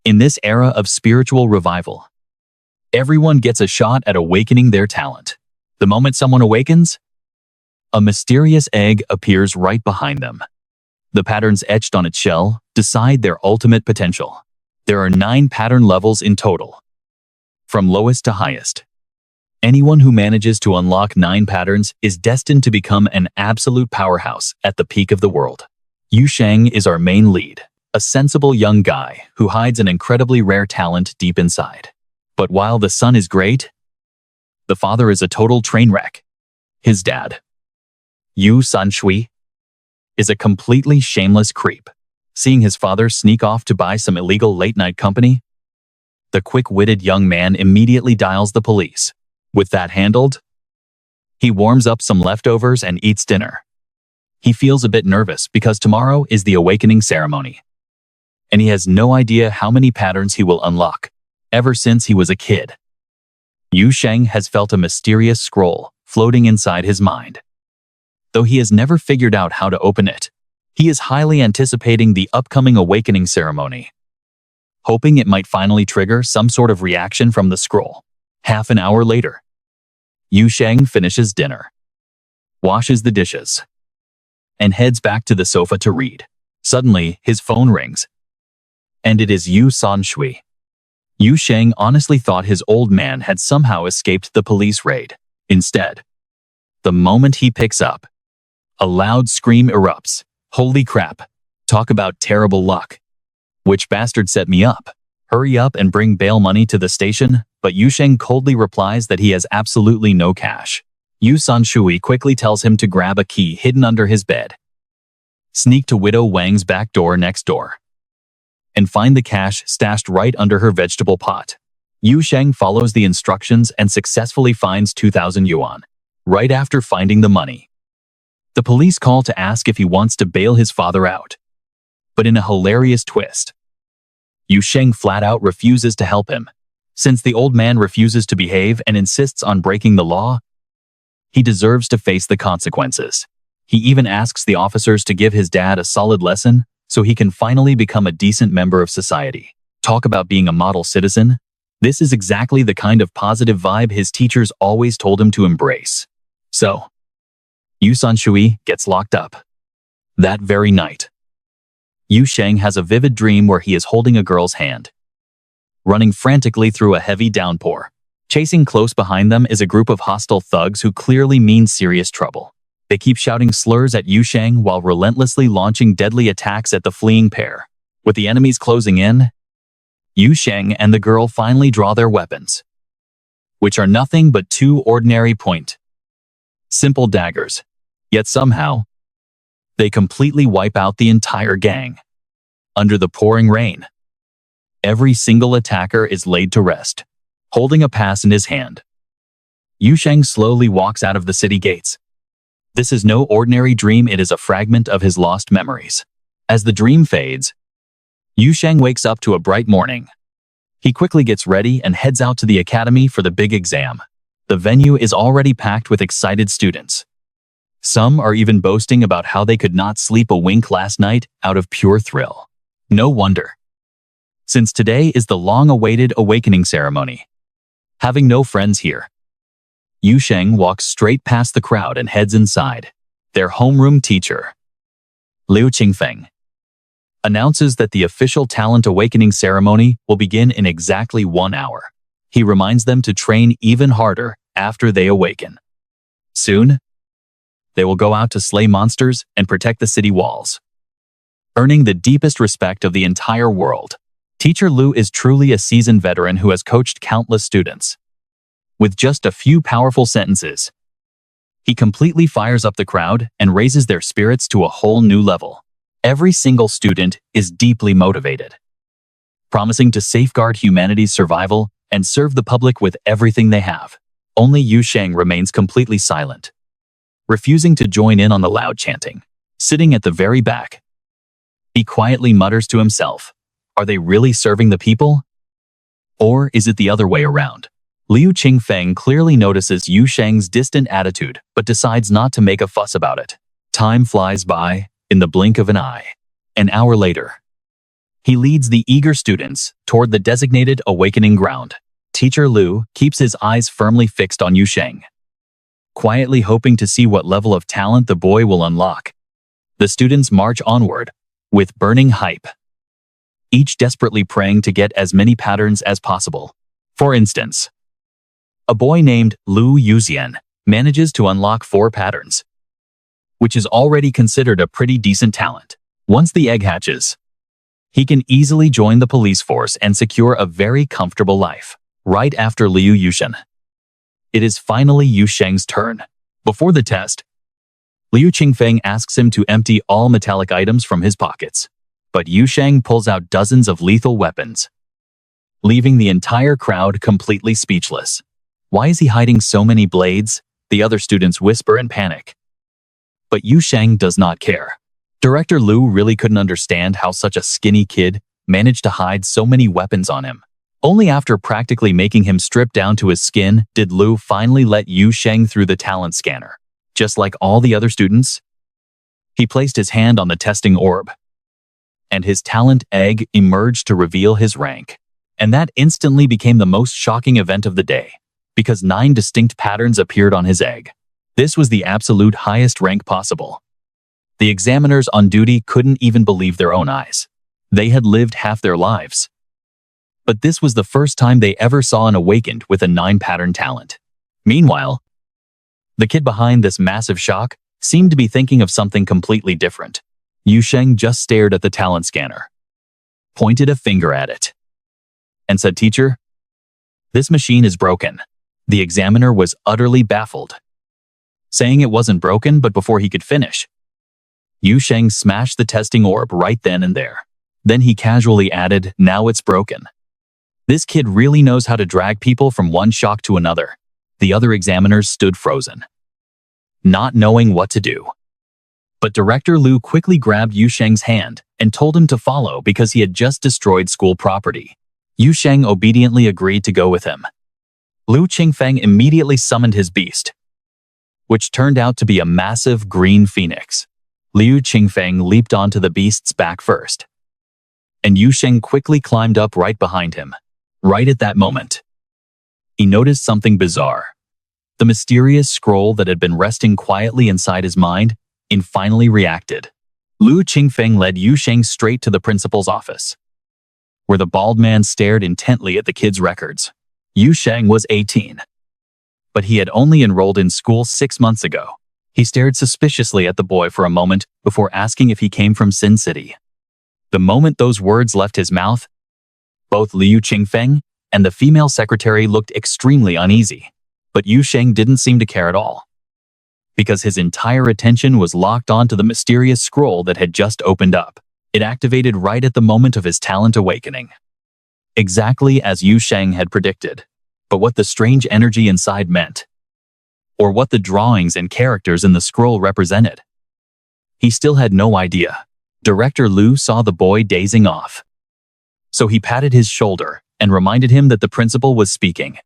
In this era of spiritual revival, everyone gets a shot at awakening their talent. The moment someone awakens, a mysterious egg appears right behind them. The patterns etched on its shell decide their ultimate potential. There are 9 pattern levels in total, from lowest to highest. Anyone who manages to unlock 9 patterns is destined to become an absolute powerhouse at the peak of the world. Yu Sheng is our main lead, a sensible young guy who hides an incredibly rare talent deep inside. But while the son is great, the father is a total train wreck. His dad, Yu Shui, is a completely shameless creep. Seeing his father sneak off to buy some illegal late-night company, the quick-witted young man immediately dials the police. With that handled, he warms up some leftovers and eats dinner. He feels a bit nervous because tomorrow is the awakening ceremony, and he has no idea how many patterns he will unlock. Ever since he was a kid, Yu Sheng has felt a mysterious scroll floating inside his mind. Though he has never figured out how to open it, he is highly anticipating the upcoming awakening ceremony, hoping it might finally trigger some sort of reaction from the scroll. Half an hour later, Yu Sheng finishes dinner, washes the dishes, and heads back to the sofa to read. Suddenly, his phone rings, and it is Yu Shui. Yu Sheng honestly thought his old man had somehow escaped the police raid. Instead, the moment he picks up, a loud scream erupts. Holy crap! Talk about terrible luck. Which bastard set me up? Hurry up and bring bail money to the station. But Yu Sheng coldly replies that he has absolutely no cash. Yu Shui quickly tells him to grab a key hidden under his bed, sneak to Widow Wang's back door next door, and find the cash stashed right under her vegetable pot. Yu Sheng follows the instructions and successfully finds 2,000 yuan. Right after finding the money, the police call to ask if he wants to bail his father out. But in a hilarious twist, Yu Sheng flat out refuses to help him. Since the old man refuses to behave and insists on breaking the law, he deserves to face the consequences. He even asks the officers to give his dad a solid lesson so he can finally become a decent member of society. Talk about being a model citizen. This is exactly the kind of positive vibe his teachers always told him to embrace. So, Yu Shui gets locked up. That very night, Yu Sheng has a vivid dream where he is holding a girl's hand, running frantically through a heavy downpour. Chasing close behind them is a group of hostile thugs who clearly mean serious trouble. They keep shouting slurs at Yu Sheng while relentlessly launching deadly attacks at the fleeing pair. With the enemies closing in, Yu Sheng and the girl finally draw their weapons, which are nothing but 2 ordinary simple daggers. Yet somehow, they completely wipe out the entire gang. Under the pouring rain, every single attacker is laid to rest. Holding a pass in his hand, Yu Sheng slowly walks out of the city gates. This is no ordinary dream, it is a fragment of his lost memories. As the dream fades, Yu Sheng wakes up to a bright morning. He quickly gets ready and heads out to the academy for the big exam. The venue is already packed with excited students. Some are even boasting about how they could not sleep a wink last night out of pure thrill. No wonder, since today is the long-awaited awakening ceremony. Having no friends here, Yu Sheng walks straight past the crowd and heads inside. Their homeroom teacher, Liu Qingfeng, announces that the official talent awakening ceremony will begin in exactly 1 hour. He reminds them to train even harder after they awaken. Soon, they will go out to slay monsters and protect the city walls, earning the deepest respect of the entire world. Teacher Liu is truly a seasoned veteran who has coached countless students. With just a few powerful sentences, he completely fires up the crowd and raises their spirits to a whole new level. Every single student is deeply motivated, promising to safeguard humanity's survival and serve the public with everything they have. Only Yu Sheng remains completely silent, refusing to join in on the loud chanting. Sitting at the very back, he quietly mutters to himself, "Are they really serving the people? Or is it the other way around?" Liu Qingfeng clearly notices Yu Sheng's distant attitude, but decides not to make a fuss about it. Time flies by in the blink of an eye. An hour later, He leads the eager students toward the designated awakening ground. Teacher Liu keeps his eyes firmly fixed on Yu Sheng, quietly hoping to see what level of talent the boy will unlock. The students march onward with burning hype, each desperately praying to get as many patterns as possible. For instance, a boy named Liu Yuxian manages to unlock 4 patterns, which is already considered a pretty decent talent. Once the egg hatches, he can easily join the police force and secure a very comfortable life. Right after Liu Yuxian, it is finally Yu Sheng's turn. Before the test, Liu Qingfeng asks him to empty all metallic items from his pockets, but Yu Sheng pulls out dozens of lethal weapons, leaving the entire crowd completely speechless. Why is he hiding so many blades? The other students whisper in panic. But Yu Sheng does not care. Director Liu really couldn't understand how such a skinny kid managed to hide so many weapons on him. Only after practically making him strip down to his skin did Liu finally let Yu Sheng through the talent scanner. Just like all the other students, he placed his hand on the testing orb, and his talent egg emerged to reveal his rank. And that instantly became the most shocking event of the day, because 9 distinct patterns appeared on his egg. This was the absolute highest rank possible. The examiners on duty couldn't even believe their own eyes. They had lived half their lives, but this was the first time they ever saw an awakened with a 9-pattern talent. Meanwhile, the kid behind this massive shock seemed to be thinking of something completely different. Yu Sheng just stared at the talent scanner, pointed a finger at it, and said, "Teacher, this machine is broken." The examiner was utterly baffled, saying it wasn't broken, but before he could finish, Yu Sheng smashed the testing orb right then and there. Then he casually added, "Now it's broken." This kid really knows how to drag people from one shock to another. The other examiners stood frozen, not knowing what to do. But Director Liu quickly grabbed Yu Sheng's hand and told him to follow because he had just destroyed school property. Yu Sheng obediently agreed to go with him. Liu Qingfeng immediately summoned his beast, which turned out to be a massive green phoenix. Liu Qingfeng leaped onto the beast's back first, and Yu Sheng quickly climbed up right behind him. Right at that moment, he noticed something bizarre. The mysterious scroll that had been resting quietly inside his mind finally reacted. Liu Qingfeng led Yu Sheng straight to the principal's office, where the bald man stared intently at the kid's records. Yu Sheng was 18, but he had only enrolled in school 6 months ago. He stared suspiciously at the boy for a moment before asking if he came from Sin City. The moment those words left his mouth, both Liu Qingfeng and the female secretary looked extremely uneasy. But Yu Sheng didn't seem to care at all, because his entire attention was locked onto the mysterious scroll that had just opened up. It activated right at the moment of his talent awakening, exactly as Yu Sheng had predicted. But what the strange energy inside meant, or what the drawings and characters in the scroll represented, he still had no idea. Director Liu saw the boy dazing off, so he patted his shoulder and reminded him that the principal was speaking.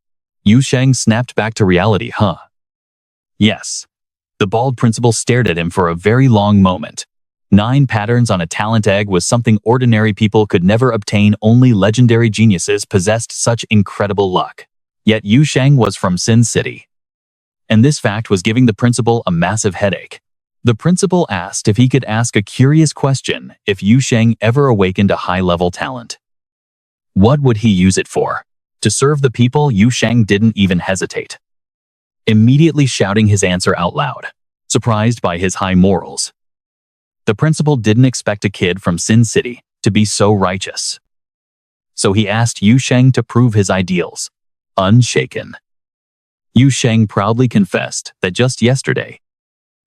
Yu Sheng snapped back to reality. Yes. The bald principal stared at him for a very long moment. 9 patterns on a talent egg was something ordinary people could never obtain. Only legendary geniuses possessed such incredible luck. Yet Yu Sheng was from Sin City, and this fact was giving the principal a massive headache. The principal asked if he could ask a curious question: if Yu Sheng ever awakened a high-level talent, what would he use it for? To serve the people? Yu Sheng didn't even hesitate, immediately shouting his answer out loud, surprised by his high morals. The principal didn't expect a kid from Sin City to be so righteous, so he asked Yu Sheng to prove his ideals. Unshaken, Yu Sheng proudly confessed that just yesterday,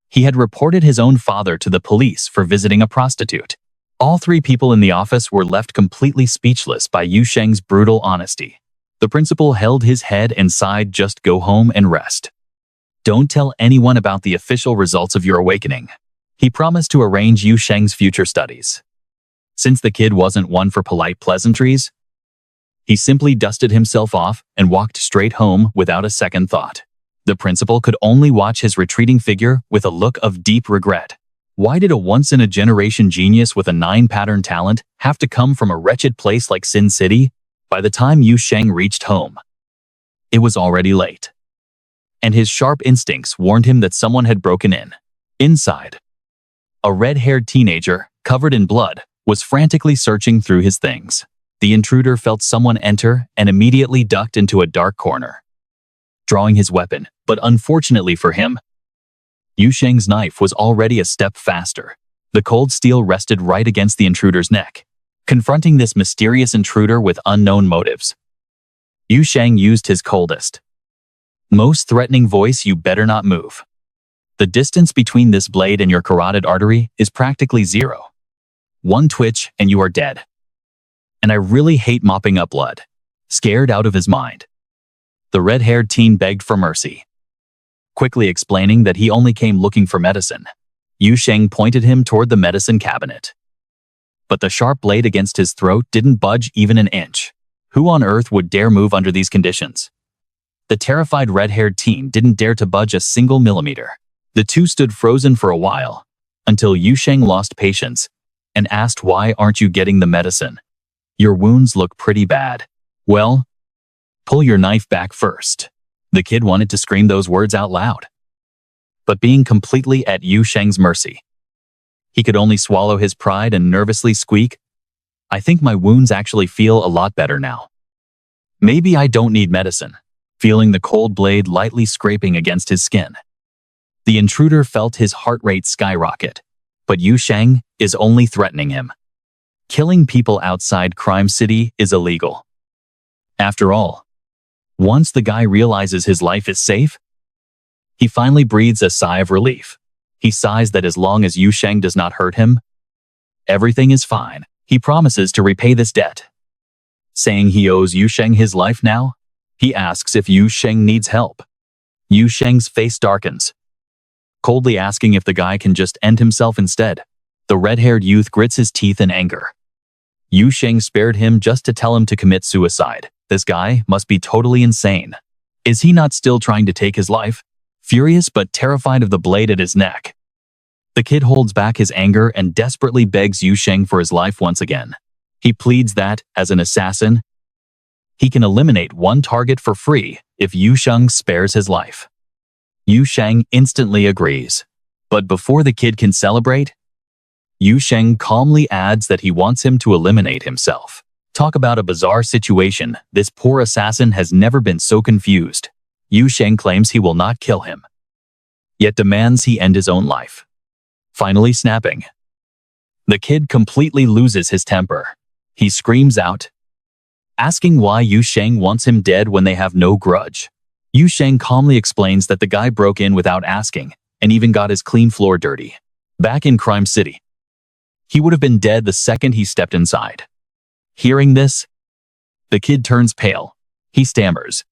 he had reported his own father to the police for visiting a prostitute. All 3 people in the office were left completely speechless by Yu Sheng's brutal honesty. The principal held his head and sighed, "Just go home and rest. Don't tell anyone about the official results of your awakening." He promised to arrange Yu Sheng's future studies. Since the kid wasn't one for polite pleasantries, he simply dusted himself off and walked straight home without a second thought. The principal could only watch his retreating figure with a look of deep regret. Why did a once-in-a-generation genius with a 9-pattern talent have to come from a wretched place like Sin City? By the time Yu Sheng reached home, it was already late, and his sharp instincts warned him that someone had broken in. Inside, a red-haired teenager, covered in blood, was frantically searching through his things. The intruder felt someone enter and immediately ducked into a dark corner, drawing his weapon, but unfortunately for him, Yu Sheng's knife was already a step faster. The cold steel rested right against the intruder's neck. Confronting this mysterious intruder with unknown motives, Yu Sheng used his coldest, most threatening voice. "You better not move. The distance between this blade and your carotid artery is practically zero. One twitch and you are dead. And I really hate mopping up blood." Scared out of his mind, the red-haired teen begged for mercy, quickly explaining that he only came looking for medicine. Yu Sheng pointed him toward the medicine cabinet, but the sharp blade against his throat didn't budge even an inch. Who on earth would dare move under these conditions? The terrified red-haired teen didn't dare to budge a single millimeter. The two stood frozen for a while, until Yu Sheng lost patience and asked, "Why aren't you getting the medicine? Your wounds look pretty bad." "Well, pull your knife back first." The kid wanted to scream those words out loud, but being completely at Yu Sheng's mercy, he could only swallow his pride and nervously squeak, "I think my wounds actually feel a lot better now. Maybe I don't need medicine." Feeling the cold blade lightly scraping against his skin, the intruder felt his heart rate skyrocket. But Yu Sheng is only threatening him. Killing people outside Crime City is illegal. After all, once the guy realizes his life is safe, he finally breathes a sigh of relief. He sighs that as long as Yu Sheng does not hurt him, everything is fine. He promises to repay this debt. Saying he owes Yu Sheng his life now, he asks if Yu Sheng needs help. Yu Sheng's face darkens, coldly asking if the guy can just end himself instead. The red-haired youth grits his teeth in anger. Yu Sheng spared him just to tell him to commit suicide. This guy must be totally insane. Is he not still trying to take his life? Furious but terrified of the blade at his neck, the kid holds back his anger and desperately begs Yu Sheng for his life once again. He pleads that, as an assassin, he can eliminate one target for free if Yu Sheng spares his life. Yu Sheng instantly agrees. But before the kid can celebrate, Yu Sheng calmly adds that he wants him to eliminate himself. Talk about a bizarre situation. This poor assassin has never been so confused. Yu Sheng claims he will not kill him, yet demands he end his own life. Finally snapping, the kid completely loses his temper. He screams out, asking why Yu Sheng wants him dead when they have no grudge. Yu Sheng calmly explains that the guy broke in without asking and even got his clean floor dirty. Back in Crime City, he would have been dead the second he stepped inside. Hearing this, the kid turns pale. He stammers,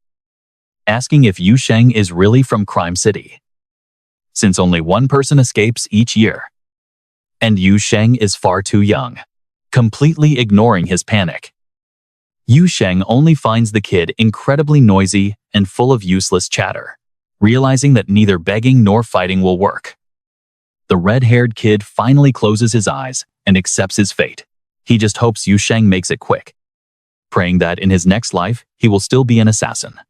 asking if Yu Sheng is really from Crime City, since only one person escapes each year, and Yu Sheng is far too young. Completely ignoring his panic, Yu Sheng only finds the kid incredibly noisy and full of useless chatter. Realizing that neither begging nor fighting will work, the red-haired kid finally closes his eyes and accepts his fate. He just hopes Yu Sheng makes it quick, praying that in his next life he will still be an assassin,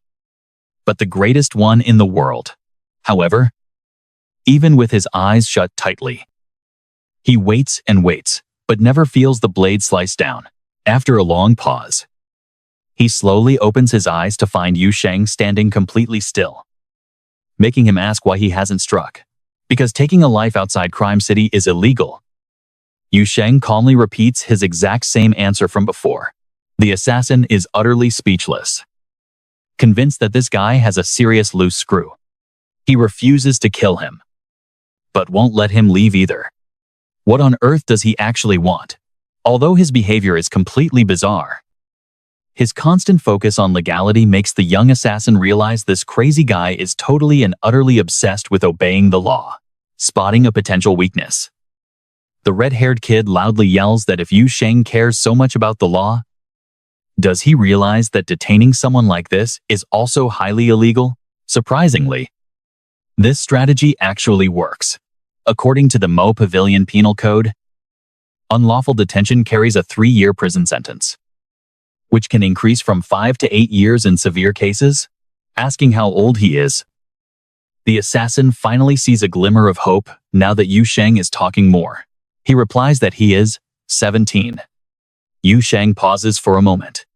but the greatest one in the world. However, even with his eyes shut tightly, he waits and waits, but never feels the blade slice down. After a long pause, he slowly opens his eyes to find Yu Sheng standing completely still, making him ask why he hasn't struck. Because taking a life outside Crime City is illegal. Yu Sheng calmly repeats his exact same answer from before. The assassin is utterly speechless, convinced that this guy has a serious loose screw. He refuses to kill him, but won't let him leave either. What on earth does he actually want? Although his behavior is completely bizarre, his constant focus on legality makes the young assassin realize this crazy guy is totally and utterly obsessed with obeying the law. Spotting a potential weakness, the red-haired kid loudly yells that if Yu Sheng cares so much about the law, does he realize that detaining someone like this is also highly illegal? Surprisingly, this strategy actually works. According to the Mo Pavilion Penal Code, unlawful detention carries a 3-year prison sentence, which can increase from 5 to 8 years in severe cases. Asking how old he is, the assassin finally sees a glimmer of hope now that Yu Sheng is talking more. He replies that he is 17. Yu Sheng pauses for a moment,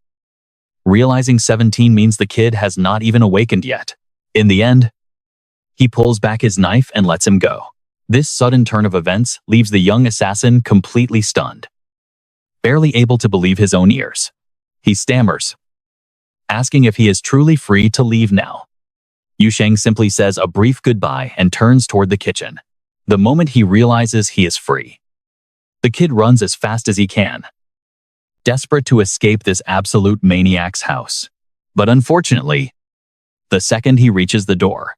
realizing 17 means the kid has not even awakened yet. In the end, he pulls back his knife and lets him go. This sudden turn of events leaves the young assassin completely stunned, barely able to believe his own ears. He stammers, asking if he is truly free to leave now. Yu Sheng simply says a brief goodbye and turns toward the kitchen. The moment he realizes he is free, the kid runs as fast as he can, desperate to escape this absolute maniac's house. But unfortunately, the second he reaches the door,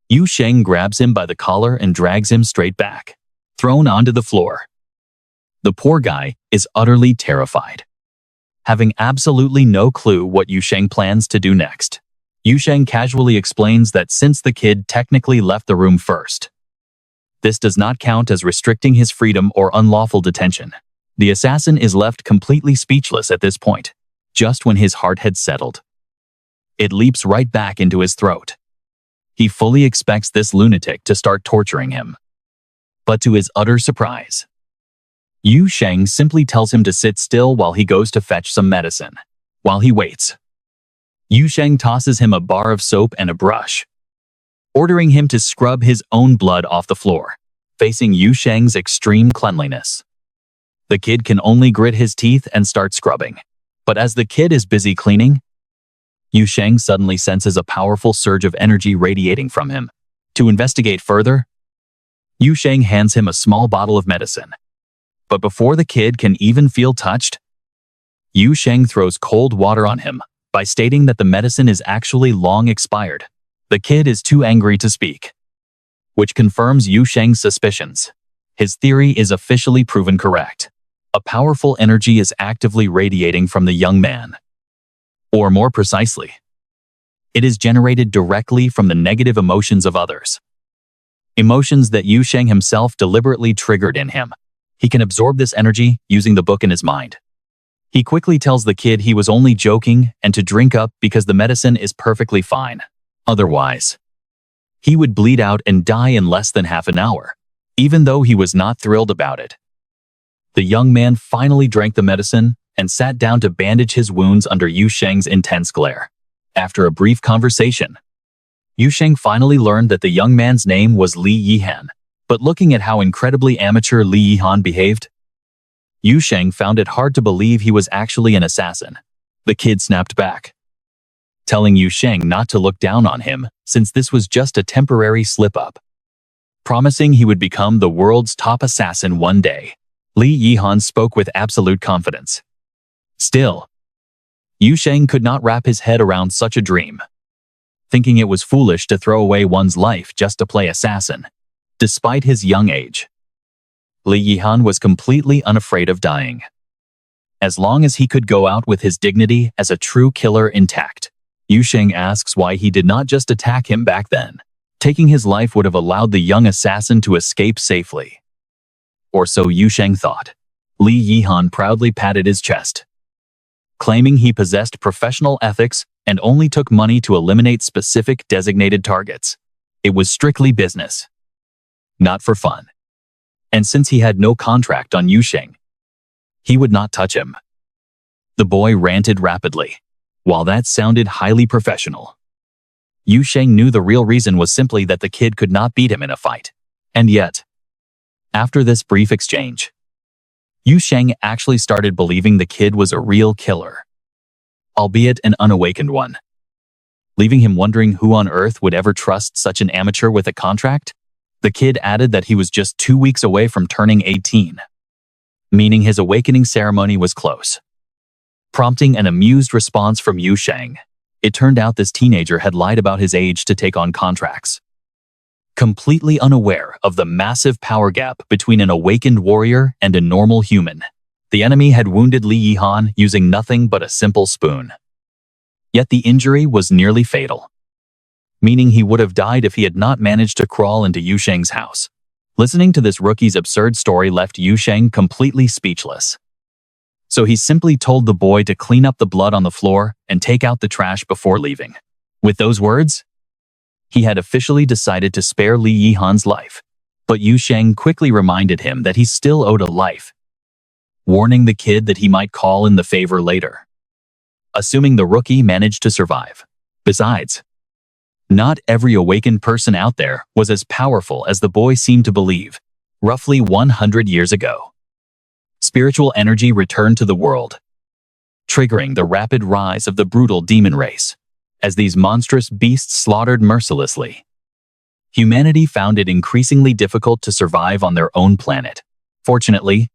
Yu Sheng grabs him by the collar and drags him straight back, thrown onto the floor. The poor guy is utterly terrified, having absolutely no clue what Yu Sheng plans to do next. Yu Sheng casually explains that since the kid technically left the room first, this does not count as restricting his freedom or unlawful detention. The assassin is left completely speechless at this point. Just when his heart had settled, it leaps right back into his throat. He fully expects this lunatic to start torturing him. But to his utter surprise, Yu Sheng simply tells him to sit still while he goes to fetch some medicine. While he waits, Yu Sheng tosses him a bar of soap and a brush, ordering him to scrub his own blood off the floor. Facing Yu Sheng's extreme cleanliness, the kid can only grit his teeth and start scrubbing. But as the kid is busy cleaning, Yu Sheng suddenly senses a powerful surge of energy radiating from him. To investigate further, Yu Sheng hands him a small bottle of medicine. But before the kid can even feel touched, Yu Sheng throws cold water on him by stating that the medicine is actually long expired. The kid is too angry to speak, which confirms Yu Sheng's suspicions. His theory is officially proven correct. A powerful energy is actively radiating from the young man. Or more precisely, it is generated directly from the negative emotions of others. Emotions that Yu Sheng himself deliberately triggered in him. He can absorb this energy using the book in his mind. He quickly tells the kid he was only joking and to drink up because the medicine is perfectly fine. Otherwise, he would bleed out and die in less than half an hour. Even though he was not thrilled about it, the young man finally drank the medicine and sat down to bandage his wounds under Yu Sheng's intense glare. After a brief conversation, Yu Sheng finally learned that the young man's name was Li Yihan. But looking at how incredibly amateur Li Yihan behaved, Yu Sheng found it hard to believe he was actually an assassin. The kid snapped back, telling Yu Sheng not to look down on him since this was just a temporary slip-up, promising he would become the world's top assassin one day. Li Yihan spoke with absolute confidence. Still, Yu Sheng could not wrap his head around such a dream, thinking it was foolish to throw away one's life just to play assassin. Despite his young age, Li Yihan was completely unafraid of dying, as long as he could go out with his dignity as a true killer intact. Yu Sheng asks why he did not just attack him back then. Taking his life would have allowed the young assassin to escape safely. Or so Yu Sheng thought. Li Yihan proudly patted his chest, claiming he possessed professional ethics and only took money to eliminate specific designated targets. It was strictly business, not for fun. And since he had no contract on Yu Sheng, he would not touch him. The boy ranted rapidly. While that sounded highly professional, Yu Sheng knew the real reason was simply that the kid could not beat him in a fight. And yet, after this brief exchange, Yu Sheng actually started believing the kid was a real killer, albeit an unawakened one, leaving him wondering who on earth would ever trust such an amateur with a contract. The kid added that he was just 2 weeks away from turning 18, meaning his awakening ceremony was close, prompting an amused response from Yu Sheng. It turned out this teenager had lied about his age to take on contracts, completely unaware of the massive power gap between an awakened warrior and a normal human. The enemy had wounded Li Yihan using nothing but a simple spoon. Yet the injury was nearly fatal, meaning he would have died if he had not managed to crawl into Yu Sheng's house. Listening to this rookie's absurd story left Yu Sheng completely speechless. So he simply told the boy to clean up the blood on the floor and take out the trash before leaving. With those words, he had officially decided to spare Li Yihan's life. But Yu Sheng quickly reminded him that he still owed a life, warning the kid that he might call in the favor later, assuming the rookie managed to survive. Besides, not every awakened person out there was as powerful as the boy seemed to believe. Roughly 100 years ago, spiritual energy returned to the world, triggering the rapid rise of the brutal demon race. As these monstrous beasts slaughtered mercilessly, humanity found it increasingly difficult to survive on their own planet. Fortunately,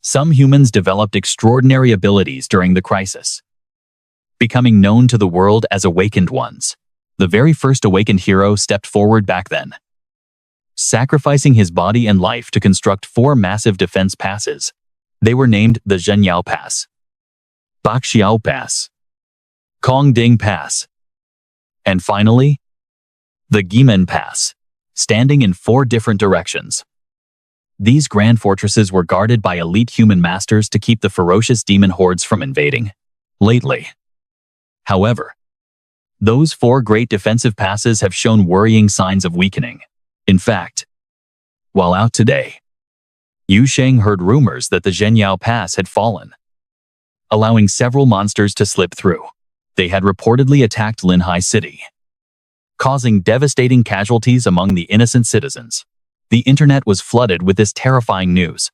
some humans developed extraordinary abilities during the crisis, becoming known to the world as awakened ones. The very first awakened hero stepped forward back then, sacrificing his body and life to construct 4 massive defense passes. They were named the Zhenyao Pass, Baxiao Pass, Kongding Pass, and finally, the Gimen Pass, standing in 4 different directions. These grand fortresses were guarded by elite human masters to keep the ferocious demon hordes from invading. Lately, however, those 4 great defensive passes have shown worrying signs of weakening. In fact, while out today, Yu Sheng heard rumors that the Zhenyao Pass had fallen, allowing several monsters to slip through. They had reportedly attacked Linhai City, causing devastating casualties among the innocent citizens. The internet was flooded with this terrifying news,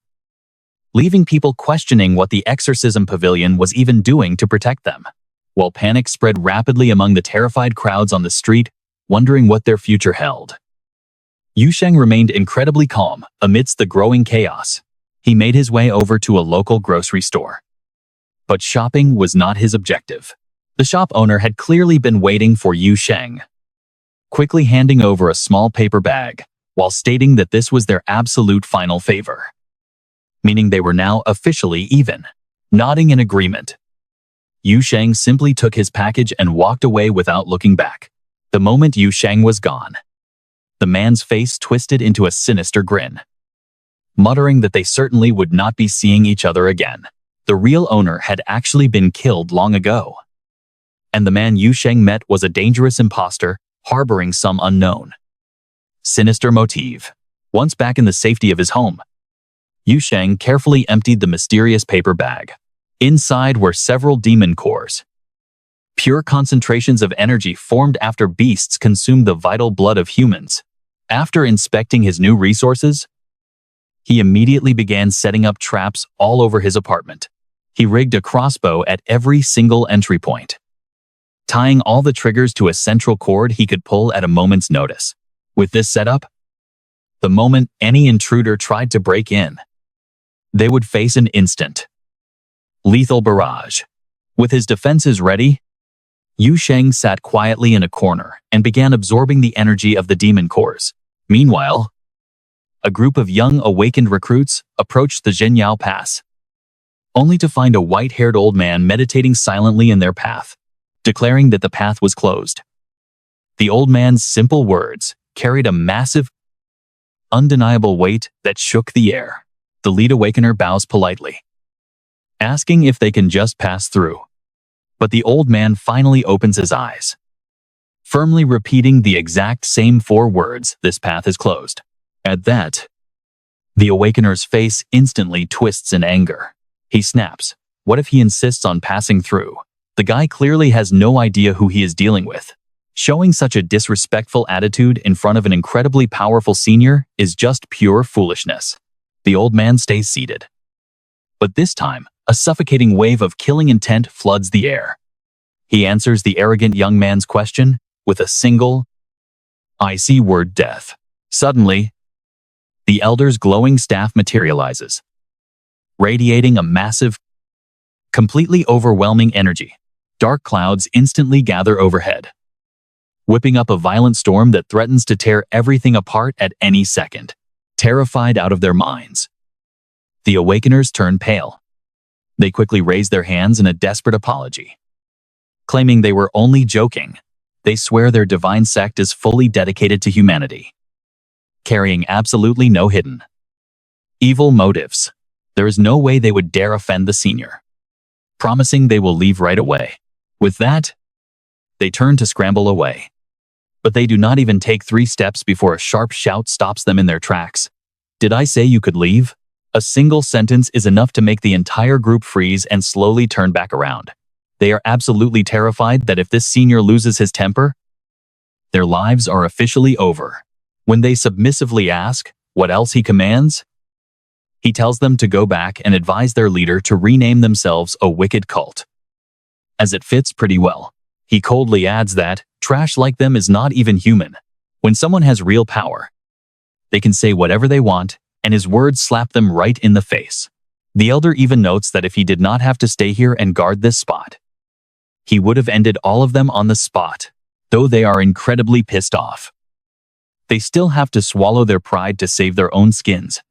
leaving people questioning what the Exorcism Pavilion was even doing to protect them, while panic spread rapidly among the terrified crowds on the street, wondering what their future held. Yu Sheng remained incredibly calm amidst the growing chaos. He made his way over to a local grocery store. But shopping was not his objective. The shop owner had clearly been waiting for Yu Sheng, quickly handing over a small paper bag, while stating that this was their absolute final favor, meaning they were now officially even. Nodding in agreement, Yu Sheng simply took his package and walked away without looking back. The moment Yu Sheng was gone, the man's face twisted into a sinister grin, muttering that they certainly would not be seeing each other again. The real owner had actually been killed long ago, and the man Yu Sheng met was a dangerous imposter harboring some unknown, sinister motive. Once back in the safety of his home, Yu Sheng carefully emptied the mysterious paper bag. Inside were several demon cores, pure concentrations of energy formed after beasts consumed the vital blood of humans. After inspecting his new resources, he immediately began setting up traps all over his apartment. He rigged a crossbow at every single entry point, tying all the triggers to a central cord he could pull at a moment's notice. With this setup, the moment any intruder tried to break in, they would face an instant, lethal barrage. With his defenses ready, Yu Sheng sat quietly in a corner and began absorbing the energy of the demon cores. Meanwhile, a group of young awakened recruits approached the Zhenyao Pass, only to find a white-haired old man meditating silently in their path, declaring that the path was closed. The old man's simple words carried a massive, undeniable weight that shook the air. The lead awakener bows politely, asking if they can just pass through. But the old man finally opens his eyes, firmly repeating the exact same 4 words, "This path is closed." At that, the awakener's face instantly twists in anger. He snaps. What if he insists on passing through? The guy clearly has no idea who he is dealing with. Showing such a disrespectful attitude in front of an incredibly powerful senior is just pure foolishness. The old man stays seated. But this time, a suffocating wave of killing intent floods the air. He answers the arrogant young man's question with a single, icy word: death. Suddenly, the elder's glowing staff materializes, radiating a massive, completely overwhelming energy. Dark clouds instantly gather overhead, whipping up a violent storm that threatens to tear everything apart at any second. Terrified out of their minds, the awakeners turn pale. They quickly raise their hands in a desperate apology, claiming they were only joking. They swear their divine sect is fully dedicated to humanity, carrying absolutely no hidden evil motives. There is no way they would dare offend the senior, promising they will leave right away. With that, they turn to scramble away. But they do not even take 3 steps before a sharp shout stops them in their tracks. Did I say you could leave? A single sentence is enough to make the entire group freeze and slowly turn back around. They are absolutely terrified that if this senior loses his temper, their lives are officially over. When they submissively ask what else he commands, he tells them to go back and advise their leader to rename themselves a wicked cult. As it fits pretty well, he coldly adds that trash like them is not even human. When someone has real power, they can say whatever they want, and his words slap them right in the face. The elder even notes that if he did not have to stay here and guard this spot, he would have ended all of them on the spot. Though they are incredibly pissed off, they still have to swallow their pride to save their own skins.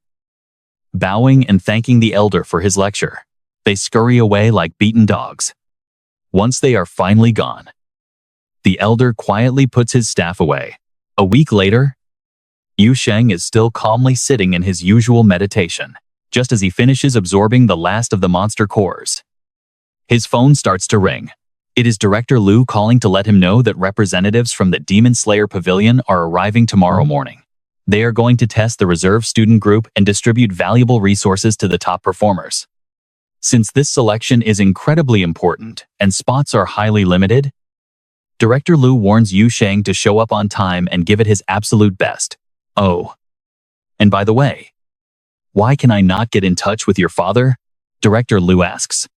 Bowing and thanking the elder for his lecture, they scurry away like beaten dogs. Once they are finally gone, the elder quietly puts his staff away. A week later, Yu Sheng is still calmly sitting in his usual meditation. Just as he finishes absorbing the last of the monster cores, his phone starts to ring. It is Director Liu calling to let him know that representatives from the Demon Slayer Pavilion are arriving tomorrow morning. They are going to test the reserve student group and distribute valuable resources to the top performers. Since this selection is incredibly important and spots are highly limited, Director Liu warns Yu Sheng to show up on time and give it his absolute best. Oh, and by the way, why can I not get in touch with your father? Director Liu asks.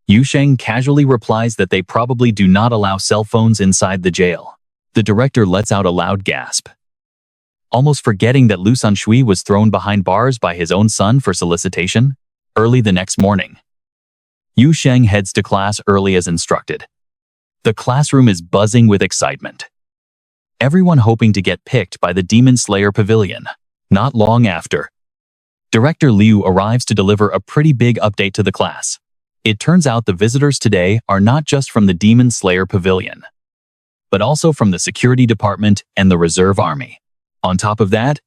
Yu Sheng casually replies that they probably do not allow cell phones inside the jail. The director lets out a loud gasp, almost forgetting that Lu Sanshui was thrown behind bars by his own son for solicitation. Early the next morning, Yu Sheng heads to class early as instructed. The classroom is buzzing with excitement, everyone hoping to get picked by the Demon Slayer Pavilion. Not long after, Director Liu arrives to deliver a pretty big update to the class. It turns out the visitors today are not just from the Demon Slayer Pavilion, but also from the security department and the reserve army. On top of that,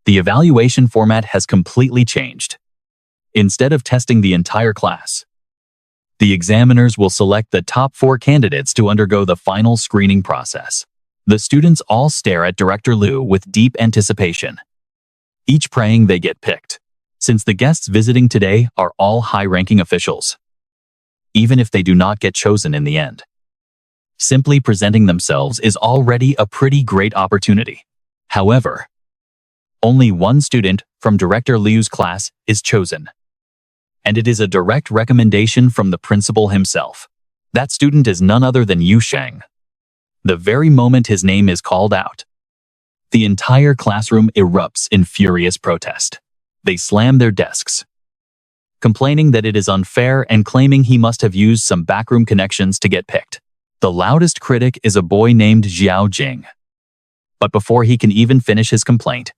the evaluation format has completely changed. Instead of testing the entire class, the examiners will select the top 4 candidates to undergo the final screening process. The students all stare at Director Liu with deep anticipation, each praying they get picked, since the guests visiting today are all high-ranking officials. Even if they do not get chosen in the end, simply presenting themselves is already a pretty great opportunity. However, only one student from Director Liu's class is chosen, and it is a direct recommendation from the principal himself. That student is none other than Yu Sheng. The very moment his name is called out, the entire classroom erupts in furious protest. They slam their desks, complaining that it is unfair and claiming he must have used some backroom connections to get picked. The loudest critic is a boy named Xiao Jing. But before he can even finish his complaint,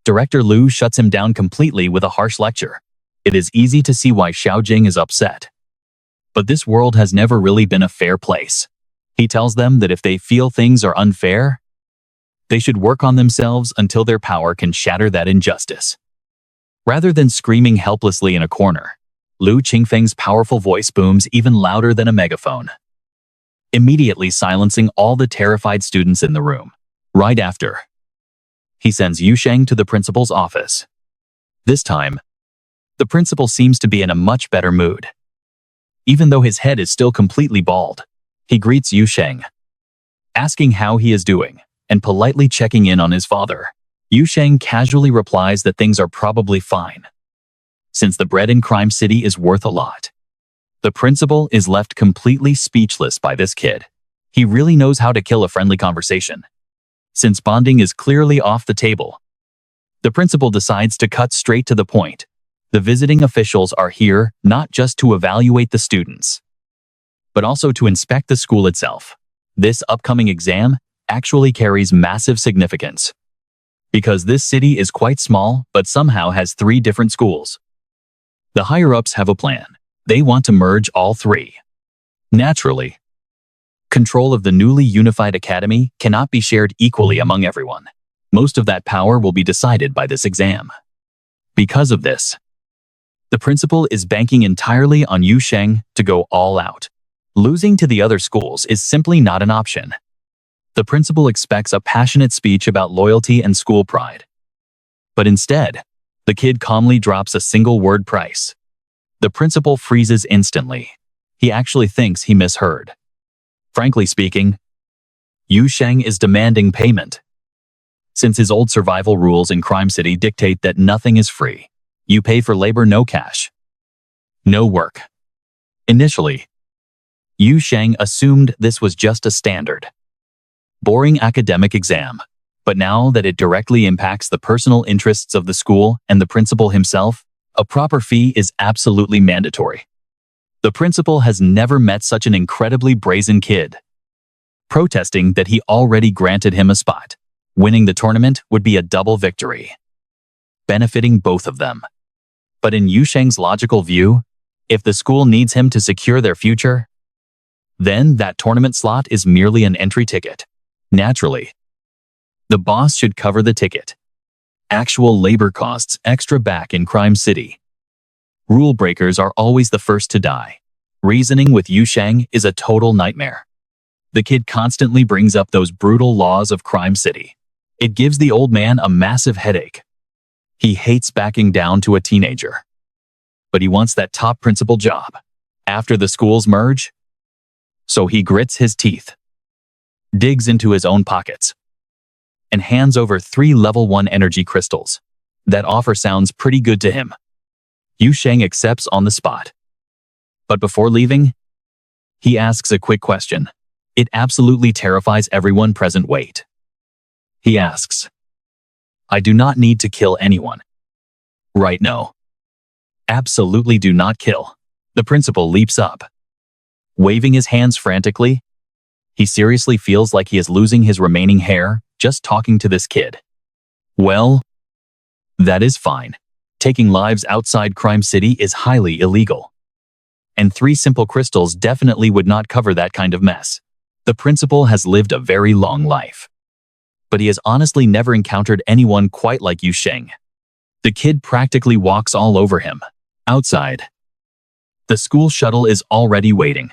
Director Liu shuts him down completely with a harsh lecture. It is easy to see why Xiao Jing is upset. But this world has never really been a fair place. He tells them that if they feel things are unfair, they should work on themselves until their power can shatter that injustice. Rather than screaming helplessly in a corner, Lu Qingfeng's powerful voice booms even louder than a megaphone, immediately silencing all the terrified students in the room. Right after, he sends Yu Sheng to the principal's office. This time, the principal seems to be in a much better mood. Even though his head is still completely bald, he greets Yu Sheng, asking how he is doing, and politely checking in on his father. Yu Sheng casually replies that things are probably fine, since the bread in Crime City is worth a lot. The principal is left completely speechless by this kid. He really knows how to kill a friendly conversation. Since bonding is clearly off the table, the principal decides to cut straight to the point. The visiting officials are here not just to evaluate the students, but also to inspect the school itself. This upcoming exam actually carries massive significance, because this city is quite small but somehow has 3 different schools. The higher-ups have a plan. They want to merge all 3. Naturally, control of the newly unified academy cannot be shared equally among everyone. Most of that power will be decided by this exam. Because of this, the principal is banking entirely on Yu Sheng to go all out. Losing to the other schools is simply not an option. The principal expects a passionate speech about loyalty and school pride. But instead, the kid calmly drops a single word price. The principal freezes instantly. He actually thinks he misheard. Frankly speaking, Yu Sheng is demanding payment. Since his old survival rules in Crime City dictate that nothing is free, you pay for labor, no cash, no work. Initially, Yu Sheng assumed this was just a standard, boring academic exam. But now that it directly impacts the personal interests of the school and the principal himself, a proper fee is absolutely mandatory. The principal has never met such an incredibly brazen kid, protesting that he already granted him a spot. Winning the tournament would be a double victory, benefiting both of them. But in Yu Sheng's logical view, if the school needs him to secure their future, then that tournament slot is merely an entry ticket. Naturally, the boss should cover the ticket. Actual labor costs extra back in Crime City. Rule breakers are always the first to die. Reasoning with Yu Sheng is a total nightmare. The kid constantly brings up those brutal laws of Crime City. It gives the old man a massive headache. He hates backing down to a teenager. But he wants that top principal job after the schools merge. So he grits his teeth, digs into his own pockets, and hands over 3 level 1 energy crystals. That offer sounds pretty good to him. Yu Sheng accepts on the spot. But before leaving, he asks a quick question. It absolutely terrifies everyone present. Wait. He asks, I do not need to kill anyone. Right? No. Absolutely do not kill. The principal leaps up, waving his hands frantically. He seriously feels like he is losing his remaining hair just talking to this kid. Well, that is fine. Taking lives outside Crime City is highly illegal. And 3 simple crystals definitely would not cover that kind of mess. The principal has lived a very long life, but he has honestly never encountered anyone quite like Yu Sheng. The kid practically walks all over him. Outside, the school shuttle is already waiting.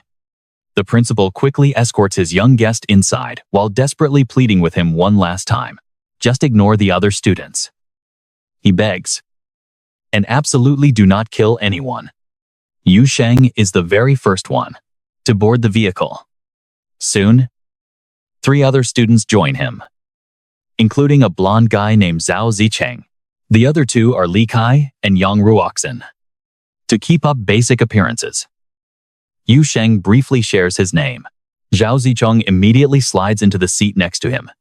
The principal quickly escorts his young guest inside while desperately pleading with him one last time. Just ignore the other students, he begs. And absolutely do not kill anyone. Yu Sheng is the very first one to board the vehicle. Soon, 3 other students join him, including a blonde guy named Zhao Zicheng. The other 2 are Li Kai and Yang Ruoxin. To keep up basic appearances, Yu Sheng briefly shares his name. Zhao Zicheng immediately slides into the seat next to him,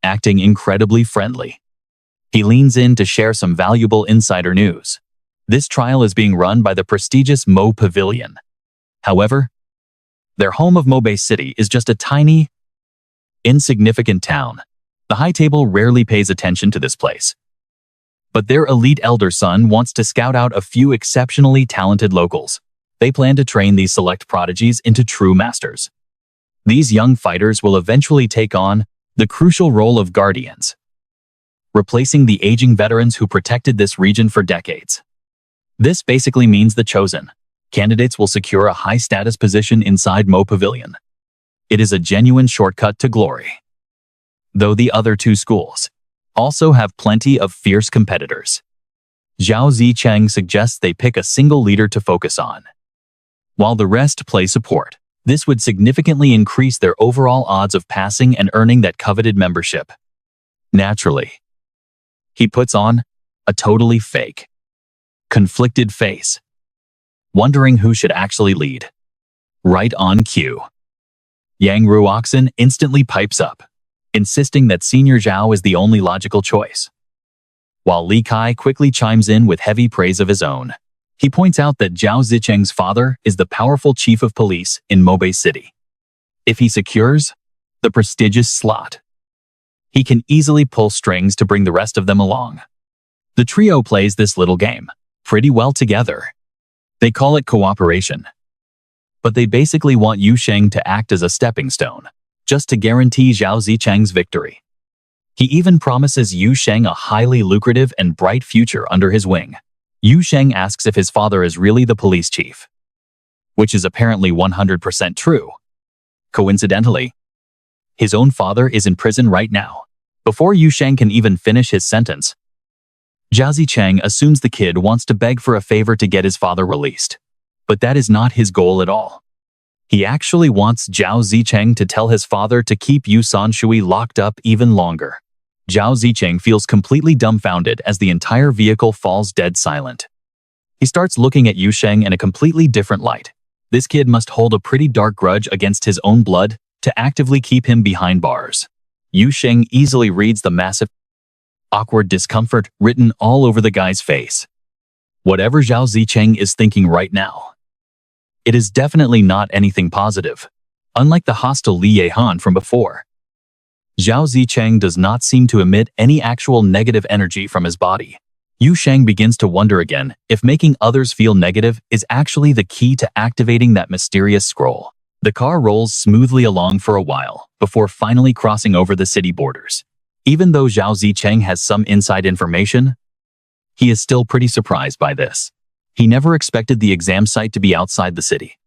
acting incredibly friendly. He leans in to share some valuable insider news. This trial is being run by the prestigious Mo Pavilion. However, their home of Mobay City is just a tiny, insignificant town. The High Table rarely pays attention to this place. But their elite elder son wants to scout out a few exceptionally talented locals. They plan to train these select prodigies into true masters. These young fighters will eventually take on the crucial role of guardians, replacing the aging veterans who protected this region for decades. This basically means the chosen candidates will secure a high-status position inside Mo Pavilion. It is a genuine shortcut to glory. Though the other 2 schools also have plenty of fierce competitors, Zhao Zicheng suggests they pick a single leader to focus on, while the rest play support. This would significantly increase their overall odds of passing and earning that coveted membership. Naturally, he puts on a totally fake, conflicted face, wondering who should actually lead. Right on cue, Yang Ruoxin instantly pipes up, insisting that Senior Zhao is the only logical choice. While Li Kai quickly chimes in with heavy praise of his own. He points out that Zhao Zicheng's father is the powerful chief of police in Mobay City. If he secures the prestigious slot, he can easily pull strings to bring the rest of them along. The trio plays this little game pretty well together. They call it cooperation. But they basically want Yu Sheng to act as a stepping stone, just to guarantee Zhao Zicheng's victory. He even promises Yu Sheng a highly lucrative and bright future under his wing. Yu Sheng asks if his father is really the police chief, which is apparently 100% true. Coincidentally, his own father is in prison right now. Before Yu Sheng can even finish his sentence, Zhao Zicheng assumes the kid wants to beg for a favor to get his father released. But that is not his goal at all. He actually wants Zhao Zicheng to tell his father to keep Yu Sanshui locked up even longer. Zhao Zicheng feels completely dumbfounded as the entire vehicle falls dead silent. He starts looking at Yu Sheng in a completely different light. This kid must hold a pretty dark grudge against his own blood to actively keep him behind bars. Yu Sheng easily reads the massive, awkward discomfort written all over the guy's face. Whatever Zhao Zicheng is thinking right now, it is definitely not anything positive. Unlike the hostile Li Yehan from before, Zhao Zicheng does not seem to emit any actual negative energy from his body. Yu Sheng begins to wonder again if making others feel negative is actually the key to activating that mysterious scroll. The car rolls smoothly along for a while before finally crossing over the city borders. Even though Zhao Zicheng has some inside information, he is still pretty surprised by this. He never expected the exam site to be outside the city.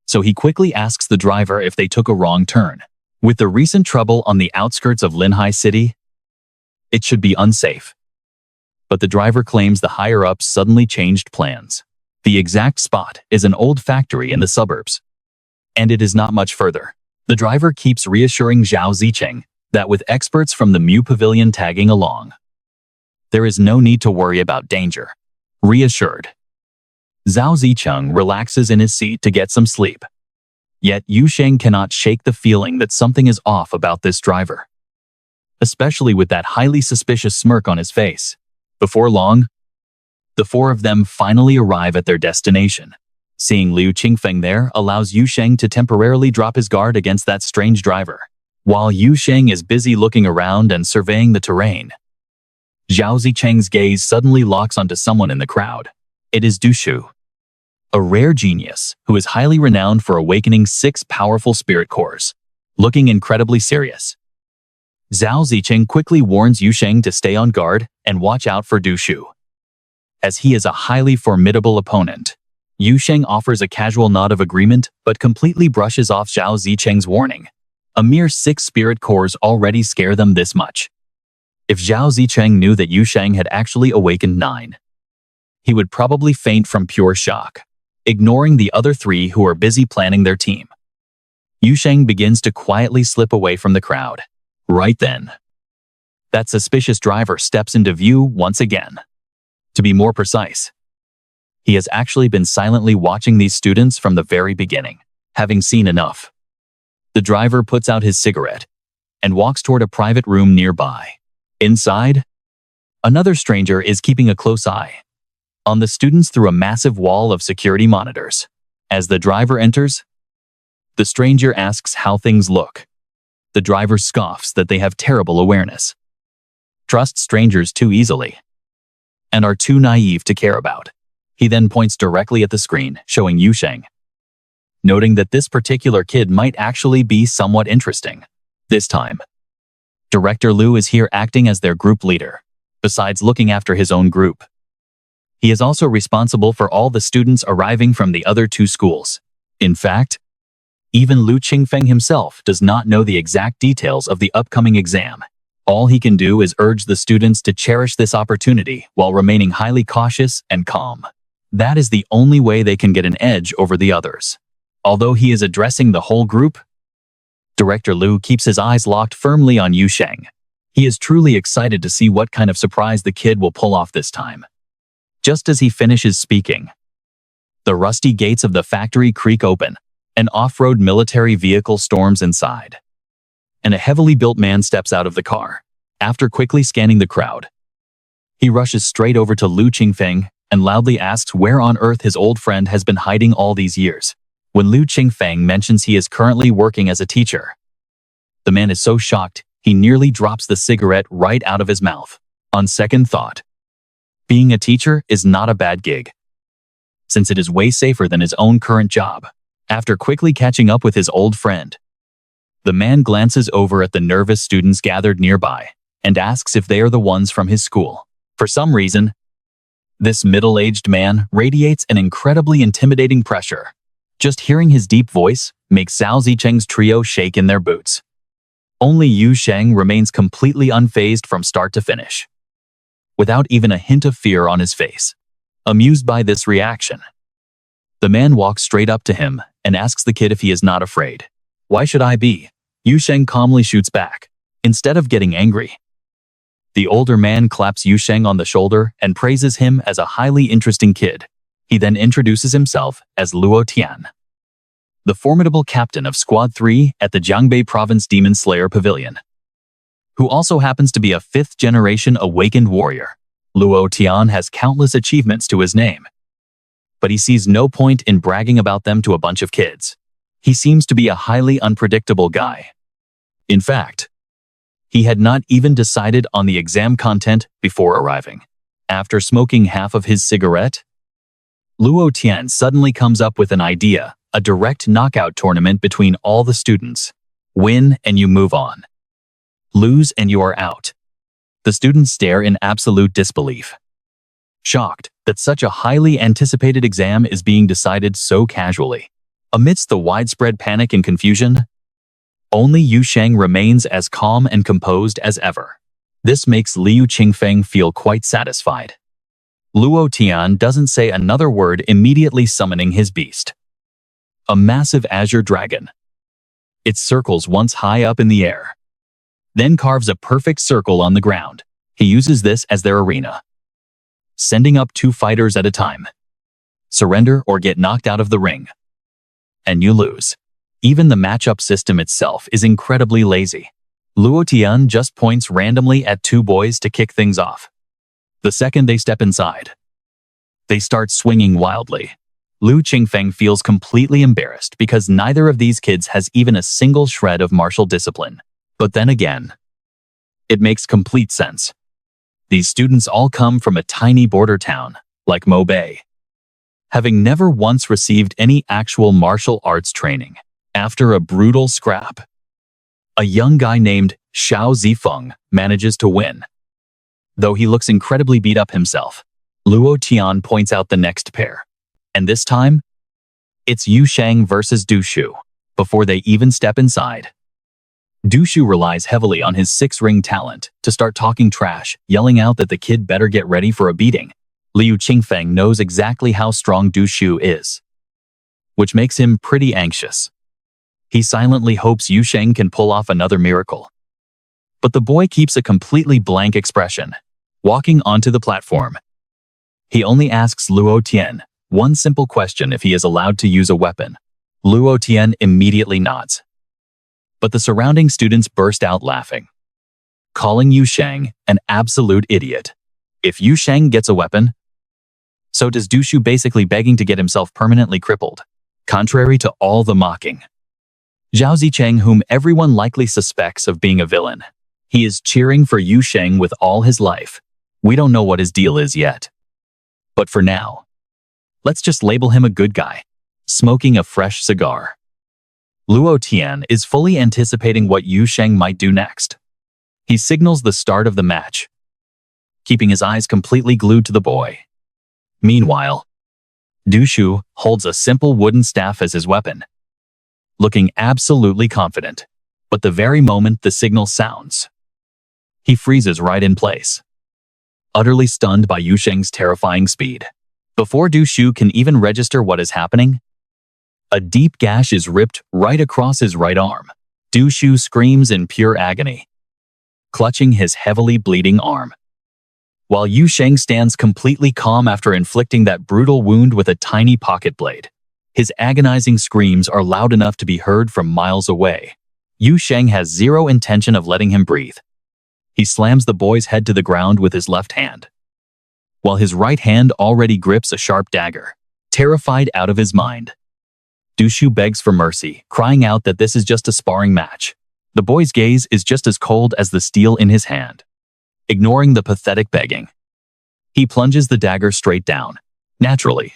So he quickly asks the driver if they took a wrong turn. With the recent trouble on the outskirts of Linhai City, it should be unsafe. But the driver claims the higher-ups suddenly changed plans. The exact spot is an old factory in the suburbs, and it is not much further. The driver keeps reassuring Zhao Zicheng that with experts from the Mu Pavilion tagging along, there is no need to worry about danger. Reassured, Zhao Zicheng relaxes in his seat to get some sleep. Yet Yu Sheng cannot shake the feeling that something is off about this driver, especially with that highly suspicious smirk on his face. Before long, the four of them finally arrive at their destination. Seeing Liu Qingfeng there allows Yu Sheng to temporarily drop his guard against that strange driver. While Yu Sheng is busy looking around and surveying the terrain, Zhao Zicheng's gaze suddenly locks onto someone in the crowd. It is Du Shu, a rare genius who is highly renowned for awakening 6 powerful spirit cores. Looking incredibly serious, Zhao Zicheng quickly warns Yu Sheng to stay on guard and watch out for Du Shu, as he is a highly formidable opponent. Yu Sheng offers a casual nod of agreement but completely brushes off Zhao Zicheng's warning. A mere 6 spirit cores already scare them this much. If Zhao Zicheng knew that Yu Sheng had actually awakened 9, he would probably faint from pure shock. Ignoring the other 3 who are busy planning their team, Yu Sheng begins to quietly slip away from the crowd. Right then, that suspicious driver steps into view once again. To be more precise, he has actually been silently watching these students from the very beginning. Having seen enough, the driver puts out his cigarette and walks toward a private room nearby. Inside, another stranger is keeping a close eye on the students through a massive wall of security monitors. As the driver enters, the stranger asks how things look. The driver scoffs that they have terrible awareness, trust strangers too easily, and are too naive to care about. He then points directly at the screen, showing Yu Sheng, noting that this particular kid might actually be somewhat interesting. This time, Director Liu is here acting as their group leader. Besides looking after his own group, he is also responsible for all the students arriving from the other 2 schools. In fact, even Liu Qingfeng himself does not know the exact details of the upcoming exam. All he can do is urge the students to cherish this opportunity while remaining highly cautious and calm. That is the only way they can get an edge over the others. Although he is addressing the whole group, Director Liu keeps his eyes locked firmly on Yu Sheng. He is truly excited to see what kind of surprise the kid will pull off this time. Just as he finishes speaking, the rusty gates of the factory creak open. An off-road military vehicle storms inside, and a heavily built man steps out of the car. After quickly scanning the crowd, he rushes straight over to Liu Qingfeng and loudly asks where on earth his old friend has been hiding all these years. When Liu Qingfeng mentions he is currently working as a teacher, the man is so shocked he nearly drops the cigarette right out of his mouth. On second thought, being a teacher is not a bad gig, since it is way safer than his own current job. After quickly catching up with his old friend, the man glances over at the nervous students gathered nearby. and asks if they are the ones from his school. For some reason, this middle-aged man radiates an incredibly intimidating pressure. Just hearing his deep voice makes Zhao Zicheng's trio shake in their boots. Only Yu Sheng remains completely unfazed from start to finish, without even a hint of fear on his face. Amused by this reaction, the man walks straight up to him and asks the kid if he is not afraid. "Why should I be?" Yu Sheng calmly shoots back, instead of getting angry. The older man claps Yu Sheng on the shoulder and praises him as a highly interesting kid. He then introduces himself as Luo Tian, the formidable captain of Squad 3 at the Jiangbei Province Demon Slayer Pavilion, who also happens to be a 5th-generation awakened warrior. Luo Tian has countless achievements to his name, but he sees no point in bragging about them to a bunch of kids. He seems to be a highly unpredictable guy. In fact, he had not even decided on the exam content before arriving. After smoking half of his cigarette, Luo Tian suddenly comes up with an idea: a direct knockout tournament between all the students. Win and you move on. Lose and you are out. The students stare in absolute disbelief, shocked that such a highly anticipated exam is being decided so casually. Amidst the widespread panic and confusion, only Yu Sheng remains as calm and composed as ever. This makes Liu Qingfeng feel quite satisfied. Luo Tian doesn't say another word, immediately summoning his beast, a massive azure dragon. It circles once high up in the air, then carves a perfect circle on the ground. He uses this as their arena, sending up 2 fighters at a time. Surrender or get knocked out of the ring, and you lose. Even the matchup system itself is incredibly lazy. Luo Tian just points randomly at 2 boys to kick things off. The second they step inside, they start swinging wildly. Liu Qingfeng feels completely embarrassed because neither of these kids has even a single shred of martial discipline. But then again, it makes complete sense. These students all come from a tiny border town, like Mo Bay, having never once received any actual martial arts training. After a brutal scrap, a young guy named Xiao Zifeng manages to win, though he looks incredibly beat up himself. Luo Tian points out the next pair, and this time, it's Yu Sheng versus Du Shu. Before they even step inside, Du Shu relies heavily on his 6-ring talent to start talking trash, yelling out that the kid better get ready for a beating. Liu Qingfeng knows exactly how strong Du Shu is, which makes him pretty anxious. He silently hopes Yu Sheng can pull off another miracle. But the boy keeps a completely blank expression. Walking onto the platform, he only asks Luo Tian one simple question: if he is allowed to use a weapon. Luo Tian immediately nods, but the surrounding students burst out laughing, calling Yu Sheng an absolute idiot. If Yu Sheng gets a weapon, so does Du Shu, basically begging to get himself permanently crippled. Contrary to all the mocking, Zhao Zicheng, whom everyone likely suspects of being a villain, he is cheering for Yu Sheng with all his life. We don't know what his deal is yet, but for now, let's just label him a good guy. Smoking a fresh cigar, Luo Tian is fully anticipating what Yu Sheng might do next. He signals the start of the match, keeping his eyes completely glued to the boy. Meanwhile, Du Shu holds a simple wooden staff as his weapon, looking absolutely confident. But the very moment the signal sounds, he freezes right in place, utterly stunned by Yu Sheng's terrifying speed. Before Du Shu can even register what is happening, a deep gash is ripped right across his right arm. Du Shu screams in pure agony, clutching his heavily bleeding arm, while Yu Sheng stands completely calm after inflicting that brutal wound with a tiny pocket blade. His agonizing screams are loud enough to be heard from miles away. Yu Sheng has zero intention of letting him breathe. He slams the boy's head to the ground with his left hand, while his right hand already grips a sharp dagger. Terrified out of his mind, Du Shu begs for mercy, crying out that this is just a sparring match. The boy's gaze is just as cold as the steel in his hand. Ignoring the pathetic begging, he plunges the dagger straight down. Naturally,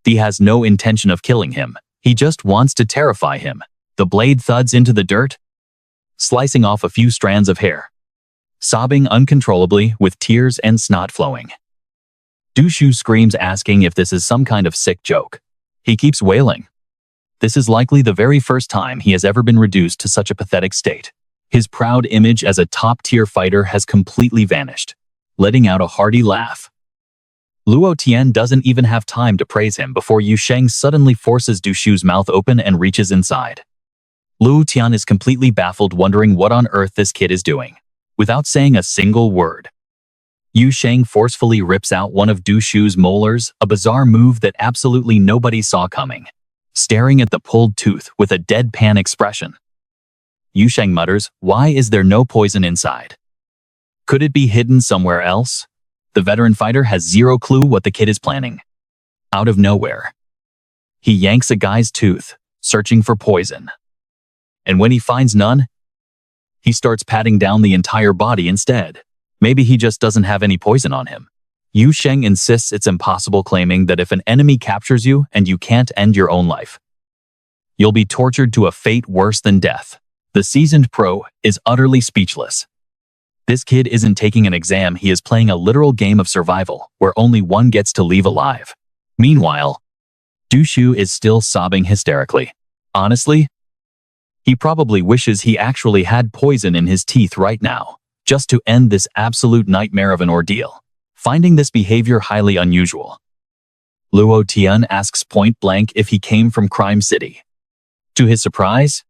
he has no intention of killing him. He just wants to terrify him. The blade thuds into the dirt, slicing off a few strands of hair. sobbing uncontrollably with tears and snot flowing. Du Shu screams, asking if this is some kind of sick joke. He keeps wailing. This is likely the very first time he has ever been reduced to such a pathetic state. His proud image as a top-tier fighter has completely vanished, letting out a hearty laugh. Luo Tian doesn't even have time to praise him before Yu Sheng suddenly forces Du Shu's mouth open and reaches inside. Luo Tian is completely baffled, wondering what on earth this kid is doing. Without saying a single word, Yu Sheng forcefully rips out one of Du Shu's molars, a bizarre move that absolutely nobody saw coming. Staring at the pulled tooth with a deadpan expression, Yu Sheng mutters, "Why is there no poison inside? Could it be hidden somewhere else?" The veteran fighter has zero clue what the kid is planning. Out of nowhere, he yanks a guy's tooth, searching for poison. And when he finds none, he starts patting down the entire body instead. Maybe he just doesn't have any poison on him. Yu Sheng insists it's impossible, claiming that if an enemy captures you and you can't end your own life, you'll be tortured to a fate worse than death. The seasoned pro is utterly speechless. This kid isn't taking an exam, he is playing a literal game of survival, where only one gets to leave alive. Meanwhile, Du Shu is still sobbing hysterically. Honestly, he probably wishes he actually had poison in his teeth right now, just to end this absolute nightmare of an ordeal. Finding this behavior highly unusual, Luo Tian asks point blank if he came from Crime City. To his surprise,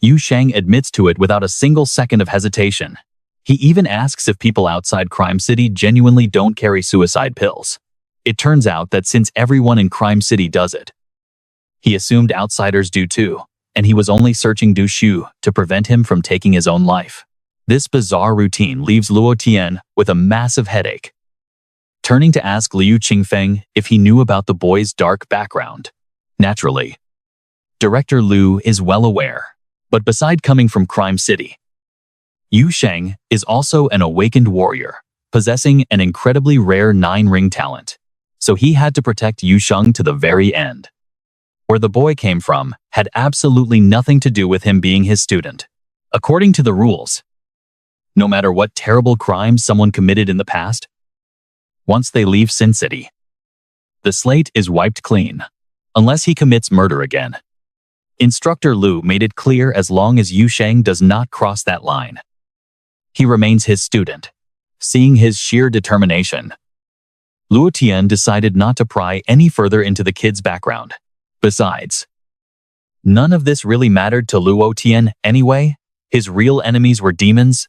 Yu Sheng admits to it without a single second of hesitation. He even asks if people outside Crime City genuinely don't carry suicide pills. It turns out that since everyone in Crime City does it, he assumed outsiders do too, and he was only searching Du Shu to prevent him from taking his own life. This bizarre routine leaves Luo Tian with a massive headache. Turning to ask Liu Qingfeng if he knew about the boy's dark background. Naturally, Director Liu is well aware, but beside coming from Crime City, Yu Sheng is also an awakened warrior, possessing an incredibly rare 9-ring talent, so he had to protect Yu Sheng to the very end. Where the boy came from had absolutely nothing to do with him being his student. According to the rules, no matter what terrible crimes someone committed in the past, once they leave Sin City, the slate is wiped clean, unless he commits murder again. Instructor Liu made it clear as long as Yu Sheng does not cross that line, he remains his student. Seeing his sheer determination, Luo Tian decided not to pry any further into the kid's background. Besides, none of this really mattered to Luo Tian anyway. His real enemies were demons,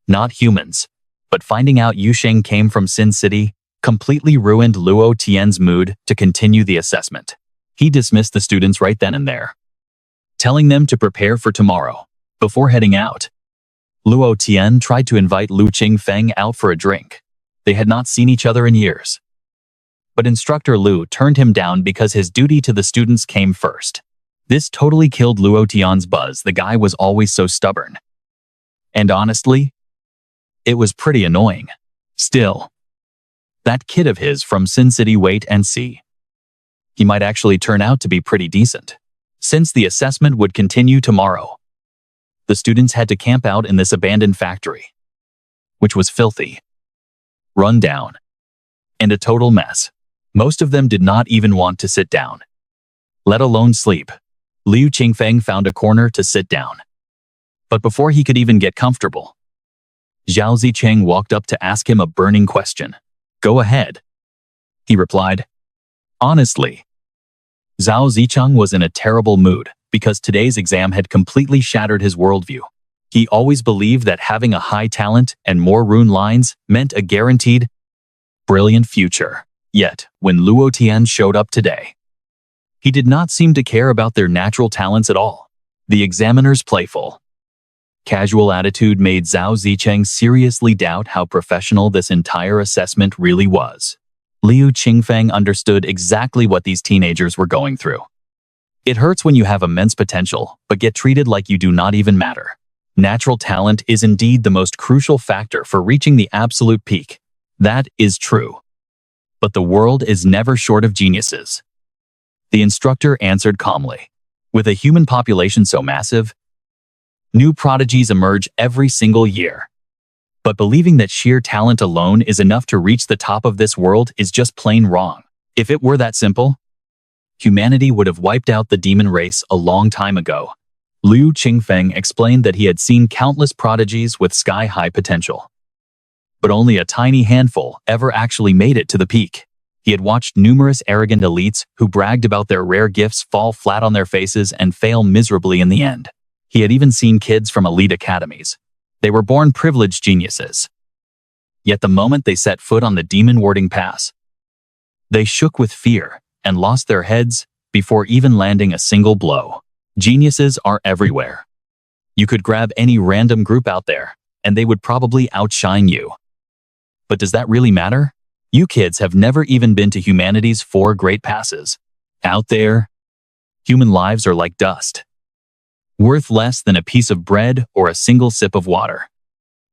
not humans. But finding out Yu Sheng came from Sin City completely ruined Luo Tian's mood to continue the assessment. He dismissed the students right then and there, telling them to prepare for tomorrow. Before heading out, Luo Tian tried to invite Liu Qingfeng out for a drink. They had not seen each other in years. But Instructor Liu turned him down because his duty to the students came first. This totally killed Luo Tian's buzz. The guy was always so stubborn. And honestly, it was pretty annoying. Still, that kid of his from Sin City, wait and see. He might actually turn out to be pretty decent. Since the assessment would continue tomorrow, the students had to camp out in this abandoned factory, which was filthy, run down, and a total mess. Most of them did not even want to sit down, let alone sleep. Liu Qingfeng found a corner to sit down. But before he could even get comfortable, Zhao Zicheng walked up to ask him a burning question. "Go ahead," he replied. Honestly, Zhao Zicheng was in a terrible mood because today's exam had completely shattered his worldview. He always believed that having a high talent and more rune lines meant a guaranteed, brilliant future. Yet, when Luo Tian showed up today, he did not seem to care about their natural talents at all. The examiner's playful, casual attitude made Zhao Zicheng seriously doubt how professional this entire assessment really was. Liu Qingfeng understood exactly what these teenagers were going through. It hurts when you have immense potential, but get treated like you do not even matter. Natural talent is indeed the most crucial factor for reaching the absolute peak. That is true. But the world is never short of geniuses. The instructor answered calmly. With a human population so massive, new prodigies emerge every single year. But believing that sheer talent alone is enough to reach the top of this world is just plain wrong. If it were that simple, humanity would have wiped out the demon race a long time ago. Liu Qingfeng explained that he had seen countless prodigies with sky-high potential, but only a tiny handful ever actually made it to the peak. He had watched numerous arrogant elites who bragged about their rare gifts fall flat on their faces and fail miserably in the end. He had even seen kids from elite academies. They were born privileged geniuses. Yet the moment they set foot on the demon-warding pass, they shook with fear and lost their heads before even landing a single blow. Geniuses are everywhere. You could grab any random group out there, and they would probably outshine you. But does that really matter? You kids have never even been to humanity's 4 great passes. Out there, human lives are like dust, worth less than a piece of bread or a single sip of water.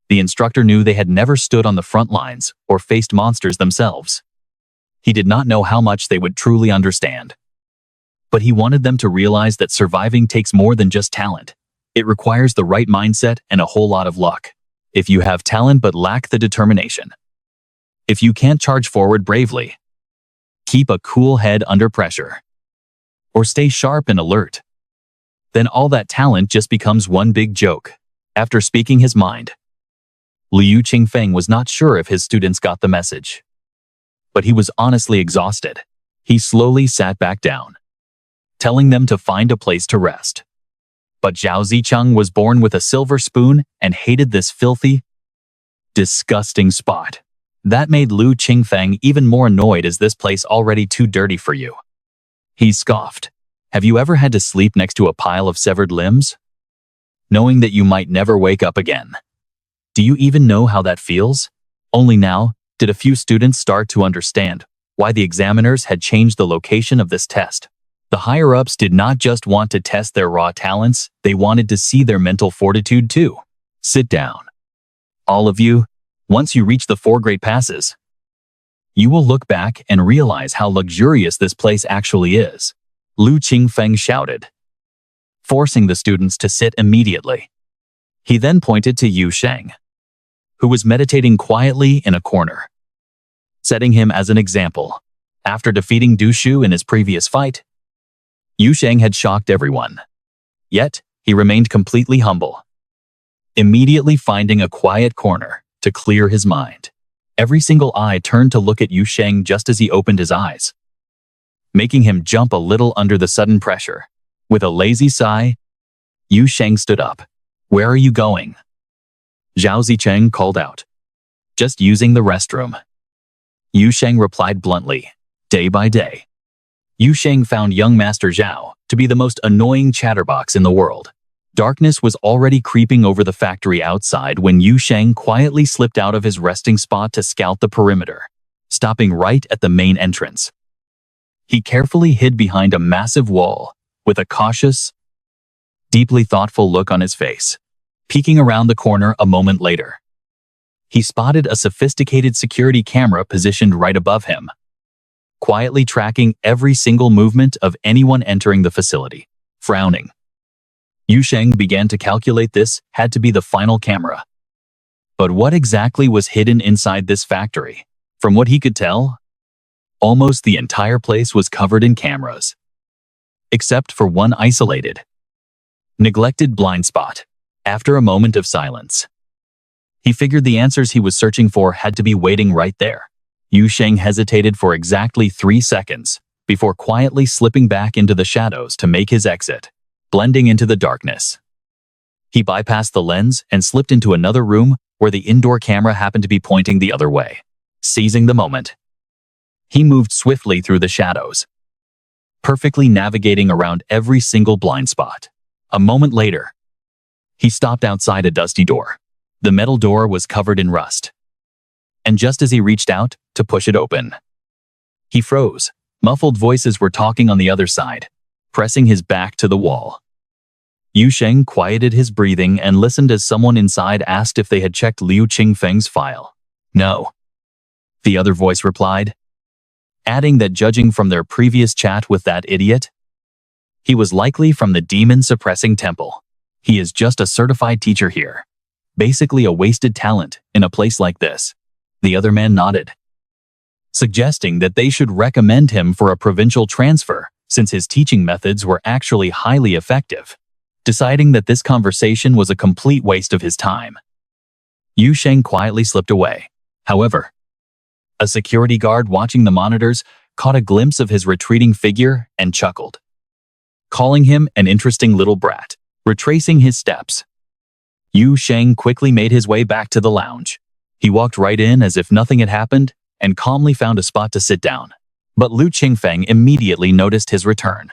The instructor knew they had never stood on the front lines or faced monsters themselves. He did not know how much they would truly understand. But he wanted them to realize that surviving takes more than just talent. It requires the right mindset and a whole lot of luck. If you have talent but lack the determination, if you can't charge forward bravely, keep a cool head under pressure, or stay sharp and alert, then all that talent just becomes one big joke. After speaking his mind, Liu Qingfeng was not sure if his students got the message. But he was honestly exhausted. He slowly sat back down, telling them to find a place to rest. But Zhao Zicheng was born with a silver spoon and hated this filthy, disgusting spot. That made Liu Qingfeng even more annoyed. Is this place already too dirty for you? He scoffed. Have you ever had to sleep next to a pile of severed limbs, knowing that you might never wake up again? Do you even know how that feels? Only now did a few students start to understand why the examiners had changed the location of this test. The higher-ups did not just want to test their raw talents, they wanted to see their mental fortitude too. Sit down. All of you, once you reach the 4 great passes, you will look back and realize how luxurious this place actually is. Liu Qingfeng shouted, forcing the students to sit immediately. He then pointed to Yu Sheng, who was meditating quietly in a corner, setting him as an example. After defeating Du Shu in his previous fight, Yu Sheng had shocked everyone. Yet, he remained completely humble, immediately finding a quiet corner to clear his mind. Every single eye turned to look at Yu Sheng just as he opened his eyes, making him jump a little under the sudden pressure. With a lazy sigh, Yu Sheng stood up. Where are you going? Zhao Zicheng called out. Just using the restroom. Yu Sheng replied bluntly. Day by day, Yu Sheng found young Master Zhao to be the most annoying chatterbox in the world. Darkness was already creeping over the factory outside when Yu Sheng quietly slipped out of his resting spot to scout the perimeter, stopping right at the main entrance. He carefully hid behind a massive wall, with a cautious, deeply thoughtful look on his face. Peeking around the corner a moment later, he spotted a sophisticated security camera positioned right above him, quietly tracking every single movement of anyone entering the facility. Frowning, Yu Sheng began to calculate this had to be the final camera. But what exactly was hidden inside this factory? From what he could tell, almost the entire place was covered in cameras, except for one isolated, neglected blind spot. After a moment of silence, he figured the answers he was searching for had to be waiting right there. Yu Sheng hesitated for exactly 3 seconds before quietly slipping back into the shadows to make his exit, blending into the darkness. He bypassed the lens and slipped into another room where the indoor camera happened to be pointing the other way. Seizing the moment, he moved swiftly through the shadows, perfectly navigating around every single blind spot. A moment later, he stopped outside a dusty door. The metal door was covered in rust, and just as he reached out to push it open, he froze. Muffled voices were talking on the other side, pressing his back to the wall. Yu Sheng quieted his breathing and listened as someone inside asked if they had checked Liu Qingfeng's file. No, the other voice replied, adding that judging from their previous chat with that idiot, he was likely from the demon-suppressing temple. He is just a certified teacher here. Basically a wasted talent in a place like this. The other man nodded, suggesting that they should recommend him for a provincial transfer since his teaching methods were actually highly effective. Deciding that this conversation was a complete waste of his time, Yu Sheng quietly slipped away. However, a security guard watching the monitors caught a glimpse of his retreating figure and chuckled, calling him an interesting little brat. Retracing his steps, Yu Sheng quickly made his way back to the lounge. He walked right in as if nothing had happened and calmly found a spot to sit down. But Lu Qingfeng immediately noticed his return,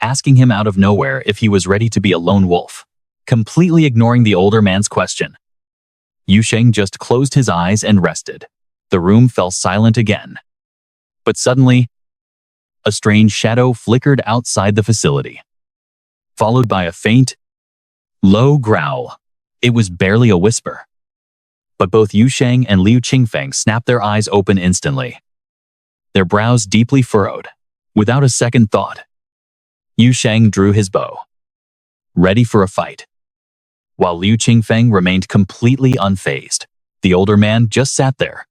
asking him out of nowhere if he was ready to be a lone wolf. Completely ignoring the older man's question, Yu Sheng just closed his eyes and rested. The room fell silent again. But suddenly, a strange shadow flickered outside the facility, followed by a faint, low growl. It was barely a whisper, but both Yu Sheng and Liu Qingfeng snapped their eyes open instantly, their brows deeply furrowed. Without a second thought, Yu Sheng drew his bow, ready for a fight, while Liu Qingfeng remained completely unfazed. The older man just sat there,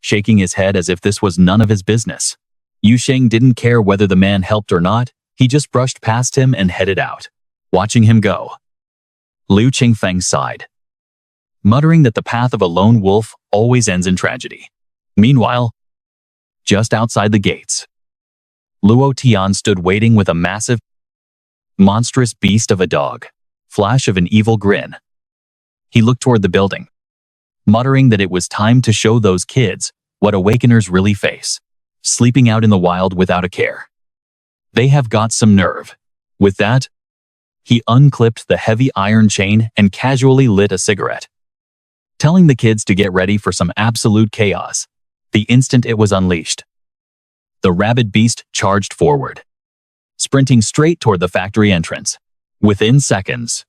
shaking his head as if this was none of his business. Yu Sheng didn't care whether the man helped or not. He just brushed past him and headed out. Watching him go, Liu Qingfeng sighed, muttering that the path of a lone wolf always ends in tragedy. Meanwhile, just outside the gates, Luo Tian stood waiting with a massive, monstrous beast of a dog, flash of an evil grin. He looked toward the building, muttering that it was time to show those kids what awakeners really face, sleeping out in the wild without a care. They have got some nerve. With that, he unclipped the heavy iron chain and casually lit a cigarette, telling the kids to get ready for some absolute chaos. The instant it was unleashed, the rabid beast charged forward, sprinting straight toward the factory entrance. Within seconds,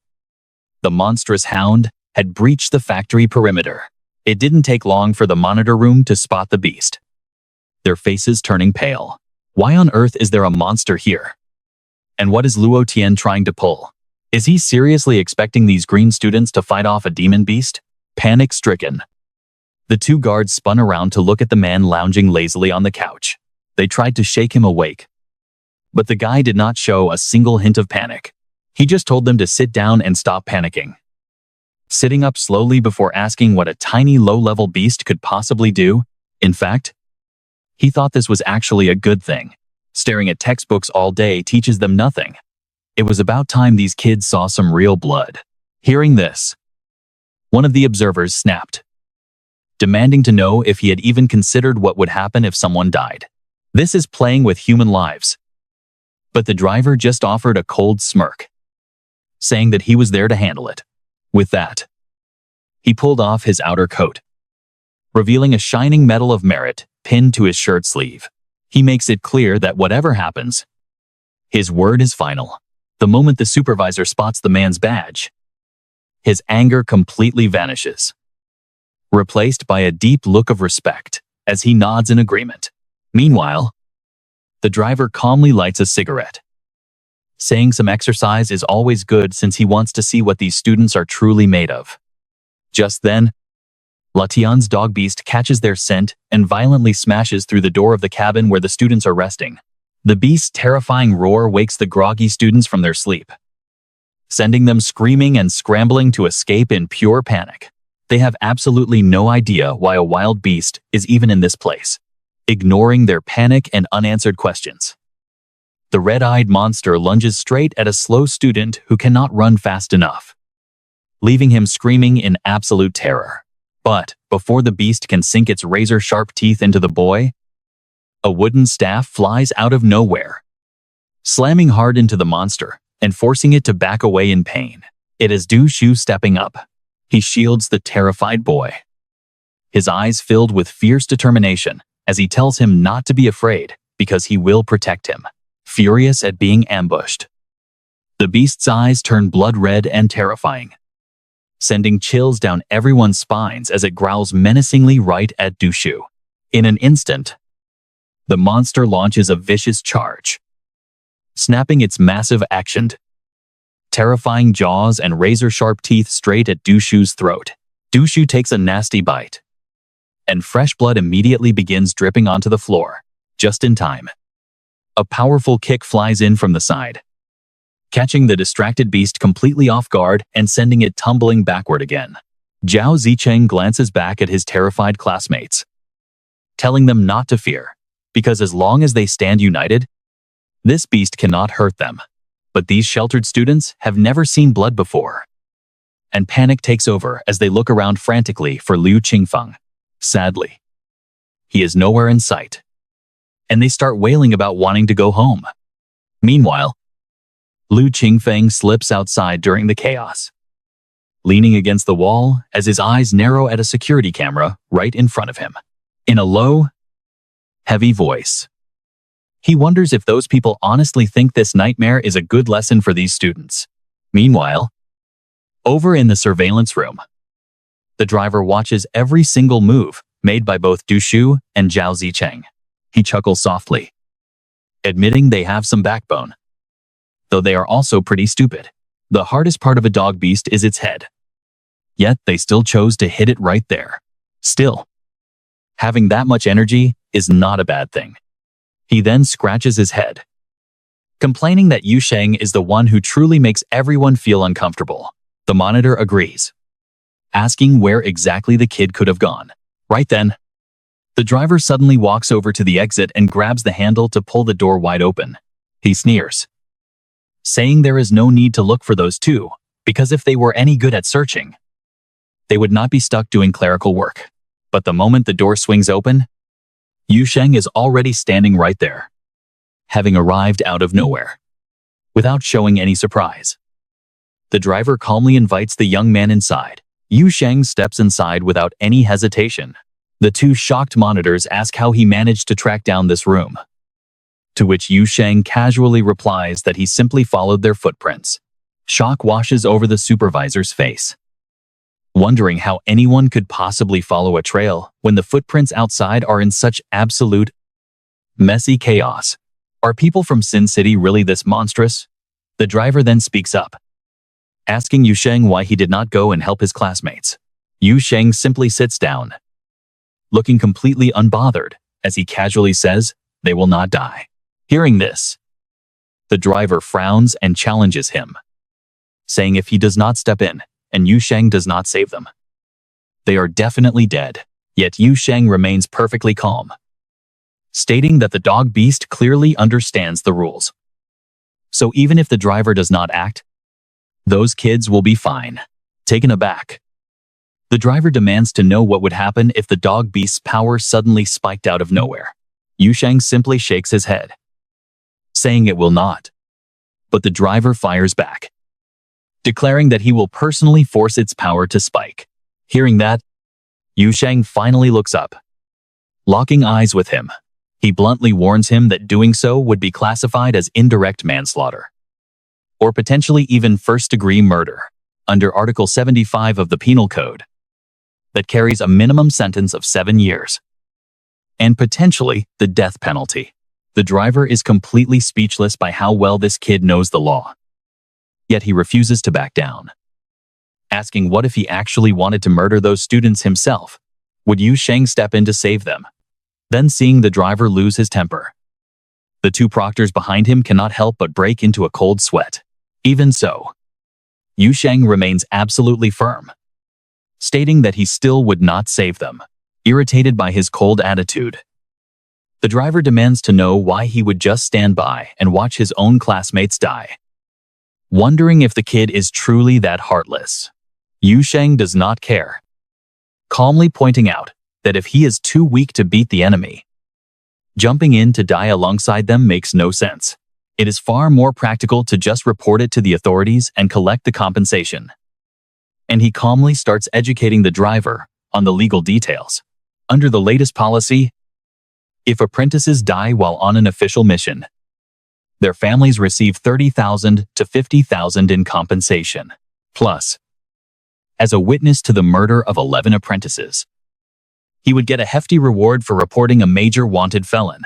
the monstrous hound had breached the factory perimeter. It didn't take long for the monitor room to spot the beast, their faces turning pale. Why on earth is there a monster here? And what is Luo Tian trying to pull? Is he seriously expecting these green students to fight off a demon beast? Panic-stricken, the two guards spun around to look at the man lounging lazily on the couch. They tried to shake him awake, but the guy did not show a single hint of panic. He just told them to sit down and stop panicking, sitting up slowly before asking what a tiny low-level beast could possibly do. In fact, he thought this was actually a good thing. Staring at textbooks all day teaches them nothing. It was about time these kids saw some real blood. Hearing this, one of the observers snapped, demanding to know if he had even considered what would happen if someone died. This is playing with human lives. But the driver just offered a cold smirk, saying that he was there to handle it. With that, he pulled off his outer coat, revealing a shining medal of merit pinned to his shirt sleeve. He makes it clear that whatever happens, his word is final. The moment the supervisor spots the man's badge, his anger completely vanishes, replaced by a deep look of respect as he nods in agreement. Meanwhile, the driver calmly lights a cigarette, saying some exercise is always good since he wants to see what these students are truly made of. Just then, Latian's dog beast catches their scent and violently smashes through the door of the cabin where the students are resting. The beast's terrifying roar wakes the groggy students from their sleep, sending them screaming and scrambling to escape in pure panic. They have absolutely no idea why a wild beast is even in this place. Ignoring their panic and unanswered questions, the red-eyed monster lunges straight at a slow student who cannot run fast enough, leaving him screaming in absolute terror. But before the beast can sink its razor-sharp teeth into the boy, a wooden staff flies out of nowhere, slamming hard into the monster and forcing it to back away in pain. It is Du Shu stepping up. He shields the terrified boy, his eyes filled with fierce determination as he tells him not to be afraid because he will protect him. Furious at being ambushed, the beast's eyes turn blood red and terrifying, sending chills down everyone's spines as it growls menacingly right at Du Shu. In an instant, the monster launches a vicious charge, snapping its massive actioned terrifying jaws and razor-sharp teeth straight at Du Shu's throat. Du Shu takes a nasty bite, and fresh blood immediately begins dripping onto the floor, just in time. A powerful kick flies in from the side, catching the distracted beast completely off guard and sending it tumbling backward again. Zhao Zicheng glances back at his terrified classmates, telling them not to fear, because as long as they stand united, this beast cannot hurt them. But these sheltered students have never seen blood before, and panic takes over as they look around frantically for Liu Qingfeng. Sadly, he is nowhere in sight, and they start wailing about wanting to go home. Meanwhile, Liu Qingfeng slips outside during the chaos, leaning against the wall as his eyes narrow at a security camera right in front of him. In a low, heavy voice, he wonders if those people honestly think this nightmare is a good lesson for these students. Meanwhile, over in the surveillance room, the driver watches every single move made by both Du Shu and Zhao Zicheng. He chuckles softly, admitting they have some backbone, though they are also pretty stupid. The hardest part of a dog beast is its head, yet they still chose to hit it right there. Still, having that much energy is not a bad thing. He then scratches his head, complaining that Yu Sheng is the one who truly makes everyone feel uncomfortable. The monitor agrees, asking where exactly the kid could have gone. Right then, the driver suddenly walks over to the exit and grabs the handle to pull the door wide open. He sneers, saying there is no need to look for those two, because if they were any good at searching, they would not be stuck doing clerical work. But the moment the door swings open, Yu Sheng is already standing right there, having arrived out of nowhere, without showing any surprise. The driver calmly invites the young man inside. Yu Sheng steps inside without any hesitation. The two shocked monitors ask how he managed to track down this room, to which Yu Sheng casually replies that he simply followed their footprints. Shock washes over the supervisor's face, wondering how anyone could possibly follow a trail when the footprints outside are in such absolute, messy chaos. Are people from Sin City really this monstrous? The driver then speaks up, asking Yu Sheng why he did not go and help his classmates. Yu Sheng simply sits down, looking completely unbothered, as he casually says, "They will not die." Hearing this, the driver frowns and challenges him, saying if he does not step in, and Yu Sheng does not save them, they are definitely dead. Yet Yu Sheng remains perfectly calm, stating that the dog beast clearly understands the rules. So even if the driver does not act, those kids will be fine. Taken aback, the driver demands to know what would happen if the dog beast's power suddenly spiked out of nowhere. Yu Sheng simply shakes his head, saying it will not. But the driver fires back, declaring that he will personally force its power to spike. Hearing that, Yu Sheng finally looks up, locking eyes with him. He bluntly warns him that doing so would be classified as indirect manslaughter, or potentially even first-degree murder, under Article 75 of the Penal Code, that carries a minimum sentence of 7 years, and potentially the death penalty. The driver is completely speechless by how well this kid knows the law. Yet he refuses to back down, asking what if he actually wanted to murder those students himself? Would Yu Sheng step in to save them? Then seeing the driver lose his temper, the two proctors behind him cannot help but break into a cold sweat. Even so, Yu Sheng remains absolutely firm, stating that he still would not save them. Irritated by his cold attitude, the driver demands to know why he would just stand by and watch his own classmates die. Wondering if the kid is truly that heartless, Yu Sheng does not care, calmly pointing out that if he is too weak to beat the enemy, jumping in to die alongside them makes no sense. It is far more practical to just report it to the authorities and collect the compensation. And he calmly starts educating the driver on the legal details. Under the latest policy, if apprentices die while on an official mission, their families receive 30,000 to 50,000 in compensation. Plus, as a witness to the murder of 11 apprentices, he would get a hefty reward for reporting a major wanted felon,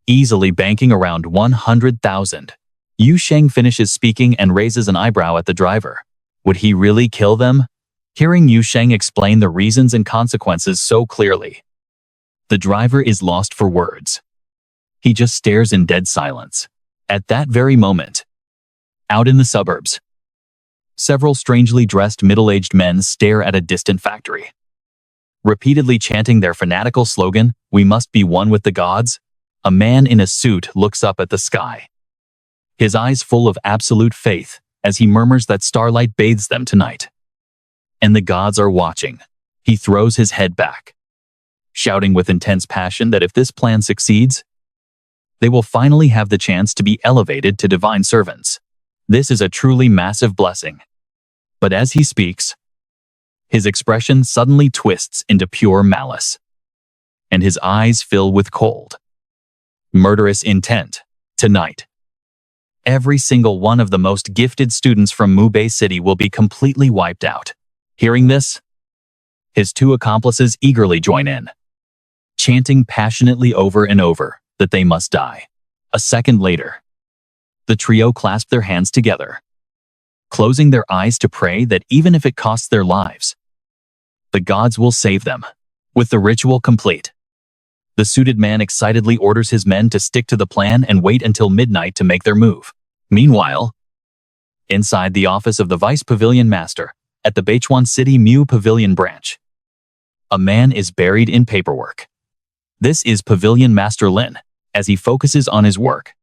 easily banking around 100,000. Yu Sheng finishes speaking and raises an eyebrow at the driver. Would he really kill them? Hearing Yu Sheng explain the reasons and consequences so clearly, the driver is lost for words. He just stares in dead silence. At that very moment, out in the suburbs, several strangely dressed middle-aged men stare at a distant factory. Repeatedly chanting their fanatical slogan, "We must be one with the gods," a man in a suit looks up at the sky, his eyes full of absolute faith as he murmurs that starlight bathes them tonight. And the gods are watching. He throws his head back, shouting with intense passion that if this plan succeeds, they will finally have the chance to be elevated to divine servants. This is a truly massive blessing. But as he speaks, his expression suddenly twists into pure malice, and his eyes fill with cold, murderous intent. Tonight, every single one of the most gifted students from Mubei City will be completely wiped out. Hearing this, his two accomplices eagerly join in, chanting passionately over and over that they must die. A second later, the trio clasp their hands together, closing their eyes to pray that even if it costs their lives, the gods will save them. With the ritual complete, the suited man excitedly orders his men to stick to the plan and wait until midnight to make their move. Meanwhile, inside the office of the Vice Pavilion Master at the Beichuan City Mu Pavilion branch, a man is buried in paperwork. This is Pavilion Master Lin. As he focuses on his work,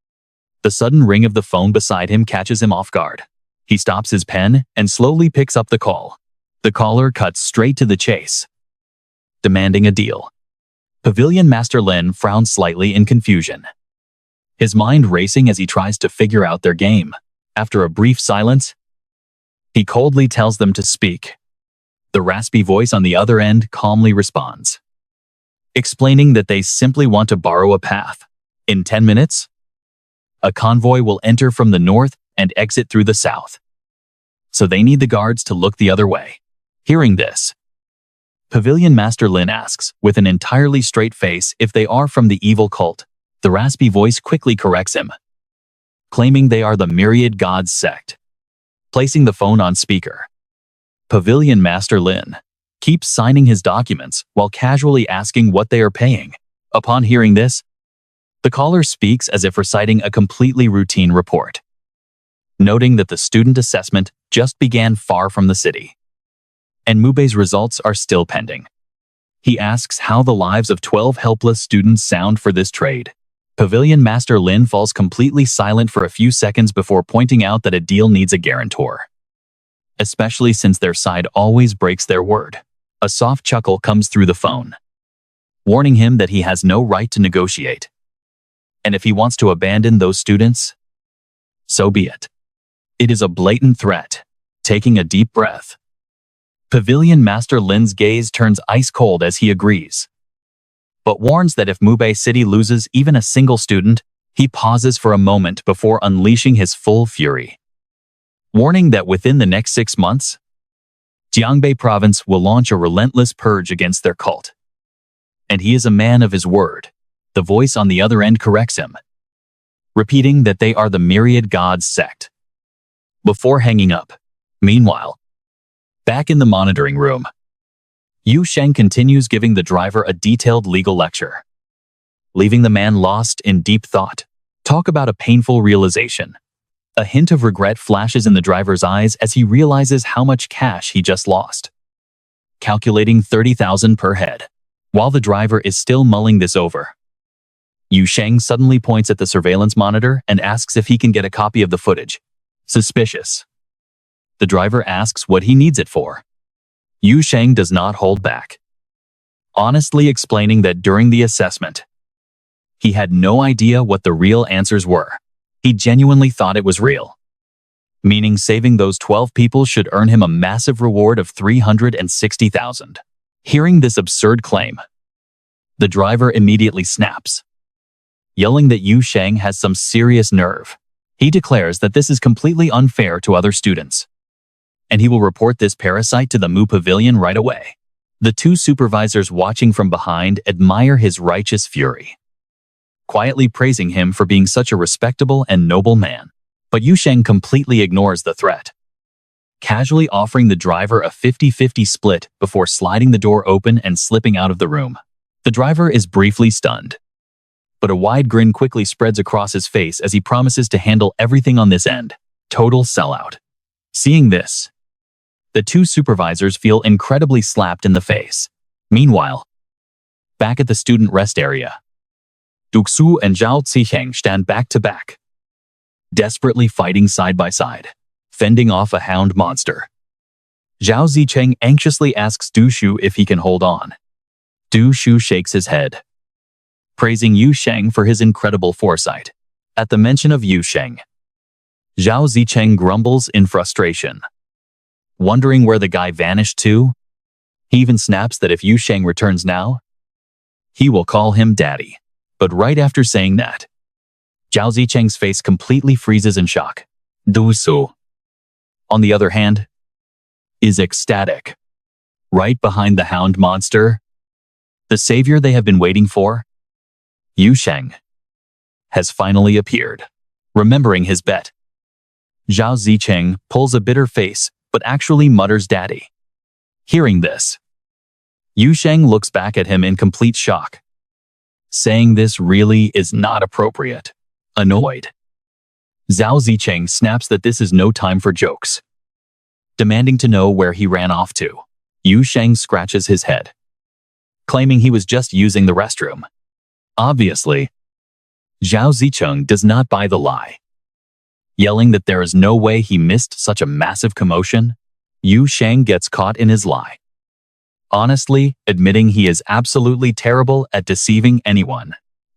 the sudden ring of the phone beside him catches him off guard. He stops his pen and slowly picks up the call. The caller cuts straight to the chase, demanding a deal. Pavilion Master Lin frowns slightly in confusion, his mind racing as he tries to figure out their game. After a brief silence, he coldly tells them to speak. The raspy voice on the other end calmly responds, explaining that they simply want to borrow a path. In 10 minutes, a convoy will enter from the north and exit through the south, so they need the guards to look the other way. Hearing this, Pavilion Master Lin asks, with an entirely straight face, if they are from the evil cult. The raspy voice quickly corrects him, claiming they are the Myriad Gods Sect. Placing the phone on speaker, Pavilion Master Lin keeps signing his documents while casually asking what they are paying. Upon hearing this, the caller speaks as if reciting a completely routine report, noting that the student assessment just began far from the city, and Mubei's results are still pending. He asks how the lives of 12 helpless students sound for this trade. Pavilion Master Lin falls completely silent for a few seconds before pointing out that a deal needs a guarantor, especially since their side always breaks their word. A soft chuckle comes through the phone, warning him that he has no right to negotiate. And if he wants to abandon those students, so be it. It is a blatant threat. Taking a deep breath, Pavilion Master Lin's gaze turns ice cold as he agrees, but warns that if Mubei City loses even a single student, he pauses for a moment before unleashing his full fury, warning that within the next 6 months, Jiangbei Province will launch a relentless purge against their cult. And he is a man of his word. The voice on the other end corrects him, repeating that they are the Myriad Gods Sect. Before hanging up, meanwhile, back in the monitoring room, Yu Sheng continues giving the driver a detailed legal lecture, leaving the man lost in deep thought. Talk about a painful realization. A hint of regret flashes in the driver's eyes as he realizes how much cash he just lost, calculating 30,000 per head. While the driver is still mulling this over, Yu Sheng suddenly points at the surveillance monitor and asks if he can get a copy of the footage. Suspicious. The driver asks what he needs it for. Yu Sheng does not hold back, honestly explaining that during the assessment, he had no idea what the real answers were. He genuinely thought it was real, meaning saving those 12 people should earn him a massive reward of 360,000. Hearing this absurd claim, the driver immediately snaps, yelling that Yu Sheng has some serious nerve. He declares that this is completely unfair to other students, and he will report this parasite to the Mu Pavilion right away. The two supervisors watching from behind admire his righteous fury, quietly praising him for being such a respectable and noble man. But Yu Sheng completely ignores the threat, casually offering the driver a 50-50 split before sliding the door open and slipping out of the room. The driver is briefly stunned, but a wide grin quickly spreads across his face as he promises to handle everything on this end. Total sellout. Seeing this, the two supervisors feel incredibly slapped in the face. Meanwhile, back at the student rest area, Duxu and Zhao Zixing stand back to back, desperately fighting side by side, fending off a hound monster. Zhao Zicheng anxiously asks Du Shu if he can hold on. Du Shu shakes his head, praising Yu Sheng for his incredible foresight. At the mention of Yu Sheng, Zhao Zicheng grumbles in frustration, wondering where the guy vanished to. He even snaps that if Yu Sheng returns now, he will call him daddy. But right after saying that, Zhao Zicheng's face completely freezes in shock. Du Su, on the other hand, is ecstatic. Right behind the hound monster, the savior they have been waiting for, Yu Sheng, has finally appeared. Remembering his bet, Zhao Zicheng pulls a bitter face but actually mutters daddy. Hearing this, Yu Sheng looks back at him in complete shock, saying this really is not appropriate. Annoyed, Zhao Zicheng snaps that this is no time for jokes, demanding to know where he ran off to. Yu Sheng scratches his head, claiming he was just using the restroom. Obviously, Zhao Zicheng does not buy the lie, yelling that there is no way he missed such a massive commotion. Yu Sheng gets caught in his lie, honestly admitting he is absolutely terrible at deceiving anyone.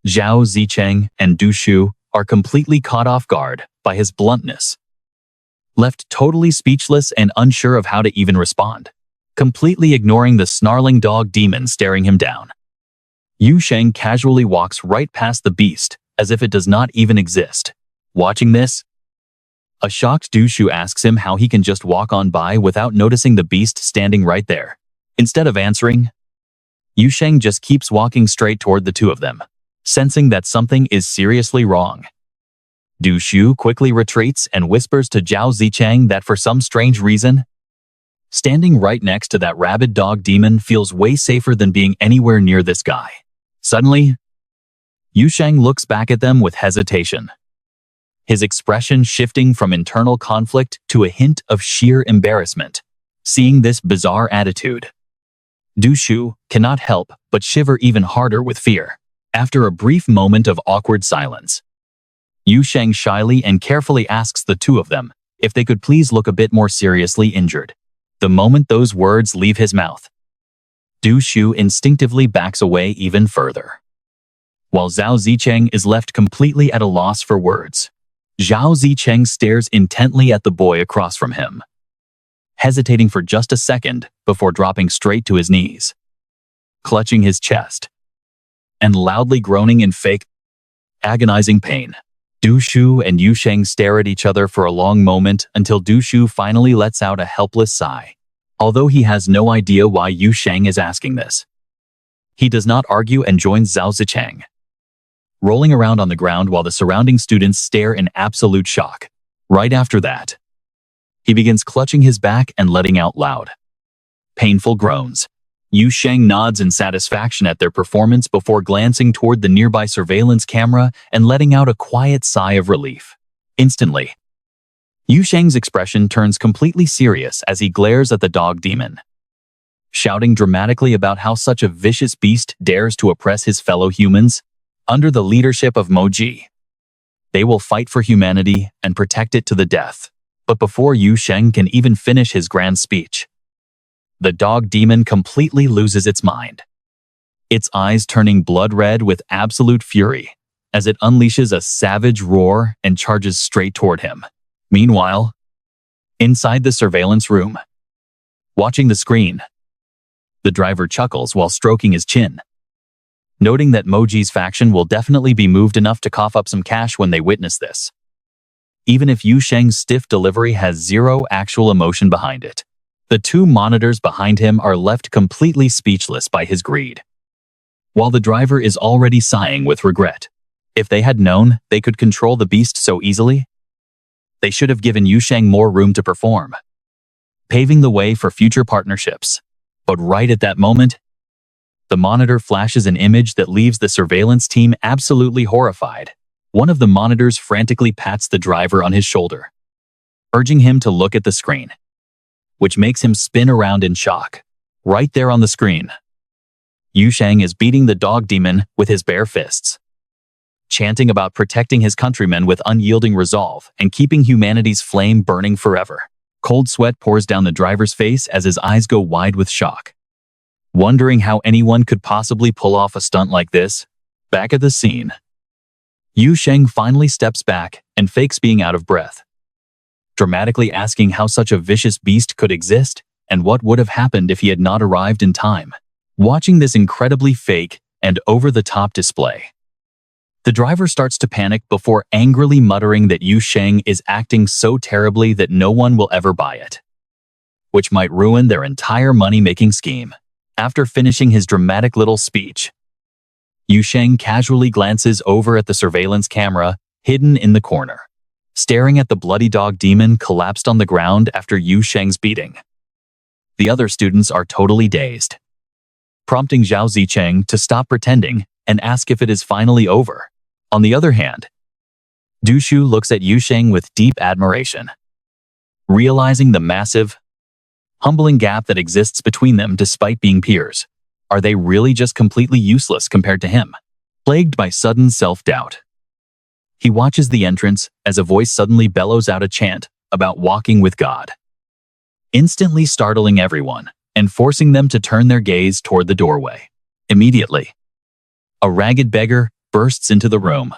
Zhao Zicheng and Du Shu are completely caught off guard by his bluntness, left totally speechless and unsure of how to even respond, completely ignoring the snarling dog demon staring him down. Yu Sheng casually walks right past the beast as if it does not even exist. Watching this, a shocked Du Shu asks him how he can just walk on by without noticing the beast standing right there. Instead of answering, Yu Sheng just keeps walking straight toward the two of them, sensing that something is seriously wrong. Du Shu quickly retreats and whispers to Zhao Zicheng that for some strange reason, standing right next to that rabid dog demon feels way safer than being anywhere near this guy. Suddenly, Yu Sheng looks back at them with hesitation, his expression shifting from internal conflict to a hint of sheer embarrassment. Seeing this bizarre attitude, Du Shu cannot help but shiver even harder with fear. After a brief moment of awkward silence, Yu Sheng shyly and carefully asks the two of them if they could please look a bit more seriously injured. The moment those words leave his mouth, Du Shu instinctively backs away even further, while Zhao Zicheng is left completely at a loss for words. Zhao Zicheng stares intently at the boy across from him, hesitating for just a second before dropping straight to his knees, clutching his chest, and loudly groaning in fake, agonizing pain. Du Shu and Yu Sheng stare at each other for a long moment until Du Shu finally lets out a helpless sigh. Although he has no idea why Yu Sheng is asking this, he does not argue and joins Zhao Zicheng, rolling around on the ground while the surrounding students stare in absolute shock. Right after that, he begins clutching his back and letting out loud, painful groans. Yu Sheng nods in satisfaction at their performance before glancing toward the nearby surveillance camera and letting out a quiet sigh of relief. Instantly, Yu Sheng's expression turns completely serious as he glares at the dog demon, shouting dramatically about how such a vicious beast dares to oppress his fellow humans. Under the leadership of Moji, they will fight for humanity and protect it to the death. But before Yu Sheng can even finish his grand speech, the dog demon completely loses its mind, its eyes turning blood red with absolute fury as it unleashes a savage roar and charges straight toward him. Meanwhile, inside the surveillance room, watching the screen, the driver chuckles while stroking his chin, noting that Moji's faction will definitely be moved enough to cough up some cash when they witness this, even if Yu Sheng's stiff delivery has zero actual emotion behind it. The two monitors behind him are left completely speechless by his greed, while the driver is already sighing with regret. If they had known they could control the beast so easily, They should have given Yu Sheng more room to perform, paving the way for future partnerships. But right at that moment, the monitor flashes an image that leaves the surveillance team absolutely horrified. One of the monitors frantically pats the driver on his shoulder, urging him to look at the screen, which makes him spin around in shock. Right there on the screen, Yu Sheng is beating the dog demon with his bare fists, chanting about protecting his countrymen with unyielding resolve and keeping humanity's flame burning forever. Cold sweat pours down the driver's face as his eyes go wide with shock. Wondering how anyone could possibly pull off a stunt like this, back at the scene, Yu Sheng finally steps back and fakes being out of breath, dramatically asking how such a vicious beast could exist and what would have happened if he had not arrived in time. Watching this incredibly fake and over-the-top display, the driver starts to panic before angrily muttering that Yu Sheng is acting so terribly that no one will ever buy it, which might ruin their entire money-making scheme. After finishing his dramatic little speech, Yu Sheng casually glances over at the surveillance camera hidden in the corner, staring at the bloody dog demon collapsed on the ground after Yu Sheng's beating. The other students are totally dazed, prompting Zhao Zicheng to stop pretending and ask if it is finally over. On the other hand, Du Shu looks at Yu Sheng with deep admiration, realizing the massive, humbling gap that exists between them despite being peers. Are they really just completely useless compared to him? Plagued by sudden self-doubt, he watches the entrance as a voice suddenly bellows out a chant about walking with God, instantly startling everyone and forcing them to turn their gaze toward the doorway. Immediately, a ragged beggar bursts into the room,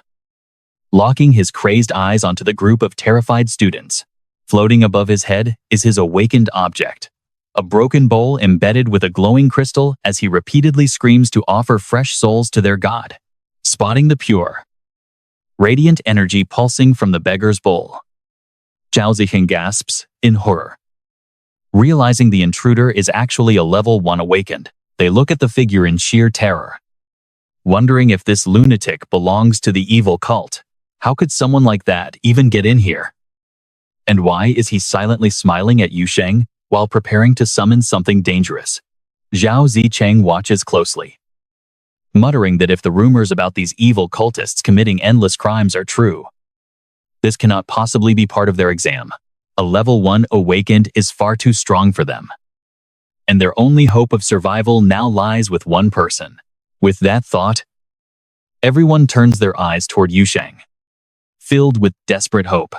locking his crazed eyes onto the group of terrified students. Floating above his head is his awakened object, a broken bowl embedded with a glowing crystal as he repeatedly screams to offer fresh souls to their god. Spotting the pure, radiant energy pulsing from the beggar's bowl, Zhao Zicheng gasps in horror. Realizing the intruder is actually a level 1 awakened, they look at the figure in sheer terror, wondering if this lunatic belongs to the evil cult. How could someone like that even get in here? And why is he silently smiling at Yu Sheng while preparing to summon something dangerous? Zhao Zicheng watches closely, muttering that if the rumors about these evil cultists committing endless crimes are true, this cannot possibly be part of their exam. A level 1 awakened is far too strong for them, and their only hope of survival now lies with one person. With that thought, everyone turns their eyes toward Yu Sheng. Filled with desperate hope,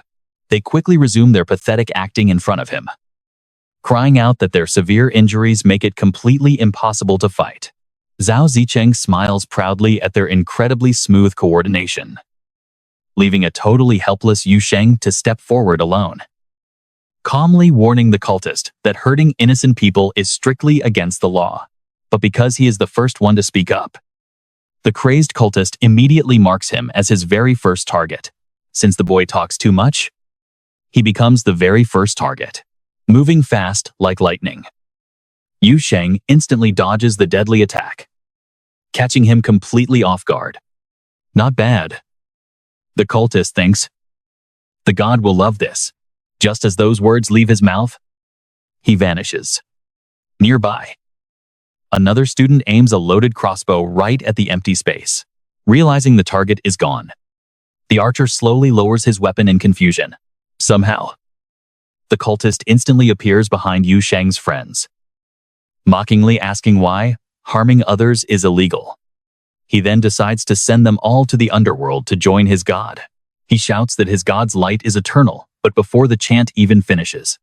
they quickly resume their pathetic acting in front of him, crying out that their severe injuries make it completely impossible to fight. Zhao Zicheng smiles proudly at their incredibly smooth coordination, leaving a totally helpless Yu Sheng to step forward alone, calmly warning the cultist that hurting innocent people is strictly against the law. But because he is the first one to speak up, the crazed cultist immediately marks him as his very first target. Since the boy talks too much, he becomes the very first target. Moving fast like lightning, Yu Sheng instantly dodges the deadly attack, catching him completely off guard. Not bad, the cultist thinks. The god will love this. Just as those words leave his mouth, he vanishes. Nearby, another student aims a loaded crossbow right at the empty space. Realizing the target is gone, the archer slowly lowers his weapon in confusion. Somehow, the cultist instantly appears behind Yu Sheng's friends, mockingly asking why harming others is illegal. He then decides to send them all to the underworld to join his god. He shouts that his god's light is eternal, but before the chant even finishes,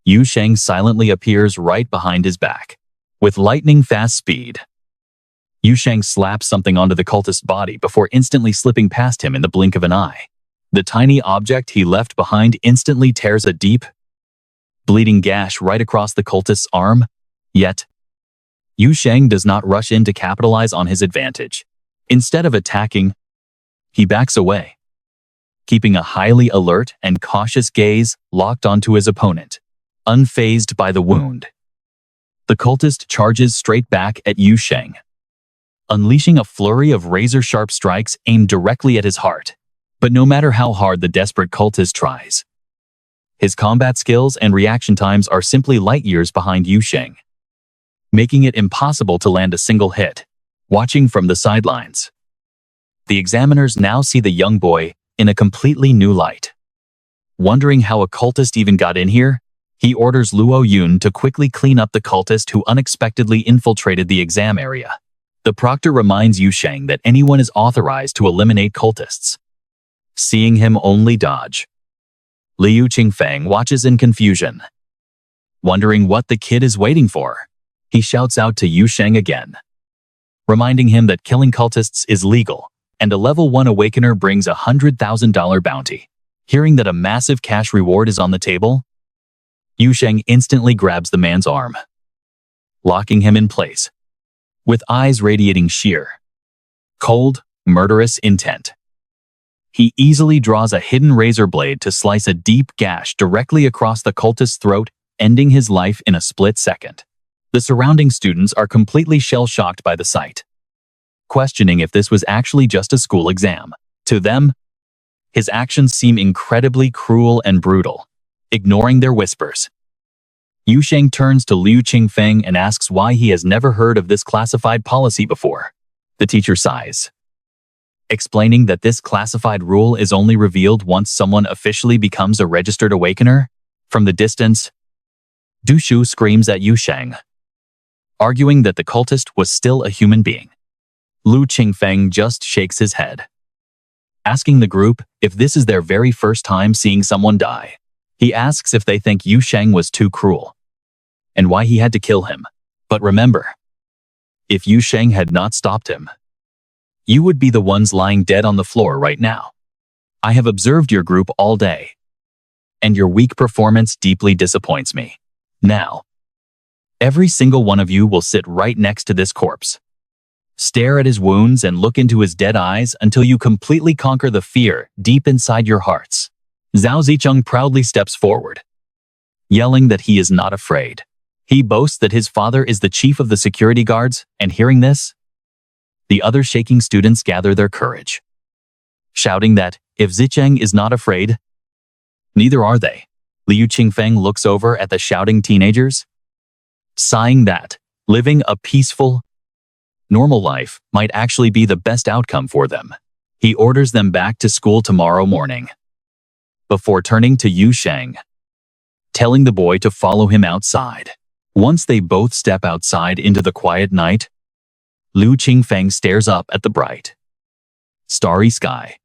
Yu Sheng silently appears right behind his back. With lightning-fast speed, Yu Sheng slaps something onto the cultist's body before instantly slipping past him in the blink of an eye. The tiny object he left behind instantly tears a deep, bleeding gash right across the cultist's arm. Yet, Yu Sheng does not rush in to capitalize on his advantage. Instead of attacking, he backs away, keeping a highly alert and cautious gaze locked onto his opponent. Unfazed by the wound, the cultist charges straight back at Yu Sheng, unleashing a flurry of razor-sharp strikes aimed directly at his heart. But no matter how hard the desperate cultist tries, his combat skills and reaction times are simply light years behind Yu Sheng, making it impossible to land a single hit. Watching from the sidelines, the examiners now see the young boy in a completely new light. Wondering how a cultist even got in here, he orders Luo Yun to quickly clean up the cultist who unexpectedly infiltrated the exam area. The proctor reminds Yu Sheng that anyone is authorized to eliminate cultists. Seeing him only dodge, Liu Qingfeng watches in confusion. Wondering what the kid is waiting for, he shouts out to Yu Sheng again, reminding him that killing cultists is legal, and a level 1 awakener brings a $100,000 bounty. Hearing that a massive cash reward is on the table, Yu Sheng instantly grabs the man's arm, locking him in place, with eyes radiating sheer, cold, murderous intent. He easily draws a hidden razor blade to slice a deep gash directly across the cultist's throat, ending his life in a split second. The surrounding students are completely shell-shocked by the sight, questioning if this was actually just a school exam. To them, his actions seem incredibly cruel and brutal. Ignoring their whispers, Yu Sheng turns to Liu Qingfeng and asks why he has never heard of this classified policy before. The teacher sighs, explaining that this classified rule is only revealed once someone officially becomes a registered awakener. From the distance, Du Shu screams at Yu Sheng, arguing that the cultist was still a human being. Liu Qingfeng just shakes his head, asking the group if this is their very first time seeing someone die. He asks if they think Yu Sheng was too cruel, and why he had to kill him. But remember, if Yu Sheng had not stopped him, you would be the ones lying dead on the floor right now. I have observed your group all day, and your weak performance deeply disappoints me. Now, every single one of you will sit right next to this corpse, stare at his wounds and look into his dead eyes until you completely conquer the fear deep inside your hearts. Zhao Zicheng proudly steps forward, yelling that he is not afraid. He boasts that his father is the chief of the security guards, and hearing this, the other shaking students gather their courage, shouting that if Zicheng is not afraid, neither are they. Liu Qingfeng looks over at the shouting teenagers, sighing that living a peaceful, normal life might actually be the best outcome for them. He orders them back to school tomorrow morning, before turning to Yu Sheng, telling the boy to follow him outside. Once they both step outside into the quiet night, Liu Qingfeng stares up at the bright, starry sky,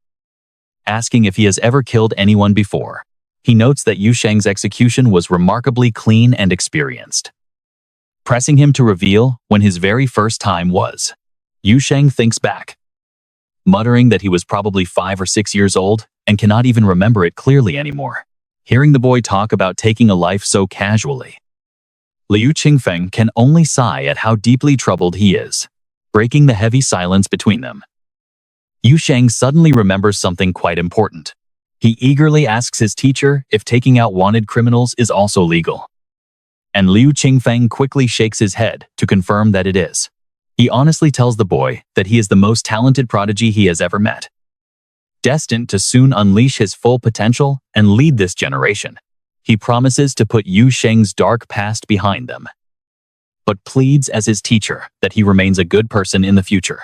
asking if he has ever killed anyone before. He notes that Yu Sheng's execution was remarkably clean and experienced, pressing him to reveal when his very first time was. Yu Sheng thinks back, muttering that he was probably 5 or 6 years old and cannot even remember it clearly anymore. Hearing the boy talk about taking a life so casually, Liu Qingfeng can only sigh at how deeply troubled he is, breaking the heavy silence between them. Yu Sheng suddenly remembers something quite important. He eagerly asks his teacher if taking out wanted criminals is also legal, and Liu Qingfeng quickly shakes his head to confirm that it is. He honestly tells the boy that he is the most talented prodigy he has ever met, destined to soon unleash his full potential and lead this generation. He promises to put Yu Sheng's dark past behind them, but pleads as his teacher that he remains a good person in the future,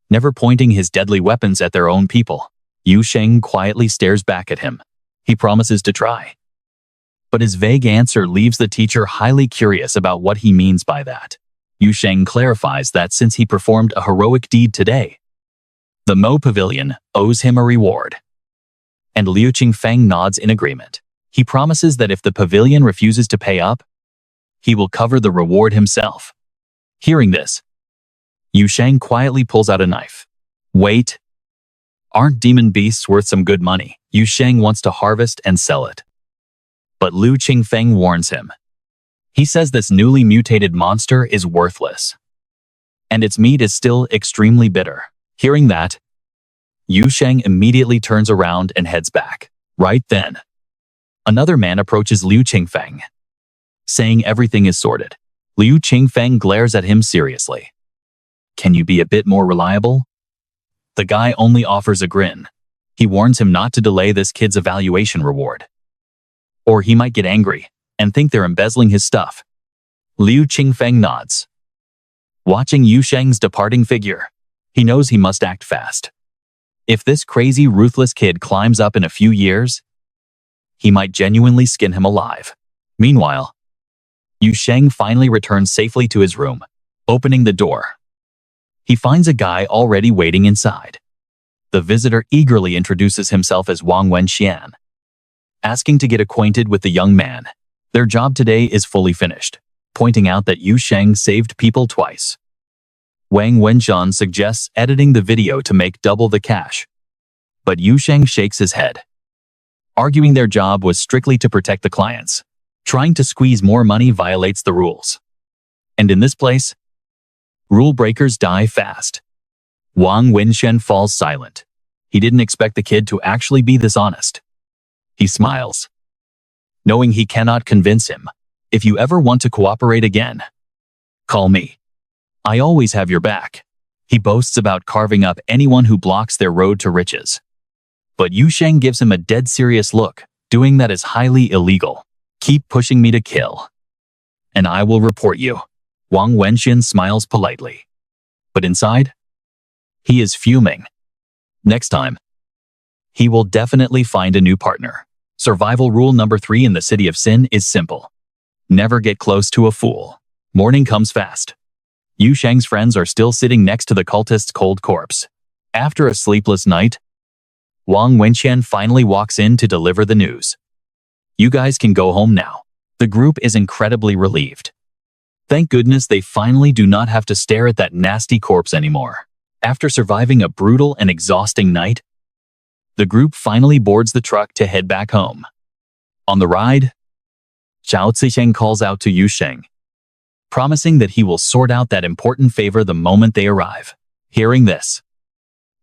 never pointing his deadly weapons at their own people. Yu Sheng quietly stares back at him. He promises to try, but his vague answer leaves the teacher highly curious about what he means by that. Yu Sheng clarifies that since he performed a heroic deed today, the Mo Pavilion owes him a reward, and Liu Qingfeng nods in agreement. He promises that if the pavilion refuses to pay up, he will cover the reward himself. Hearing this, Yu Sheng quietly pulls out a knife. Wait, aren't demon beasts worth some good money? Yu Sheng wants to harvest and sell it, but Liu Qingfeng warns him. He says this newly mutated monster is worthless, and its meat is still extremely bitter. Hearing that, Yu Sheng immediately turns around and heads back. Right then, another man approaches Liu Qingfeng, saying everything is sorted. Liu Qingfeng glares at him seriously. Can you be a bit more reliable? The guy only offers a grin, He warns him not to delay this kid's evaluation reward, or he might get angry and think they're embezzling his stuff. Liu Qingfeng nods. Watching Yu Sheng's departing figure, he knows he must act fast. If this crazy, ruthless kid climbs up in a few years, he might genuinely skin him alive. Meanwhile, Yu Sheng finally returns safely to his room. Opening the door, he finds a guy already waiting inside. The visitor eagerly introduces himself as Wang Wenxian, asking to get acquainted with the young man. Their job today is fully finished, pointing out that Yu Sheng saved people twice. Wang Wenxian suggests editing the video to make double the cash, but Yu Sheng shakes his head, arguing their job was strictly to protect the clients. Trying to squeeze more money violates the rules. And in this place, rule breakers die fast. Wang Wenxian falls silent. He didn't expect the kid to actually be this honest. He smiles, knowing he cannot convince him. If you ever want to cooperate again, call me. I always have your back. He boasts about carving up anyone who blocks their road to riches. But Yu Sheng gives him a dead serious look. Doing that is highly illegal. Keep pushing me to kill, and I will report you. Wang Wenxian smiles politely, but inside, he is fuming. Next time, he will definitely find a new partner. Survival rule number 3 in the city of Sin is simple. Never get close to a fool. Morning comes fast. Yu Sheng's friends are still sitting next to the cultist's cold corpse. After a sleepless night, Wang Wenxian finally walks in to deliver the news. You guys can go home now. The group is incredibly relieved. Thank goodness they finally do not have to stare at that nasty corpse anymore. After surviving a brutal and exhausting night, the group finally boards the truck to head back home. On the ride, Zhao Zisheng calls out to Yu Sheng, promising that he will sort out that important favor the moment they arrive. Hearing this,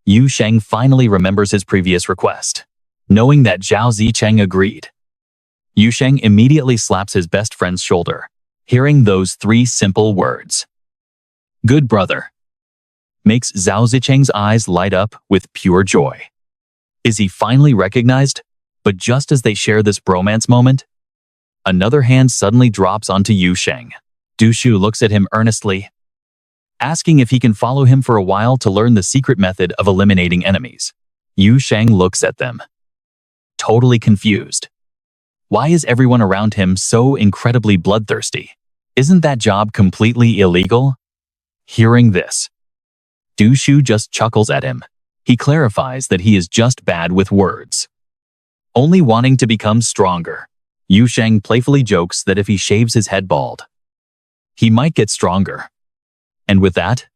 Yu Sheng finally remembers his previous request. Knowing that Zhao Zisheng agreed, Yu Sheng immediately slaps his best friend's shoulder. Hearing those 3 simple words, "Good brother," makes Zhao Zicheng's eyes light up with pure joy. Is he finally recognized? But just as they share this bromance moment, another hand suddenly drops onto Yu Sheng. Du Shu looks at him earnestly, asking if he can follow him for a while to learn the secret method of eliminating enemies. Yu Sheng looks at them, totally confused. Why is everyone around him so incredibly bloodthirsty? Isn't that job completely illegal? Hearing this, Du Shu just chuckles at him. He clarifies that he is just bad with words, only wanting to become stronger. Yu Sheng playfully jokes that if he shaves his head bald, he might get stronger. And with that,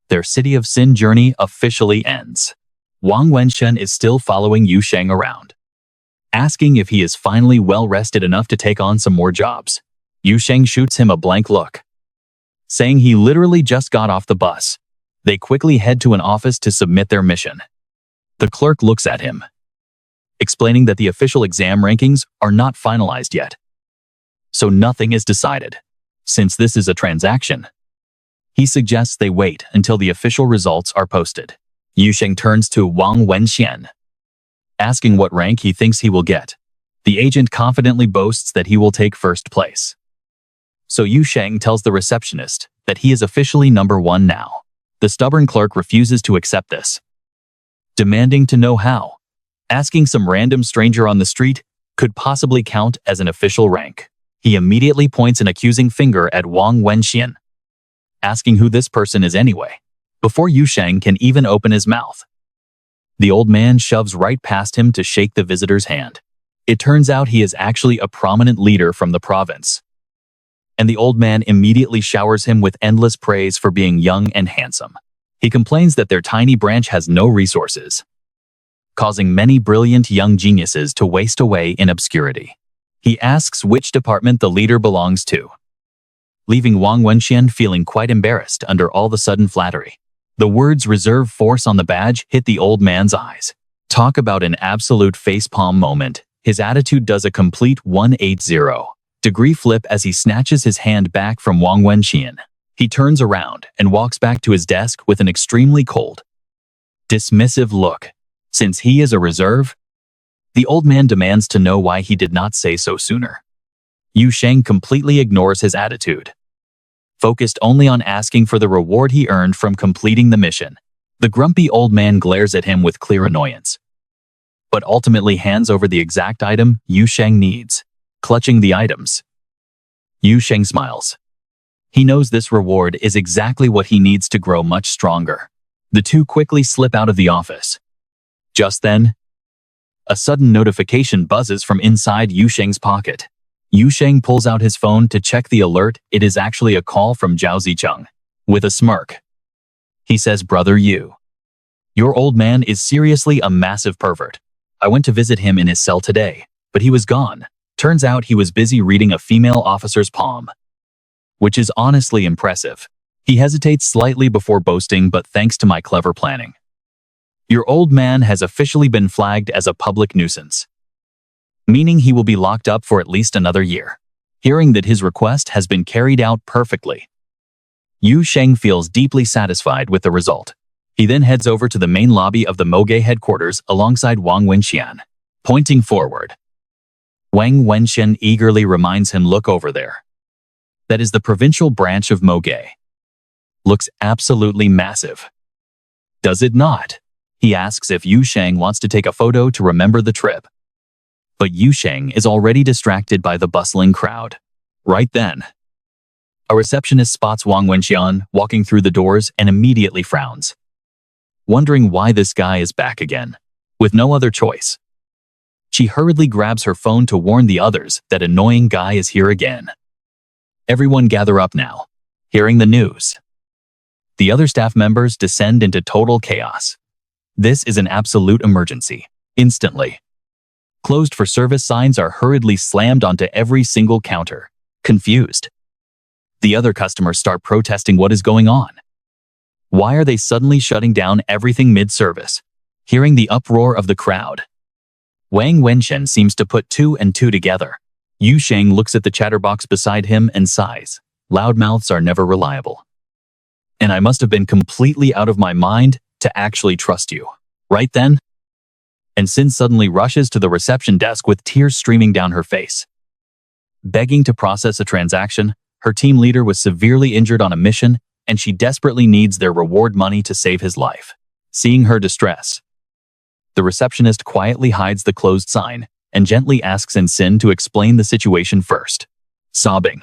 their City of Sin journey officially ends. Wang Wenxian is still following Yu Sheng around, asking if he is finally well-rested enough to take on some more jobs. Yu Sheng shoots him a blank look, saying he literally just got off the bus. They quickly head to an office to submit their mission. The clerk looks at him, explaining that the official exam rankings are not finalized yet, so nothing is decided. Since this is a transaction, he suggests they wait until the official results are posted. Yu Sheng turns to Wang Wenxian, asking what rank he thinks he will get. The agent confidently boasts that he will take first place. So Yu Sheng tells the receptionist that he is officially number 1 now. The stubborn clerk refuses to accept this, demanding to know how. Asking some random stranger on the street could possibly count as an official rank. He immediately points an accusing finger at Wang Wenxian, asking who this person is anyway. Before Yu Sheng can even open his mouth, the old man shoves right past him to shake the visitor's hand. It turns out he is actually a prominent leader from the province, and the old man immediately showers him with endless praise for being young and handsome. He complains that their tiny branch has no resources, causing many brilliant young geniuses to waste away in obscurity. He asks which department the leader belongs to, leaving Wang Wenxian feeling quite embarrassed under all the sudden flattery. The words "reserve force" on the badge hit the old man's eyes. Talk about an absolute facepalm moment. His attitude does a complete 180-degree flip as he snatches his hand back from Wang Wenxian. He turns around and walks back to his desk with an extremely cold, dismissive look, Since he is a reserve, the old man demands to know why he did not say so sooner. Yu Sheng completely ignores his attitude, focused only on asking for the reward he earned from completing the mission. The grumpy old man glares at him with clear annoyance, but ultimately hands over the exact item Yu Sheng needs. Clutching the items, Yu Sheng smiles. He knows this reward is exactly what he needs to grow much stronger. The two quickly slip out of the office. Just then, a sudden notification buzzes from inside Yu Sheng's pocket. Yu Sheng pulls out his phone to check the alert. It is actually a call from Zhao Zicheng. With a smirk, he says, "Brother Yu, your old man is seriously a massive pervert. I went to visit him in his cell today, but he was gone. Turns out he was busy reading a female officer's palm, which is honestly impressive." He hesitates slightly before boasting, "But thanks to my clever planning, your old man has officially been flagged as a public nuisance, meaning he will be locked up for at least another year." Hearing that his request has been carried out perfectly, Yu Sheng feels deeply satisfied with the result. He then heads over to the main lobby of the Moge headquarters alongside Wang Wenxian. Pointing forward, Wang Wenxian eagerly reminds him, "Look over there. That is the provincial branch of Moge. Looks absolutely massive. Does it not?" He asks if Yu Sheng wants to take a photo to remember the trip. But Yu Sheng is already distracted by the bustling crowd. Right then, a receptionist spots Wang Wenxian walking through the doors and immediately frowns, wondering why this guy is back again. With no other choice, she hurriedly grabs her phone to warn the others that annoying guy is here again. Everyone gather up now. Hearing the news, the other staff members descend into total chaos. This is an absolute emergency. Instantly, closed for service signs are hurriedly slammed onto every single counter. Confused, the other customers start protesting what is going on. Why are they suddenly shutting down everything mid-service? Hearing the uproar of the crowd, Wang Wenxian seems to put two and two together. Yu Sheng looks at the chatterbox beside him and sighs. Loudmouths are never reliable. And I must have been completely out of my mind to actually trust you. Right then, and Sin suddenly rushes to the reception desk with tears streaming down her face, begging to process a transaction. Her team leader was severely injured on a mission, and she desperately needs their reward money to save his life. Seeing her distress, the receptionist quietly hides the closed sign and gently asks Sin to explain the situation first. Sobbing,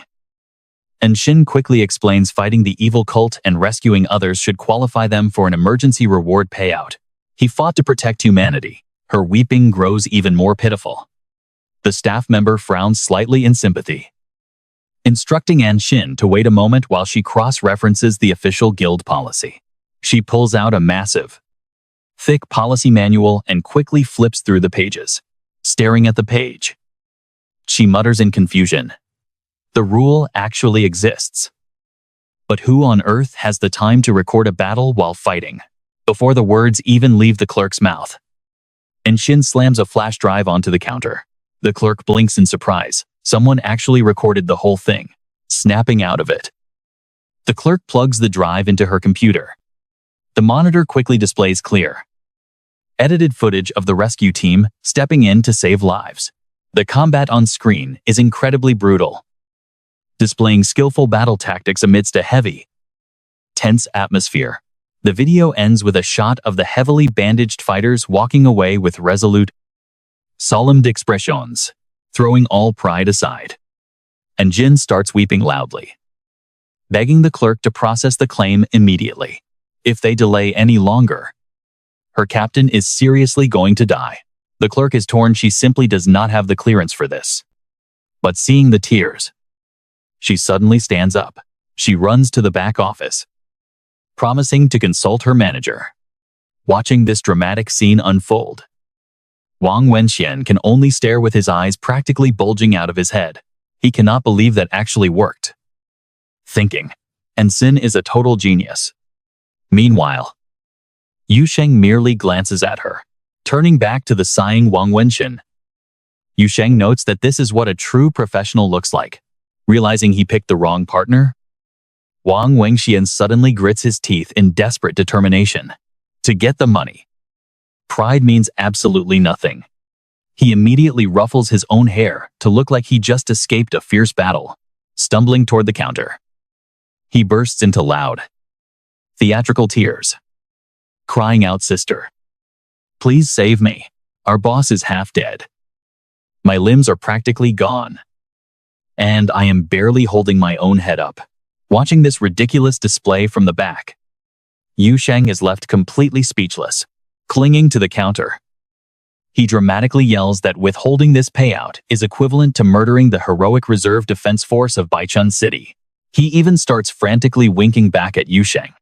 Shin quickly explains fighting the evil cult and rescuing others should qualify them for an emergency reward payout. He fought to protect humanity. Her weeping grows even more pitiful. The staff member frowns slightly in sympathy, instructing Shin to wait a moment while she cross-references the official guild policy. She pulls out a massive, thick policy manual and quickly flips through the pages. Staring at the page, she mutters in confusion, "The rule actually exists. But who on earth has the time to record a battle while fighting?" Before the words even leave the clerk's mouth, Shin slams a flash drive onto the counter. The clerk blinks in surprise. Someone actually recorded the whole thing. Snapping out of it, the clerk plugs the drive into her computer. The monitor quickly displays clear, edited footage of the rescue team stepping in to save lives. The combat on screen is incredibly brutal, displaying skillful battle tactics amidst a heavy, tense atmosphere. The video ends with a shot of the heavily bandaged fighters walking away with resolute, solemn expressions, throwing all pride aside. And Jin starts weeping loudly, begging the clerk to process the claim immediately. If they delay any longer, her captain is seriously going to die. The clerk is torn. She simply does not have the clearance for this. But seeing the tears, she suddenly stands up. She runs to the back office, promising to consult her manager. Watching this dramatic scene unfold, Wang Wenxian can only stare with his eyes practically bulging out of his head. He cannot believe that actually worked. Thinking, Sin is a total genius. Meanwhile, Yu Sheng merely glances at her, turning back to the sighing Wang Wenxian. Yu Sheng notes that this is what a true professional looks like. Realizing he picked the wrong partner, Wang Wenxian suddenly grits his teeth in desperate determination to get the money. pride means absolutely nothing. He immediately ruffles his own hair to look like he just escaped a fierce battle, stumbling toward the counter. He bursts into loud, theatrical tears, crying out, "Sister, please save me. Our boss is half dead. My limbs are practically gone. And I am barely holding my own head up." Watching this ridiculous display from the back, Yu Sheng is left completely speechless, clinging to the counter. He dramatically yells that withholding this payout is equivalent to murdering the heroic reserve defense force of Baichun City. He even starts frantically winking back at Yu Sheng,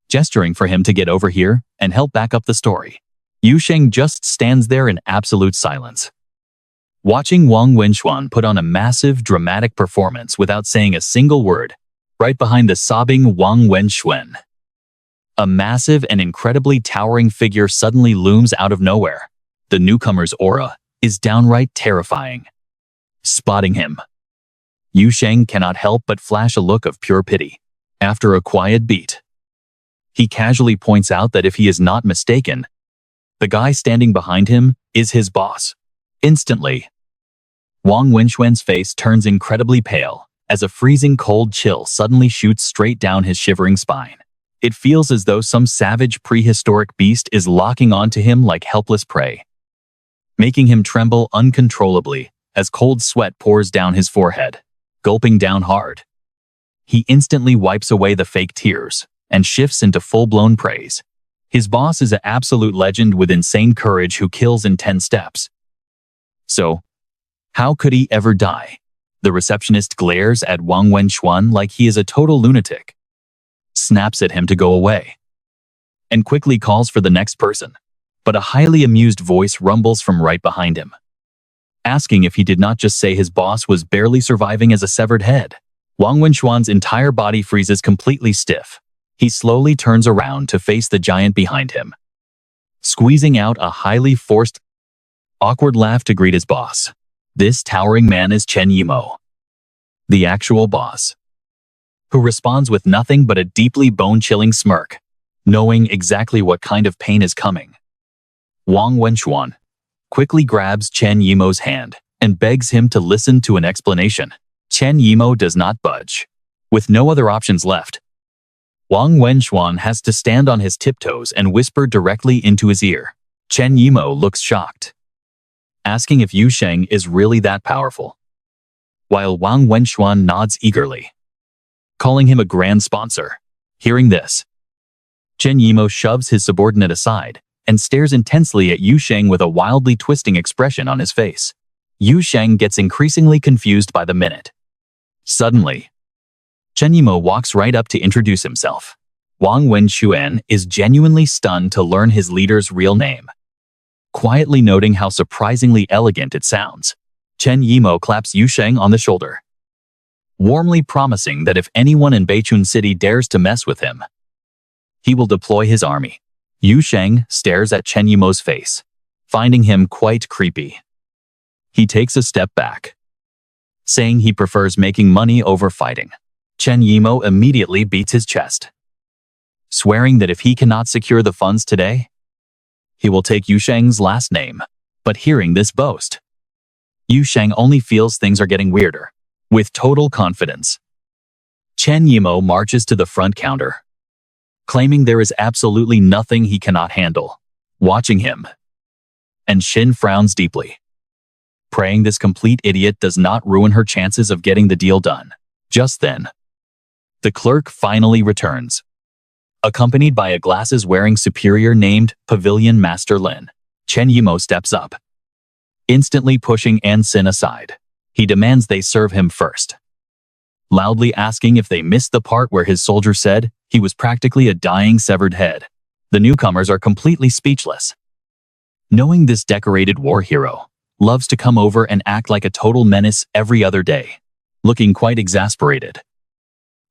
gesturing for him to get over here and help back up the story. Yu Sheng just stands there in absolute silence, watching Wang Wenxuan put on a massive, dramatic performance without saying a single word. Right behind the sobbing Wang Wenxuan, a massive and incredibly towering figure suddenly looms out of nowhere. The newcomer's aura is downright terrifying. Spotting him, Yu Sheng cannot help but flash a look of pure pity. After a quiet beat, he casually points out that if he is not mistaken, the guy standing behind him is his boss. Instantly, Wang Wenxuan's face turns incredibly pale as a freezing cold chill suddenly shoots straight down his shivering spine. It feels as though some savage prehistoric beast is locking onto him like helpless prey, making him tremble uncontrollably as cold sweat pours down his forehead. Gulping down hard, he instantly wipes away the fake tears and shifts into full-blown praise. His boss is an absolute legend with insane courage who kills in 10 steps. So, how could he ever die? The receptionist glares at Wang Wenxuan like he is a total lunatic, snaps at him to go away, and quickly calls for the next person. But a highly amused voice rumbles from right behind him, asking if he did not just say his boss was barely surviving as a severed head. Wang Wenxuan's entire body freezes completely stiff. He slowly turns around to face the giant behind him, squeezing out a highly forced, awkward laugh to greet his boss. This towering man is Chen Yimo, the actual boss, who responds with nothing but a deeply bone-chilling smirk, knowing exactly what kind of pain is coming. Wang Wenxuan quickly grabs Chen Yimo's hand and begs him to listen to an explanation. Chen Yimo does not budge. With no other options left, Wang Wenxuan has to stand on his tiptoes and whisper directly into his ear. Chen Yimo looks shocked, asking if Yu Sheng is really that powerful, while Wang Wenxuan nods eagerly, calling him a grand sponsor. Hearing this, Chen Yimo shoves his subordinate aside and stares intensely at Yu Sheng with a wildly twisting expression on his face. Yu Sheng gets increasingly confused by the minute. Suddenly, Chen Yimo walks right up to introduce himself. Wang Wenxuan is genuinely stunned to learn his leader's real name, quietly noting how surprisingly elegant it sounds. Chen Yimo claps Yu Sheng on the shoulder, warmly promising that if anyone in Baichun City dares to mess with him, he will deploy his army. Yu Sheng stares at Chen Yimo's face, finding him quite creepy. He takes a step back, saying he prefers making money over fighting. Chen Yimo immediately beats his chest, swearing that if he cannot secure the funds today, he will take Yu Sheng's last name. But hearing this boast, Yu Sheng only feels things are getting weirder. With total confidence, Chen Yimo marches to the front counter, claiming there is absolutely nothing he cannot handle. Watching him, and Shin frowns deeply, praying this complete idiot does not ruin her chances of getting the deal done. Just then, the clerk finally returns, accompanied by a glasses-wearing superior named Pavilion Master Lin. Chen Yimo steps up, instantly pushing An Sin aside. He demands they serve him first, loudly asking if they missed the part where his soldier said he was practically a dying severed head. The newcomers are completely speechless, knowing this decorated war hero loves to come over and act like a total menace every other day. Looking quite exasperated,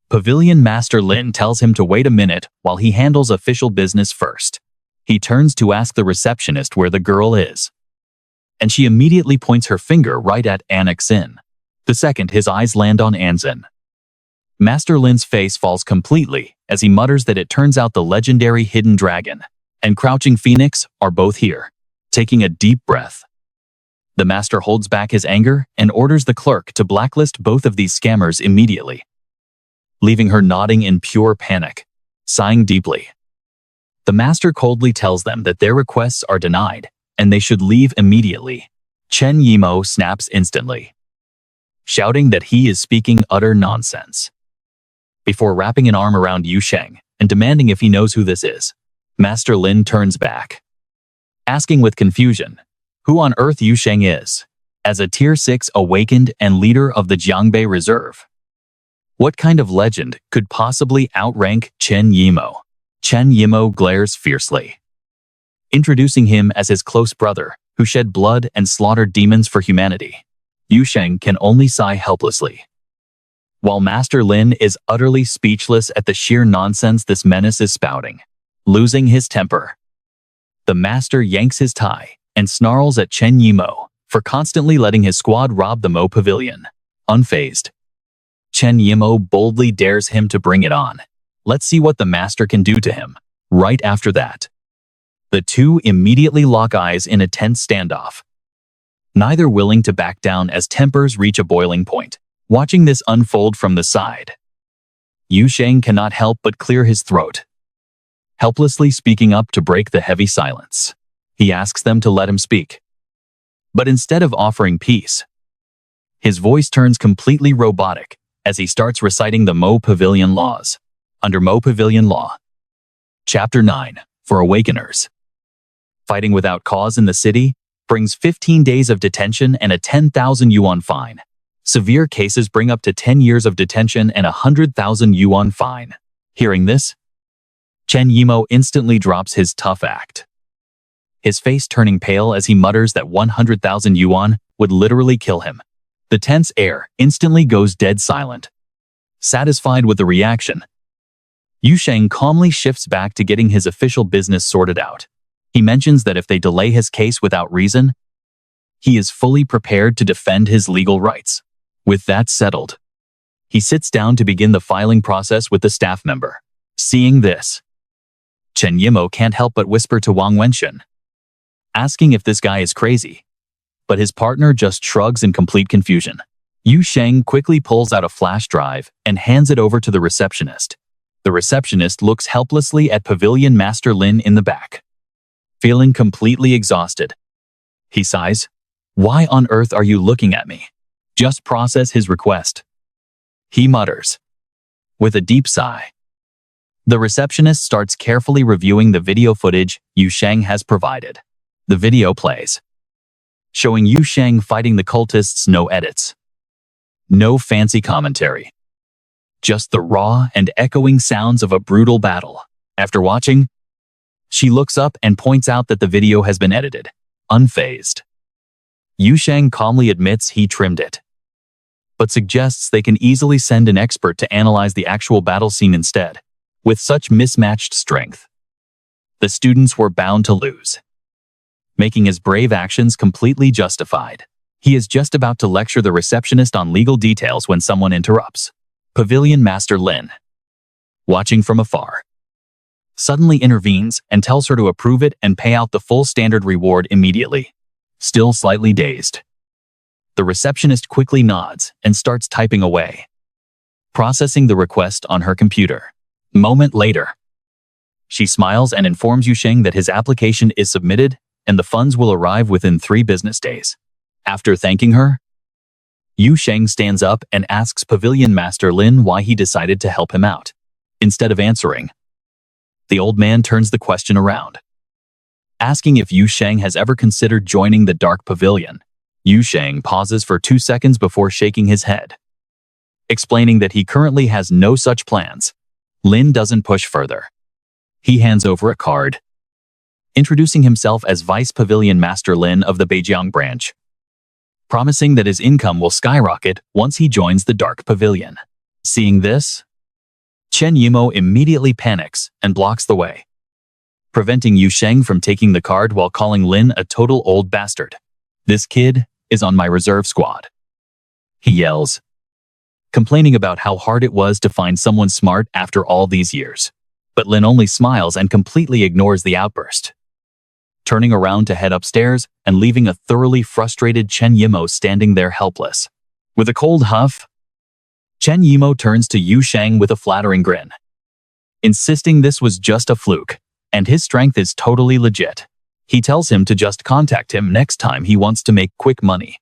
Pavilion Master Lin tells him to wait a minute while he handles official business first. He turns to ask the receptionist where the girl is, and she immediately points her finger right at Anxin. The second his eyes land on Anxin, Master Lin's face falls completely as he mutters that it turns out the legendary hidden dragon and Crouching Phoenix are both here. Taking a deep breath, the master holds back his anger and orders the clerk to blacklist both of these scammers immediately, leaving her nodding in pure panic. Sighing deeply, the master coldly tells them that their requests are denied and they should leave immediately. Chen Yimo snaps instantly, shouting that he is speaking utter nonsense. Before wrapping an arm around Yu Sheng and demanding if he knows who this is, Master Lin turns back, asking with confusion who on earth Yu Sheng is, as a Tier 6 awakened and leader of the Jiangbei Reserve. What kind of legend could possibly outrank Chen Yimo? Chen Yimo glares fiercely, introducing him as his close brother who shed blood and slaughtered demons for humanity. Yu Sheng can only sigh helplessly, while Master Lin is utterly speechless at the sheer nonsense this menace is spouting. Losing his temper, the master yanks his tie and snarls at Chen Yimo for constantly letting his squad rob the Mo Pavilion. Unfazed, Chen Yimo boldly dares him to bring it on. Let's see what the master can do to him. Right after that, the two immediately lock eyes in a tense standoff, neither willing to back down as tempers reach a boiling point. Watching this unfold from the side, Yu Sheng cannot help but clear his throat, helplessly speaking up to break the heavy silence. He asks them to let him speak, but instead of offering peace, his voice turns completely robotic as he starts reciting the Mo Pavilion laws. Under Mo Pavilion Law, Chapter 9, for Awakeners, fighting without cause in the city brings 15 days of detention and a 10,000 yuan fine. Severe cases bring up to 10 years of detention and a 100,000 yuan fine. Hearing this, Chen Yimo instantly drops his tough act, his face turning pale as he mutters that 100,000 yuan would literally kill him. The tense air instantly goes dead silent. Satisfied with the reaction, Yu Sheng calmly shifts back to getting his official business sorted out. He mentions that if they delay his case without reason, he is fully prepared to defend his legal rights. With that settled, he sits down to begin the filing process with the staff member. Seeing this, Chen Yimo can't help but whisper to Wang Wenshen, asking if this guy is crazy, but his partner just shrugs in complete confusion. Yu Sheng quickly pulls out a flash drive and hands it over to the receptionist. The receptionist looks helplessly at Pavilion Master Lin in the back, feeling completely exhausted. He sighs, "Why on earth are you looking at me? Just process his request," he mutters, with a deep sigh. The receptionist starts carefully reviewing the video footage Yu Sheng has provided. The video plays, showing Yu Sheng fighting the cultists, no edits, no fancy commentary, just the raw and echoing sounds of a brutal battle. After watching, she looks up and points out that the video has been edited. Unfazed, Yu Sheng calmly admits he trimmed it, but suggests they can easily send an expert to analyze the actual battle scene instead. With such mismatched strength, the students were bound to lose, making his brave actions completely justified. He is just about to lecture the receptionist on legal details when someone interrupts. Pavilion Master Lin, watching from afar, suddenly intervenes and tells her to approve it and pay out the full standard reward immediately. Still slightly dazed, the receptionist quickly nods and starts typing away, processing the request on her computer. A moment later, she smiles and informs Yu Sheng that his application is submitted and the funds will arrive within 3 business days. After thanking her, Yu Sheng stands up and asks Pavilion Master Lin why he decided to help him out. Instead of answering, the old man turns the question around, asking if Yu Sheng has ever considered joining the Dark Pavilion. Yu Sheng pauses for 2 seconds before shaking his head, explaining that he currently has no such plans. Lin doesn't push further. He hands over a card, introducing himself as Vice Pavilion Master Lin of the Beijiang branch, promising that his income will skyrocket once he joins the Dark Pavilion. Seeing this, Chen Yimo immediately panics and blocks the way, preventing Yu Sheng from taking the card while calling Lin a total old bastard. "This kid is on my reserve squad," he yells, complaining about how hard it was to find someone smart after all these years. but Lin only smiles and completely ignores the outburst. Turning around to head upstairs and leaving a thoroughly frustrated Chen Yimou standing there helpless. With a cold huff, Chen Yimou turns to Yu Sheng with a flattering grin, insisting this was just a fluke, and his strength is totally legit. He tells him to just contact him next time he wants to make quick money.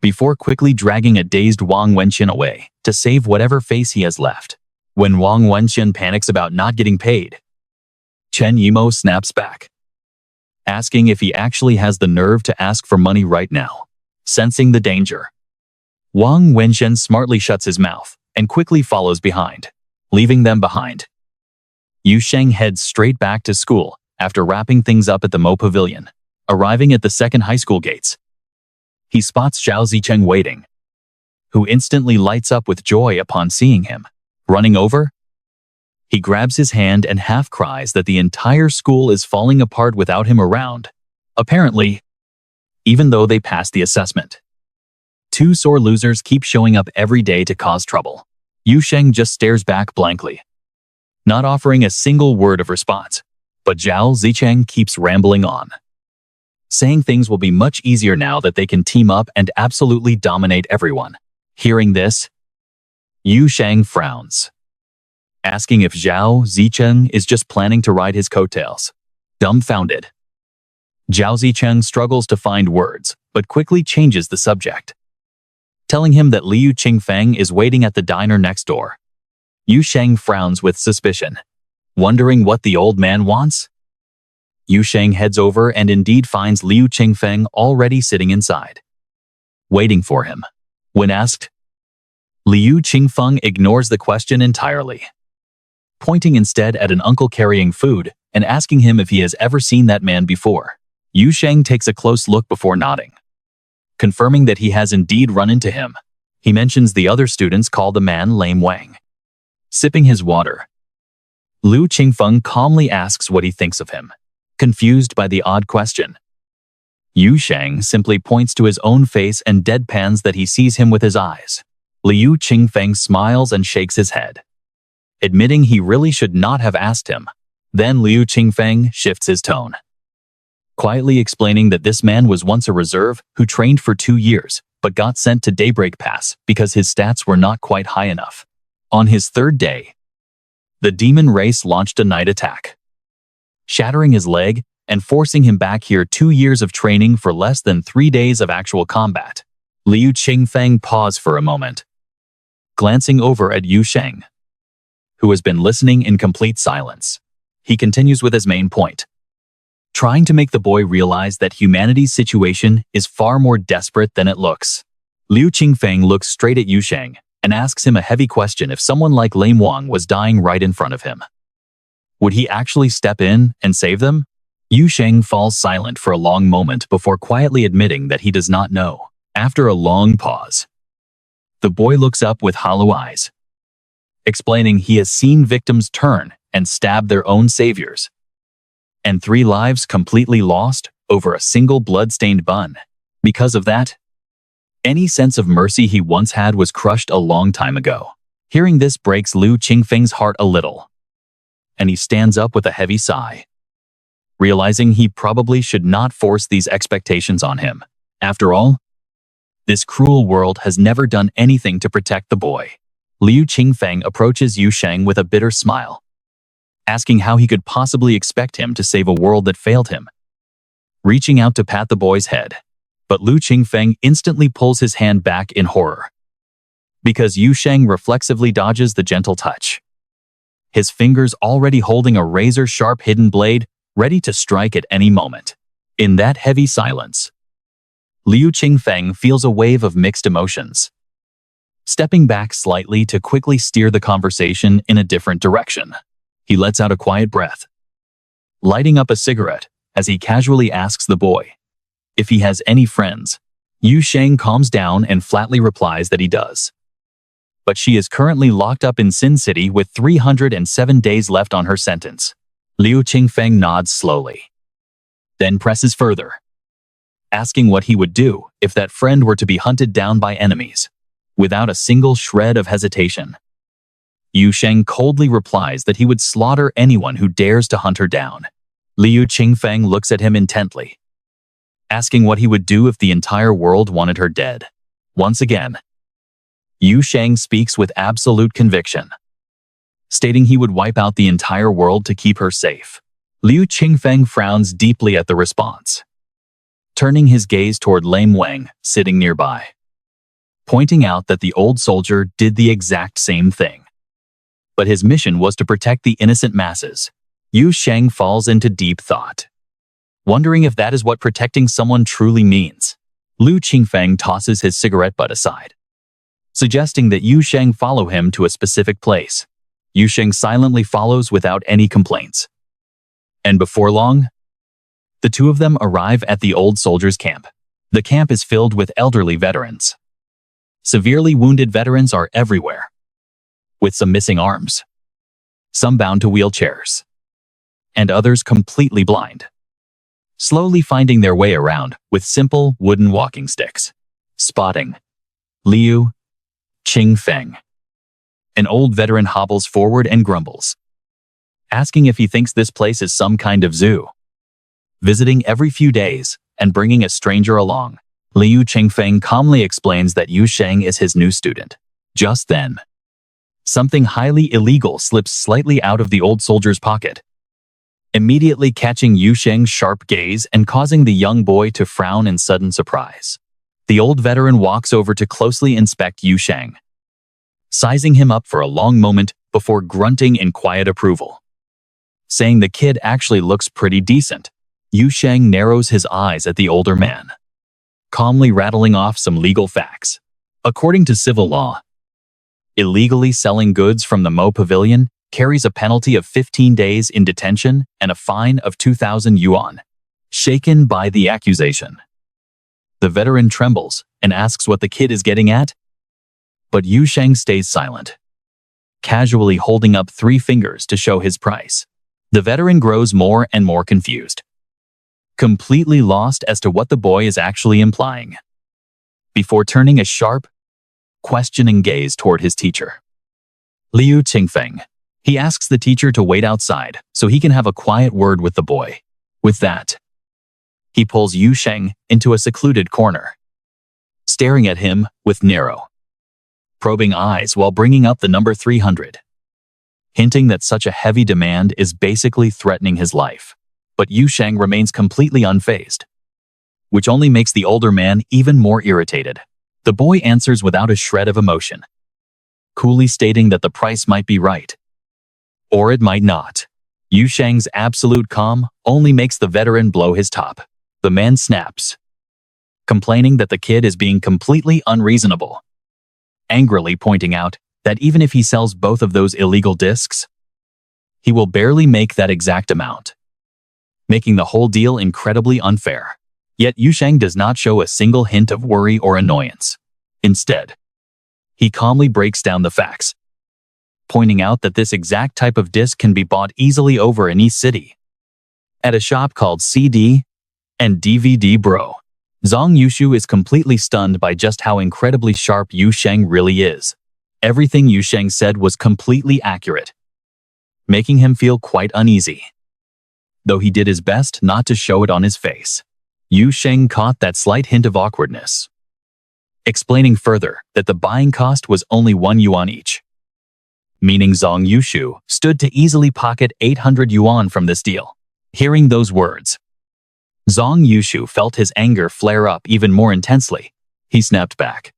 Before quickly dragging a dazed Wang Wenxian away to save whatever face he has left. When Wang Wenxian panics about not getting paid, Chen Yimou snaps back, asking if he actually has the nerve to ask for money right now. Sensing the danger, Wang Wenxian smartly shuts his mouth and quickly follows behind, leaving them behind. Yu Sheng heads straight back to school after wrapping things up at the Mo Pavilion. Arriving at the second high school gates, he spots Zhao Zicheng waiting, who instantly lights up with joy upon seeing him. Running over, he grabs his hand and half cries that the entire school is falling apart without him around. Apparently, even though they passed the assessment, two sore losers keep showing up every day to cause trouble. Yu Sheng just stares back blankly, not offering a single word of response. But Zhao Zicheng keeps rambling on, saying things will be much easier now that they can team up and absolutely dominate everyone. Hearing this, Yu Sheng frowns, asking if Zhao Zicheng is just planning to ride his coattails. Dumbfounded, Zhao Zicheng struggles to find words, but quickly changes the subject, telling him that Liu Qingfeng is waiting at the diner next door. Yu Sheng frowns with suspicion, wondering what the old man wants. Yu Sheng heads over and indeed finds Liu Qingfeng already sitting inside, waiting for him. When asked, Liu Qingfeng ignores the question entirely, pointing instead at an uncle carrying food and asking him if he has ever seen that man before. Yu Sheng takes a close look before nodding, confirming that he has indeed run into him. He mentions the other students call the man Lame Wang. Sipping his water, Liu Qingfeng calmly asks what he thinks of him, confused by the odd question. Yu Sheng simply points to his own face and deadpans that he sees him with his eyes. Liu Qingfeng smiles and shakes his head, admitting he really should not have asked him. Then Liu Qingfeng shifts his tone, quietly explaining that this man was once a reserve who trained for 2 years, but got sent to Daybreak Pass because his stats were not quite high enough. On his 3rd day, the demon race launched a night attack, shattering his leg and forcing him back here 2 years of training for less than 3 days of actual combat. Liu Qingfeng paused for a moment, glancing over at Yu Sheng, who has been listening in complete silence. He continues with his main point, trying to make the boy realize that humanity's situation is far more desperate than it looks. Liu Qingfeng looks straight at Yu Sheng and asks him a heavy question. If someone like Lame Wang was dying right in front of him, would he actually step in and save them? Yu Sheng falls silent for a long moment before quietly admitting that he does not know. After a long pause, the boy looks up with hollow eyes, explaining he has seen victims turn and stab their own saviors, and 3 lives completely lost over a single blood-stained bun. Because of that, any sense of mercy he once had was crushed a long time ago. Hearing this breaks Liu Qingfeng's heart a little, and he stands up with a heavy sigh, realizing he probably should not force these expectations on him. After all, this cruel world has never done anything to protect the boy. Liu Qingfeng approaches Yu Sheng with a bitter smile, asking how he could possibly expect him to save a world that failed him. Reaching out to pat the boy's head, but Liu Qingfeng instantly pulls his hand back in horror, because Yu Sheng reflexively dodges the gentle touch, his fingers already holding a razor-sharp hidden blade ready to strike at any moment. In that heavy silence, Liu Qingfeng feels a wave of mixed emotions, stepping back slightly to quickly steer the conversation in a different direction. He lets out a quiet breath, lighting up a cigarette as he casually asks the boy if he has any friends. Yu Sheng calms down and flatly replies that he does, but she is currently locked up in Sin City with 307 days left on her sentence. Liu Qingfeng nods slowly, then presses further, asking what he would do if that friend were to be hunted down by enemies, without a single shred of hesitation. Yu Sheng coldly replies that he would slaughter anyone who dares to hunt her down. Liu Qingfeng looks at him intently, asking what he would do if the entire world wanted her dead. Once again, Yu Sheng speaks with absolute conviction, stating he would wipe out the entire world to keep her safe. Liu Qingfeng frowns deeply at the response, turning his gaze toward Lame Wang, sitting nearby, pointing out that the old soldier did the exact same thing. But his mission was to protect the innocent masses. Yu Sheng falls into deep thought, wondering if that is what protecting someone truly means. Liu Qingfeng tosses his cigarette butt aside, suggesting that Yu Sheng follow him to a specific place. Yu Sheng silently follows without any complaints. And before long, the two of them arrive at the old soldiers' camp. The camp is filled with elderly veterans. Severely wounded veterans are everywhere, with some missing arms, some bound to wheelchairs, and others completely blind, slowly finding their way around with simple wooden walking sticks. Spotting Liu Qingfeng, an old veteran hobbles forward and grumbles, asking if he thinks this place is some kind of zoo, visiting every few days and bringing a stranger along. Liu Qingfeng calmly explains that Yu Sheng is his new student. Just then, something highly illegal slips slightly out of the old soldier's pocket, immediately catching Yu Sheng's sharp gaze and causing the young boy to frown in sudden surprise. The old veteran walks over to closely inspect Yu Sheng, sizing him up for a long moment before grunting in quiet approval, saying the kid actually looks pretty decent. Yu Sheng narrows his eyes at the older man, calmly rattling off some legal facts. According to civil law, illegally selling goods from the Mo Pavilion carries a penalty of 15 days in detention and a fine of 2,000 yuan. Shaken by the accusation, the veteran trembles and asks what the kid is getting at, but Yu Sheng stays silent, casually holding up 3 fingers to show his price. The veteran grows more and more confused, completely lost as to what the boy is actually implying, before turning a sharp, questioning gaze toward his teacher, Liu Qingfeng. He asks the teacher to wait outside so he can have a quiet word with the boy. With that, he pulls Yu Sheng into a secluded corner, staring at him with narrow, probing eyes while bringing up the number 300, hinting that such a heavy demand is basically threatening his life. But Yu Sheng remains completely unfazed, which only makes the older man even more irritated. The boy answers without a shred of emotion, coolly stating that the price might be right, or it might not. Yu Sheng's absolute calm only makes the veteran blow his top. The man snaps, complaining that the kid is being completely unreasonable, angrily pointing out that even if he sells both of those illegal discs, he will barely make that exact amount, making the whole deal incredibly unfair. Yet Yu Sheng does not show a single hint of worry or annoyance. Instead, he calmly breaks down the facts, pointing out that this exact type of disc can be bought easily over in East City, at a shop called CD and DVD Bro. Zhang Yushu is completely stunned by just how incredibly sharp Yu Sheng really is. Everything Yu Sheng said was completely accurate, making him feel quite uneasy, though he did his best not to show it on his face. Yu Sheng caught that slight hint of awkwardness, explaining further that the buying cost was only 1 yuan each, meaning Zhang Yushu stood to easily pocket 800 yuan from this deal. Hearing those words, Zhang Yushu felt his anger flare up even more intensely. He snapped back,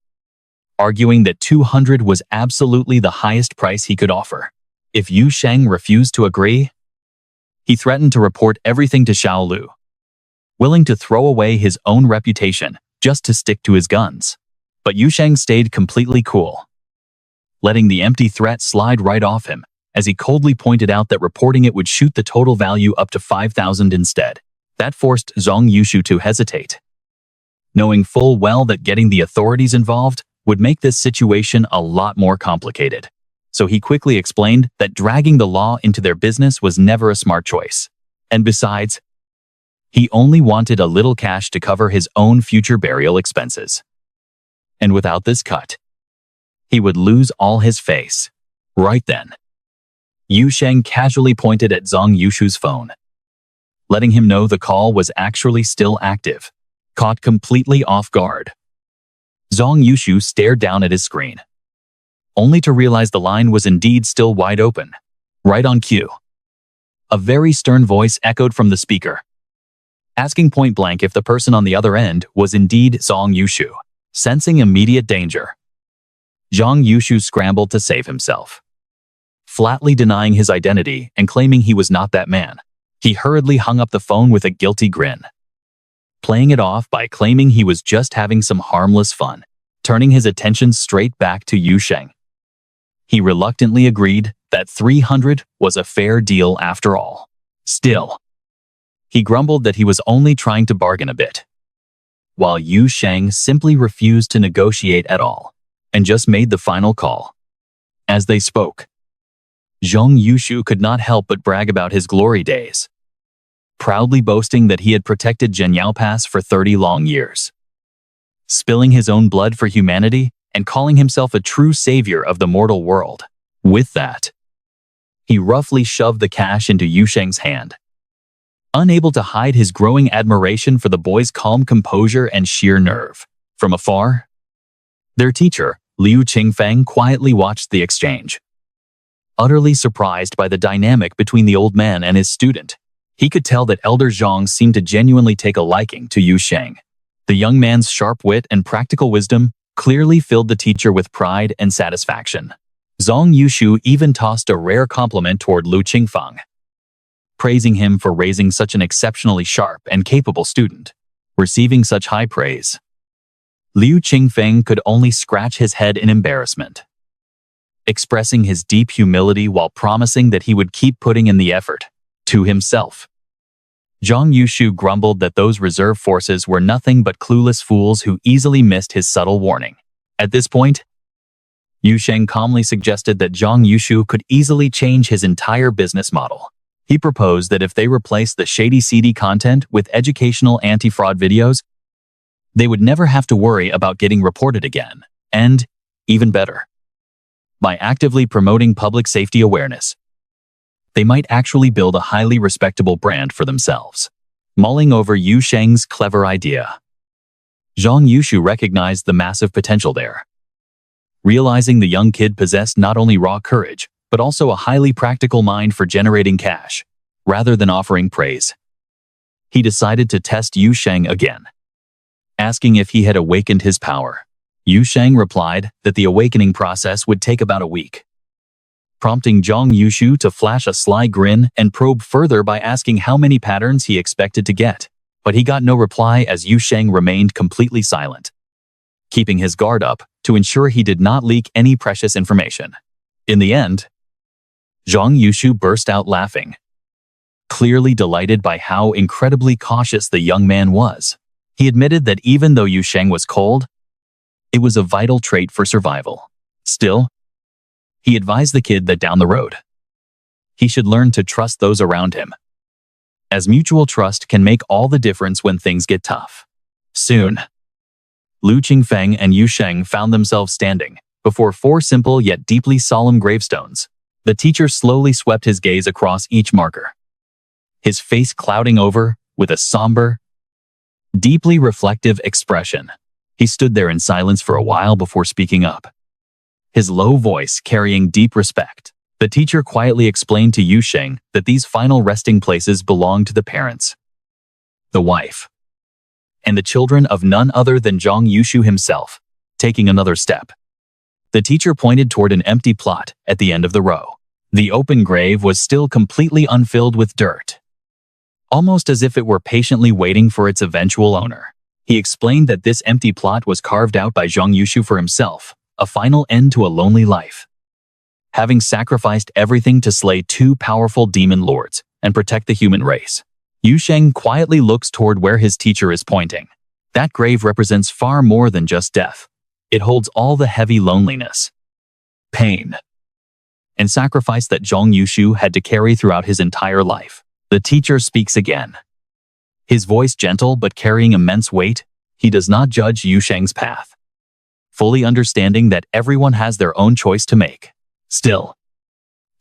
arguing that 200 was absolutely the highest price he could offer. If Yu Sheng refused to agree, he threatened to report everything to Shaolu, willing to throw away his own reputation just to stick to his guns. But Yu Sheng stayed completely cool, letting the empty threat slide right off him, as he coldly pointed out that reporting it would shoot the total value up to 5,000 instead. That forced Zhang Yushu to hesitate, knowing full well that getting the authorities involved would make this situation a lot more complicated. So he quickly explained that dragging the law into their business was never a smart choice. And besides, he only wanted a little cash to cover his own future burial expenses. And without this cut, he would lose all his face. Right then, Yu Sheng casually pointed at Zhang Yushu's phone, letting him know the call was actually still active. Caught completely off guard, Zhang Yushu stared down at his screen, only to realize the line was indeed still wide open, right on cue. A very stern voice echoed from the speaker, asking point blank if the person on the other end was indeed Zhang Yushu. Sensing immediate danger, Zhang Yushu scrambled to save himself. Flatly denying his identity and claiming he was not that man, he hurriedly hung up the phone with a guilty grin, playing it off by claiming he was just having some harmless fun, turning his attention straight back to Yu Sheng. He reluctantly agreed that 300 was a fair deal after all. Still, he grumbled that he was only trying to bargain a bit, while Yu Sheng simply refused to negotiate at all, and just made the final call. As they spoke, Zhang Yushu could not help but brag about his glory days, proudly boasting that he had protected Zhenyao Pass for 30 long years, spilling his own blood for humanity and calling himself a true savior of the mortal world. With that, he roughly shoved the cash into Yu Sheng's hand, unable to hide his growing admiration for the boy's calm composure and sheer nerve. From afar, their teacher, Liu Qingfeng, quietly watched the exchange. Utterly surprised by the dynamic between the old man and his student, he could tell that Elder Zhang seemed to genuinely take a liking to Yu Sheng. The young man's sharp wit and practical wisdom clearly filled the teacher with pride and satisfaction. Zhang Yushu even tossed a rare compliment toward Liu Qingfeng, praising him for raising such an exceptionally sharp and capable student. Receiving such high praise, Liu Qingfeng could only scratch his head in embarrassment, expressing his deep humility while promising that he would keep putting in the effort. To himself, Zhang Yushu grumbled that those reserve forces were nothing but clueless fools who easily missed his subtle warning. At this point, Yu Sheng calmly suggested that Zhang Yushu could easily change his entire business model. He proposed that if they replaced the shady CD content with educational anti-fraud videos, they would never have to worry about getting reported again. And, even better, by actively promoting public safety awareness, they might actually build a highly respectable brand for themselves. Mulling over Yu Sheng's clever idea, Zhang Yushu recognized the massive potential there. Realizing the young kid possessed not only raw courage, but also a highly practical mind for generating cash, rather than offering praise, he decided to test Yu Sheng again, asking if he had awakened his power. Yu Sheng replied that the awakening process would take about a week, prompting Zhang Yushu to flash a sly grin and probe further by asking how many patterns he expected to get. But he got no reply as Yu Sheng remained completely silent, keeping his guard up to ensure he did not leak any precious information. In the end, Zhang Yushu burst out laughing, clearly delighted by how incredibly cautious the young man was. He admitted that even though Yu Sheng was cold, it was a vital trait for survival. Still, he advised the kid that down the road, he should learn to trust those around him, as mutual trust can make all the difference when things get tough. Soon, Liu Qingfeng and Yu Sheng found themselves standing before 4 simple yet deeply solemn gravestones. The teacher slowly swept his gaze across each marker, his face clouding over with a somber, deeply reflective expression. He stood there in silence for a while before speaking up, his low voice carrying deep respect. The teacher quietly explained to Yu Sheng that these final resting places belong to the parents, the wife, and the children of none other than Zhang Yushu himself. Taking another step, the teacher pointed toward an empty plot at the end of the row. The open grave was still completely unfilled with dirt, almost as if it were patiently waiting for its eventual owner. He explained that this empty plot was carved out by Zhang Yushu for himself, a final end to a lonely life, having sacrificed everything to slay 2 powerful demon lords and protect the human race. Yu Sheng quietly looks toward where his teacher is pointing. That grave represents far more than just death. It holds all the heavy loneliness, pain, and sacrifice that Zhang Yushu had to carry throughout his entire life. The teacher speaks again, his voice gentle but carrying immense weight. He does not judge Yu Sheng's path, fully understanding that everyone has their own choice to make. Still,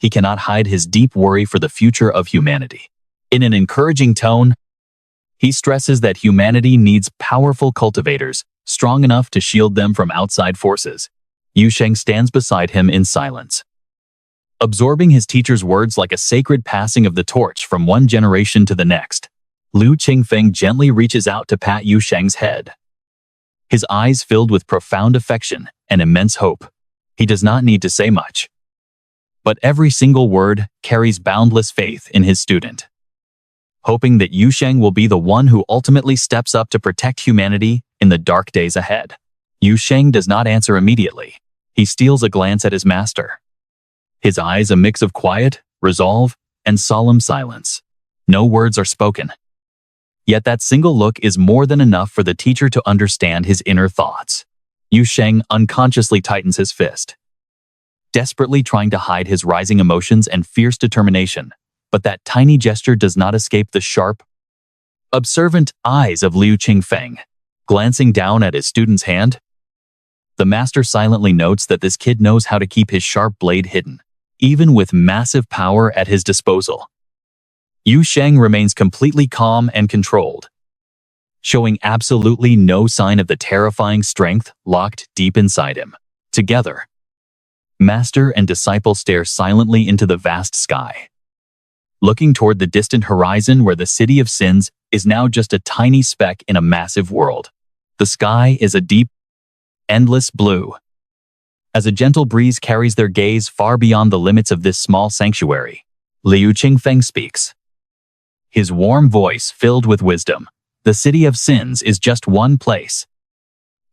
he cannot hide his deep worry for the future of humanity. In an encouraging tone, he stresses that humanity needs powerful cultivators, strong enough to shield them from outside forces. Yu Sheng stands beside him in silence, absorbing his teacher's words like a sacred passing of the torch from one generation to the next. Liu Qingfeng gently reaches out to pat Yu Sheng's head, his eyes filled with profound affection and immense hope. He does not need to say much, but every single word carries boundless faith in his student, hoping that Yu Sheng will be the one who ultimately steps up to protect humanity in the dark days ahead. Yu Sheng does not answer immediately. He steals a glance at his master, his eyes a mix of quiet, resolve, and solemn silence. No words are spoken. Yet that single look is more than enough for the teacher to understand his inner thoughts. Yu Sheng unconsciously tightens his fist, desperately trying to hide his rising emotions and fierce determination. But that tiny gesture does not escape the sharp, observant eyes of Liu Qingfeng. Glancing down at his student's hand, the master silently notes that this kid knows how to keep his sharp blade hidden, even with massive power at his disposal. Yu Sheng remains completely calm and controlled, showing absolutely no sign of the terrifying strength locked deep inside him. Together, master and disciple stare silently into the vast sky, looking toward the distant horizon where the city of sins is now just a tiny speck in a massive world. The sky is a deep, endless blue, as a gentle breeze carries their gaze far beyond the limits of this small sanctuary. Liu Qingfeng speaks, his warm voice filled with wisdom. The city of sins is just one place.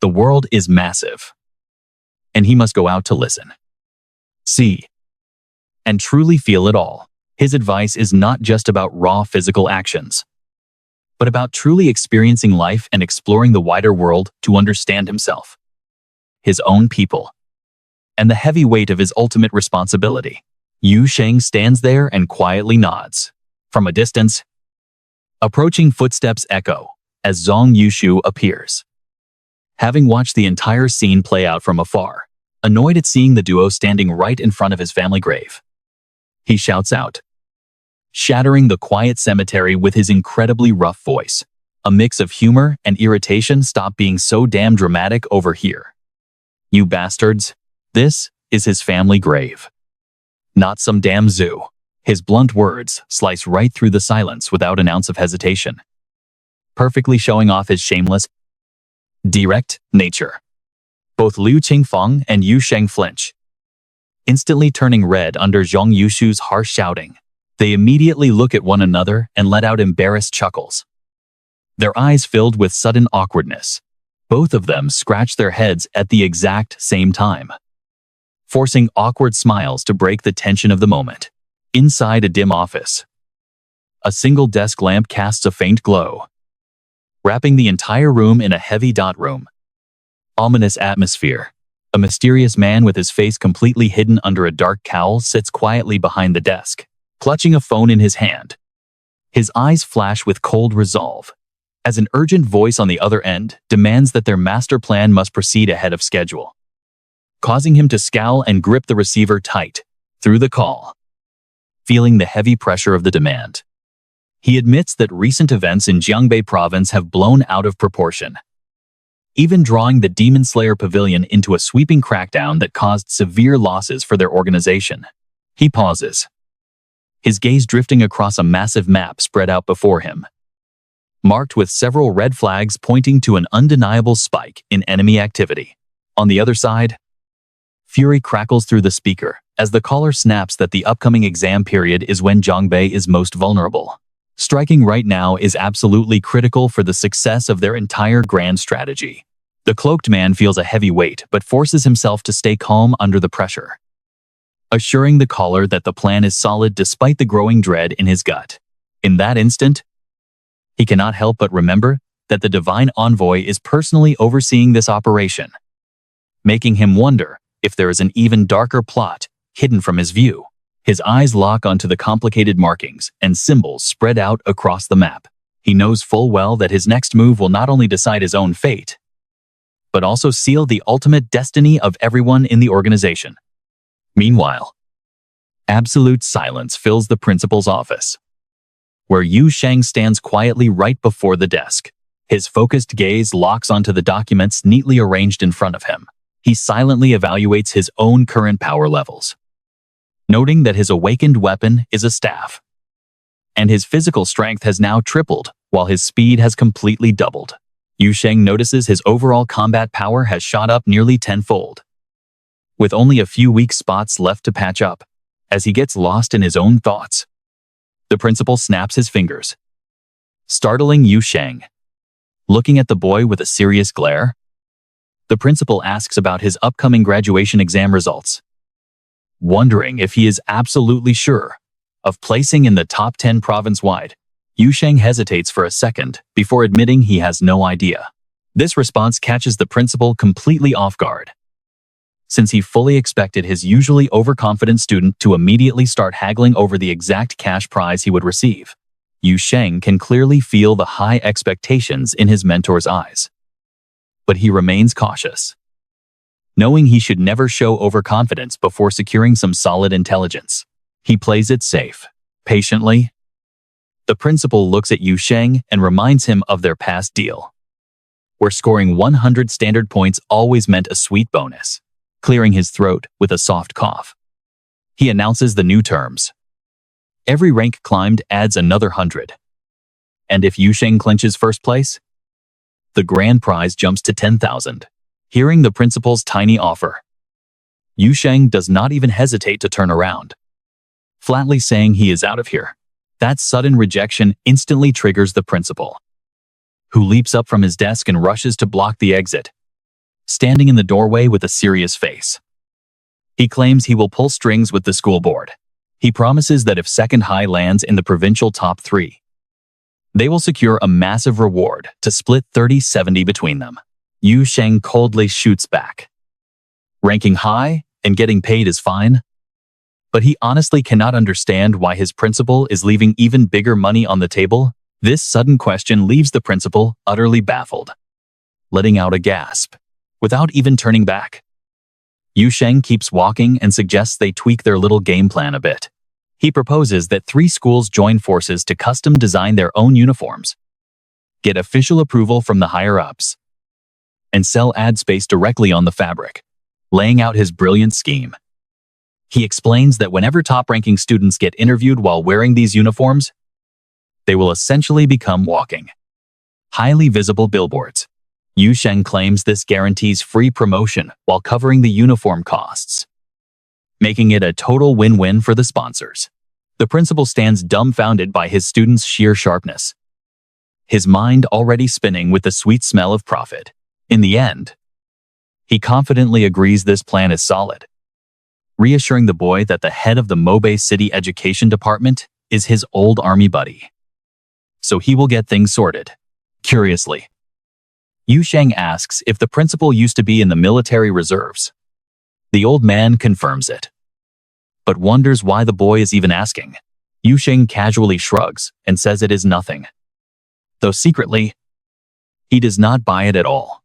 The world is massive, and he must go out to listen, see, and truly feel it all. His advice is not just about raw physical actions, but about truly experiencing life and exploring the wider world to understand himself, his own people, and the heavy weight of his ultimate responsibility. Yu Sheng stands there and quietly nods. From a distance, approaching footsteps echo as Zhong Yushu appears. Having watched the entire scene play out from afar, annoyed at seeing the duo standing right in front of his family grave, he shouts out, shattering the quiet cemetery with his incredibly rough voice. A mix of humor and irritation. Stop being so damn dramatic over here, you bastards. This is his family grave, not some damn zoo. His blunt words slice right through the silence without an ounce of hesitation, perfectly showing off his shameless, direct nature. Both Liu Qingfeng and Yu Sheng flinch, instantly turning red under Zhong Yushu's harsh shouting. They immediately look at one another and let out embarrassed chuckles, their eyes filled with sudden awkwardness. Both of them scratch their heads at the exact same time, forcing awkward smiles to break the tension of the moment. Inside a dim office, a single desk lamp casts a faint glow, wrapping the entire room in a heavy room. Ominous atmosphere. A mysterious man with his face completely hidden under a dark cowl sits quietly behind the desk, clutching a phone in his hand. His eyes flash with cold resolve, as an urgent voice on the other end demands that their master plan must proceed ahead of schedule, causing him to scowl and grip the receiver tight. Through the call, feeling the heavy pressure of the demand, he admits that recent events in Jiangbei province have blown out of proportion, even drawing the Demon Slayer Pavilion into a sweeping crackdown that caused severe losses for their organization. He pauses, his gaze drifting across a massive map spread out before him, marked with several red flags pointing to an undeniable spike in enemy activity. On the other side, fury crackles through the speaker as the caller snaps that the upcoming exam period is when Jiangbei is most vulnerable. Striking right now is absolutely critical for the success of their entire grand strategy. The cloaked man feels a heavy weight but forces himself to stay calm under the pressure, assuring the caller that the plan is solid despite the growing dread in his gut. In that instant, he cannot help but remember that the divine envoy is personally overseeing this operation, making him wonder if there is an even darker plot hidden from his view. His eyes lock onto the complicated markings and symbols spread out across the map. He knows full well that his next move will not only decide his own fate, but also seal the ultimate destiny of everyone in the organization. Meanwhile, Absolute silence fills the principal's office, where Yu Sheng stands quietly right before the desk. His focused gaze locks onto the documents neatly arranged in front of him. He silently evaluates his own current power levels, noting that his awakened weapon is a staff, and his physical strength has now tripled, while his speed has completely doubled. Yu Sheng notices his overall combat power has shot up nearly tenfold, with only a few weak spots left to patch up. As he gets lost in his own thoughts, the principal snaps his fingers, startling Yu Sheng. Looking at the boy with a serious glare, the principal asks about his upcoming graduation exam results, wondering if he is absolutely sure of placing in the top 10 province-wide. Yu Sheng hesitates for a second before admitting he has no idea. This response catches the principal completely off guard, since he fully expected his usually overconfident student to immediately start haggling over the exact cash prize he would receive. Yu Sheng can clearly feel the high expectations in his mentor's eyes, but he remains cautious, knowing he should never show overconfidence before securing some solid intelligence. He plays it safe, patiently. The principal looks at Yu Sheng and reminds him of their past deal, where scoring 100 standard points always meant a sweet bonus. Clearing his throat with a soft cough, he announces the new terms. Every rank climbed adds another 100. And if Yu Sheng clinches first place, the grand prize jumps to 10,000. Hearing the principal's tiny offer, Yu Sheng does not even hesitate to turn around, flatly saying he is out of here. That sudden rejection instantly triggers the principal, who leaps up from his desk and rushes to block the exit, standing in the doorway with a serious face. He claims he will pull strings with the school board. He promises that if Second High lands in the provincial top 3, they will secure a massive reward to split 30-70 between them. Yu Sheng coldly shoots back. Ranking high and getting paid is fine, but he honestly cannot understand why his principal is leaving even bigger money on the table. This sudden question leaves the principal utterly baffled, letting out a gasp. Without even turning back, Yu Sheng keeps walking and suggests they tweak their little game plan a bit. He proposes that 3 schools join forces to custom design their own uniforms, get official approval from the higher-ups, and sell ad space directly on the fabric, laying out his brilliant scheme. He explains that whenever top-ranking students get interviewed while wearing these uniforms, they will essentially become walking, highly visible billboards. Yu Sheng claims this guarantees free promotion while covering the uniform costs, making it a total win-win for the sponsors. The principal stands dumbfounded by his student's sheer sharpness, his mind already spinning with the sweet smell of profit. In the end, he confidently agrees this plan is solid, reassuring the boy that the head of the Mobe City Education Department is his old army buddy, so he will get things sorted. Curiously, Yu Sheng asks if the principal used to be in the military reserves. The old man confirms it, but wonders why the boy is even asking. Yu Sheng casually shrugs and says it is nothing, though secretly, he does not buy it at all,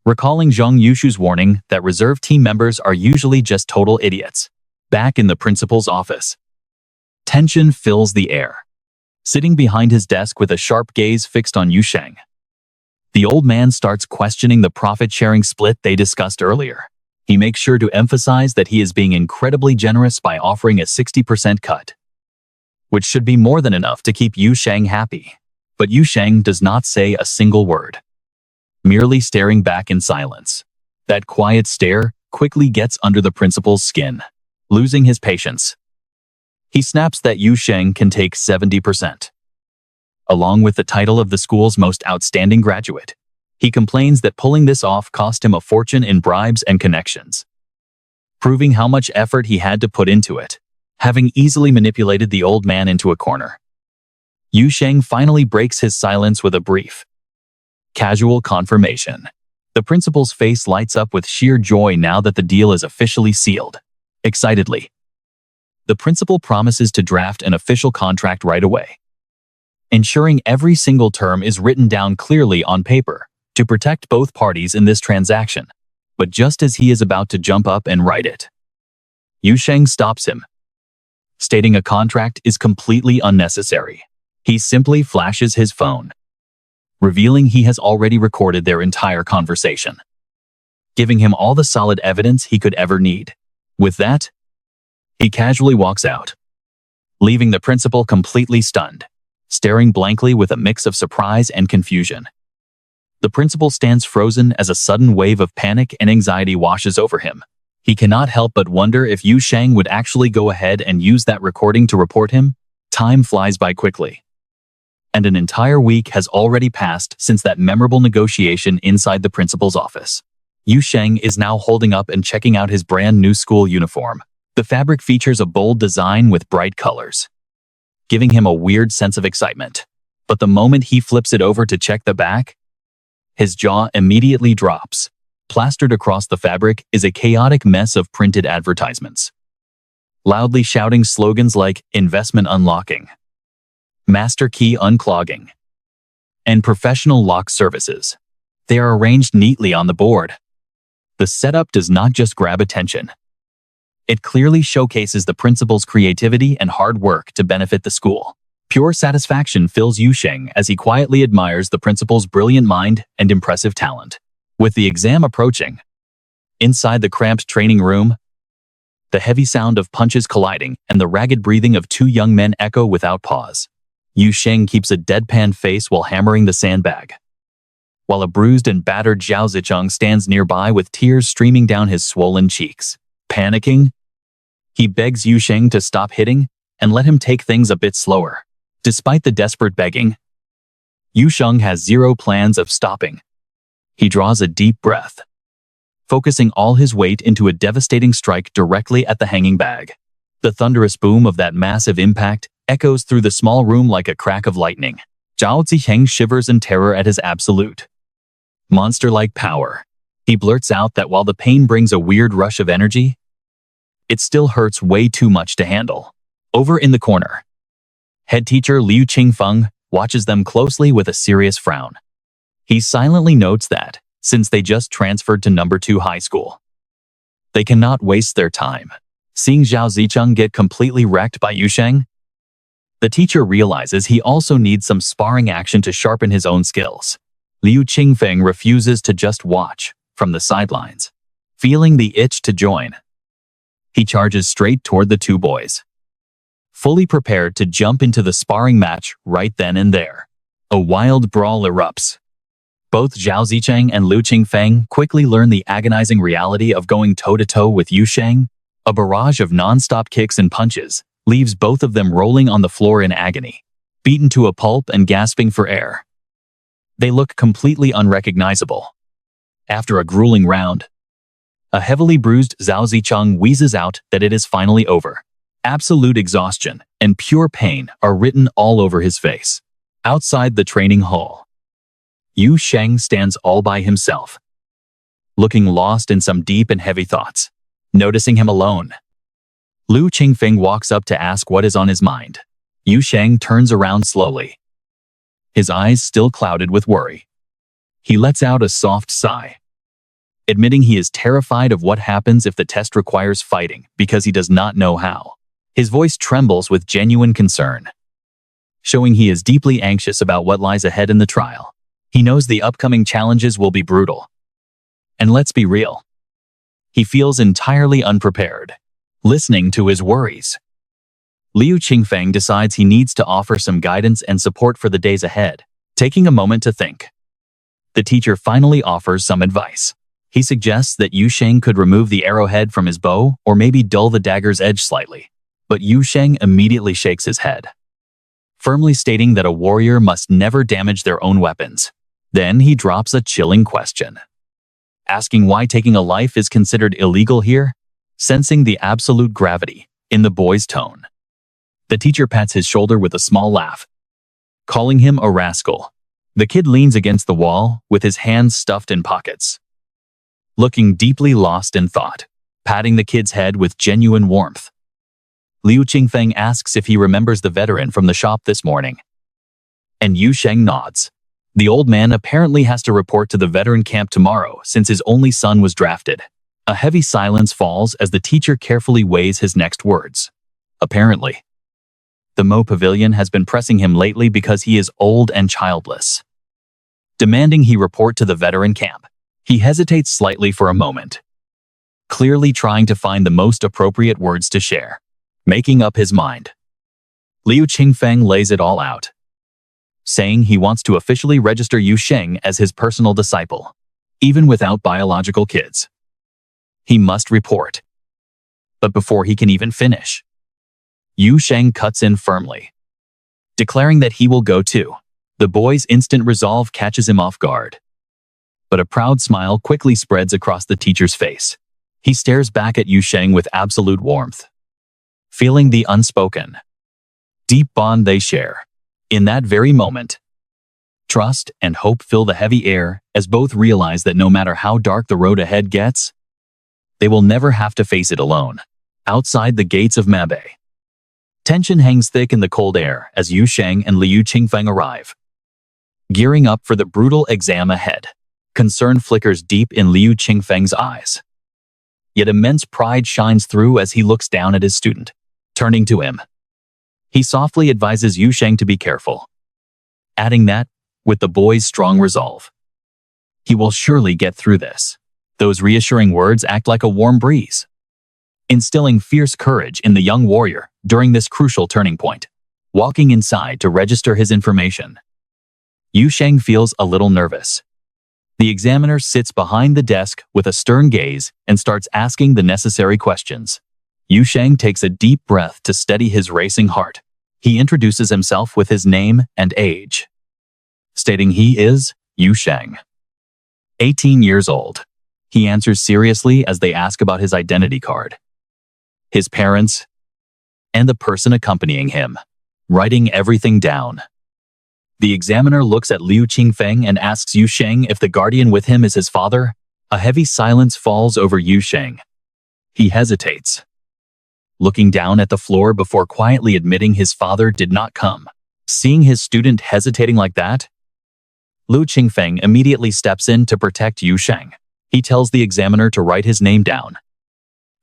recalling Zhang Yushu's warning that reserve team members are usually just total idiots. Back in the principal's office, tension fills the air. Sitting behind his desk with a sharp gaze fixed on Yu Sheng, the old man starts questioning the profit-sharing split they discussed earlier. He makes sure to emphasize that he is being incredibly generous by offering a 60% cut, which should be more than enough to keep Yu Sheng happy. But Yu Sheng does not say a single word, merely staring back in silence. That quiet stare quickly gets under the principal's skin. Losing his patience, he snaps that Yu Sheng can take 70%. Along with the title of the school's most outstanding graduate. He complains that pulling this off cost him a fortune in bribes and connections, proving how much effort he had to put into it. Having easily manipulated the old man into a corner, Yu Sheng finally breaks his silence with a brief, casual confirmation. The principal's face lights up with sheer joy now that the deal is officially sealed. Excitedly, the principal promises to draft an official contract right away, ensuring every single term is written down clearly on paper to protect both parties in this transaction. But just as he is about to jump up and write it, Yu Sheng stops him. stating a contract is completely unnecessary. He simply flashes his phone, revealing he has already recorded their entire conversation, giving him all the solid evidence he could ever need. With that, he casually walks out, leaving the principal completely stunned, staring blankly with a mix of surprise and confusion. The principal stands frozen as a sudden wave of panic and anxiety washes over him. He cannot help but wonder if Yu Sheng would actually go ahead and use that recording to report him. Time flies by quickly, and an entire week has already passed since that memorable negotiation inside the principal's office. Yu Sheng is now holding up and checking out his brand new school uniform. The fabric features a bold design with bright colors, giving him a weird sense of excitement. But the moment he flips it over to check the back, his jaw immediately drops. Plastered across the fabric is a chaotic mess of printed advertisements, loudly shouting slogans like investment unlocking, master key unclogging, and professional lock services. They are arranged neatly on the board. The setup does not just grab attention. It clearly showcases the principal's creativity and hard work to benefit the school. Pure satisfaction fills Yu Sheng as he quietly admires the principal's brilliant mind and impressive talent. With the exam approaching, inside the cramped training room, the heavy sound of punches colliding and the ragged breathing of two young men echo without pause. Yu Sheng keeps a deadpan face while hammering the sandbag, while a bruised and battered Zhao Zicheng stands nearby with tears streaming down his swollen cheeks. Panicking, he begs Yu Sheng to stop hitting and let him take things a bit slower. Despite the desperate begging, Yu Sheng has zero plans of stopping. He draws a deep breath, focusing all his weight into a devastating strike directly at the hanging bag. The thunderous boom of that massive impact echoes through the small room like a crack of lightning. Zhao Zicheng shivers in terror at his absolute, monster-like power. He blurts out that while the pain brings a weird rush of energy, it still hurts way too much to handle. Over in the corner, head teacher Liu Qingfeng watches them closely with a serious frown. He silently notes that, since they just transferred to number 2 high school, they cannot waste their time. Seeing Zhao Zicheng get completely wrecked by Yu Sheng, the teacher realizes he also needs some sparring action to sharpen his own skills. Liu Qingfeng refuses to just watch from the sidelines. Feeling the itch to join, he charges straight toward the two boys, fully prepared to jump into the sparring match right then and there. A wild brawl erupts. Both Zhao Zicheng and Liu Qingfeng quickly learn the agonizing reality of going toe-to-toe with Yu Sheng. A barrage of non-stop kicks and punches leaves both of them rolling on the floor in agony, beaten to a pulp and gasping for air. They look completely unrecognizable. After a grueling round, a heavily bruised Zhao Zicheng wheezes out that it is finally over. Absolute exhaustion and pure pain are written all over his face. Outside the training hall, Yu Sheng stands all by himself, looking lost in some deep and heavy thoughts. Noticing him alone, Liu Qingfeng walks up to ask what is on his mind. Yu Sheng turns around slowly, his eyes still clouded with worry. He lets out a soft sigh, admitting he is terrified of what happens if the test requires fighting because he does not know how. His voice trembles with genuine concern, showing he is deeply anxious about what lies ahead in the trial. He knows the upcoming challenges will be brutal. And let's be real, he feels entirely unprepared. Listening to his worries, Liu Qingfeng decides he needs to offer some guidance and support for the days ahead. Taking a moment to think, the teacher finally offers some advice. He suggests that Yu Sheng could remove the arrowhead from his bow or maybe dull the dagger's edge slightly. But Yu Sheng immediately shakes his head, firmly stating that a warrior must never damage their own weapons. Then he drops a chilling question, asking why taking a life is considered illegal here. Sensing the absolute gravity in the boy's tone, the teacher pats his shoulder with a small laugh, calling him a rascal. The kid leans against the wall with his hands stuffed in pockets, looking deeply lost in thought. Patting the kid's head with genuine warmth, Liu Qingfeng asks if he remembers the veteran from the shop this morning, and Yu Sheng nods. The old man apparently has to report to the veteran camp tomorrow since his only son was drafted. A heavy silence falls as the teacher carefully weighs his next words. Apparently, the Mo Pavilion has been pressing him lately because he is old and childless. Demanding he report to the veteran camp, he hesitates slightly for a moment, clearly trying to find the most appropriate words to share. Making up his mind, Liu Qingfeng lays it all out, saying he wants to officially register Yu Sheng as his personal disciple, even without biological kids. He must report. But before he can even finish, Yu Sheng cuts in firmly, declaring that he will go too. The boy's instant resolve catches him off guard, but a proud smile quickly spreads across the teacher's face. He stares back at Yu Sheng with absolute warmth, feeling the unspoken, deep bond they share. In that very moment, trust and hope fill the heavy air as both realize that no matter how dark the road ahead gets, they will never have to face it alone. Outside the gates of Mabei, tension hangs thick in the cold air as Yu Sheng and Liu Qingfeng arrive, gearing up for the brutal exam ahead. Concern flickers deep in Liu Qingfeng's eyes, yet immense pride shines through as he looks down at his student. Turning to him, he softly advises Yu Sheng to be careful, adding that, with the boy's strong resolve, he will surely get through this. Those reassuring words act like a warm breeze, instilling fierce courage in the young warrior during this crucial turning point. Walking inside to register his information, Yu Sheng feels a little nervous. The examiner sits behind the desk with a stern gaze and starts asking the necessary questions. Yu Sheng takes a deep breath to steady his racing heart. He introduces himself with his name and age, stating he is Yu Sheng, 18 years old. He answers seriously as they ask about his identity card, his parents, and the person accompanying him, writing everything down. The examiner looks at Liu Qingfeng and asks Yu Sheng if the guardian with him is his father. A heavy silence falls over Yu Sheng. He hesitates, looking down at the floor before quietly admitting his father did not come. Seeing his student hesitating like that, Liu Qingfeng immediately steps in to protect Yu Sheng. He tells the examiner to write his name down,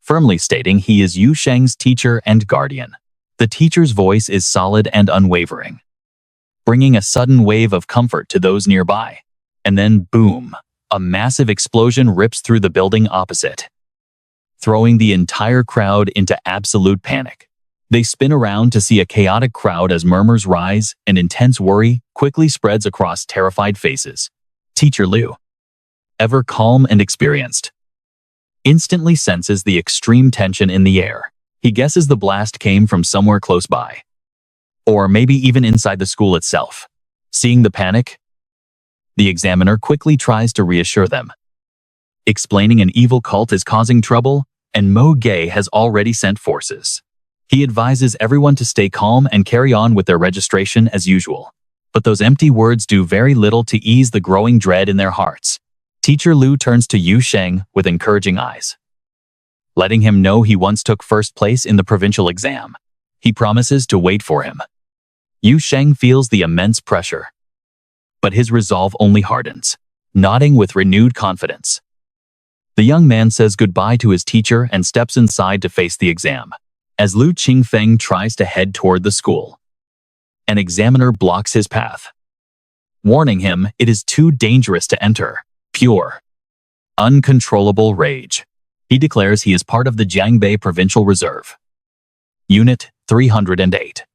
firmly stating he is Yu Sheng's teacher and guardian. The teacher's voice is solid and unwavering, bringing a sudden wave of comfort to those nearby. And then, boom, a massive explosion rips through the building opposite, throwing the entire crowd into absolute panic. They spin around to see a chaotic crowd as murmurs rise and intense worry quickly spreads across terrified faces. Teacher Liu, ever calm and experienced, instantly senses the extreme tension in the air. He guesses the blast came from somewhere close by, or maybe even inside the school itself. Seeing the panic, the examiner quickly tries to reassure them, explaining an evil cult is causing trouble and Mo Gay has already sent forces. He advises everyone to stay calm and carry on with their registration as usual. But those empty words do very little to ease the growing dread in their hearts. Teacher Liu turns to Yu Sheng with encouraging eyes, letting him know he once took first place in the provincial exam. He promises to wait for him. Yu Sheng feels the immense pressure, but his resolve only hardens, nodding with renewed confidence. The young man says goodbye to his teacher and steps inside to face the exam. As Liu Qingfeng tries to head toward the school, an examiner blocks his path, warning him it is too dangerous to enter. Pure, uncontrollable rage. He declares he is part of the Jiangbei Provincial Reserve, Unit 308.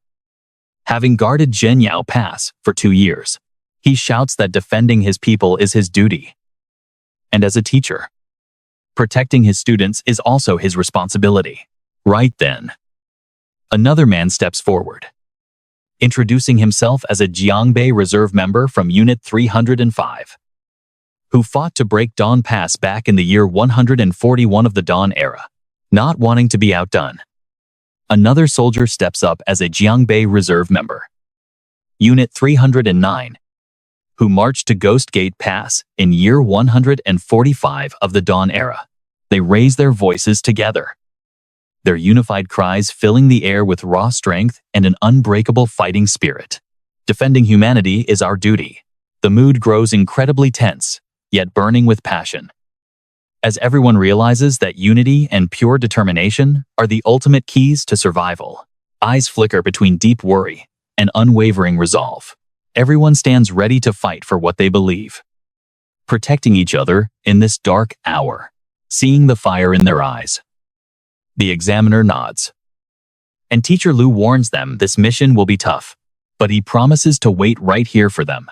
Having guarded Zhenyao Pass for 2 years, he shouts that defending his people is his duty. And as a teacher, protecting his students is also his responsibility. Right then, another man steps forward, introducing himself as a Jiangbei Reserve member from Unit 305, who fought to break Dawn Pass back in the year 141 of the Dawn era. Not wanting to be outdone, another soldier steps up as a Jiangbei Reserve member, Unit 309, who marched to Ghost Gate Pass in year 145 of the Dawn era. They raise their voices together, their unified cries filling the air with raw strength and an unbreakable fighting spirit. Defending humanity is our duty. The mood grows incredibly tense, yet burning with passion, as everyone realizes that unity and pure determination are the ultimate keys to survival. Eyes flicker between deep worry and unwavering resolve. Everyone stands ready to fight for what they believe, protecting each other in this dark hour, seeing the fire in their eyes. The examiner nods, and Teacher Lu warns them this mission will be tough, but he promises to wait right here for them.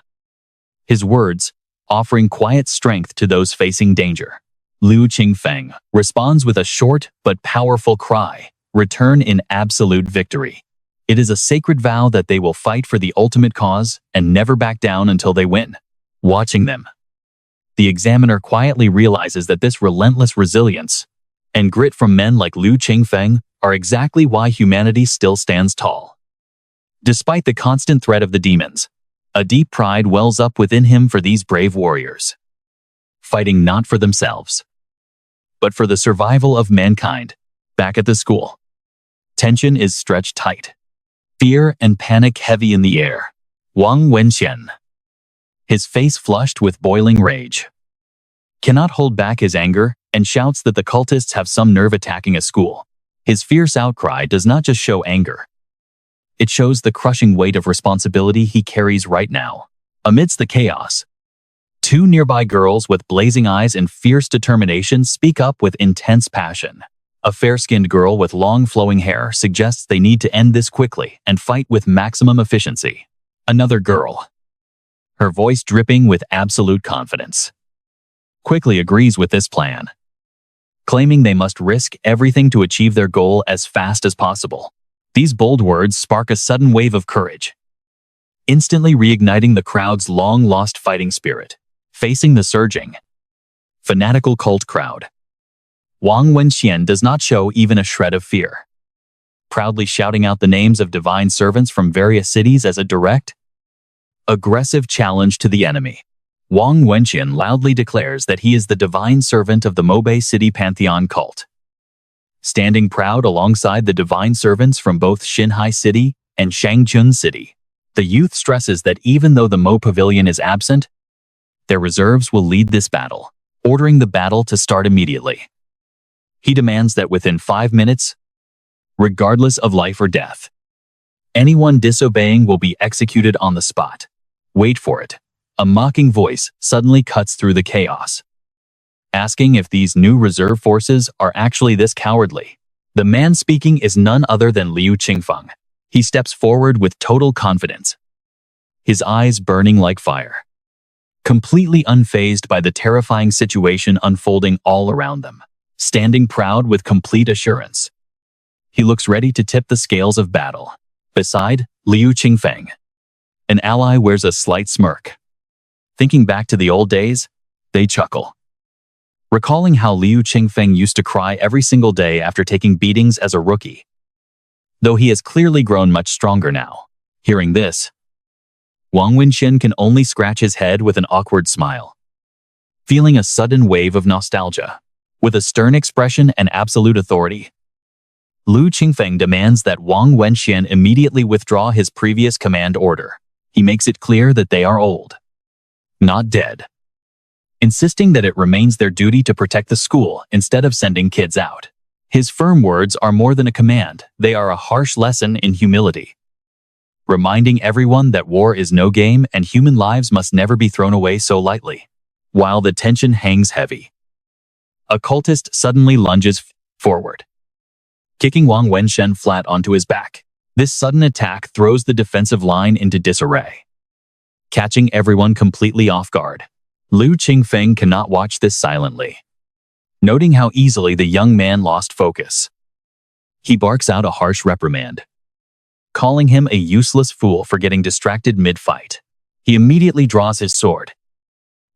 His words, offering quiet strength to those facing danger. Liu Qingfeng responds with a short but powerful cry, return in absolute victory. It is a sacred vow that they will fight for the ultimate cause and never back down until they win. Watching them, the examiner quietly realizes that this relentless resilience and grit from men like Liu Qingfeng are exactly why humanity still stands tall. Despite the constant threat of the demons, a deep pride wells up within him for these brave warriors, fighting not for themselves, but for the survival of mankind. Back at the school, tension is stretched tight, fear and panic heavy in the air. Wang Wenxian, his face flushed with boiling rage, cannot hold back his anger and shouts that the cultists have some nerve attacking a school. His fierce outcry does not just show anger. It shows the crushing weight of responsibility he carries right now. Amidst the chaos, two nearby girls with blazing eyes and fierce determination speak up with intense passion. A fair-skinned girl with long flowing hair suggests they need to end this quickly and fight with maximum efficiency. Another girl, her voice dripping with absolute confidence, quickly agrees with this plan, claiming they must risk everything to achieve their goal as fast as possible. These bold words spark a sudden wave of courage, instantly reigniting the crowd's long-lost fighting spirit. Facing the surging, fanatical cult crowd, Wang Wenxian does not show even a shred of fear, proudly shouting out the names of divine servants from various cities as a direct, aggressive challenge to the enemy. Wang Wenxian loudly declares that he is the divine servant of the Mobei City Pantheon cult, standing proud alongside the divine servants from both Xinhai City and Shangchun City. The youth stresses that even though the Mo Pavilion is absent, their reserves will lead this battle, ordering the battle to start immediately. He demands that within 5 minutes, regardless of life or death, anyone disobeying will be executed on the spot. Wait for it. A mocking voice suddenly cuts through the chaos, asking if these new reserve forces are actually this cowardly. The man speaking is none other than Liu Qingfeng. He steps forward with total confidence, his eyes burning like fire, completely unfazed by the terrifying situation unfolding all around them. Standing proud with complete assurance, he looks ready to tip the scales of battle. Beside Liu Qingfeng, an ally wears a slight smirk. Thinking back to the old days, they chuckle, recalling how Liu Qingfeng used to cry every single day after taking beatings as a rookie, though he has clearly grown much stronger now. Hearing this, Wang Wenxian can only scratch his head with an awkward smile, feeling a sudden wave of nostalgia. With a stern expression and absolute authority, Liu Qingfeng demands that Wang Wenxian immediately withdraw his previous command order. He makes it clear that they are old, not dead, insisting that it remains their duty to protect the school instead of sending kids out. His firm words are more than a command, they are a harsh lesson in humility, reminding everyone that war is no game and human lives must never be thrown away so lightly. While the tension hangs heavy, a cultist suddenly lunges forward, kicking Wang Wenxian flat onto his back. This sudden attack throws the defensive line into disarray, catching everyone completely off guard. Liu Qingfeng cannot watch this silently, noting how easily the young man lost focus. He barks out a harsh reprimand, calling him a useless fool for getting distracted mid-fight. He immediately draws his sword,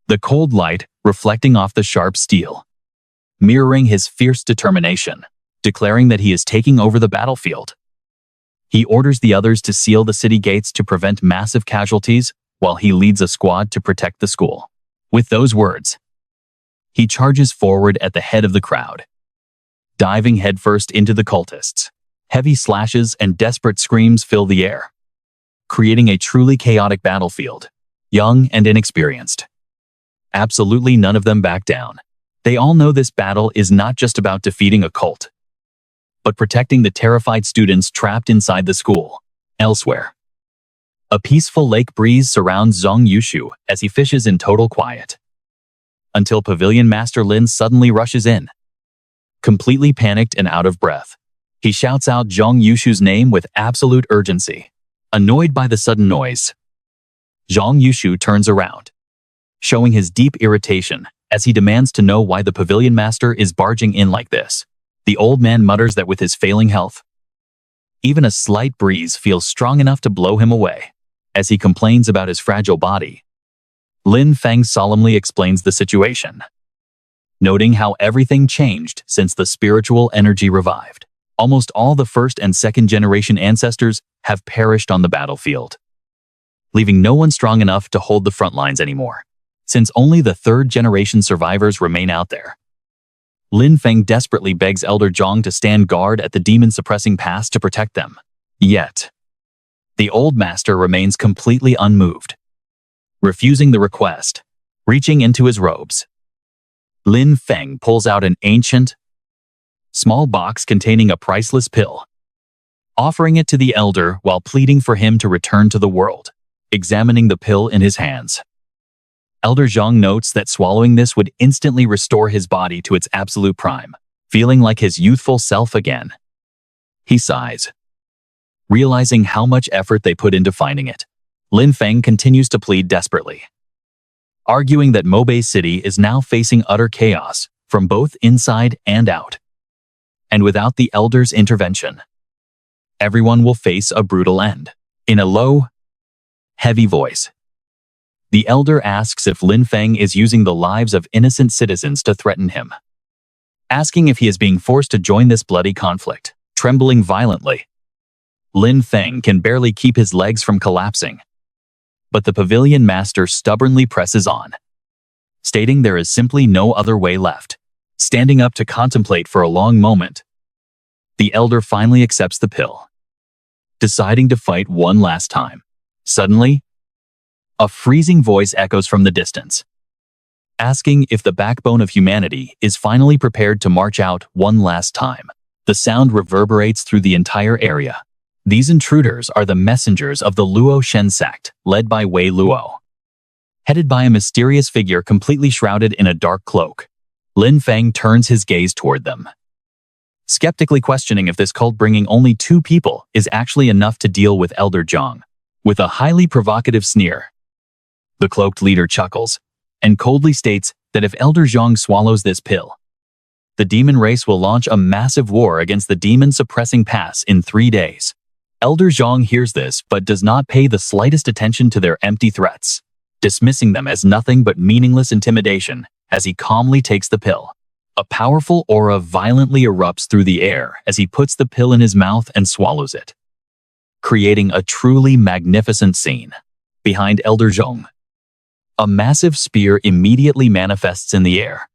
the cold light reflecting off the sharp steel, mirroring his fierce determination, declaring that he is taking over the battlefield. He orders the others to seal the city gates to prevent massive casualties while he leads a squad to protect the school. With those words, he charges forward at the head of the crowd, diving headfirst into the cultists. Heavy slashes and desperate screams fill the air, creating a truly chaotic battlefield. Young and inexperienced, absolutely none of them back down. They all know this battle is not just about defeating a cult, but protecting the terrified students trapped inside the school. Elsewhere, a peaceful lake breeze surrounds Zhang Yushu as he fishes in total quiet. Until Pavilion Master Lin suddenly rushes in. Completely panicked and out of breath, he shouts out Zhang Yushu's name with absolute urgency. Annoyed by the sudden noise, Zhang Yushu turns around, showing his deep irritation as he demands to know why the Pavilion Master is barging in like this. The old man mutters that with his failing health, even a slight breeze feels strong enough to blow him away. As he complains about his fragile body, Lin Feng solemnly explains the situation, noting how everything changed since the spiritual energy revived. Almost all the first and second generation ancestors have perished on the battlefield, leaving no one strong enough to hold the front lines anymore. Since only the third generation survivors remain out there, Lin Feng desperately begs Elder Zhang to stand guard at the demon-suppressing pass to protect them. Yet, the old master remains completely unmoved, refusing the request. Reaching into his robes, Lin Feng pulls out an ancient, small box containing a priceless pill, offering it to the elder while pleading for him to return to the world. Examining the pill in his hands, Elder Zhang notes that swallowing this would instantly restore his body to its absolute prime, feeling like his youthful self again. He sighs, realizing how much effort they put into finding it. Lin Feng continues to plead desperately, arguing that Mobei City is now facing utter chaos from both inside and out. And without the elder's intervention, everyone will face a brutal end. In a low, heavy voice, the elder asks if Lin Feng is using the lives of innocent citizens to threaten him, asking if he is being forced to join this bloody conflict. Trembling violently, Lin Feng can barely keep his legs from collapsing, but the Pavilion Master stubbornly presses on, stating there is simply no other way left. Standing up to contemplate for a long moment, the elder finally accepts the pill, deciding to fight one last time. Suddenly, a freezing voice echoes from the distance, asking if the backbone of humanity is finally prepared to march out one last time. The sound reverberates through the entire area. These intruders are the messengers of the Yu Sheng sect, led by Wei Luo, headed by a mysterious figure completely shrouded in a dark cloak. Lin Feng turns his gaze toward them, skeptically questioning if this cult bringing only 2 people is actually enough to deal with Elder Zhang. With a highly provocative sneer, the cloaked leader chuckles and coldly states that if Elder Zhang swallows this pill, the demon race will launch a massive war against the demon-suppressing pass in 3 days. Elder Zhang hears this but does not pay the slightest attention to their empty threats, dismissing them as nothing but meaningless intimidation as he calmly takes the pill. A powerful aura violently erupts through the air as he puts the pill in his mouth and swallows it, creating a truly magnificent scene. Behind Elder Zhang, a massive spear immediately manifests in the air,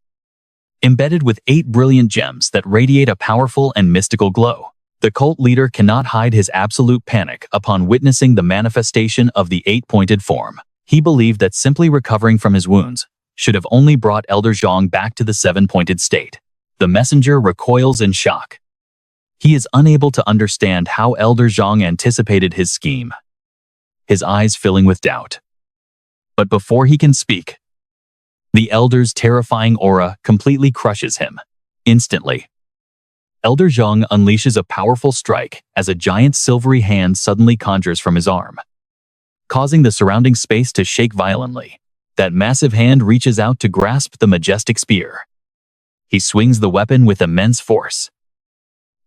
embedded with 8 brilliant gems that radiate a powerful and mystical glow. The cult leader cannot hide his absolute panic upon witnessing the manifestation of the 8-pointed form. He believed that simply recovering from his wounds should have only brought Elder Zhang back to the 7-pointed state. The messenger recoils in shock. He is unable to understand how Elder Zhang anticipated his scheme, his eyes filling with doubt. But before he can speak, the elder's terrifying aura completely crushes him. Instantly, Elder Zhang unleashes a powerful strike as a giant silvery hand suddenly conjures from his arm, causing the surrounding space to shake violently. That massive hand reaches out to grasp the majestic spear. He swings the weapon with immense force,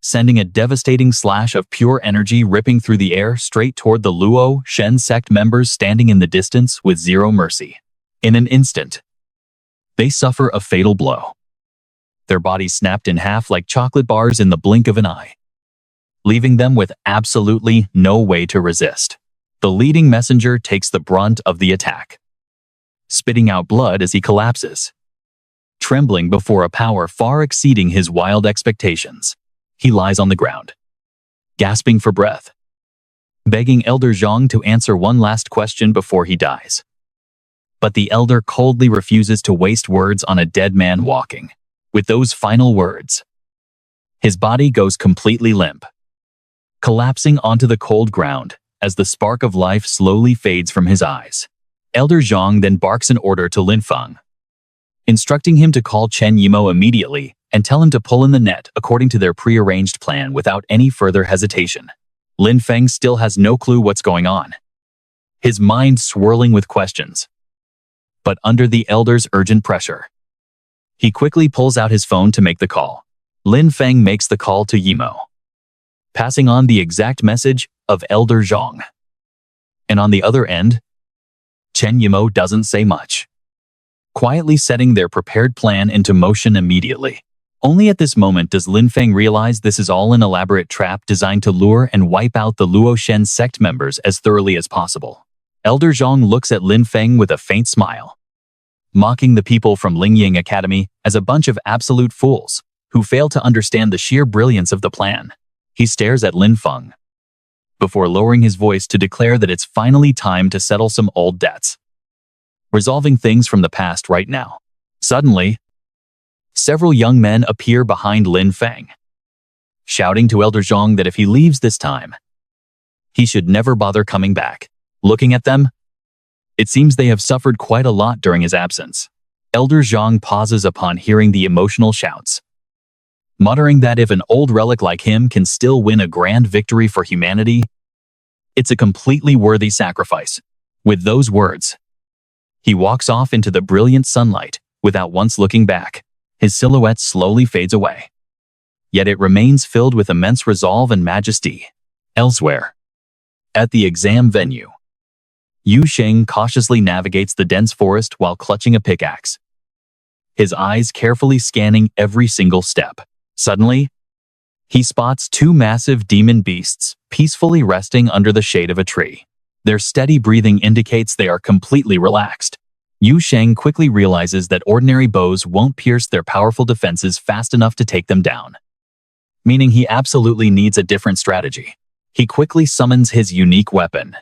sending a devastating slash of pure energy ripping through the air straight toward the Yu Sheng sect members standing in the distance with zero mercy. In an instant, they suffer a fatal blow, their bodies snapped in half like chocolate bars in the blink of an eye, leaving them with absolutely no way to resist. The leading messenger takes the brunt of the attack, spitting out blood as he collapses, trembling before a power far exceeding his wild expectations. He lies on the ground, gasping for breath, begging Elder Zhang to answer one last question before he dies. But the elder coldly refuses to waste words on a dead man walking. With those final words, His body goes completely limp, collapsing onto the cold ground as the spark of life slowly fades from his eyes. Elder Zhang then barks an order to Lin Feng, instructing him to call Chen Yimo immediately and tell him to pull in the net according to their prearranged plan without any further hesitation. Lin Feng still has no clue what's going on, his mind swirling with questions. But under the elder's urgent pressure, he quickly pulls out his phone to make the call. Lin Feng makes the call to Yimo, passing on the exact message of Elder Zhang. And on the other end, Chen Yimo doesn't say much, quietly setting their prepared plan into motion immediately. Only at this moment does Lin Feng realize this is all an elaborate trap designed to lure and wipe out the Luo Shen sect members as thoroughly as possible. Elder Zhang looks at Lin Feng with a faint smile, mocking the people from Lingying Academy as a bunch of absolute fools who fail to understand the sheer brilliance of the plan. He stares at Lin Feng before lowering his voice to declare that it's finally time to settle some old debts, resolving things from the past right now. Suddenly, several young men appear behind Lin Feng, shouting to Elder Zhang that if he leaves this time, he should never bother coming back. Looking at them, it seems they have suffered quite a lot during his absence. Elder Zhang pauses upon hearing the emotional shouts, muttering that if an old relic like him can still win a grand victory for humanity, it's a completely worthy sacrifice. With those words, he walks off into the brilliant sunlight without once looking back. His silhouette slowly fades away, yet it remains filled with immense resolve and majesty. Elsewhere, at the exam venue, Yu Sheng cautiously navigates the dense forest while clutching a pickaxe, his eyes carefully scanning every single step. Suddenly, he spots two massive demon beasts peacefully resting under the shade of a tree. Their steady breathing indicates they are completely relaxed. Yu Sheng quickly realizes that ordinary bows won't pierce their powerful defenses fast enough to take them down, meaning he absolutely needs a different strategy. He quickly summons his unique weapon.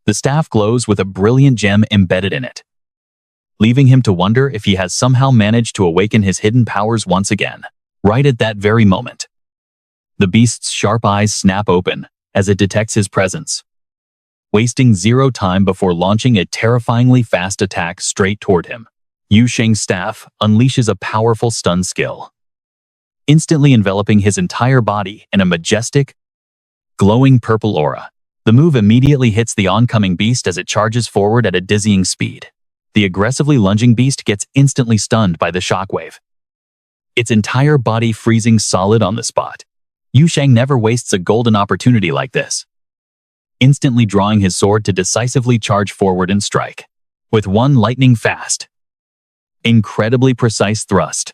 The staff glows with a brilliant gem embedded in it, leaving him to wonder if he has somehow managed to awaken his hidden powers once again. Right at that very moment, the beast's sharp eyes snap open as it detects his presence, wasting zero time before launching a terrifyingly fast attack straight toward him. Yu Sheng's staff unleashes a powerful stun skill, instantly enveloping his entire body in a majestic, glowing purple aura. The move immediately hits the oncoming beast as it charges forward at a dizzying speed. The aggressively lunging beast gets instantly stunned by the shockwave, its entire body freezing solid on the spot. Yu Sheng never wastes a golden opportunity like this, instantly drawing his sword to decisively charge forward and strike. With one lightning-fast, incredibly precise thrust,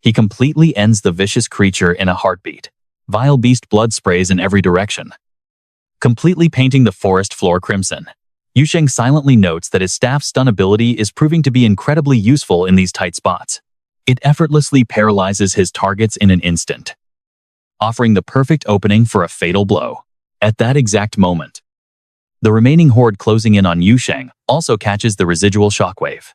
he completely ends the vicious creature in a heartbeat. Vile beast blood sprays in every direction, completely painting the forest floor crimson. Yu Sheng silently notes that his staff's stun ability is proving to be incredibly useful in these tight spots. It effortlessly paralyzes his targets in an instant, offering the perfect opening for a fatal blow. At that exact moment, the remaining horde closing in on Yu Sheng also catches the residual shockwave,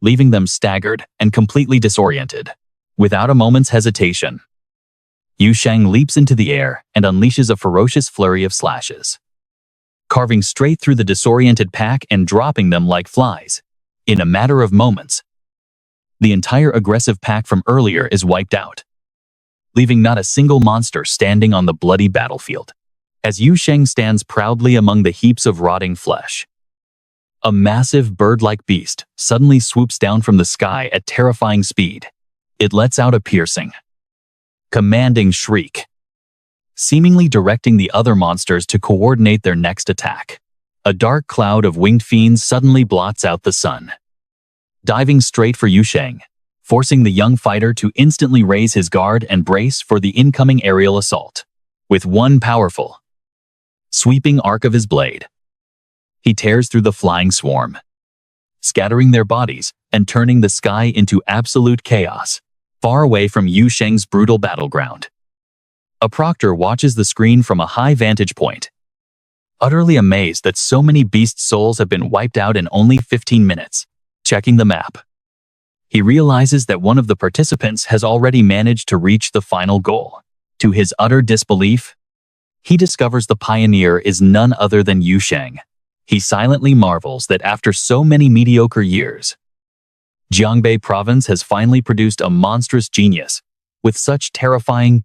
leaving them staggered and completely disoriented. Without a moment's hesitation, Yu Sheng leaps into the air and unleashes a ferocious flurry of slashes, carving straight through the disoriented pack and dropping them like flies. In a matter of moments, the entire aggressive pack from earlier is wiped out, leaving not a single monster standing on the bloody battlefield. As Yu Sheng stands proudly among the heaps of rotting flesh, a massive bird-like beast suddenly swoops down from the sky at terrifying speed. It lets out a piercing, commanding shriek, seemingly directing the other monsters to coordinate their next attack. A dark cloud of winged fiends suddenly blots out the sun, diving straight for Yu Sheng, forcing the young fighter to instantly raise his guard and brace for the incoming aerial assault. With one powerful, sweeping arc of his blade, he tears through the flying swarm, scattering their bodies and turning the sky into absolute chaos. Far away from Yu Sheng's brutal battleground, a proctor watches the screen from a high vantage point, utterly amazed that so many beast souls have been wiped out in only 15 minutes. Checking the map, He realizes that one of the participants has already managed to reach the final goal. To his utter disbelief, he discovers the pioneer is none other than Yu Sheng. He silently marvels that after so many mediocre years, Jiangbei province has finally produced a monstrous genius with such terrifying,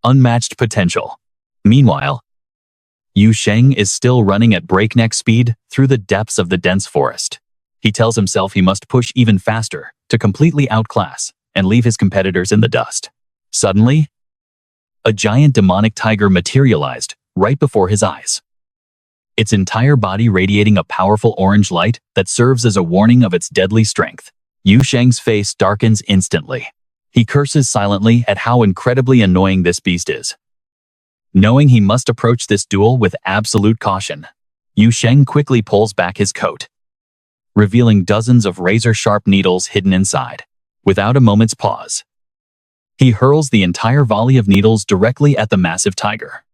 unmatched potential. Meanwhile, Yu Sheng is still running at breakneck speed through the depths of the dense forest. He tells himself he must push even faster to completely outclass and leave his competitors in the dust. Suddenly, a giant demonic tiger materialized right before his eyes. Its entire body radiating a powerful orange light that serves as a warning of its deadly strength. Yu Sheng's face darkens instantly. He curses silently at how incredibly annoying this beast is. Knowing he must approach this duel with absolute caution, Yu Sheng quickly pulls back his coat, revealing dozens of razor-sharp needles hidden inside. Without a moment's pause, he hurls the entire volley of needles directly at the massive tiger,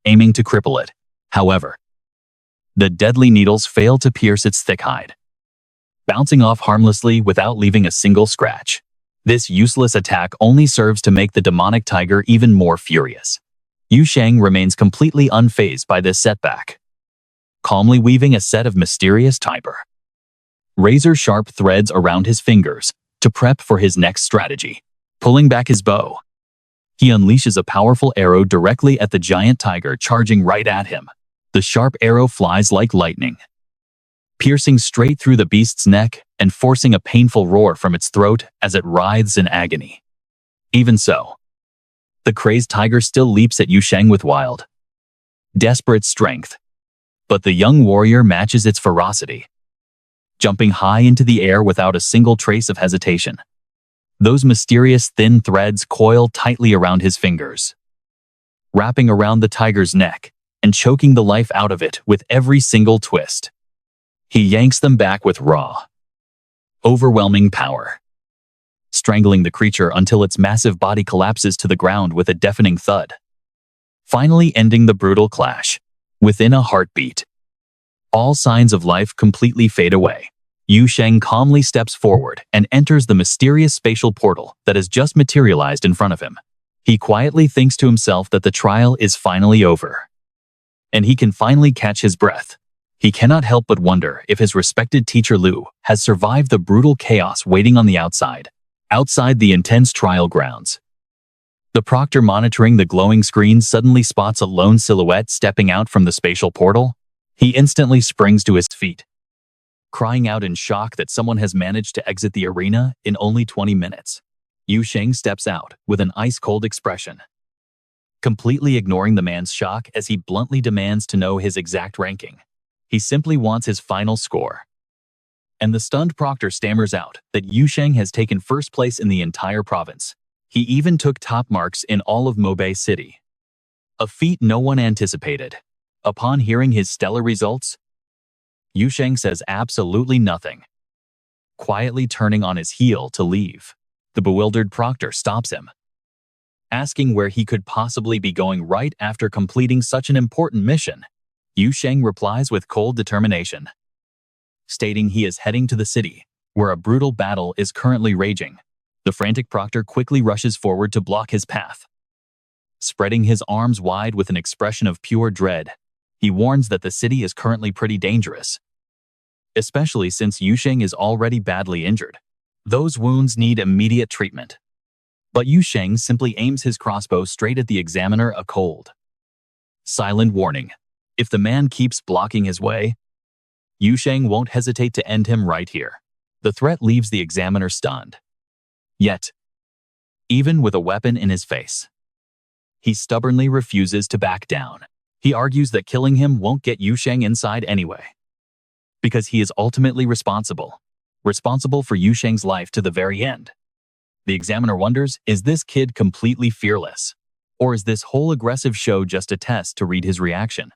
aiming to cripple it. However, the deadly needles fail to pierce its thick hide, bouncing off harmlessly without leaving a single scratch. This useless attack only serves to make the demonic tiger even more furious. Yu Sheng remains completely unfazed by this setback, calmly weaving a set of mysterious Tamer razor-sharp threads around his fingers to prep for his next strategy. Pulling back his bow, he unleashes a powerful arrow directly at the giant tiger charging right at him. The sharp arrow flies like lightning, piercing straight through the beast's neck and forcing a painful roar from its throat as it writhes in agony. Even so, the crazed tiger still leaps at Yu Sheng with wild, desperate strength. But the young warrior matches its ferocity, jumping high into the air without a single trace of hesitation. Those mysterious thin threads coil tightly around his fingers, wrapping around the tiger's neck and choking the life out of it with every single twist. He yanks them back with raw, overwhelming power, strangling the creature until its massive body collapses to the ground with a deafening thud, finally ending the brutal clash. Within a heartbeat, all signs of life completely fade away. Yu Sheng calmly steps forward and enters the mysterious spatial portal that has just materialized in front of him. He quietly thinks to himself that the trial is finally over, and he can finally catch his breath. He cannot help but wonder if his respected teacher Lu has survived the brutal chaos waiting on the outside. Outside the intense trial grounds, the proctor monitoring the glowing screen suddenly spots a lone silhouette stepping out from the spatial portal. He instantly springs to his feet, crying out in shock that someone has managed to exit the arena in only 20 minutes. Yu Sheng steps out with an ice-cold expression, completely ignoring the man's shock as he bluntly demands to know his exact ranking. He simply wants his final score. And the stunned proctor stammers out that Yu Sheng has taken first place in the entire province. He even took top marks in all of Mobei City, a feat no one anticipated. Upon hearing his stellar results, Yu Sheng says absolutely nothing, quietly turning on his heel to leave. The bewildered proctor stops him, asking where he could possibly be going right after completing such an important mission. Yu Sheng replies with cold determination, stating he is heading to the city, where a brutal battle is currently raging. The frantic proctor quickly rushes forward to block his path. Spreading his arms wide with an expression of pure dread, he warns that the city is currently pretty dangerous, especially since Yu Sheng is already badly injured. Those wounds need immediate treatment. But Yu Sheng simply aims his crossbow straight at the examiner, a cold, silent warning. If the man keeps blocking his way, Yu Sheng won't hesitate to end him right here. The threat leaves the examiner stunned. Yet, even with a weapon in his face, he stubbornly refuses to back down. He argues that killing him won't get Yu Sheng inside anyway, because he is ultimately responsible for Yu Sheng's life to the very end. The examiner wonders, is this kid completely fearless? Or is this whole aggressive show just a test to read his reaction?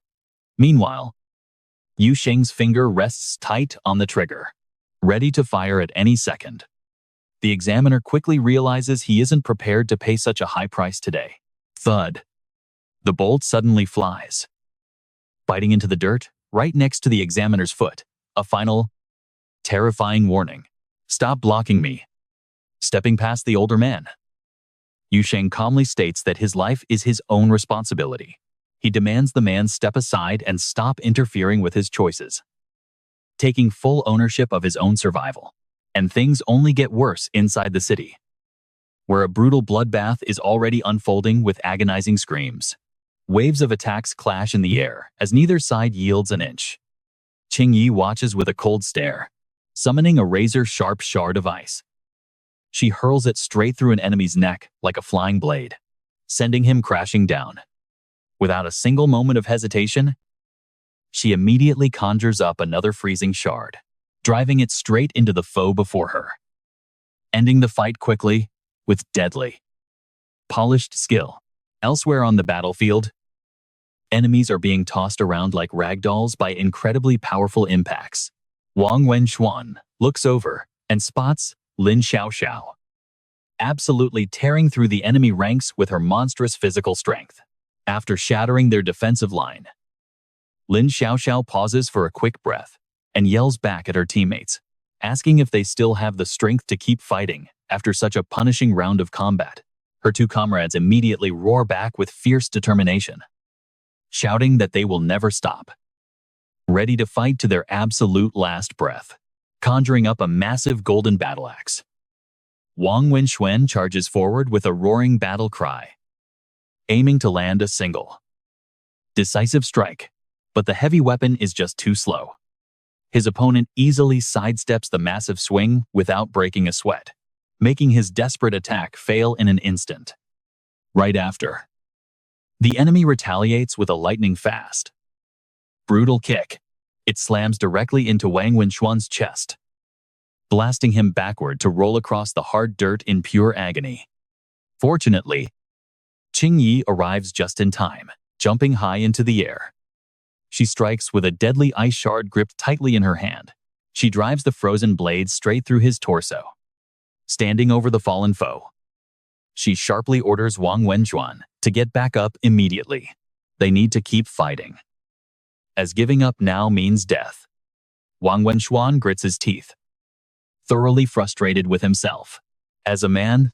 Meanwhile, Yu Sheng's finger rests tight on the trigger, ready to fire at any second. The examiner quickly realizes he isn't prepared to pay such a high price today. Thud. The bolt suddenly flies, biting into the dirt right next to the examiner's foot, a final, terrifying warning. Stop blocking me. Stepping past the older man, Yu Sheng calmly states that his life is his own responsibility. He demands the man step aside and stop interfering with his choices, taking full ownership of his own survival. And things only get worse inside the city, where a brutal bloodbath is already unfolding with agonizing screams. Waves of attacks clash in the air as neither side yields an inch. Qingyi watches with a cold stare, summoning a razor-sharp shard of ice. She hurls it straight through an enemy's neck like a flying blade, sending him crashing down. Without a single moment of hesitation, she immediately conjures up another freezing shard, driving it straight into the foe before her, ending the fight quickly with deadly, polished skill. Elsewhere on the battlefield, enemies are being tossed around like ragdolls by incredibly powerful impacts. Wang Wenxuan looks over and spots Lin Xiaoxiao, absolutely tearing through the enemy ranks with her monstrous physical strength. After shattering their defensive line, Lin Xiaoxiao pauses for a quick breath and yells back at her teammates, asking if they still have the strength to keep fighting after such a punishing round of combat. Her two comrades immediately roar back with fierce determination, shouting that they will never stop, ready to fight to their absolute last breath. Conjuring up a massive golden battle axe, Wang Wenxuan charges forward with a roaring battle cry, aiming to land a single, decisive strike, but the heavy weapon is just too slow. His opponent easily sidesteps the massive swing without breaking a sweat, making his desperate attack fail in an instant. Right after, the enemy retaliates with a lightning-fast, brutal kick. It slams directly into Wang Wenxuan's chest, blasting him backward to roll across the hard dirt in pure agony. Fortunately, Qingyi arrives just in time, jumping high into the air. She strikes with a deadly ice shard gripped tightly in her hand. She drives the frozen blade straight through his torso. Standing over the fallen foe, she sharply orders Wang Wenxuan to get back up immediately. They need to keep fighting, as giving up now means death. Wang Wenxuan grits his teeth, thoroughly frustrated with himself. As a man,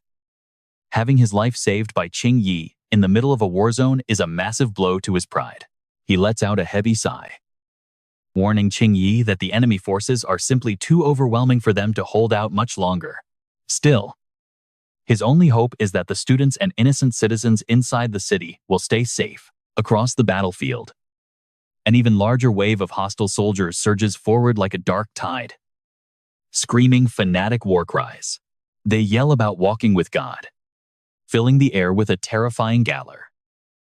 having his life saved by Qingyi in the middle of a war zone is a massive blow to his pride. He lets out a heavy sigh, warning Qingyi that the enemy forces are simply too overwhelming for them to hold out much longer. Still, his only hope is that the students and innocent citizens inside the city will stay safe. Across the battlefield, an even larger wave of hostile soldiers surges forward like a dark tide, screaming fanatic war cries. They yell about walking with God, filling the air with a terrifying galor.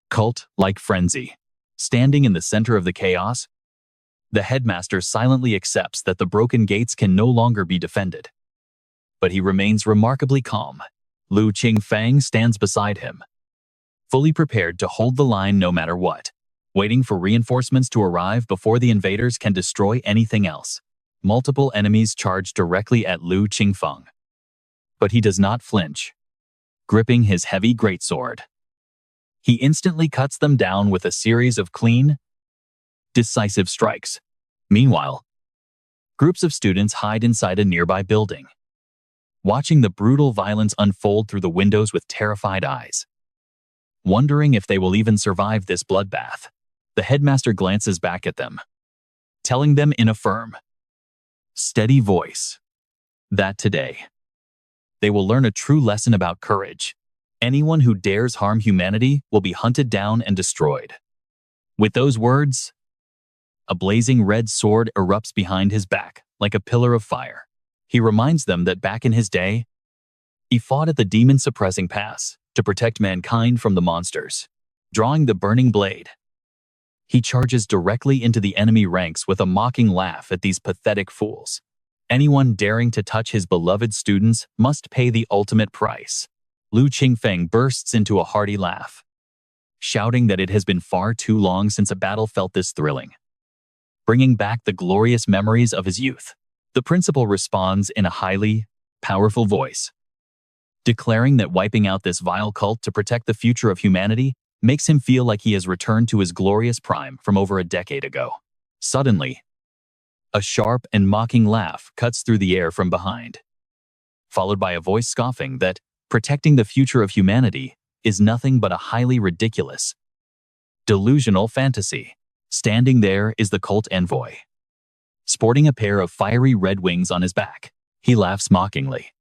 Cult-like frenzy. Standing in the center of the chaos, the headmaster silently accepts that the broken gates can no longer be defended. But he remains remarkably calm. Lu Qingfang stands beside him, fully prepared to hold the line no matter what, waiting for reinforcements to arrive before the invaders can destroy anything else. Multiple enemies charge directly at Lu Qingfeng, but he does not flinch. Gripping his heavy greatsword, he instantly cuts them down with a series of clean, decisive strikes. Meanwhile, groups of students hide inside a nearby building, watching the brutal violence unfold through the windows with terrified eyes, wondering if they will even survive this bloodbath. The headmaster glances back at them, telling them in a firm, steady voice that today they will learn a true lesson about courage. Anyone who dares harm humanity will be hunted down and destroyed. With those words, a blazing red sword erupts behind his back like a pillar of fire. He reminds them that back in his day, he fought at the demon-suppressing pass to protect mankind from the monsters. Drawing the burning blade, he charges directly into the enemy ranks with a mocking laugh at these pathetic fools. Anyone daring to touch his beloved students must pay the ultimate price. Lu Qingfeng bursts into a hearty laugh, shouting that it has been far too long since a battle felt this thrilling, bringing back the glorious memories of his youth. The principal responds in a highly powerful voice, declaring that wiping out this vile cult to protect the future of humanity makes him feel like he has returned to his glorious prime from over a decade ago. Suddenly, a sharp and mocking laugh cuts through the air from behind. followed by a voice scoffing that protecting the future of humanity is nothing but a highly ridiculous, delusional fantasy. Standing there is the cult envoy. Sporting a pair of fiery red wings on his back, he laughs mockingly,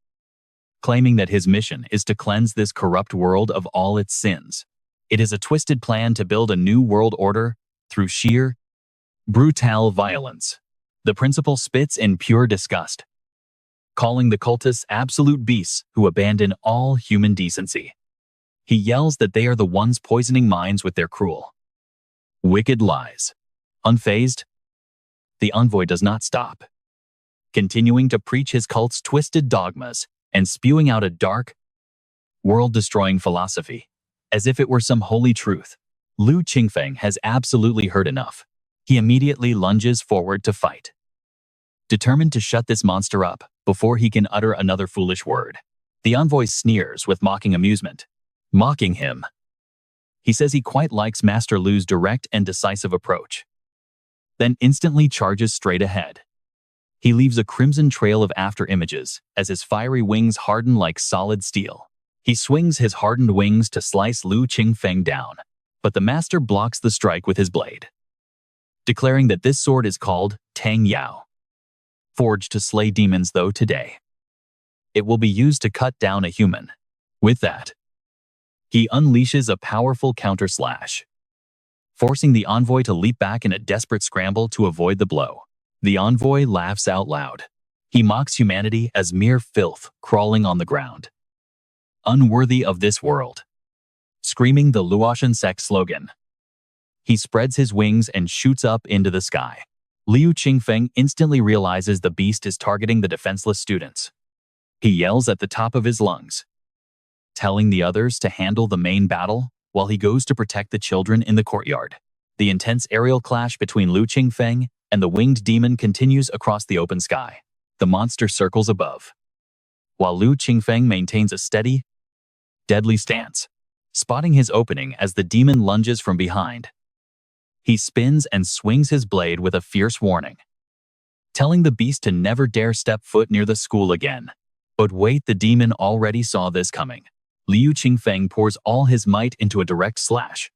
claiming that his mission is to cleanse this corrupt world of all its sins. It is a twisted plan to build a new world order through sheer, brutal violence. The principal spits in pure disgust, calling the cultists absolute beasts who abandon all human decency. He yells that they are the ones poisoning minds with their cruel, wicked lies. Unfazed, the envoy does not stop, continuing to preach his cult's twisted dogmas and spewing out a dark, world-destroying philosophy, as if it were some holy truth. Lu Qingfeng has absolutely heard enough. He immediately lunges forward to fight, determined to shut this monster up before he can utter another foolish word. The envoy sneers with mocking amusement, mocking him. He says he quite likes Master Lu's direct and decisive approach, then instantly charges straight ahead. He leaves a crimson trail of after images as his fiery wings harden like solid steel. He swings his hardened wings to slice Lu Qingfeng down, but the master blocks the strike with his blade, declaring that this sword is called Tang Yao, forged to slay demons, though today it will be used to cut down a human. With that, he unleashes a powerful counter-slash, forcing the envoy to leap back in a desperate scramble to avoid the blow. The envoy laughs out loud. He mocks humanity as mere filth crawling on the ground, unworthy of this world, screaming the Pantheon Sect slogan. He spreads his wings and shoots up into the sky. Liu Qingfeng instantly realizes the beast is targeting the defenseless students. He yells at the top of his lungs, telling the others to handle the main battle while he goes to protect the children in the courtyard. The intense aerial clash between Lu Qingfeng and the winged demon continues across the open sky. The monster circles above, while Lu Qingfeng maintains a steady, deadly stance, spotting his opening as the demon lunges from behind. He spins and swings his blade with a fierce warning, telling the beast to never dare step foot near the school again. But wait, the demon already saw this coming. Liu Qingfeng pours all his might into a direct slash.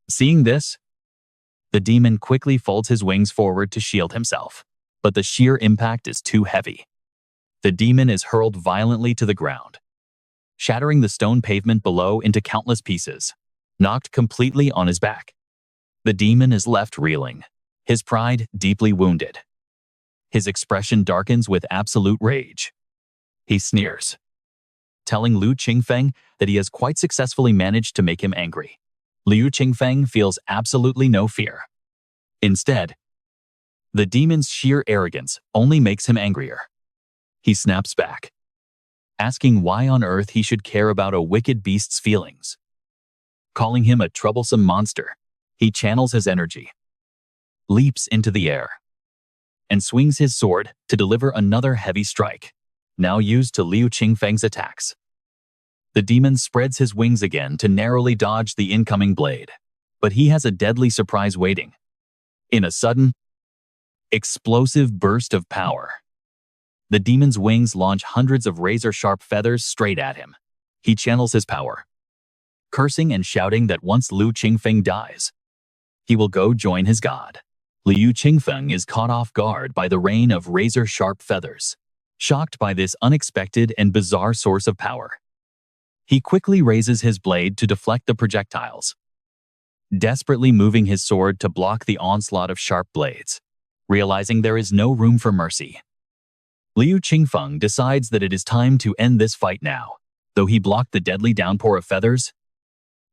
Seeing this, the demon quickly folds his wings forward to shield himself, but the sheer impact is too heavy. The demon is hurled violently to the ground, shattering the stone pavement below into countless pieces, knocked completely on his back. The demon is left reeling, his pride deeply wounded. His expression darkens with absolute rage. He sneers, telling Lu Qingfeng that he has quite successfully managed to make him angry. Liu Qingfeng feels absolutely no fear. Instead, the demon's sheer arrogance only makes him angrier. He snaps back, asking why on earth he should care about a wicked beast's feelings. Calling him a troublesome monster, he channels his energy, leaps into the air, and swings his sword to deliver another heavy strike, now used to Liu Qingfeng's attacks. The demon spreads his wings again to narrowly dodge the incoming blade, but he has a deadly surprise waiting. In a sudden, explosive burst of power, the demon's wings launch hundreds of razor-sharp feathers straight at him. He channels his power, cursing and shouting that once Lu Qingfeng dies, he will go join his god. Liu Qingfeng is caught off guard by the rain of razor-sharp feathers. Shocked by this unexpected and bizarre source of power, he quickly raises his blade to deflect the projectiles, desperately moving his sword to block the onslaught of sharp blades. Realizing there is no room for mercy, Liu Qingfeng decides that it is time to end this fight now. Though he blocked the deadly downpour of feathers,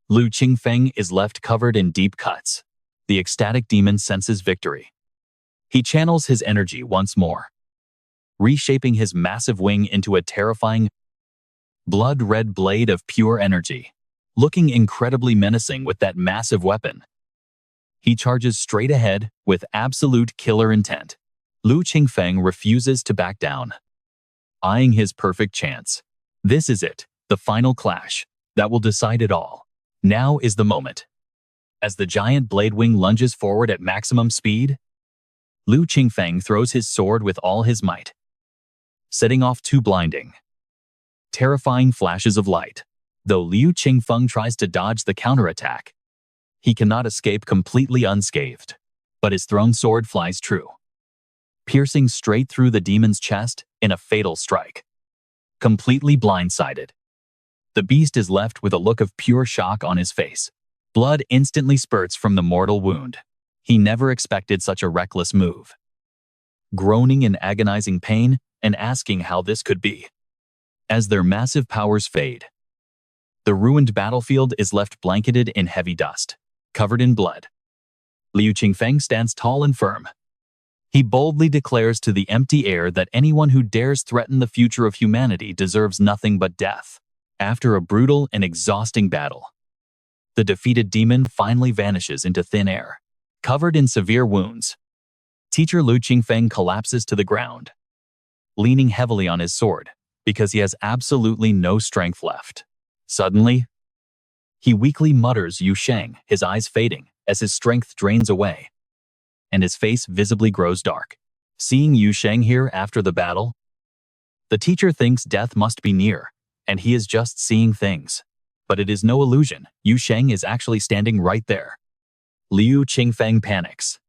Lu Qingfeng is left covered in deep cuts. The ecstatic demon senses victory. He channels his energy once more, reshaping his massive wing into a terrifying, blood-red blade of pure energy. Looking incredibly menacing with that massive weapon, he charges straight ahead with absolute killer intent. Lu Qingfeng refuses to back down, eyeing his perfect chance. This is it, the final clash that will decide it all. Now is the moment. As the giant blade wing lunges forward at maximum speed, Lu Qingfeng throws his sword with all his might, setting off two blinding, terrifying flashes of light. Though Liu Qingfeng tries to dodge the counterattack, he cannot escape completely unscathed. But his thrown sword flies true, piercing straight through the demon's chest in a fatal strike. Completely blindsided, the beast is left with a look of pure shock on his face. Blood instantly spurts from the mortal wound. He never expected such a reckless move. Groaning in agonizing pain and asking how this could be. As their massive powers fade, the ruined battlefield is left blanketed in heavy dust, covered in blood. Liu Qingfeng stands tall and firm. He boldly declares to the empty air that anyone who dares threaten the future of humanity deserves nothing but death. After a brutal and exhausting battle, the defeated demon finally vanishes into thin air, covered in severe wounds. Teacher Liu Qingfeng collapses to the ground, leaning heavily on his sword because he has absolutely no strength left. Suddenly, he weakly mutters Yu Sheng, his eyes fading as his strength drains away, and his face visibly grows dark. Seeing Yu Sheng here after the battle, the teacher thinks death must be near, and he is just seeing things. But it is no illusion. Yu Sheng is actually standing right there. Liu Qingfeng panics,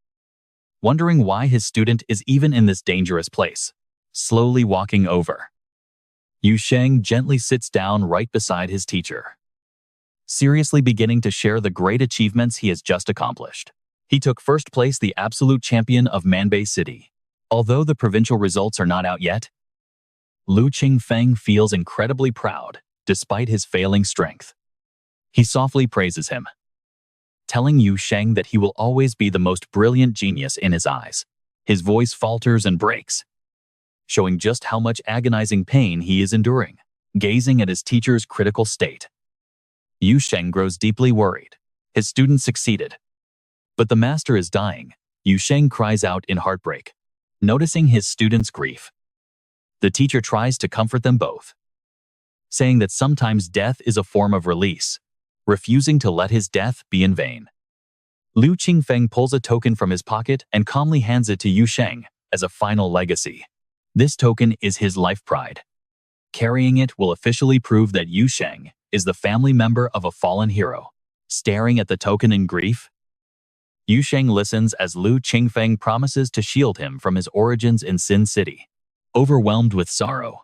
wondering why his student is even in this dangerous place. Slowly walking over, Yu Sheng gently sits down right beside his teacher, seriously beginning to share the great achievements he has just accomplished. He took first place, the absolute champion of Manbei City. Although the provincial results are not out yet, Liu Qingfeng feels incredibly proud, despite his failing strength. He softly praises him, telling Yu Sheng that he will always be the most brilliant genius in his eyes. His voice falters and breaks, showing just how much agonizing pain he is enduring. Gazing at his teacher's critical state, Yu Sheng grows deeply worried. His student succeeded, but the master is dying. Yu Sheng cries out in heartbreak. Noticing his student's grief, the teacher tries to comfort them both, saying that sometimes death is a form of release, refusing to let his death be in vain. Liu Qingfeng pulls a token from his pocket and calmly hands it to Yu Sheng as a final legacy. This token is his life pride. Carrying it will officially prove that Yu Sheng is the family member of a fallen hero. Staring at the token in grief, Yu Sheng listens as Liu Qingfeng promises to shield him from his origins in Sin City. Overwhelmed with sorrow,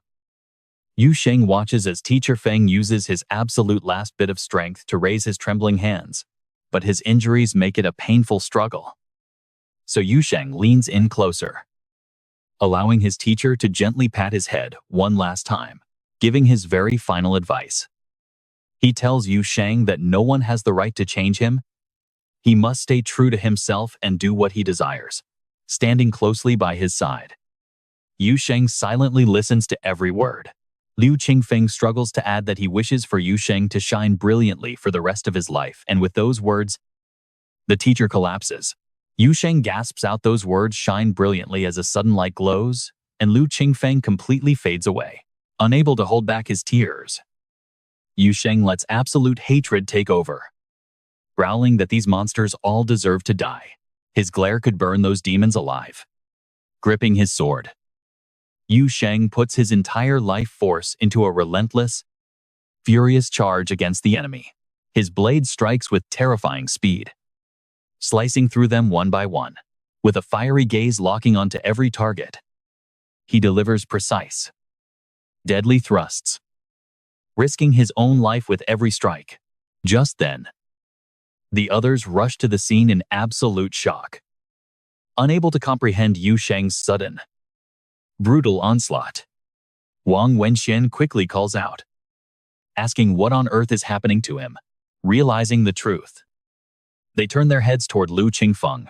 Yu Sheng watches as Teacher Feng uses his absolute last bit of strength to raise his trembling hands, but his injuries make it a painful struggle. So Yu Sheng leans in closer, allowing his teacher to gently pat his head one last time, giving his very final advice. He tells Yu Sheng that no one has the right to change him. He must stay true to himself and do what he desires. Standing closely by his side, Yu Sheng silently listens to every word. Liu Qingfeng struggles to add that he wishes for Yu Sheng to shine brilliantly for the rest of his life, and with those words, the teacher collapses. Yu Sheng gasps out those words, "shine brilliantly," as a sudden light glows, and Liu Qingfeng completely fades away. Unable to hold back his tears, Yu Sheng lets absolute hatred take over, growling that these monsters all deserve to die. His glare could burn those demons alive. Gripping his sword, Yu Sheng puts his entire life force into a relentless, furious charge against the enemy. His blade strikes with terrifying speed, slicing through them one by one. With a fiery gaze locking onto every target, he delivers precise, deadly thrusts, risking his own life with every strike. Just then, the others rush to the scene in absolute shock, unable to comprehend Yu Sheng's sudden, brutal onslaught. Wang Wenxian quickly calls out, asking what on earth is happening to him. Realizing the truth, they turn their heads toward Liu Qingfeng,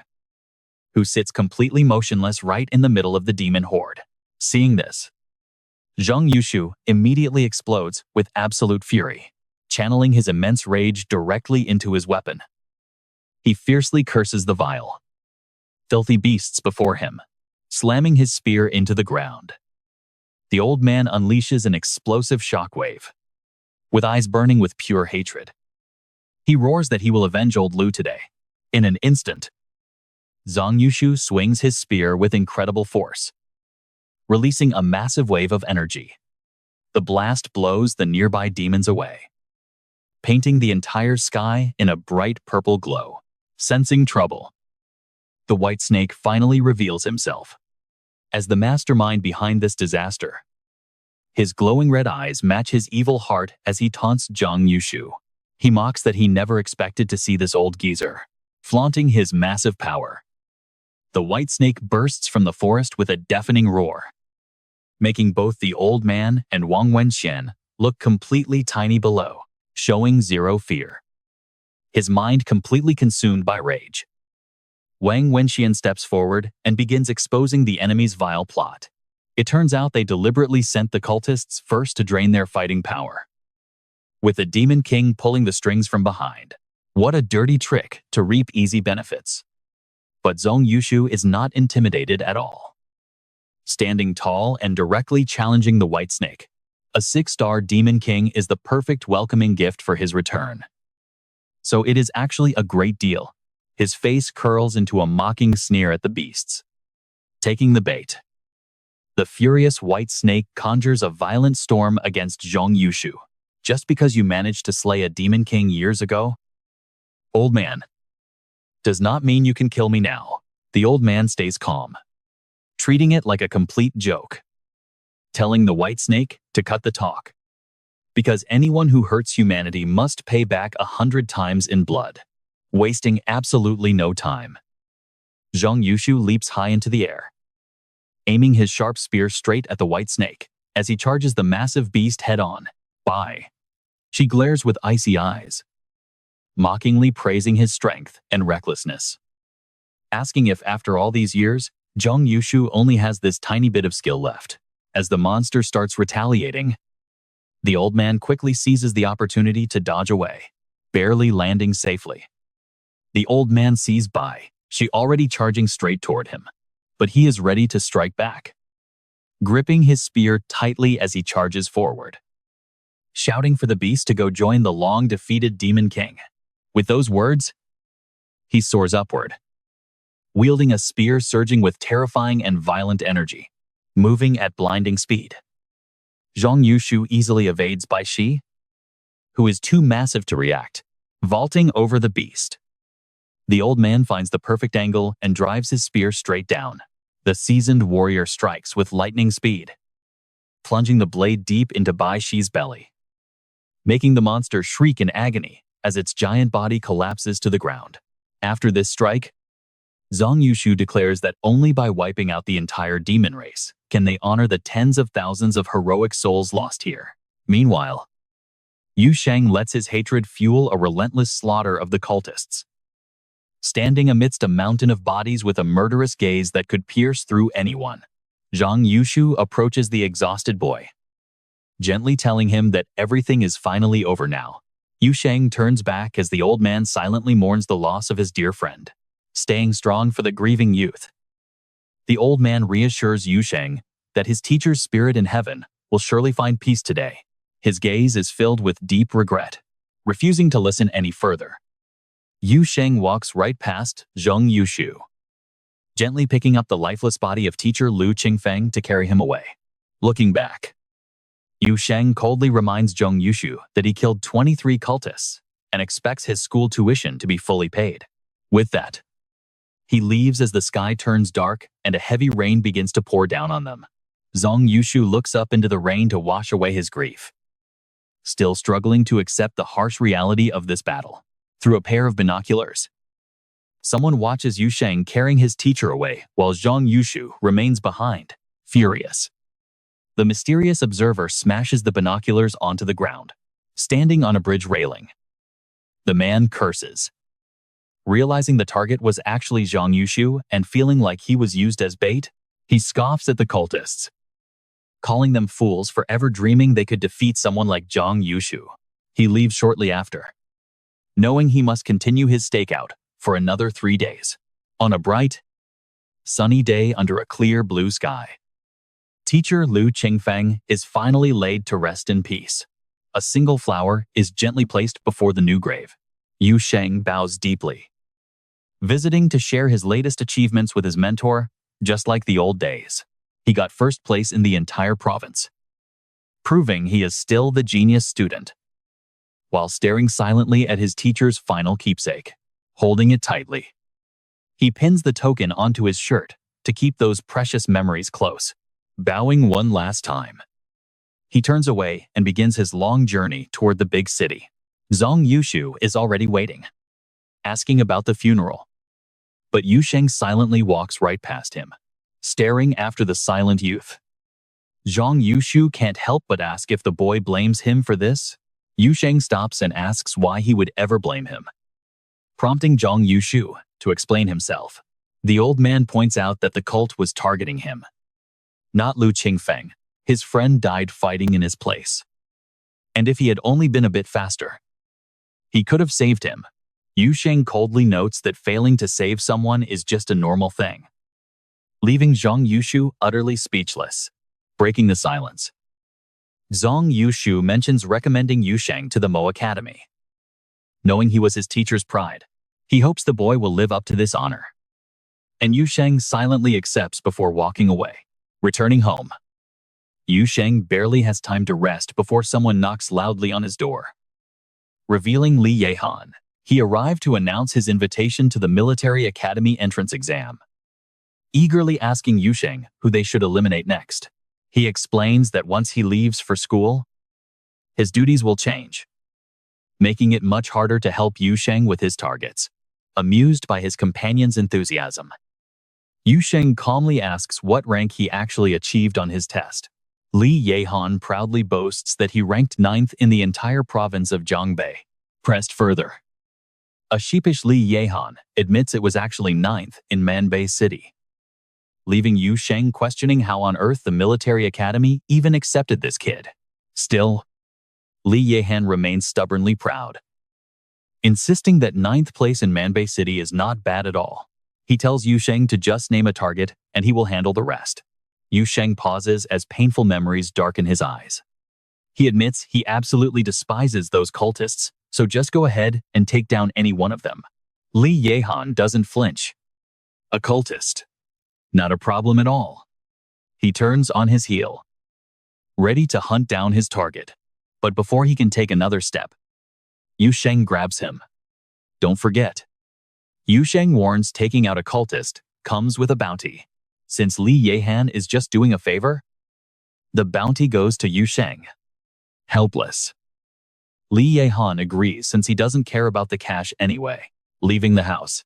who sits completely motionless right in the middle of the demon horde. Seeing this, Zhang Yushu immediately explodes with absolute fury, channeling his immense rage directly into his weapon. He fiercely curses the vile, filthy beasts before him, slamming his spear into the ground. The old man unleashes an explosive shockwave, with eyes burning with pure hatred. He roars that he will avenge old Liu today. In an instant, Zhang Yushu swings his spear with incredible force, releasing a massive wave of energy. The blast blows the nearby demons away, painting the entire sky in a bright purple glow. Sensing trouble, the white snake finally reveals himself as the mastermind behind this disaster. His glowing red eyes match his evil heart as he taunts Zhang Yushu. He mocks that he never expected to see this old geezer, flaunting his massive power. The white snake bursts from the forest with a deafening roar, making both the old man and Wang Wenxian look completely tiny below, showing zero fear. His mind completely consumed by rage. Wang Wenxian steps forward and begins exposing the enemy's vile plot. It turns out they deliberately sent the cultists first to drain their fighting power, with the Demon King pulling the strings from behind. What a dirty trick to reap easy benefits. But Zhang Yushu is not intimidated at all. Standing tall and directly challenging the white snake, a 6-star Demon King is the perfect welcoming gift for his return. So it is actually a great deal. His face curls into a mocking sneer at the beasts. Taking the bait, the furious white snake conjures a violent storm against Zhang Yushu. Just because you managed to slay a Demon King years ago, old man, does not mean you can kill me now. The old man stays calm, treating it like a complete joke, telling the white snake to cut the talk, because anyone who hurts humanity must pay back 100 times in blood, wasting absolutely no time. Zhang Yushu leaps high into the air, aiming his sharp spear straight at the white snake as he charges the massive beast head-on. Bye. She glares with icy eyes, mockingly praising his strength and recklessness, asking if after all these years, Zhang Yushu only has this tiny bit of skill left. As the monster starts retaliating, the old man quickly seizes the opportunity to dodge away, barely landing safely. The old man sees Bai, she already charging straight toward him, but he is ready to strike back, gripping his spear tightly as he charges forward, shouting for the beast to go join the long-defeated Demon King. With those words, he soars upward, wielding a spear surging with terrifying and violent energy, moving at blinding speed. Zhang Yushu easily evades Bai Shi, who is too massive to react, vaulting over the beast. The old man finds the perfect angle and drives his spear straight down. The seasoned warrior strikes with lightning speed, plunging the blade deep into Bai Shi's belly, making the monster shriek in agony as its giant body collapses to the ground. After this strike, Zhang Yushu declares that only by wiping out the entire demon race can they honor the tens of thousands of heroic souls lost here. Meanwhile, Yu Sheng lets his hatred fuel a relentless slaughter of the cultists, standing amidst a mountain of bodies with a murderous gaze that could pierce through anyone. Zhang Yushu approaches the exhausted boy, gently telling him that everything is finally over now. Yu Sheng turns back as the old man silently mourns the loss of his dear friend, staying strong for the grieving youth. The old man reassures Yu Sheng that his teacher's spirit in heaven will surely find peace today. His gaze is filled with deep regret, refusing to listen any further. Yu Sheng walks right past Zhang Yushu, gently picking up the lifeless body of teacher Lu Qingfeng to carry him away. Looking back, Yu Sheng coldly reminds Zhang Yushu that he killed 23 cultists and expects his school tuition to be fully paid. With that, he leaves as the sky turns dark and a heavy rain begins to pour down on them. Zhang Yushu looks up into the rain to wash away his grief, still struggling to accept the harsh reality of this battle. Through a pair of binoculars, someone watches Yu Sheng carrying his teacher away while Zhang Yushu remains behind, furious. The mysterious observer smashes the binoculars onto the ground, standing on a bridge railing. The man curses, realizing the target was actually Zhang Yushu and feeling like he was used as bait. He scoffs at the cultists, calling them fools for ever dreaming they could defeat someone like Zhang Yushu. He leaves shortly after, knowing he must continue his stakeout for another 3 days. On a bright, sunny day under a clear blue sky, teacher Lu Qingfeng is finally laid to rest in peace. A single flower is gently placed before the new grave. Yu Sheng bows deeply, visiting to share his latest achievements with his mentor. Just like the old days, he got first place in the entire province, proving he is still the genius student. While staring silently at his teacher's final keepsake, holding it tightly, he pins the token onto his shirt to keep those precious memories close. Bowing one last time, he turns away and begins his long journey toward the big city. Zhang Yushu is already waiting, asking about the funeral. But Yu Sheng silently walks right past him, staring after the silent youth. Zhang Yushu can't help but ask if the boy blames him for this. Yu Sheng stops and asks why he would ever blame him, prompting Zhang Yushu to explain himself. The old man points out that the cult was targeting him, not Lu Qingfeng. His friend died fighting in his place. And if he had only been a bit faster, he could have saved him. Yu Sheng coldly notes that failing to save someone is just a normal thing, leaving Zhang Yushu utterly speechless. Breaking the silence, Zhang Yushu mentions recommending Yu Sheng to the Mo Academy. Knowing he was his teacher's pride, he hopes the boy will live up to this honor. And Yu Sheng silently accepts before walking away. Returning home, Yu Sheng barely has time to rest before someone knocks loudly on his door. Revealing Li Yehan, he arrived to announce his invitation to the military academy entrance exam, eagerly asking Yu Sheng who they should eliminate next. He explains that once he leaves for school, his duties will change, making it much harder to help Yu Sheng with his targets. Amused by his companion's enthusiasm, Yu Sheng calmly asks what rank he actually achieved on his test. Li Yehan proudly boasts that he ranked 9th in the entire province of Jiangbei. Pressed further, a sheepish Li Yehan admits it was actually 9th in Manbei City, leaving Yu Sheng questioning how on earth the military academy even accepted this kid. Still, Li Yehan remains stubbornly proud, insisting that 9th place in Manbei City is not bad at all. He tells Yu Sheng to just name a target and he will handle the rest. Yu Sheng pauses as painful memories darken his eyes. He admits he absolutely despises those cultists, so just go ahead and take down any one of them. Li Yehan doesn't flinch. A cultist? Not a problem at all. He turns on his heel, ready to hunt down his target. But before he can take another step, Yu Sheng grabs him. Don't forget, Yu Sheng warns taking out a cultist comes with a bounty. Since Li Yehan is just doing a favor, the bounty goes to Yu Sheng. Helpless, Li Yehan agrees since he doesn't care about the cash anyway. Leaving the house,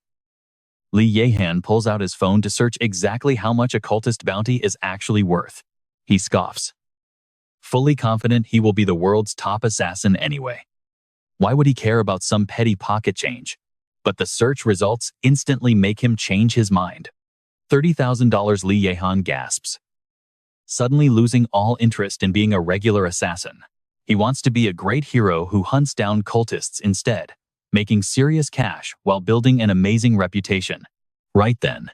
Li Yehan pulls out his phone to search exactly how much a cultist bounty is actually worth. He scoffs, fully confident he will be the world's top assassin anyway. Why would he care about some petty pocket change? But the search results instantly make him change his mind. $30,000. Li Yehan gasps, suddenly losing all interest in being a regular assassin. He wants to be a great hero who hunts down cultists instead, making serious cash while building an amazing reputation. Right then,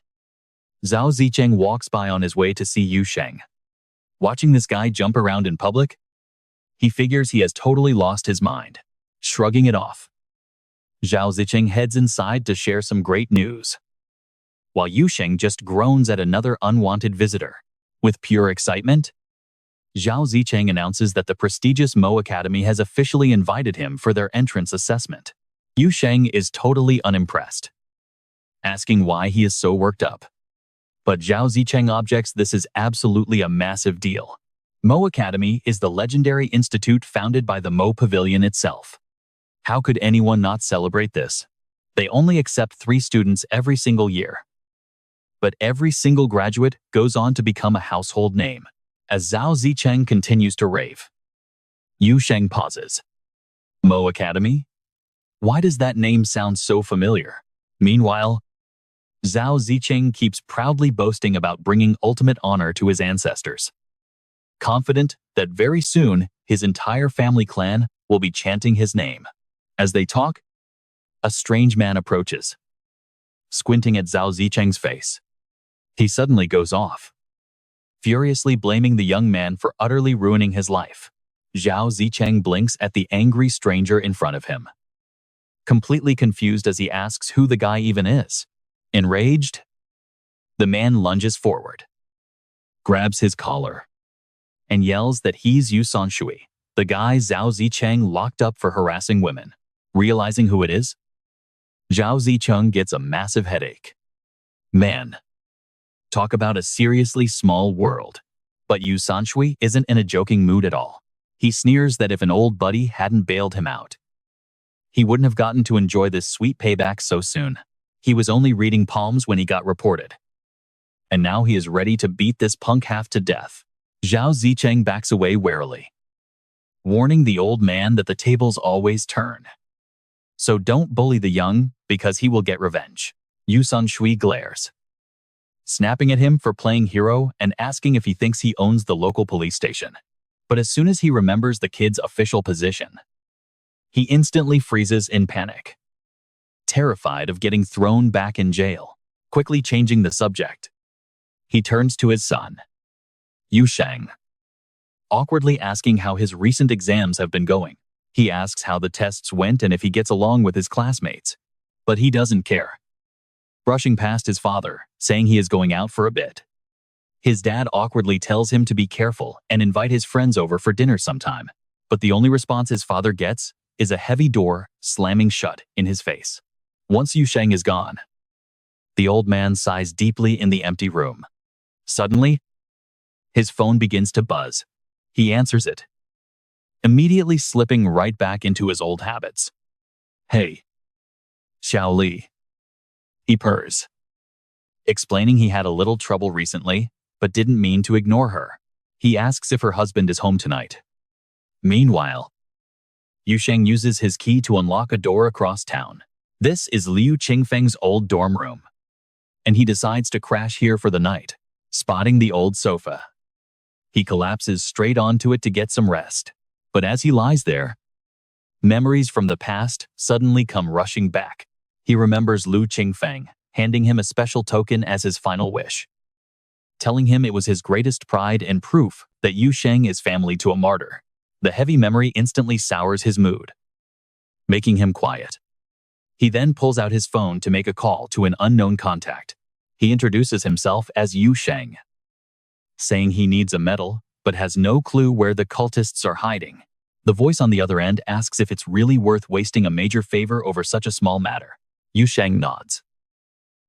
Zhao Zicheng walks by on his way to see Yu Sheng. Watching this guy jump around in public, he figures he has totally lost his mind. Shrugging it off, Zhao Zicheng heads inside to share some great news, while Yu Sheng just groans at another unwanted visitor. With pure excitement, Zhao Zicheng announces that the prestigious Mo Academy has officially invited him for their entrance assessment. Yu Sheng is totally unimpressed, asking why he is so worked up. But Zhao Zicheng objects this is absolutely a massive deal. Mo Academy is the legendary institute founded by the Mo Pavilion itself. How could anyone not celebrate this? They only accept 3 students every single year, but every single graduate goes on to become a household name. As Zhao Zicheng continues to rave, Yu Sheng pauses. Mo Academy? Why does that name sound so familiar? Meanwhile, Zhao Zicheng keeps proudly boasting about bringing ultimate honor to his ancestors, confident that very soon his entire family clan will be chanting his name. As they talk, a strange man approaches, squinting at Zhao Zicheng's face. He suddenly goes off, furiously blaming the young man for utterly ruining his life. Zhao Zicheng blinks at the angry stranger in front of him, completely confused as he asks who the guy even is. Enraged, the man lunges forward, grabs his collar, and yells that he's Yu Shui, the guy Zhao Zicheng locked up for harassing women. Realizing who it is, Zhao Zicheng gets a massive headache. Man, talk about a seriously small world. But Yu Shui isn't in a joking mood at all. He sneers that if an old buddy hadn't bailed him out, he wouldn't have gotten to enjoy this sweet payback so soon. He was only reading palms when he got reported. And now he is ready to beat this punk half to death. Zhao Zicheng backs away warily, warning the old man that the tables always turn. So don't bully the young, because he will get revenge. Yu Shui glares, snapping at him for playing hero and asking if he thinks he owns the local police station. But as soon as he remembers the kid's official position, he instantly freezes in panic, terrified of getting thrown back in jail. Quickly changing the subject, he turns to his son, Yu Sheng, awkwardly asking how his recent exams have been going. He asks how the tests went and if he gets along with his classmates, but he doesn't care, brushing past his father, saying he is going out for a bit. His dad awkwardly tells him to be careful and invite his friends over for dinner sometime, but the only response his father gets is a heavy door slamming shut in his face. Once Yu Sheng is gone, the old man sighs deeply in the empty room. Suddenly, his phone begins to buzz. He answers it, immediately slipping right back into his old habits. Hey, Xiao Li. He purrs, explaining he had a little trouble recently, but didn't mean to ignore her. He asks if her husband is home tonight. Meanwhile, Yu Sheng uses his key to unlock a door across town. This is Liu Qingfeng's old dorm room, and he decides to crash here for the night. Spotting the old sofa, he collapses straight onto it to get some rest. But as he lies there, memories from the past suddenly come rushing back. He remembers Liu Qingfeng handing him a special token as his final wish, telling him it was his greatest pride and proof that Yu Sheng is family to a martyr. The heavy memory instantly sours his mood, making him quiet. He then pulls out his phone to make a call to an unknown contact. He introduces himself as Yu Sheng, saying he needs a medal, but has no clue where the cultists are hiding. The voice on the other end asks if it's really worth wasting a major favor over such a small matter. Yu Sheng nods,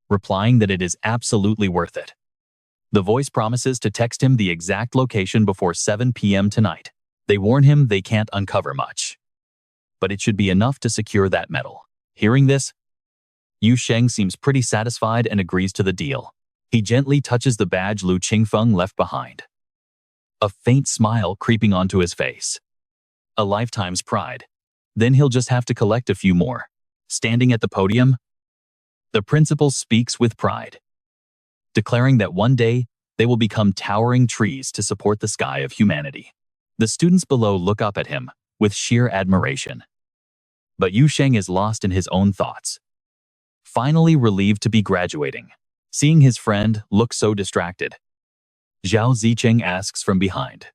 replying that it is absolutely worth it. The voice promises to text him the exact location before 7 p.m. tonight. They warn him they can't uncover much, but it should be enough to secure that medal. Hearing this, Yu Sheng seems pretty satisfied and agrees to the deal. He gently touches the badge Liu Qingfeng left behind, a faint smile creeping onto his face. A lifetime's pride. Then he'll just have to collect a few more. Standing at the podium, the principal speaks with pride, declaring that one day they will become towering trees to support the sky of humanity. The students below look up at him with sheer admiration. But Yu Sheng is lost in his own thoughts, finally relieved to be graduating. Seeing his friend look so distracted, Zhao Zicheng asks from behind,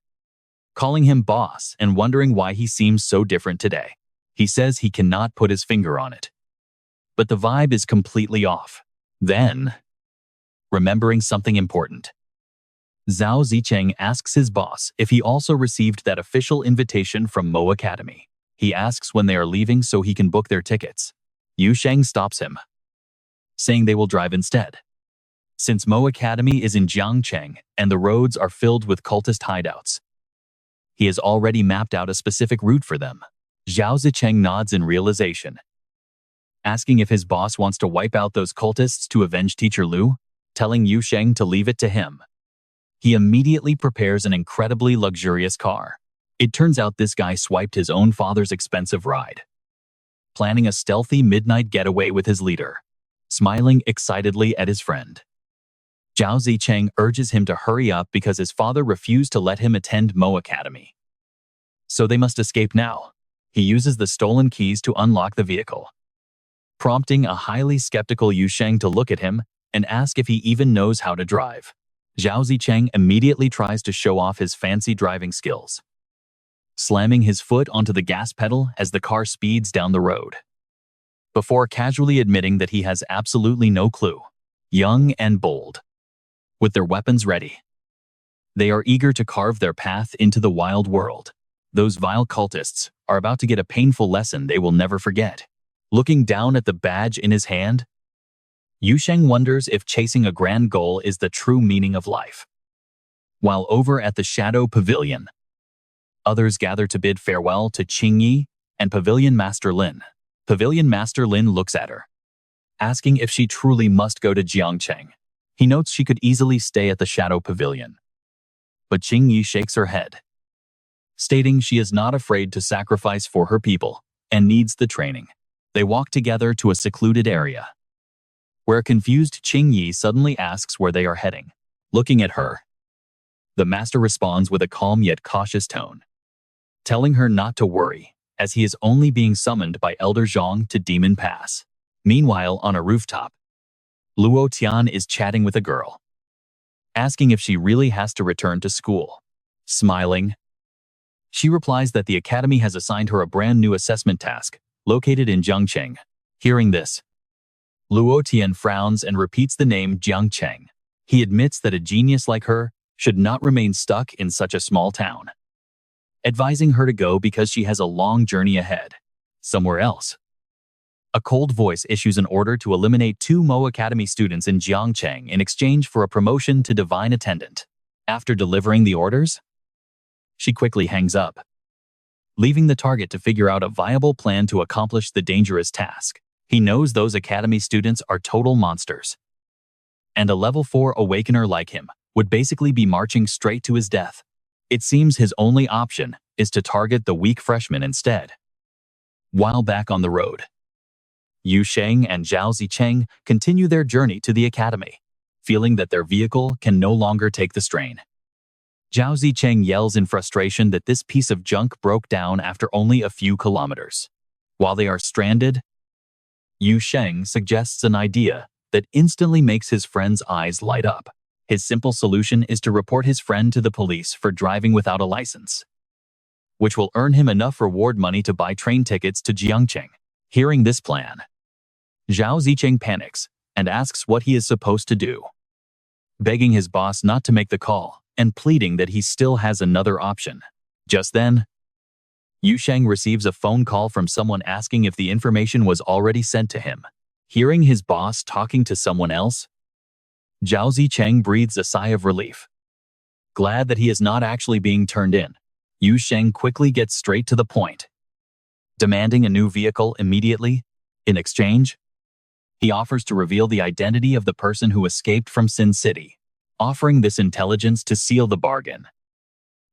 calling him boss and wondering why he seems so different today. He says he cannot put his finger on it, but the vibe is completely off. Then, remembering something important, Zhao Zicheng asks his boss if he also received that official invitation from Mo Academy. He asks when they are leaving so he can book their tickets. Yu Sheng stops him, saying they will drive instead, since Mo Academy is in Jiangcheng and the roads are filled with cultist hideouts. He has already mapped out a specific route for them. Zhao Zicheng nods in realization, asking if his boss wants to wipe out those cultists to avenge Teacher Liu, telling Yu Sheng to leave it to him. He immediately prepares an incredibly luxurious car. It turns out this guy swiped his own father's expensive ride, planning a stealthy midnight getaway with his leader, smiling excitedly at his friend. Zhao Zicheng urges him to hurry up because his father refused to let him attend Mo Academy. So they must escape now. He uses the stolen keys to unlock the vehicle, prompting a highly skeptical Yu Sheng to look at him and ask if he even knows how to drive. Zhao Zicheng immediately tries to show off his fancy driving skills, slamming his foot onto the gas pedal as the car speeds down the road, before casually admitting that he has absolutely no clue. Young and bold, with their weapons ready, They are eager to carve their path into the wild world. Those vile cultists are about to get a painful lesson they will never forget. Looking down at the badge in his hand, Yu Sheng wonders if chasing a grand goal is the true meaning of life. While over at the Shadow Pavilion, others gather to bid farewell to Qingyi and Pavilion Master Lin. Pavilion Master Lin looks at her, asking if she truly must go to Jiangcheng. He notes she could easily stay at the Shadow Pavilion. But Qingyi shakes her head, stating she is not afraid to sacrifice for her people and needs the training. They walk together to a secluded area, where a confused Qingyi suddenly asks where they are heading. Looking at her, the master responds with a calm yet cautious tone, telling her not to worry, as he is only being summoned by Elder Zhang to Demon Pass. Meanwhile, on a rooftop, Luo Tian is chatting with a girl, asking if she really has to return to school. Smiling, she replies that the academy has assigned her a brand new assessment task, located in Jiangcheng. Hearing this, Luo Tian frowns and repeats the name Jiangcheng. He admits that a genius like her should not remain stuck in such a small town, advising her to go because she has a long journey ahead, somewhere else. A cold voice issues an order to eliminate 2 Mo Academy students in Jiangcheng in exchange for a promotion to Divine Attendant. After delivering the orders, she quickly hangs up, leaving the target to figure out a viable plan to accomplish the dangerous task. He knows those Academy students are total monsters, and a level 4 awakener like him would basically be marching straight to his death. It seems his only option is to target the weak freshman instead. While back on the road, Yu Sheng and Zhao Zicheng continue their journey to the academy, feeling that their vehicle can no longer take the strain. Zhao Zicheng yells in frustration that this piece of junk broke down after only a few kilometers. While they are stranded, Yu Sheng suggests an idea that instantly makes his friend's eyes light up. His simple solution is to report his friend to the police for driving without a license, which will earn him enough reward money to buy train tickets to Jiangcheng. Hearing this plan, Zhao Zicheng panics and asks what he is supposed to do, begging his boss not to make the call and pleading that he still has another option. Just then, Yu Sheng receives a phone call from someone asking if the information was already sent to him. Hearing his boss talking to someone else, Zhao Zicheng breathes a sigh of relief. Glad that he is not actually being turned in, Yu Sheng quickly gets straight to the point, demanding a new vehicle immediately. In exchange, he offers to reveal the identity of the person who escaped from Sin City, offering this intelligence to seal the bargain.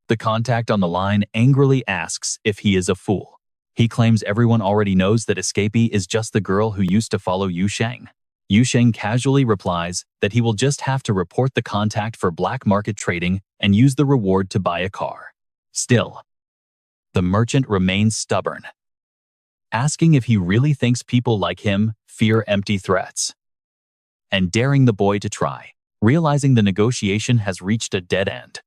The contact on the line angrily asks if he is a fool. He claims everyone already knows that escapee is just the girl who used to follow Yu Sheng. Yu Sheng casually replies that he will just have to report the contact for black market trading and use the reward to buy a car. Still, the merchant remains stubborn, asking if he really thinks people like him fear empty threats, and daring the boy to try. Realizing the negotiation has reached a dead end,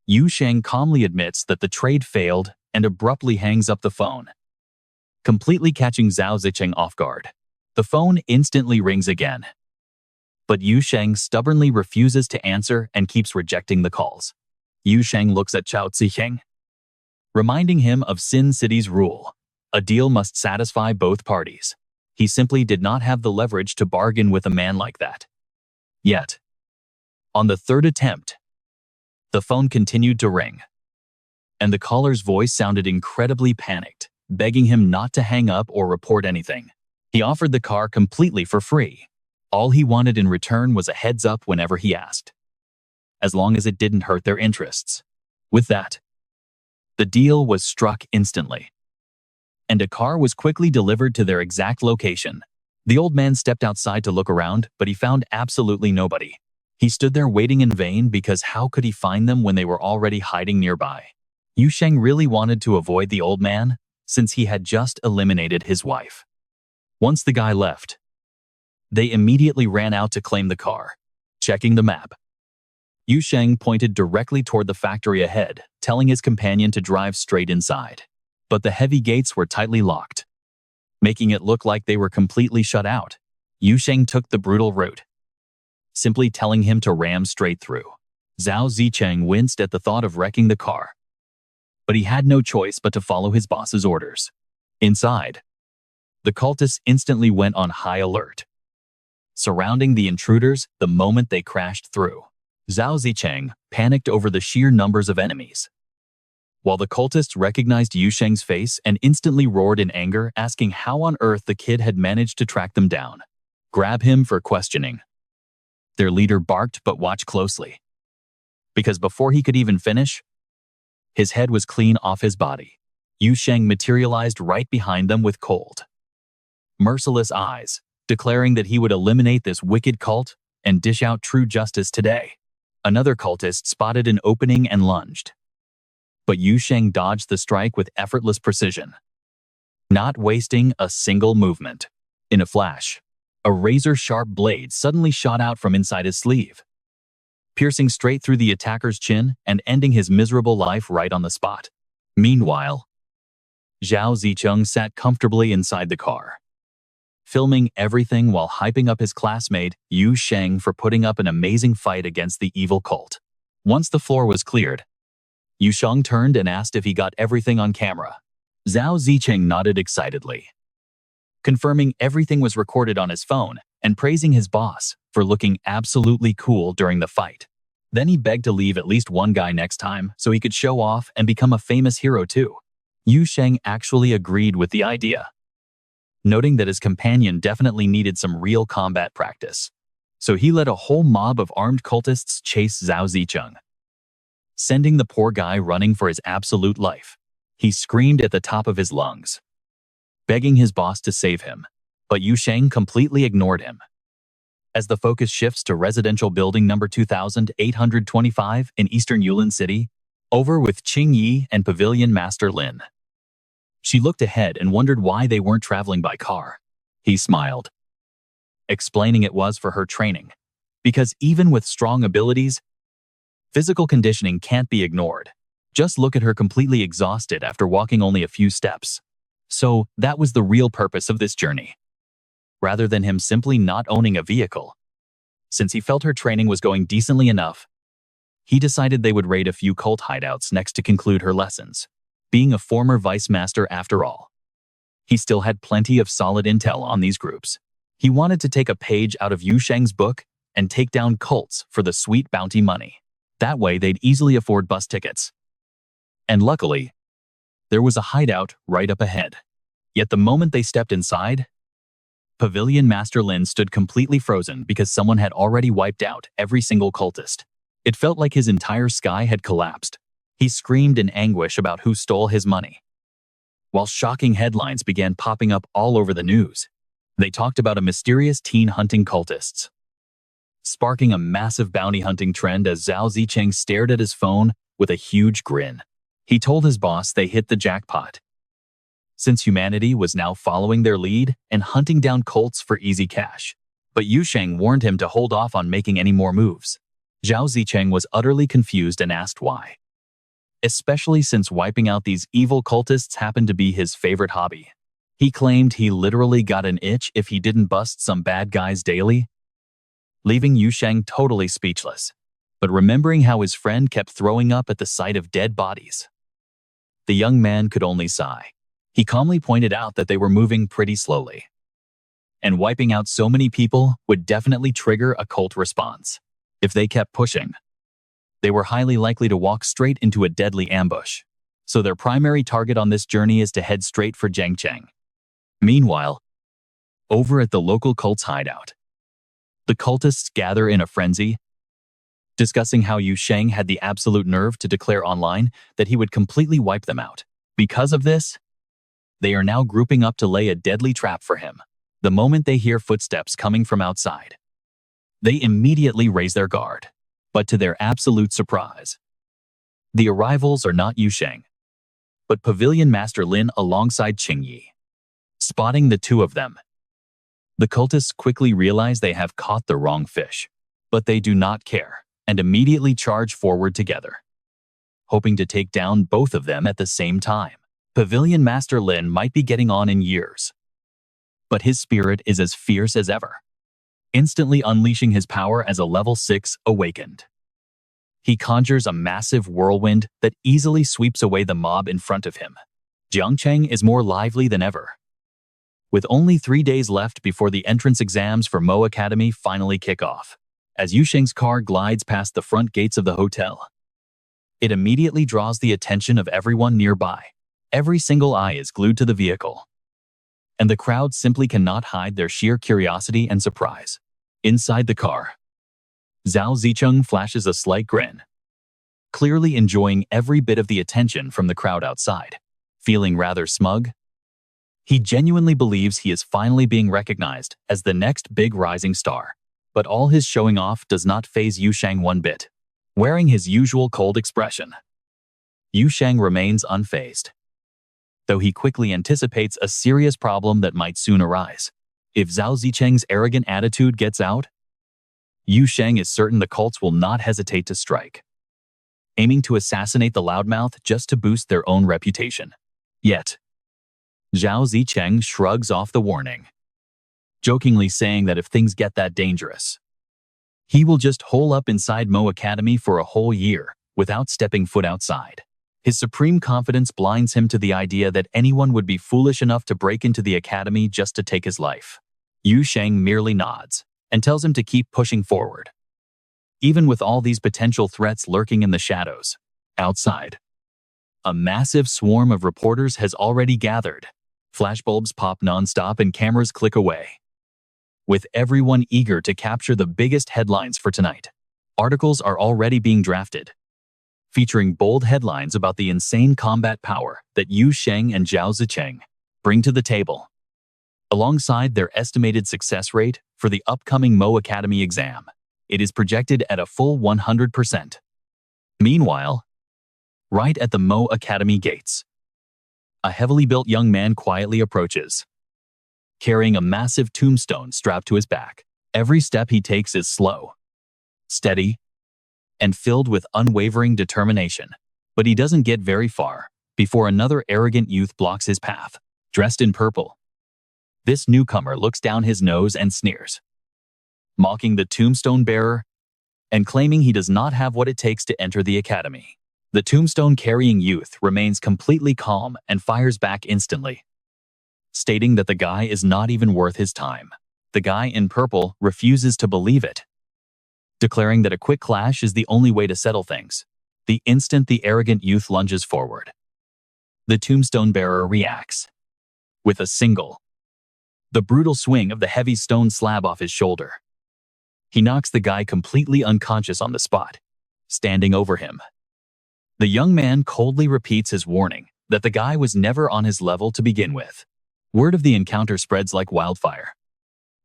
Yu Sheng calmly admits that the trade failed and abruptly hangs up the phone, completely catching Zhao Zicheng off guard. The phone instantly rings again, but Yu Sheng stubbornly refuses to answer and keeps rejecting the calls. Yu Sheng looks at Zhao Zicheng, reminding him of Sin City's rule: a deal must satisfy both parties. He simply did not have the leverage to bargain with a man like that. Yet, on the third attempt, the phone continued to ring, and the caller's voice sounded incredibly panicked, begging him not to hang up or report anything. He offered the car completely for free. All he wanted in return was a heads up whenever he asked, as long as it didn't hurt their interests. With that, the deal was struck instantly, and a car was quickly delivered to their exact location. The old man stepped outside to look around, but he found absolutely nobody. He stood there waiting in vain because how could he find them when they were already hiding nearby? Yu Sheng really wanted to avoid the old man, since he had just eliminated his wife. Once the guy left, they immediately ran out to claim the car. Checking the map, Yu Sheng pointed directly toward the factory ahead, telling his companion to drive straight inside. But the heavy gates were tightly locked, making it look like they were completely shut out. Yu Sheng took the brutal route, simply telling him to ram straight through. Zhao Zicheng winced at the thought of wrecking the car, but he had no choice but to follow his boss's orders. Inside, the cultists instantly went on high alert, surrounding the intruders the moment they crashed through. Zhao Zicheng panicked over the sheer numbers of enemies, while the cultists recognized Yu Sheng's face and instantly roared in anger, asking how on earth the kid had managed to track them down. Grab him for questioning. Their leader barked, but watch closely, because before he could even finish, his head was clean off his body. Yu Sheng materialized right behind them with cold, merciless eyes, declaring that he would eliminate this wicked cult and dish out true justice today. Another cultist spotted an opening and lunged, but Yu Sheng dodged the strike with effortless precision, not wasting a single movement. In a flash, a razor-sharp blade suddenly shot out from inside his sleeve, piercing straight through the attacker's chin and ending his miserable life right on the spot. Meanwhile, Zhao Zicheng sat comfortably inside the car, filming everything while hyping up his classmate Yu Sheng for putting up an amazing fight against the evil cult. Once the floor was cleared, Yu Sheng turned and asked if he got everything on camera. Zhao Zicheng nodded excitedly, confirming everything was recorded on his phone and praising his boss for looking absolutely cool during the fight. Then he begged to leave at least one guy next time so he could show off and become a famous hero too. Yu Sheng actually agreed with the idea, noting that his companion definitely needed some real combat practice. So he led a whole mob of armed cultists chase Zhao Zicheng, sending the poor guy running for his absolute life. He screamed at the top of his lungs, begging his boss to save him, but Yu Sheng completely ignored him. As the focus shifts to residential building number 2825 in eastern Yulin City, over with Qing Yi and Pavilion Master Lin. She looked ahead and wondered why they weren't traveling by car. He smiled, explaining it was for her training, because even with strong abilities, physical conditioning can't be ignored. Just look at her completely exhausted after walking only a few steps. So that was the real purpose of this journey, rather than him simply not owning a vehicle. Since he felt her training was going decently enough, he decided they would raid a few cult hideouts next to conclude her lessons. Being a former vice master after all, he still had plenty of solid intel on these groups. He wanted to take a page out of Yu Sheng's book and take down cults for the sweet bounty money. That way they'd easily afford bus tickets. And luckily, there was a hideout right up ahead. Yet the moment they stepped inside, Pavilion Master Lin stood completely frozen because someone had already wiped out every single cultist. It felt like his entire sky had collapsed. He screamed in anguish about who stole his money, while shocking headlines began popping up all over the news. They talked about a mysterious teen hunting cultists, sparking a massive bounty hunting trend as Zhao Zicheng stared at his phone with a huge grin. He told his boss they hit the jackpot, since humanity was now following their lead and hunting down cults for easy cash. But Yu Sheng warned him to hold off on making any more moves. Zhao Zicheng was utterly confused and asked why, especially since wiping out these evil cultists happened to be his favorite hobby. He claimed he literally got an itch if he didn't bust some bad guys daily, leaving Yu Sheng totally speechless. But remembering how his friend kept throwing up at the sight of dead bodies, the young man could only sigh. He calmly pointed out that they were moving pretty slowly, and wiping out so many people would definitely trigger a cult response. If they kept pushing, they were highly likely to walk straight into a deadly ambush. So their primary target on this journey is to head straight for Zhengcheng. Meanwhile, over at the local cult's hideout, the cultists gather in a frenzy, discussing how Yu Sheng had the absolute nerve to declare online that he would completely wipe them out. Because of this, they are now grouping up to lay a deadly trap for him. The moment they hear footsteps coming from outside, they immediately raise their guard. But to their absolute surprise, the arrivals are not Yu Sheng, but Pavilion Master Lin alongside Qing Yi. Spotting the two of them, the cultists quickly realize they have caught the wrong fish, but they do not care and immediately charge forward together, hoping to take down both of them at the same time. Pavilion Master Lin might be getting on in years, but his spirit is as fierce as ever, instantly unleashing his power as a level 6 awakened. He conjures a massive whirlwind that easily sweeps away the mob in front of him. Jiang Cheng is more lively than ever. With only 3 days left before the entrance exams for Mo Academy finally kick off, as Yu Sheng's car glides past the front gates of the hotel, it immediately draws the attention of everyone nearby. Every single eye is glued to the vehicle, and the crowd simply cannot hide their sheer curiosity and surprise. Inside the car, Zhao Zicheng flashes a slight grin, clearly enjoying every bit of the attention from the crowd outside. Feeling rather smug, he genuinely believes he is finally being recognized as the next big rising star. But all his showing off does not faze Yu Sheng one bit. Wearing his usual cold expression, Yu Sheng remains unfazed, though he quickly anticipates a serious problem that might soon arise. If Zhao Zicheng's arrogant attitude gets out, Yu Sheng is certain the cults will not hesitate to strike, aiming to assassinate the loudmouth just to boost their own reputation. Yet, Zhao Zicheng shrugs off the warning, jokingly saying that if things get that dangerous, he will just hole up inside Mo Academy for a whole year without stepping foot outside. His supreme confidence blinds him to the idea that anyone would be foolish enough to break into the academy just to take his life. Yu Sheng merely nods and tells him to keep pushing forward, even with all these potential threats lurking in the shadows. Outside, a massive swarm of reporters has already gathered. Flashbulbs pop nonstop and cameras click away, with everyone eager to capture the biggest headlines for tonight. Articles are already being drafted, featuring bold headlines about the insane combat power that Yu Sheng and Zhao Zicheng bring to the table, alongside their estimated success rate for the upcoming Mo Academy exam. It is projected at a full 100%. Meanwhile, right at the Mo Academy gates, a heavily built young man quietly approaches, carrying a massive tombstone strapped to his back. Every step he takes is slow, steady, and filled with unwavering determination. But he doesn't get very far before another arrogant youth blocks his path. Dressed in purple, this newcomer looks down his nose and sneers, mocking the tombstone bearer and claiming he does not have what it takes to enter the academy. The tombstone-carrying youth remains completely calm and fires back instantly, stating that the guy is not even worth his time. The guy in purple refuses to believe it, declaring that a quick clash is the only way to settle things. The instant the arrogant youth lunges forward, the tombstone bearer reacts with the brutal swing of the heavy stone slab off his shoulder. He knocks the guy completely unconscious on the spot. Standing over him, the young man coldly repeats his warning that the guy was never on his level to begin with. Word of the encounter spreads like wildfire.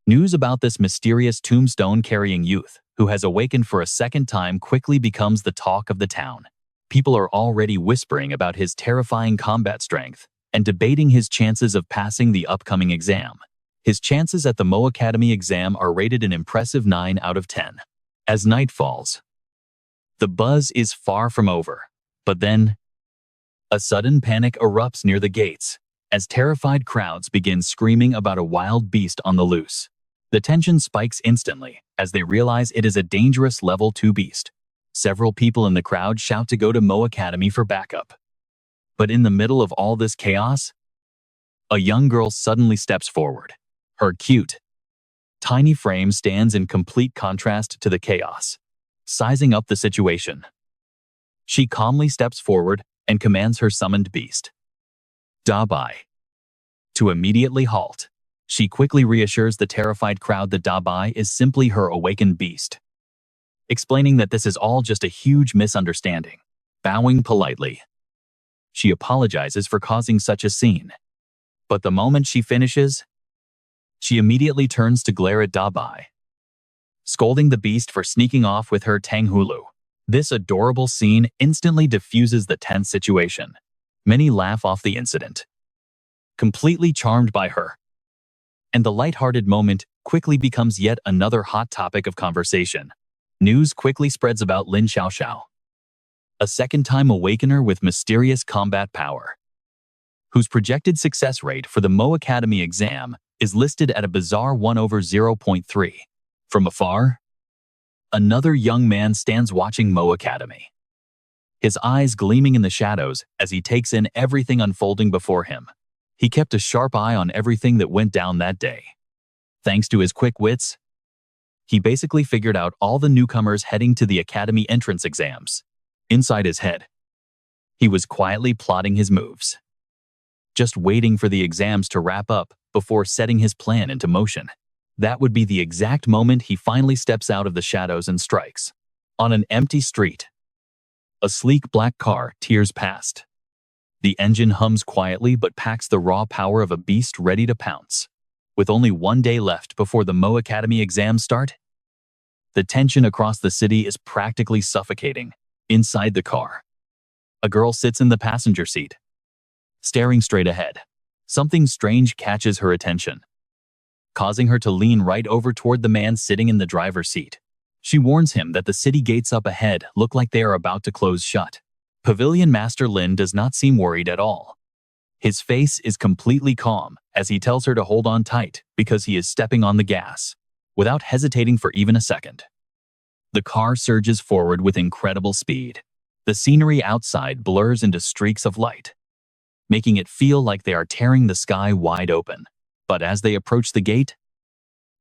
News about this mysterious tombstone-carrying youth who has awakened for a second time quickly becomes the talk of the town. People are already whispering about his terrifying combat strength and debating his chances of passing the upcoming exam. His chances at the Mo Academy exam are rated an impressive 9 out of 10. As night falls, the buzz is far from over. But then, a sudden panic erupts near the gates as terrified crowds begin screaming about a wild beast on the loose. The tension spikes instantly as they realize it is a dangerous level 2 beast. Several people in the crowd shout to go to Mo Academy for backup. But in the middle of all this chaos, a young girl suddenly steps forward. Her cute, tiny frame stands in complete contrast to the chaos. Sizing up the situation, she calmly steps forward and commands her summoned beast, Dabai, to immediately halt. She quickly reassures the terrified crowd that Dabai is simply her awakened beast, explaining that this is all just a huge misunderstanding. Bowing politely, she apologizes for causing such a scene. But the moment she finishes, she immediately turns to glare at Dabai, scolding the beast for sneaking off with her Tanghulu. This adorable scene instantly diffuses the tense situation. Many laugh off the incident, completely charmed by her. And the lighthearted moment quickly becomes yet another hot topic of conversation. News quickly spreads about Lin Xiaoxiao, a second-time awakener with mysterious combat power, whose projected success rate for the Mo Academy exam is listed at a bizarre 1/0.3. From afar, Another young man stands watching Mo Academy, his eyes gleaming in the shadows as he takes in everything unfolding before him. He kept a sharp eye on everything that went down that day. Thanks to his quick wits, he basically figured out all the newcomers heading to the academy entrance exams. Inside his head, he was quietly plotting his moves, just waiting for the exams to wrap up before setting his plan into motion. That would be the exact moment he finally steps out of the shadows and strikes. On an empty street, a sleek black car tears past. The engine hums quietly but packs the raw power of a beast ready to pounce. With only 1 day left before the Mo Academy exams start, the tension across the city is practically suffocating. Inside the car, a girl sits in the passenger seat, staring straight ahead. Something strange catches her attention, causing her to lean right over toward the man sitting in the driver's seat. She warns him that the city gates up ahead look like they are about to close shut. Pavilion Master Lin does not seem worried at all. His face is completely calm as he tells her to hold on tight because he is stepping on the gas, without hesitating for even a second. The car surges forward with incredible speed. The scenery outside blurs into streaks of light, making it feel like they are tearing the sky wide open. But as they approach the gate,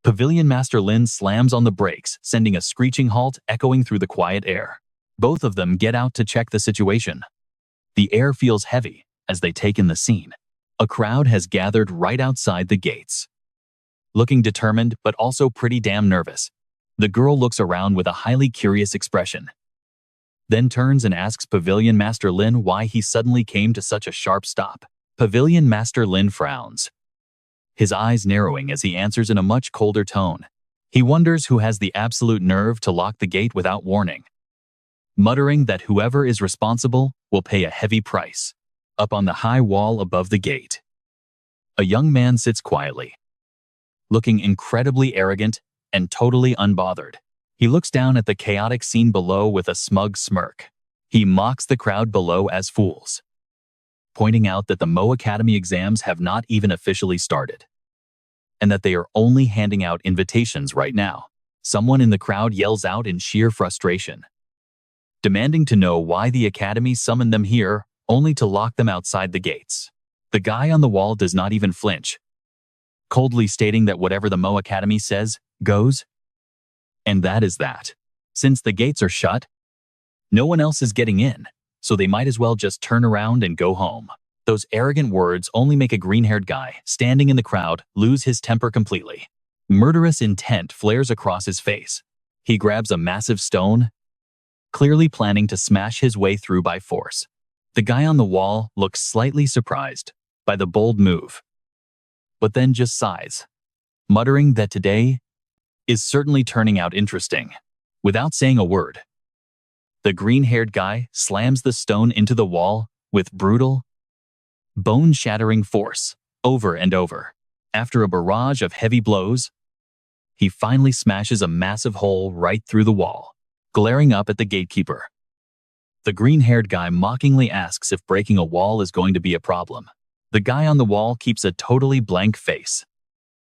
Pavilion Master Lin slams on the brakes, sending a screeching halt echoing through the quiet air. Both of them get out to check the situation. The air feels heavy as they take in the scene. A crowd has gathered right outside the gates, looking determined but also pretty damn nervous. The girl looks around with a highly curious expression, then turns and asks Pavilion Master Lin why he suddenly came to such a sharp stop. Pavilion Master Lin frowns, his eyes narrowing as he answers in a much colder tone. He wonders who has the absolute nerve to lock the gate without warning, muttering that whoever is responsible will pay a heavy price. Up on the high wall above the gate, a young man sits quietly, looking incredibly arrogant and totally unbothered. He looks down at the chaotic scene below with a smug smirk. He mocks the crowd below as fools, pointing out that the Mo Academy exams have not even officially started, and that they are only handing out invitations right now. Someone in the crowd yells out in sheer frustration, demanding to know why the academy summoned them here only to lock them outside the gates. The guy on the wall does not even flinch, coldly stating that whatever the Mo Academy says goes. And that is that. Since the gates are shut, no one else is getting in, so they might as well just turn around and go home. Those arrogant words only make a green-haired guy standing in the crowd lose his temper completely. Murderous intent flares across his face. He grabs a massive stone, clearly planning to smash his way through by force. The guy on the wall looks slightly surprised by the bold move, but then just sighs, muttering that today is certainly turning out interesting. Without saying a word, the green-haired guy slams the stone into the wall with brutal, bone-shattering force over and over. After a barrage of heavy blows, he finally smashes a massive hole right through the wall, glaring up at the gatekeeper. The green-haired guy mockingly asks if breaking a wall is going to be a problem. The guy on the wall keeps a totally blank face,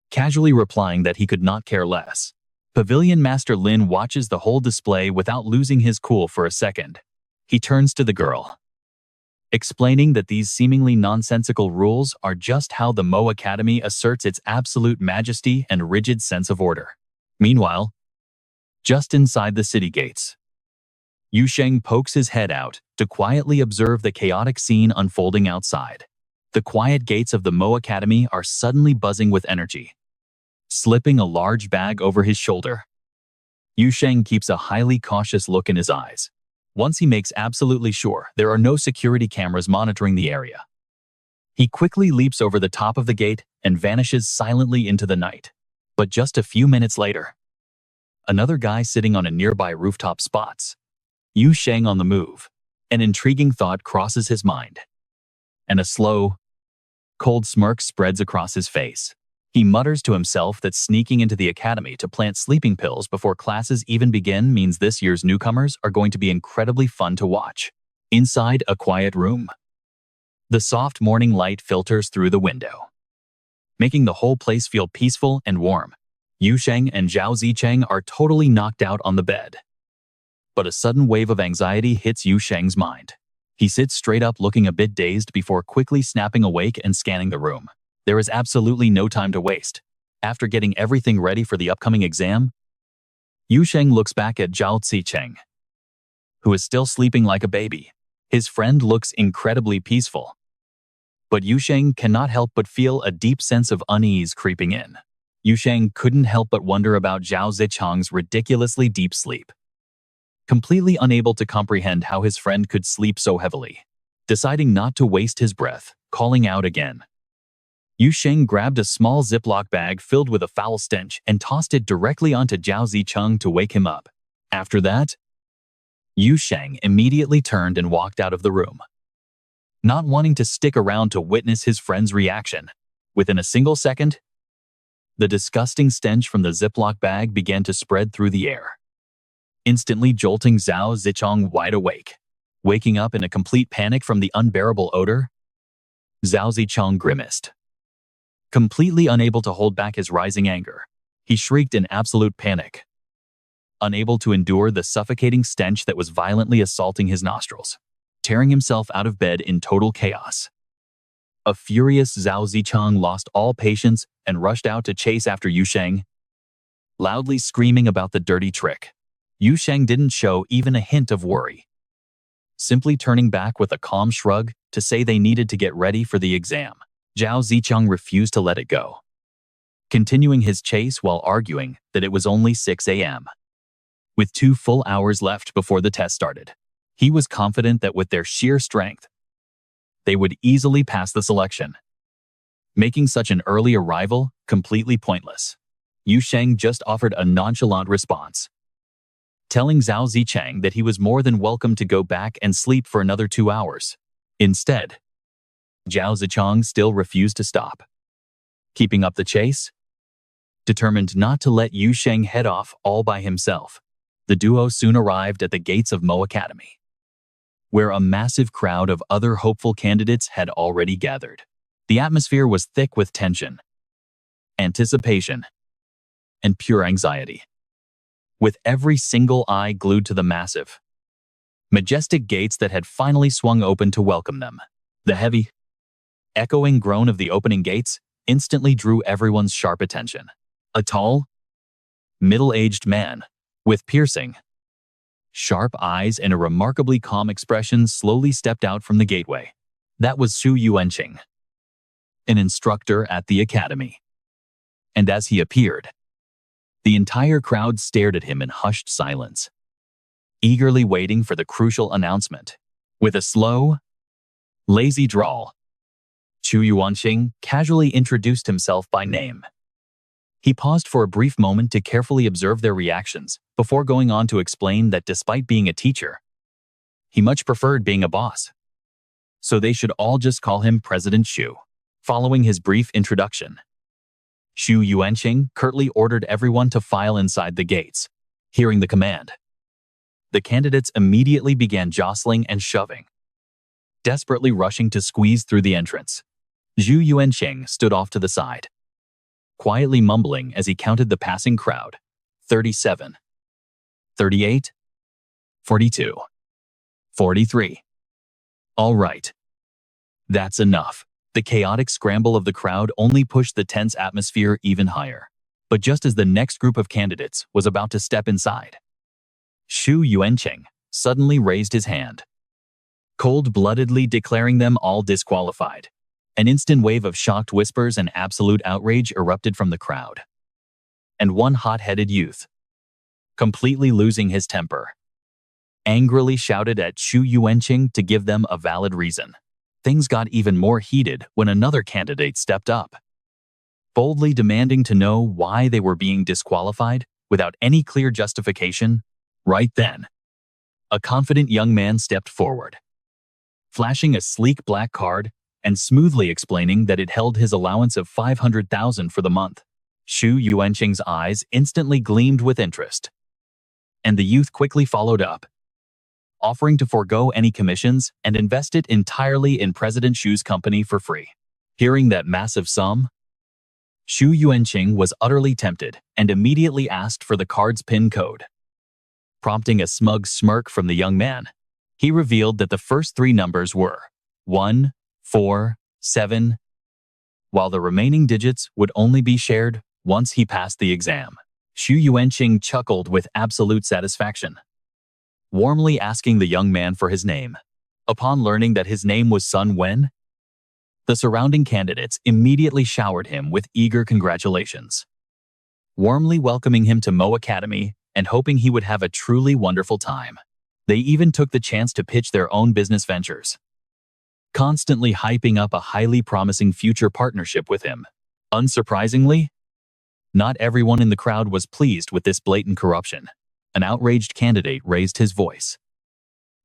casually replying that he could not care less. Pavilion Master Lin watches the whole display without losing his cool for a second. He turns to the girl, explaining that these seemingly nonsensical rules are just how the Mo Academy asserts its absolute majesty and rigid sense of order. Meanwhile, just inside the city gates, Yu Sheng pokes his head out to quietly observe the chaotic scene unfolding outside. The quiet gates of the Mo Academy are suddenly buzzing with energy. Slipping a large bag over his shoulder, Yu Sheng keeps a highly cautious look in his eyes. Once he makes absolutely sure there are no security cameras monitoring the area, he quickly leaps over the top of the gate and vanishes silently into the night. But just a few minutes later, another guy sitting on a nearby rooftop spots Yu Sheng on the move. An intriguing thought crosses his mind, and a slow, cold smirk spreads across his face. He mutters to himself that sneaking into the academy to plant sleeping pills before classes even begin means this year's newcomers are going to be incredibly fun to watch. Inside a quiet room, the soft morning light filters through the window, making the whole place feel peaceful and warm. Yu Sheng and Zhao Zicheng are totally knocked out on the bed. But a sudden wave of anxiety hits Yu Sheng's mind. He sits straight up looking a bit dazed before quickly snapping awake and scanning the room. There is absolutely no time to waste. After getting everything ready for the upcoming exam, Yu Sheng looks back at Zhao Zicheng, who is still sleeping like a baby. His friend looks incredibly peaceful. But Yu Sheng cannot help but feel a deep sense of unease creeping in. Yu Sheng couldn't help but wonder about Zhao Zicheng's ridiculously deep sleep. Completely unable to comprehend how his friend could sleep so heavily, deciding not to waste his breath, calling out again. Yu Sheng grabbed a small Ziploc bag filled with a foul stench and tossed it directly onto Zhao Zicheng to wake him up. After that, Yu Sheng immediately turned and walked out of the room, not wanting to stick around to witness his friend's reaction. Within a single second, the disgusting stench from the Ziploc bag began to spread through the air, instantly jolting Zhao Zicheng wide awake. Waking up in a complete panic from the unbearable odor, Zhao Zicheng grimaced. Completely unable to hold back his rising anger, he shrieked in absolute panic, unable to endure the suffocating stench that was violently assaulting his nostrils, tearing himself out of bed in total chaos. A furious Zhao Zicheng lost all patience and rushed out to chase after Yu Sheng, loudly screaming about the dirty trick. Yu Sheng didn't show even a hint of worry, simply turning back with a calm shrug to say they needed to get ready for the exam. Zhao Zicheng refused to let it go, continuing his chase while arguing that it was only 6 a.m. With 2 full hours left before the test started, he was confident that with their sheer strength, they would easily pass the selection, making such an early arrival completely pointless. Yu Sheng just offered a nonchalant response, telling Zhao Zicheng that he was more than welcome to go back and sleep for another 2 hours. Instead, Zhao Zicheng still refused to stop, keeping up the chase. Determined not to let Yu Sheng head off all by himself, the duo soon arrived at the gates of Mo Academy, where a massive crowd of other hopeful candidates had already gathered. The atmosphere was thick with tension, anticipation, and pure anxiety, with every single eye glued to the massive, majestic gates that had finally swung open to welcome them. The heavy, echoing groan of the opening gates instantly drew everyone's sharp attention. A tall, middle-aged man with piercing, sharp eyes and a remarkably calm expression slowly stepped out from the gateway. That was Xu Yuanqing, an instructor at the academy. And as he appeared, the entire crowd stared at him in hushed silence, eagerly waiting for the crucial announcement. With a slow, lazy drawl, Xu Yuanqing casually introduced himself by name. He paused for a brief moment to carefully observe their reactions before going on to explain that despite being a teacher, he much preferred being a boss, so they should all just call him President Xu. Following his brief introduction, Xu Yuanqing curtly ordered everyone to file inside the gates. Hearing the command, the candidates immediately began jostling and shoving, desperately rushing to squeeze through the entrance. Xu Yuanqing stood off to the side, quietly mumbling as he counted the passing crowd. 37, 38, 42, 43. All right. That's enough. The chaotic scramble of the crowd only pushed the tense atmosphere even higher. But just as the next group of candidates was about to step inside, Xu Yuanqing suddenly raised his hand, cold-bloodedly declaring them all disqualified. An instant wave of shocked whispers and absolute outrage erupted from the crowd. And one hot-headed youth, completely losing his temper, angrily shouted at Xu Yuanqing to give them a valid reason. Things got even more heated when another candidate stepped up, boldly demanding to know why they were being disqualified without any clear justification. Right then, a confident young man stepped forward, flashing a sleek black card and smoothly explaining that it held his allowance of 500,000 for the month. Xu Yuanqing's eyes instantly gleamed with interest, and the youth quickly followed up, offering to forego any commissions and invest it entirely in President Xu's company for free. Hearing that massive sum, Xu Yuanqing was utterly tempted and immediately asked for the card's PIN code. Prompting a smug smirk from the young man, he revealed that the first three numbers were 1, 4, 7, while the remaining digits would only be shared once he passed the exam. Xu Yuanqing chuckled with absolute satisfaction, warmly asking the young man for his name. Upon learning that his name was Sun Wen, the surrounding candidates immediately showered him with eager congratulations, warmly welcoming him to Mo Academy and hoping he would have a truly wonderful time. They even took the chance to pitch their own business ventures, constantly hyping up a highly promising future partnership with him. Unsurprisingly, not everyone in the crowd was pleased with this blatant corruption. An outraged candidate raised his voice,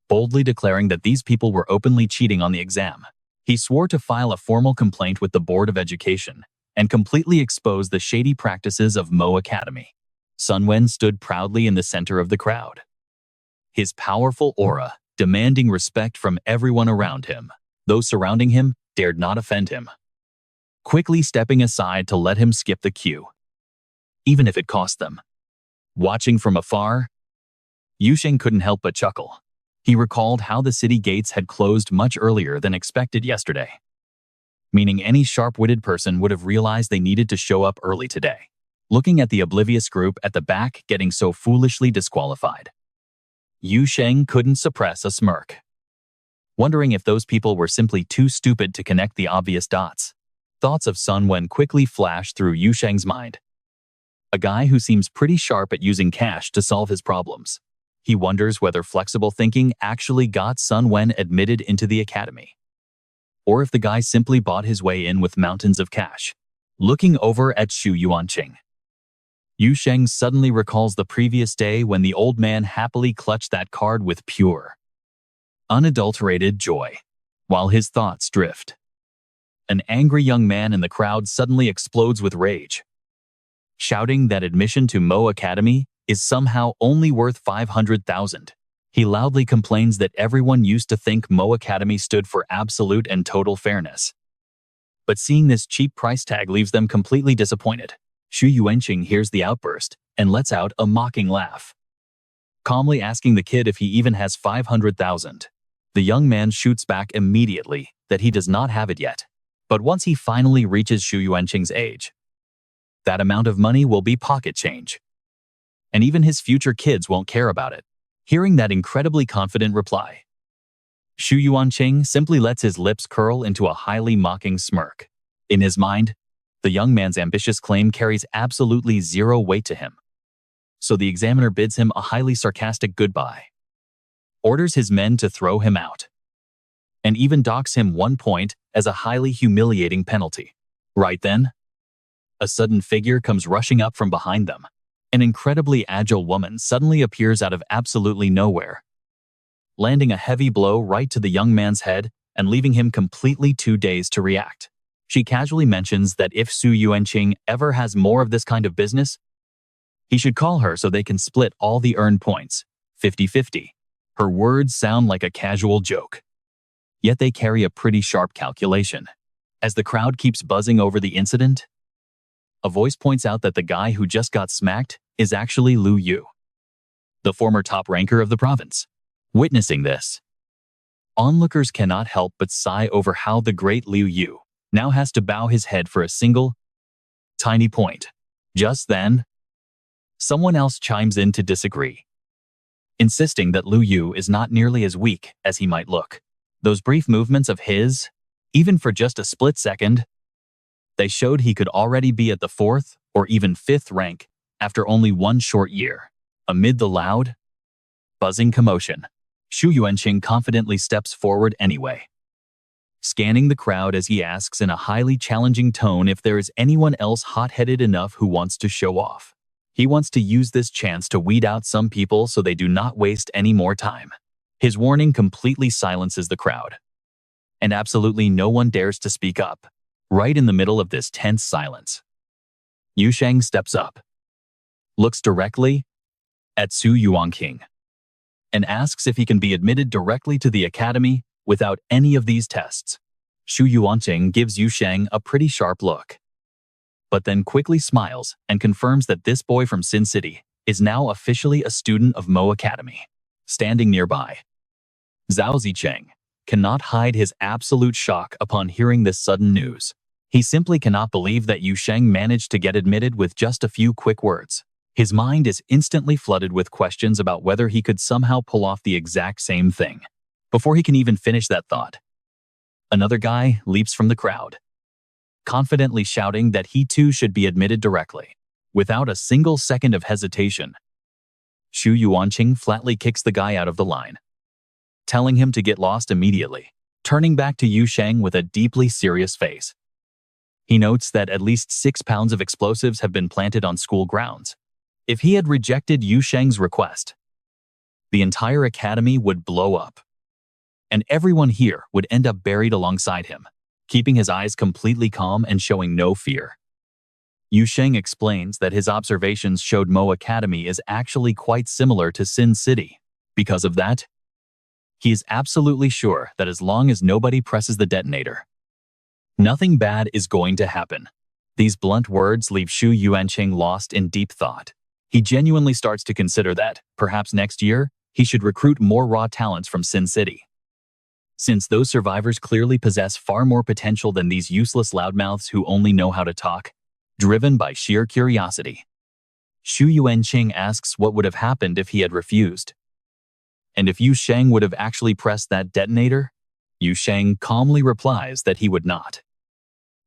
boldly declaring that these people were openly cheating on the exam. He swore to file a formal complaint with the Board of Education and completely expose the shady practices of Mo Academy. Sun Wen stood proudly in the center of the crowd, his powerful aura demanding respect from everyone around him. Those surrounding him dared not offend him, quickly stepping aside to let him skip the queue, even if it cost them. Watching from afar, Yu Sheng couldn't help but chuckle. He recalled how the city gates had closed much earlier than expected yesterday, meaning any sharp-witted person would have realized they needed to show up early today. Looking at the oblivious group at the back getting so foolishly disqualified, Yu Sheng couldn't suppress a smirk, wondering if those people were simply too stupid to connect the obvious dots. Thoughts of Sun Wen quickly flashed through Yu Sheng's mind, a guy who seems pretty sharp at using cash to solve his problems. He wonders whether flexible thinking actually got Sun Wen admitted into the academy, or if the guy simply bought his way in with mountains of cash. Looking over at Xu Yuanqing, Yu Sheng suddenly recalls the previous day when the old man happily clutched that card with pure, unadulterated joy. While his thoughts drift, an angry young man in the crowd suddenly explodes with rage, shouting that admission to Mo Academy is somehow only worth 500,000. He loudly complains that everyone used to think Mo Academy stood for absolute and total fairness, but seeing this cheap price tag leaves them completely disappointed. Xu Yuanqing hears the outburst and lets out a mocking laugh, calmly asking the kid if he even has 500,000. The young man shoots back immediately that he does not have it yet, but once he finally reaches Xu Yuanqing's age, that amount of money will be pocket change, and even his future kids won't care about it. Hearing that incredibly confident reply, Xu Yuanqing simply lets his lips curl into a highly mocking smirk. In his mind, the young man's ambitious claim carries absolutely zero weight to him, so the examiner bids him a highly sarcastic goodbye, orders his men to throw him out, and even docks him 1 point as a highly humiliating penalty. Right then, a sudden figure comes rushing up from behind them. An incredibly agile woman suddenly appears out of absolutely nowhere, landing a heavy blow right to the young man's head and leaving him completely too dazed to react. She casually mentions that if Xu Yuanqing ever has more of this kind of business, he should call her so they can split all the earned points, 50-50. Her words sound like a casual joke, yet they carry a pretty sharp calculation. As the crowd keeps buzzing over the incident, a voice points out that the guy who just got smacked is actually Liu Yu, the former top ranker of the province. Witnessing this, onlookers cannot help but sigh over how the great Liu Yu now has to bow his head for a single, tiny point. Just then, someone else chimes in to disagree, insisting that Liu Yu is not nearly as weak as he might look. Those brief movements of his, even for just a split second, they showed he could already be at the 4th or even 5th rank after only 1 short year. Amid the loud, buzzing commotion, Xu Yuanqing confidently steps forward anyway, scanning the crowd as he asks in a highly challenging tone if there is anyone else hot-headed enough who wants to show off. He wants to use this chance to weed out some people so they do not waste any more time. His warning completely silences the crowd, and absolutely no one dares to speak up. Right in the middle of this tense silence, Yu Sheng steps up, looks directly at Xu Yuanqing, and asks if he can be admitted directly to the academy without any of these tests. Xu Yuanqing gives Yu Sheng a pretty sharp look, but then quickly smiles and confirms that this boy from Sin City is now officially a student of Mo Academy. Standing nearby, Zhao Zicheng cannot hide his absolute shock upon hearing this sudden news. He simply cannot believe that Yu Sheng managed to get admitted with just a few quick words. His mind is instantly flooded with questions about whether he could somehow pull off the exact same thing. Before he can even finish that thought, another guy leaps from the crowd, confidently shouting that he too should be admitted directly. Without a single second of hesitation, Shu Yuanqing flatly kicks the guy out of the line, telling him to get lost immediately. Turning back to Yu Sheng with a deeply serious face, he notes that at least 6 pounds of explosives have been planted on school grounds. If he had rejected Yu Sheng's request, the entire academy would blow up, and everyone here would end up buried alongside him. Keeping his eyes completely calm and showing no fear, Yu Sheng explains that his observations showed Mo Academy is actually quite similar to Sin City. Because of that, he is absolutely sure that as long as nobody presses the detonator, nothing bad is going to happen. These blunt words leave Shu Yuanqing lost in deep thought. He genuinely starts to consider that, perhaps next year, he should recruit more raw talents from Sin City, since those survivors clearly possess far more potential than these useless loudmouths who only know how to talk, driven by sheer curiosity. Shu Yuanqing asks what would have happened if he had refused, and if Yu Sheng would have actually pressed that detonator. Yu Sheng calmly replies that he would not,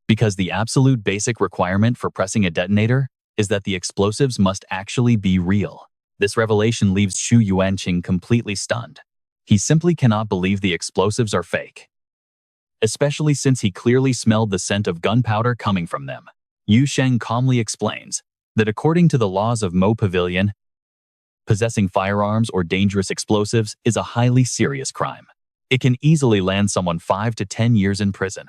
because the absolute basic requirement for pressing a detonator is that the explosives must actually be real. This revelation leaves Shu Yuanqing completely stunned. He simply cannot believe the explosives are fake, especially since he clearly smelled the scent of gunpowder coming from them. Yu Sheng calmly explains that according to the laws of Mo Pavilion, possessing firearms or dangerous explosives is a highly serious crime. It can easily land someone 5 to 10 years in prison,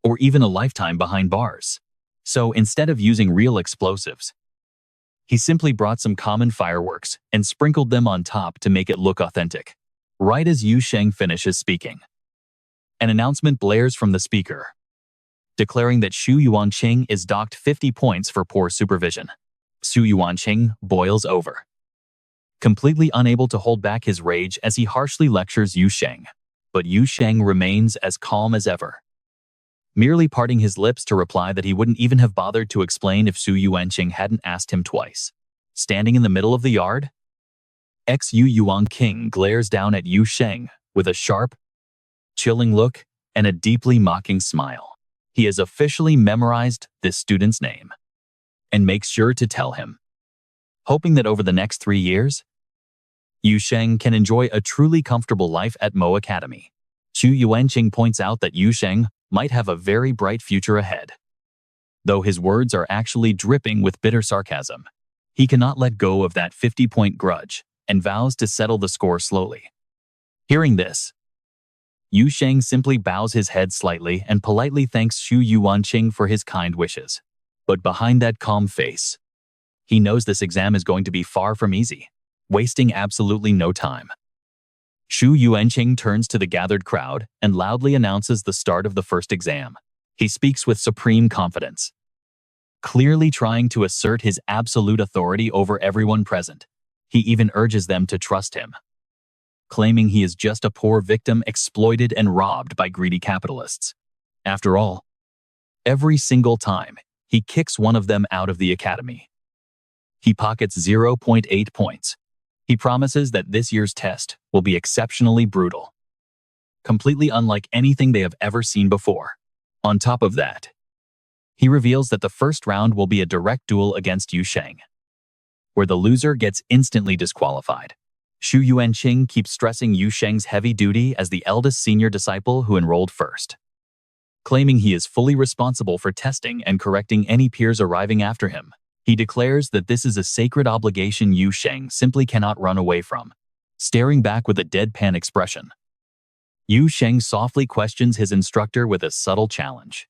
or even a lifetime behind bars. So instead of using real explosives, he simply brought some common fireworks and sprinkled them on top to make it look authentic. Right as Yu Sheng finishes speaking, an announcement blares from the speaker, declaring that Shu Yuanqing is docked 50 points for poor supervision. Shu Yuanqing boils over, completely unable to hold back his rage as he harshly lectures Yu Sheng. But Yu Sheng remains as calm as ever, merely parting his lips to reply that he wouldn't even have bothered to explain if Shu Yuanqing hadn't asked him twice. Standing in the middle of the yard, Yu Yuanqing glares down at Yu Sheng with a sharp, chilling look and a deeply mocking smile. He has officially memorized this student's name and makes sure to tell him, hoping that over the next 3 years, Yu Sheng can enjoy a truly comfortable life at Mo Academy. Shu Yuanqing points out that Yu Sheng might have a very bright future ahead. Though his words are actually dripping with bitter sarcasm, he cannot let go of that 50-point grudge and vows to settle the score slowly. Hearing this, Yu Sheng simply bows his head slightly and politely thanks Shu Yuanqing for his kind wishes. But behind that calm face, he knows this exam is going to be far from easy, wasting absolutely no time. Shu Yuanqing turns to the gathered crowd and loudly announces the start of the first exam. He speaks with supreme confidence, clearly trying to assert his absolute authority over everyone present. He even urges them to trust him, claiming he is just a poor victim exploited and robbed by greedy capitalists. After all, every single time he kicks one of them out of the academy, he pockets 0.8 points. He promises that this year's test will be exceptionally brutal, completely unlike anything they have ever seen before. On top of that, he reveals that the first round will be a direct duel against Yu Sheng, where the loser gets instantly disqualified. Shu Yuanqing keeps stressing Yu Sheng's heavy duty as the eldest senior disciple who enrolled first, claiming he is fully responsible for testing and correcting any peers arriving after him. He declares that this is a sacred obligation Yu Sheng simply cannot run away from. Staring back with a deadpan expression, Yu Sheng softly questions his instructor with a subtle challenge,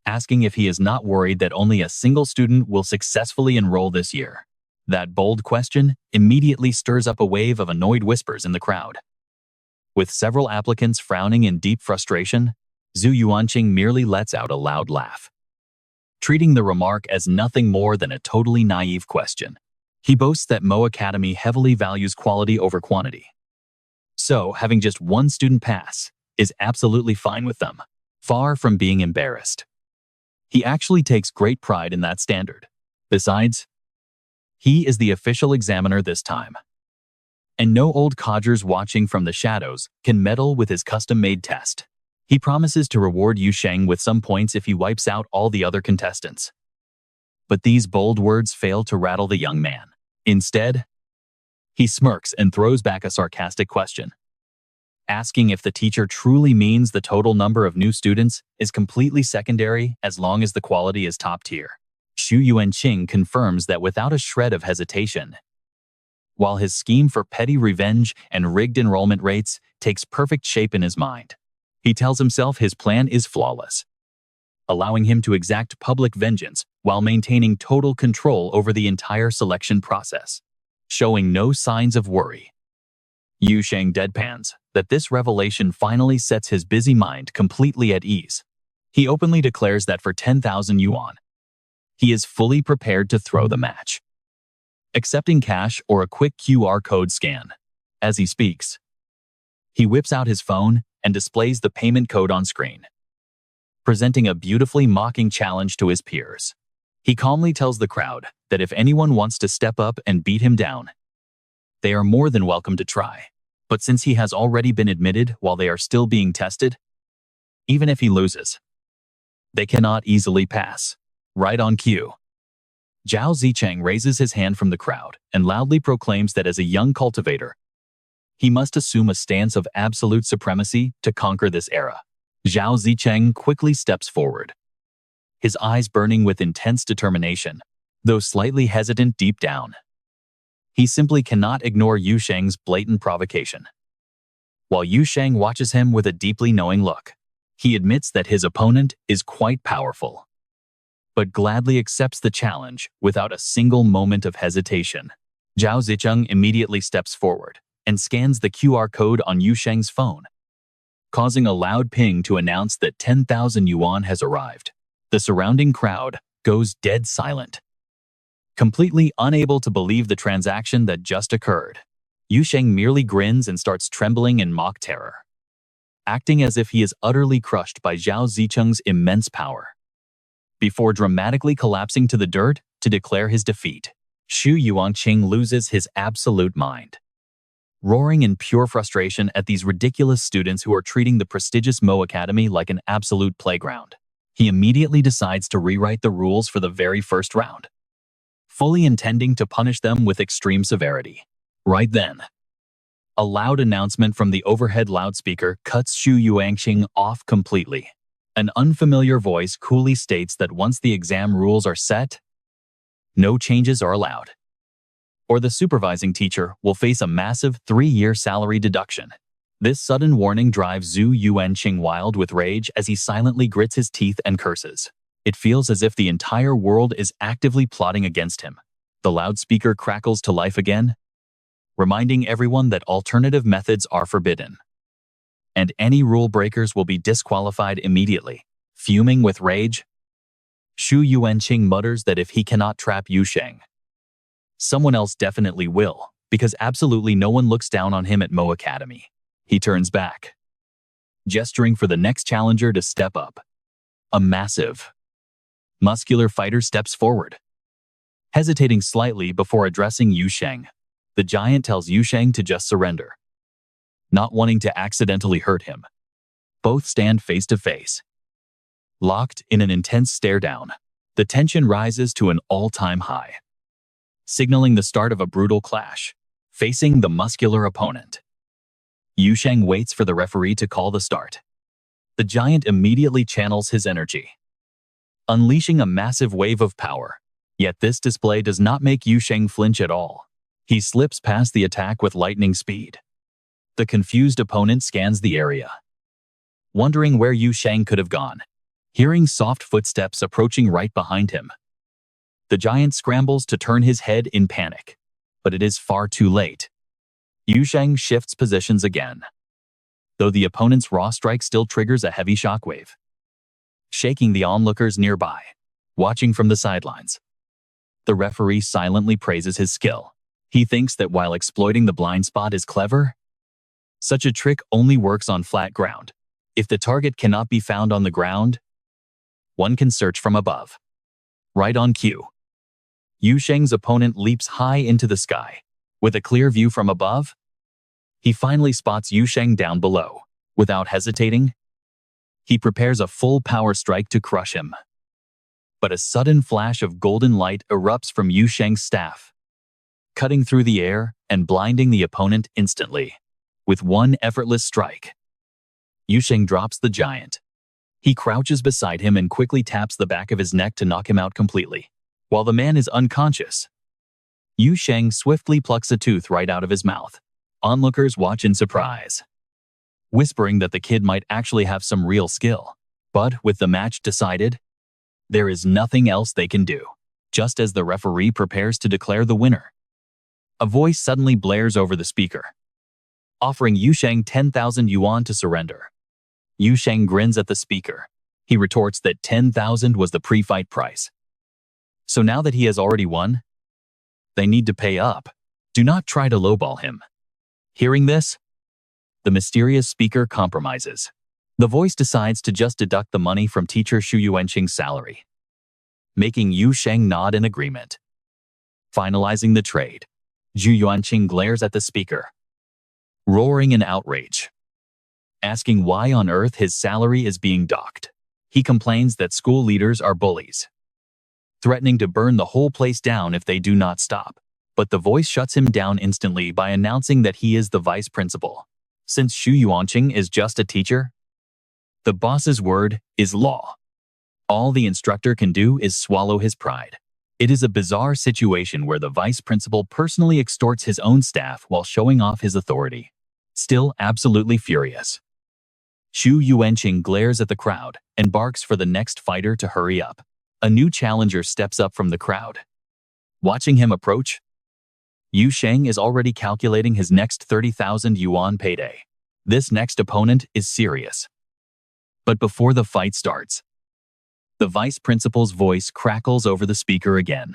asking if he is not worried that only a single student will successfully enroll this year. That bold question immediately stirs up a wave of annoyed whispers in the crowd. With several applicants frowning in deep frustration, Zhu Yuanqing merely lets out a loud laugh, treating the remark as nothing more than a totally naive question. He boasts that Mo Academy heavily values quality over quantity. So, having just one student pass is absolutely fine with them, far from being embarrassed. He actually takes great pride in that standard. Besides, he is the official examiner this time. And no old codgers watching from the shadows can meddle with his custom-made test. He promises to reward Yu Sheng with some points if he wipes out all the other contestants. But these bold words fail to rattle the young man. Instead, he smirks and throws back a sarcastic question, asking if the teacher truly means the total number of new students is completely secondary as long as the quality is top tier. Xu Yuanqing confirms that without a shred of hesitation, while his scheme for petty revenge and rigged enrollment rates takes perfect shape in his mind. He tells himself his plan is flawless, allowing him to exact public vengeance while maintaining total control over the entire selection process. Showing no signs of worry, Yu Sheng deadpans that this revelation finally sets his busy mind completely at ease. He openly declares that for 10,000 yuan, he is fully prepared to throw the match, accepting cash or a quick QR code scan. As he speaks, he whips out his phone and displays the payment code on screen, presenting a beautifully mocking challenge to his peers. He calmly tells the crowd that if anyone wants to step up and beat him down, they are more than welcome to try. But since he has already been admitted while they are still being tested, even if he loses, they cannot easily pass. Right on cue, Zhao Zicheng raises his hand from the crowd and loudly proclaims that as a young cultivator, he must assume a stance of absolute supremacy to conquer this era. Zhao Zicheng quickly steps forward, his eyes burning with intense determination, though slightly hesitant deep down. He simply cannot ignore Yu Sheng's blatant provocation. While Yu Sheng watches him with a deeply knowing look, he admits that his opponent is quite powerful, but gladly accepts the challenge without a single moment of hesitation. Zhao Zicheng immediately steps forward and scans the QR code on Yu Sheng's phone, causing a loud ping to announce that 10,000 yuan has arrived. The surrounding crowd goes dead silent, completely unable to believe the transaction that just occurred. Yu Sheng merely grins and starts trembling in mock terror, acting as if he is utterly crushed by Zhao Zicheng's immense power, before dramatically collapsing to the dirt to declare his defeat. Xu Yuanqing loses his absolute mind, roaring in pure frustration at these ridiculous students who are treating the prestigious Mo Academy like an absolute playground. He immediately decides to rewrite the rules for the very first round, fully intending to punish them with extreme severity. Right then, a loud announcement from the overhead loudspeaker cuts Xu Yuanqing off completely. An unfamiliar voice coolly states that once the exam rules are set, no changes are allowed, or the supervising teacher will face a massive 3-year salary deduction. This sudden warning drives Zhu Yuanqing wild with rage as he silently grits his teeth and curses. It feels as if the entire world is actively plotting against him. The loudspeaker crackles to life again, reminding everyone that alternative methods are forbidden, and any rule breakers will be disqualified immediately. Fuming with rage, Xu Yuanqing mutters that if he cannot trap Yu Sheng, someone else definitely will, because absolutely no one looks down on him at Mo Academy. He turns back, gesturing for the next challenger to step up. A massive, muscular fighter steps forward, hesitating slightly before addressing Yu Sheng. The giant tells Yu Sheng to just surrender, not wanting to accidentally hurt him. Both stand face to face, locked in an intense stare-down. The tension rises to an all-time high, signaling the start of a brutal clash. Facing the muscular opponent, Yu Sheng waits for the referee to call the start. The giant immediately channels his energy, unleashing a massive wave of power. Yet this display does not make Yu Sheng flinch at all. He slips past the attack with lightning speed. The confused opponent scans the area, wondering where Yu Sheng could have gone. Hearing soft footsteps approaching right behind him, the giant scrambles to turn his head in panic, but it is far too late. Yu Sheng shifts positions again, though the opponent's raw strike still triggers a heavy shockwave, shaking the onlookers nearby. watching from the sidelines. The referee silently praises his skill. He thinks that while exploiting the blind spot is clever, such a trick only works on flat ground. If the target cannot be found on the ground, one can search from above. Right on cue, Yu Sheng's opponent leaps high into the sky. With a clear view from above, he finally spots Yu Sheng down below. Without hesitating, he prepares a full power strike to crush him. But a sudden flash of golden light erupts from Yu Sheng's staff, cutting through the air and blinding the opponent instantly. With one effortless strike, Yu Sheng drops the giant. He crouches beside him and quickly taps the back of his neck to knock him out completely. While the man is unconscious, Yu Sheng swiftly plucks a tooth right out of his mouth. Onlookers watch in surprise, whispering that the kid might actually have some real skill. But with the match decided, there is nothing else they can do. Just as the referee prepares to declare the winner, a voice suddenly blares over the speaker, offering Yu Sheng 10,000 yuan to surrender. Yu Sheng grins at the speaker. He retorts that 10,000 was the pre-fight price. So now that he has already won, they need to pay up. Do not try to lowball him. Hearing this, the mysterious speaker compromises. The voice decides to just deduct the money from teacher Xu Yuanqing's salary, making Yu Sheng nod in agreement. Finalizing the trade, Xu Yuanqing glares at the speaker, roaring in outrage, asking why on earth his salary is being docked. He complains that school leaders are bullies, threatening to burn the whole place down if they do not stop. But the voice shuts him down instantly by announcing that he is the vice principal. Since Xu Yuanqing is just a teacher, the boss's word is law. All the instructor can do is swallow his pride. It is a bizarre situation where the vice principal personally extorts his own staff while showing off his authority. Still absolutely furious, Xu Yuanqing glares at the crowd and barks for the next fighter to hurry up. A new challenger steps up from the crowd. Watching him approach, Yu Sheng is already calculating his next 30,000 yuan payday. This next opponent is serious. But before the fight starts, the vice principal's voice crackles over the speaker again.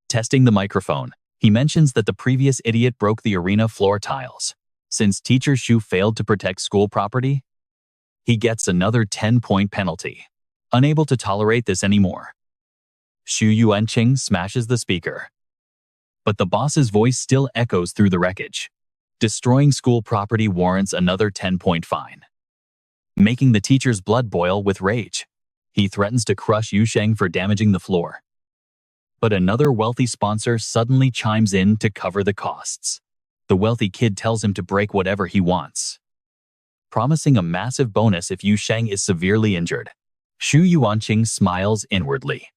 Testing the microphone, he mentions that the previous idiot broke the arena floor tiles. Since teacher Xu failed to protect school property, he gets another 10-point penalty. Unable to tolerate this anymore, Xu Yuanqing smashes the speaker. But the boss's voice still echoes through the wreckage. Destroying school property warrants another 10-point fine, making the teacher's blood boil with rage. He threatens to crush Yu Sheng for damaging the floor. But another wealthy sponsor suddenly chimes in to cover the costs. The wealthy kid tells him to break whatever he wants, promising a massive bonus if Yu Sheng is severely injured. Xu Yuanqing smiles inwardly,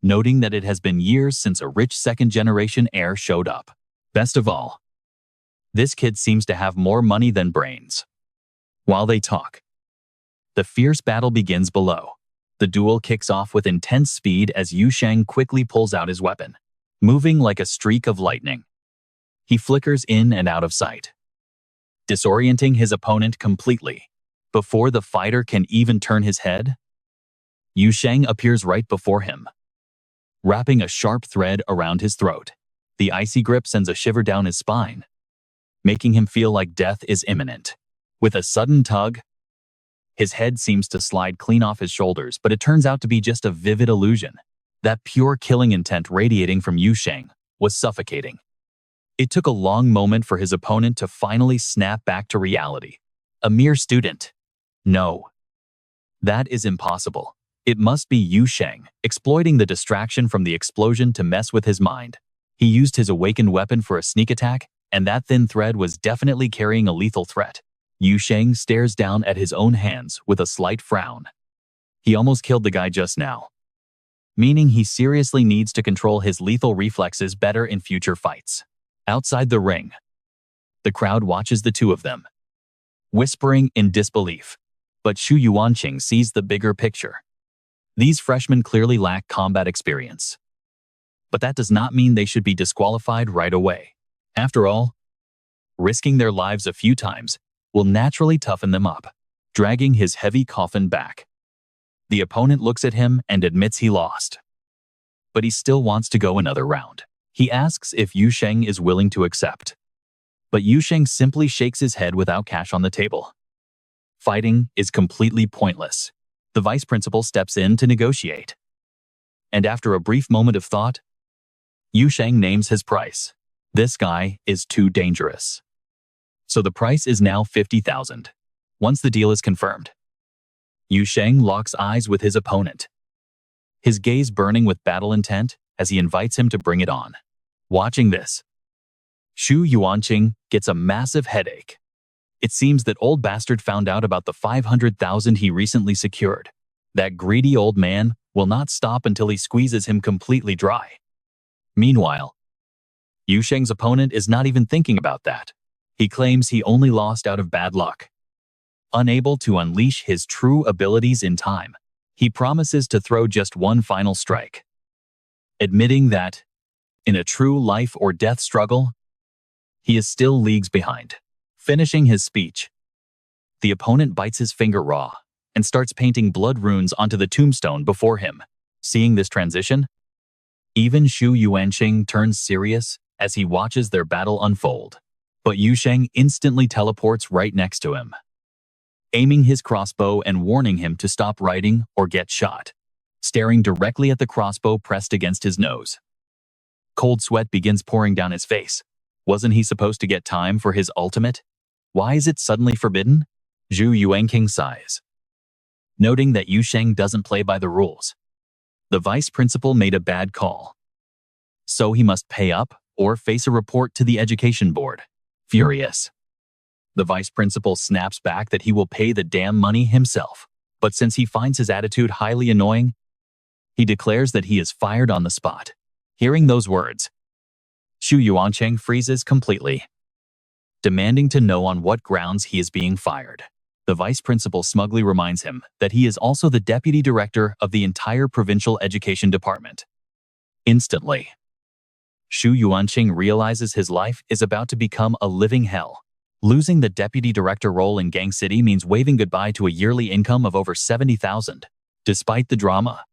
noting that it has been years since a rich second-generation heir showed up. Best of all, this kid seems to have more money than brains. While they talk, the fierce battle begins below. The duel kicks off with intense speed as Yu Sheng quickly pulls out his weapon, moving like a streak of lightning. He flickers in and out of sight, disorienting his opponent completely. Before the fighter can even turn his head, Yu Sheng appears right before him, wrapping a sharp thread around his throat. The icy grip sends a shiver down his spine, making him feel like death is imminent. With a sudden tug, his head seems to slide clean off his shoulders, but it turns out to be just a vivid illusion. That pure killing intent radiating from Yu Sheng was suffocating. It took a long moment for his opponent to finally snap back to reality. A mere student? No. That is impossible. It must be Yu Sheng, exploiting the distraction from the explosion to mess with his mind. He used his awakened weapon for a sneak attack, and that thin thread was definitely carrying a lethal threat. Yu Sheng stares down at his own hands with a slight frown. He almost killed the guy just now, meaning he seriously needs to control his lethal reflexes better in future fights. Outside the ring, the crowd watches the two of them, whispering in disbelief. But Xu Yuanqing sees the bigger picture. These freshmen clearly lack combat experience, but that does not mean they should be disqualified right away. After all, risking their lives a few times will naturally toughen them up. Dragging his heavy coffin back, The opponent looks at him and admits he lost. But he still wants to go another round. He asks if Yu Sheng is willing to accept. But Yu Sheng simply shakes his head without cash on the table. Fighting is completely pointless. The vice principal steps in to negotiate. And after a brief moment of thought, Yu Sheng names his price. This guy is too dangerous. So the price is now 50,000. Once the deal is confirmed, Yu Sheng locks eyes with his opponent, his gaze burning with battle intent as he invites him to bring it on. Watching this, Shu Yuanqing gets a massive headache. It seems that old bastard found out about the 500,000 he recently secured. That greedy old man will not stop until he squeezes him completely dry. Meanwhile, Yu Sheng's opponent is not even thinking about that. He claims he only lost out of bad luck. Unable to unleash his true abilities in time, he promises to throw just one final strike, admitting that, in a true life or death struggle, he is still leagues behind. Finishing his speech, the opponent bites his finger raw and starts painting blood runes onto the tombstone before him. Seeing this transition, even Shu Yuanqing turns serious as he watches their battle unfold. But Yu Sheng instantly teleports right next to him, aiming his crossbow and warning him to stop writing or get shot, staring directly at the crossbow pressed against his nose. Cold sweat begins pouring down his face. Wasn't he supposed to get time for his ultimate? Why is it suddenly forbidden? Zhu Yuanqing sighs, noting that Yu Sheng doesn't play by the rules. The vice principal made a bad call, so he must pay up or face a report to the education board. Furious, the vice principal snaps back that he will pay the damn money himself. But since he finds his attitude highly annoying, he declares that he is fired on the spot. Hearing those words, Shu Yuanqing freezes completely, demanding to know on what grounds he is being fired. The vice principal smugly reminds him that he is also the deputy director of the entire provincial education department. Instantly, Shu Yuanqing realizes his life is about to become a living hell. Losing the deputy director role in Gang City means waving goodbye to a yearly income of over 70,000. Despite the drama,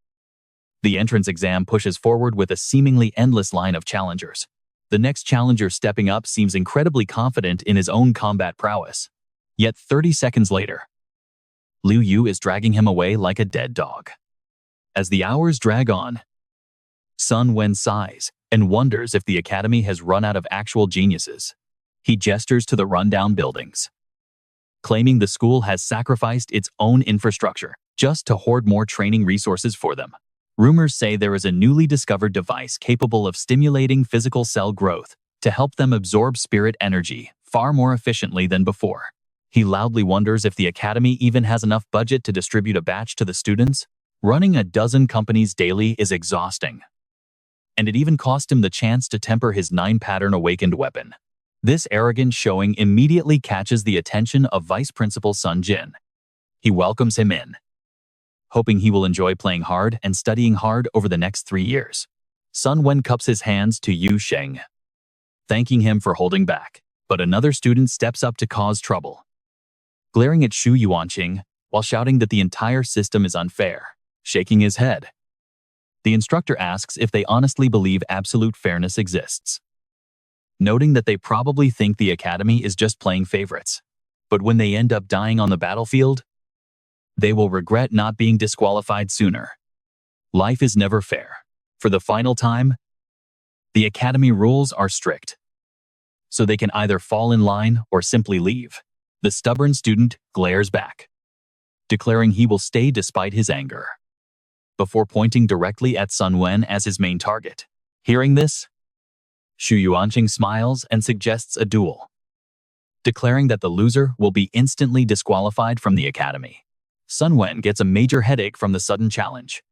the entrance exam pushes forward with a seemingly endless line of challengers. The next challenger stepping up seems incredibly confident in his own combat prowess. Yet 30 seconds later, Liu Yu is dragging him away like a dead dog. As the hours drag on, Sun Wen sighs and wonders if the academy has run out of actual geniuses. He gestures to the rundown buildings, claiming the school has sacrificed its own infrastructure just to hoard more training resources for them. Rumors say there is a newly discovered device capable of stimulating physical cell growth to help them absorb spirit energy far more efficiently than before. He loudly wonders if the academy even has enough budget to distribute a batch to the students. Running a dozen companies daily is exhausting, and it even cost him the chance to temper his 9-pattern awakened weapon. This arrogant showing immediately catches the attention of Vice Principal Sun Jin. He welcomes him in, hoping he will enjoy playing hard and studying hard over the next 3 years. Sun Wen cups his hands to Yu Sheng, thanking him for holding back. But another student steps up to cause trouble, glaring at Shu Yuanqing while shouting that the entire system is unfair. Shaking his head, the instructor asks if they honestly believe absolute fairness exists, noting that they probably think the academy is just playing favorites. But when they end up dying on the battlefield, they will regret not being disqualified sooner. Life is never fair. For the final time, the academy rules are strict, so they can either fall in line or simply leave. The stubborn student glares back, declaring he will stay despite his anger, before pointing directly at Sun Wen as his main target. Hearing this, Shu Yuanqing smiles and suggests a duel, declaring that the loser will be instantly disqualified from the academy. Sun Wen gets a major headache from the sudden challenge,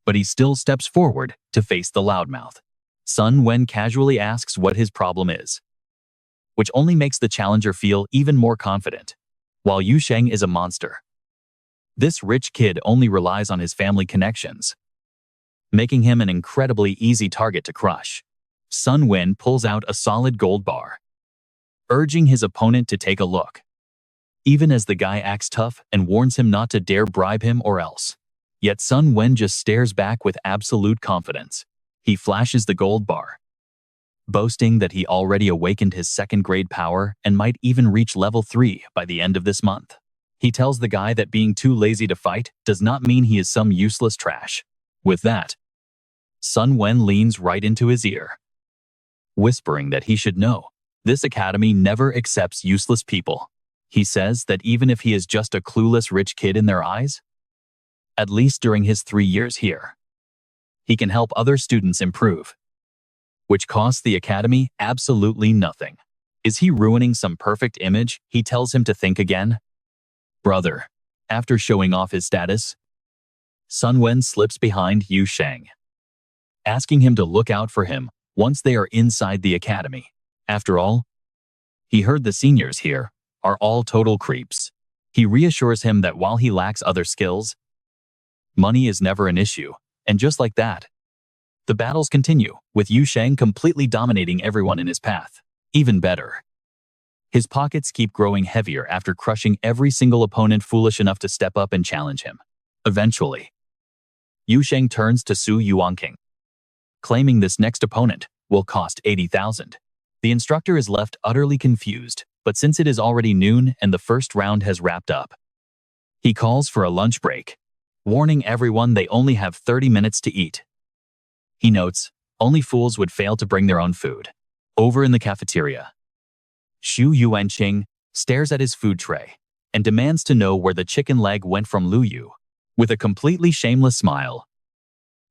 but he still steps forward to face the loudmouth. Sun Wen casually asks what his problem is, which only makes the challenger feel even more confident. While Yu Sheng is a monster, this rich kid only relies on his family connections, making him an incredibly easy target to crush. Sun Wen pulls out a solid gold bar, urging his opponent to take a look, even as the guy acts tough and warns him not to dare bribe him or else. Yet Sun Wen just stares back with absolute confidence. He flashes the gold bar, boasting that he already awakened his second-grade power and might even reach level 3 by the end of this month. He tells the guy that being too lazy to fight does not mean he is some useless trash. With that, Sun Wen leans right into his ear, whispering that he should know. This academy never accepts useless people. He says that even if he is just a clueless rich kid in their eyes, at least during his 3 years here, he can help other students improve, which costs the academy absolutely nothing. Is he ruining some perfect image? He tells him to think again. Brother, after showing off his status, Sun Wen slips behind Yu Sheng, asking him to look out for him once they are inside the academy. After all, he heard the seniors here are all total creeps. He reassures him that while he lacks other skills, money is never an issue, and just like that, the battles continue, with Yu Sheng completely dominating everyone in his path. Even better, his pockets keep growing heavier after crushing every single opponent foolish enough to step up and challenge him. Eventually, Yu Sheng turns to Su Yuanqing, claiming this next opponent will cost 80,000. The instructor is left utterly confused, but since it is already noon and the first round has wrapped up, he calls for a lunch break, warning everyone they only have 30 minutes to eat. He notes, only fools would fail to bring their own food. Over in the cafeteria, Xu Yuanqing stares at his food tray and demands to know where the chicken leg went from Lu Yu. With a completely shameless smile,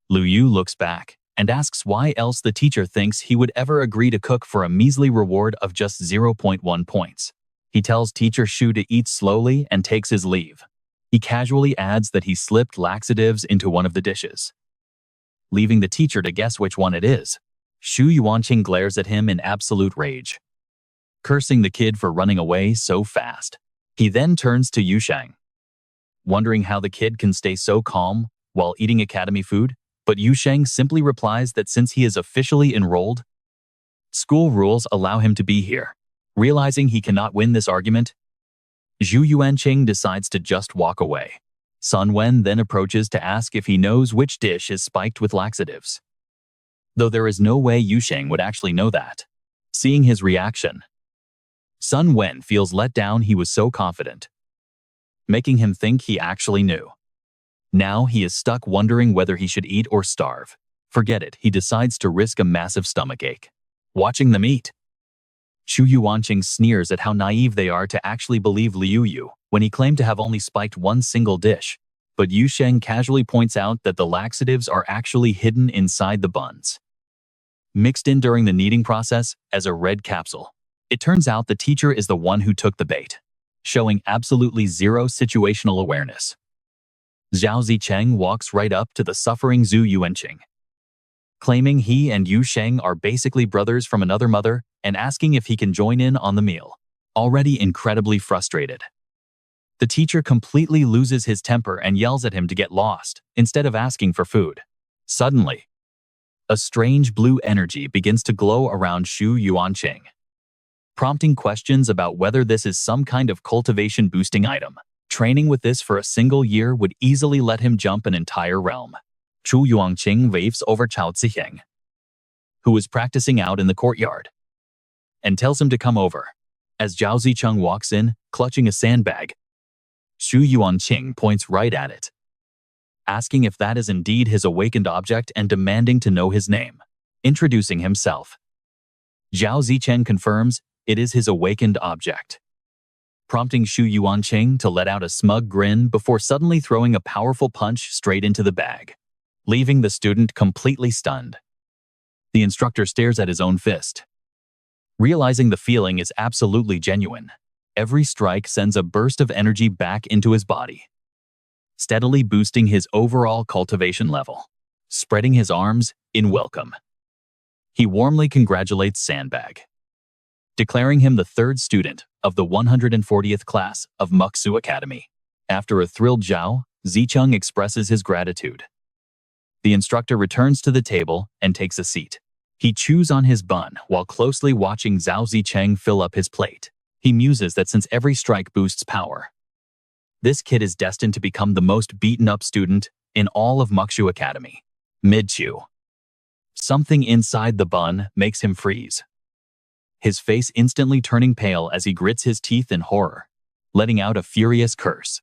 Lu Yu looks back and asks why else the teacher thinks he would ever agree to cook for a measly reward of just 0.1 points. He tells teacher Xu to eat slowly and takes his leave. He casually adds that he slipped laxatives into one of the dishes, leaving the teacher to guess which one it is. Xu Yuanqing glares at him in absolute rage, cursing the kid for running away so fast. He then turns to Yu Sheng, wondering how the kid can stay so calm while eating academy food, but Yu Sheng simply replies that since he is officially enrolled, school rules allow him to be here. Realizing he cannot win this argument, Xu Yuanqing decides to just walk away. Sun Wen then approaches to ask if he knows which dish is spiked with laxatives, though there is no way Yu Sheng would actually know that. Seeing his reaction, Sun Wen feels let down. He was so confident, making him think he actually knew. Now he is stuck wondering whether he should eat or starve. Forget it, he decides to risk a massive stomachache. Watching them eat, Xu Yuanqing sneers at how naive they are to actually believe Liu Yu when he claimed to have only spiked one single dish. But Yu Sheng casually points out that the laxatives are actually hidden inside the buns, mixed in during the kneading process as a red capsule. It turns out the teacher is the one who took the bait, showing absolutely zero situational awareness. Zhao Zicheng walks right up to the suffering Xu Yuanqing, claiming he and Yu Sheng are basically brothers from another mother and asking if he can join in on the meal. Already incredibly frustrated, the teacher completely loses his temper and yells at him to get lost instead of asking for food. Suddenly, a strange blue energy begins to glow around Xu Yuanqing, prompting questions about whether this is some kind of cultivation boosting item. Training with this for a single year would easily let him jump an entire realm. Xu Yuanqing waves over Chao Ziyang, who is practicing out in the courtyard, and tells him to come over. As Zhao Zicheng walks in, clutching a sandbag, Xu Yuanqing points right at it, asking if that is indeed his awakened object and demanding to know his name. Introducing himself, Zhao Zicheng confirms it is his awakened object, prompting Xu Yuanqing to let out a smug grin before suddenly throwing a powerful punch straight into the bag, leaving the student completely stunned. The instructor stares at his own fist, realizing the feeling is absolutely genuine. Every strike sends a burst of energy back into his body, steadily boosting his overall cultivation level. Spreading his arms in welcome, he warmly congratulates Sandbag, declaring him the third student of the 140th class of Muksu Academy. After a thrilled Zhao Zicheng expresses his gratitude, the instructor returns to the table and takes a seat. He chews on his bun while closely watching Zhao Zicheng fill up his plate. He muses that since every strike boosts power, this kid is destined to become the most beaten-up student in all of Mukshu Academy. Mid-chew. Something inside the bun makes him freeze. His face instantly turning pale as he grits his teeth in horror, letting out a furious curse.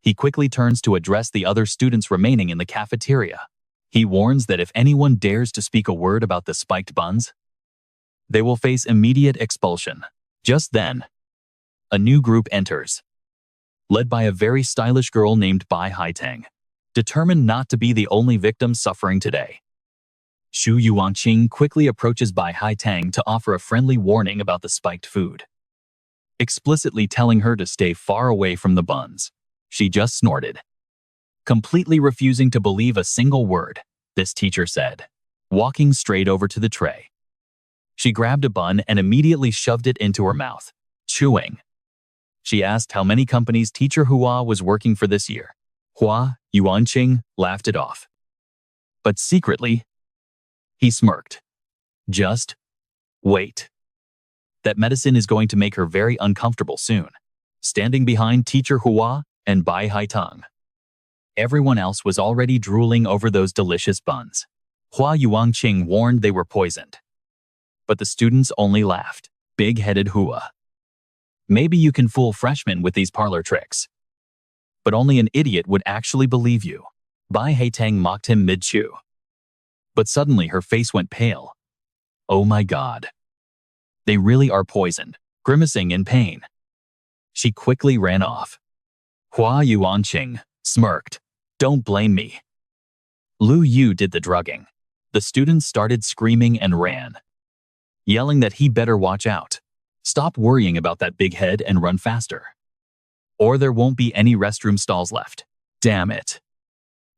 He quickly turns to address the other students remaining in the cafeteria. He warns that if anyone dares to speak a word about the spiked buns, they will face immediate expulsion. Just then, a new group enters, led by a very stylish girl named Bai Haitang, determined not to be the only victim suffering today. Xu Yuanqing quickly approaches Bai Haitang to offer a friendly warning about the spiked food, explicitly telling her to stay far away from the buns. She just snorted, completely refusing to believe a single word this teacher said, walking straight over to the tray. She grabbed a bun and immediately shoved it into her mouth, chewing. She asked how many companies teacher Hua was working for this year. Hua Yuanqing laughed it off. But secretly, he smirked. Just wait. That medicine is going to make her very uncomfortable soon. Standing behind teacher Hua and Bai Haitang, everyone else was already drooling over those delicious buns. Hua Yuanqing warned they were poisoned, but the students only laughed. Big-headed Hua. Maybe you can fool freshmen with these parlor tricks, but only an idiot would actually believe you. Bai Haitang mocked him mid-chew. But suddenly her face went pale. Oh my god. They really are poisoned, grimacing in pain. She quickly ran off. Hua Yuanqing smirked. Don't blame me. Lu Yu did the drugging. The students started screaming and ran, yelling that he better watch out. Stop worrying about that big head and run faster, or there won't be any restroom stalls left. Damn it.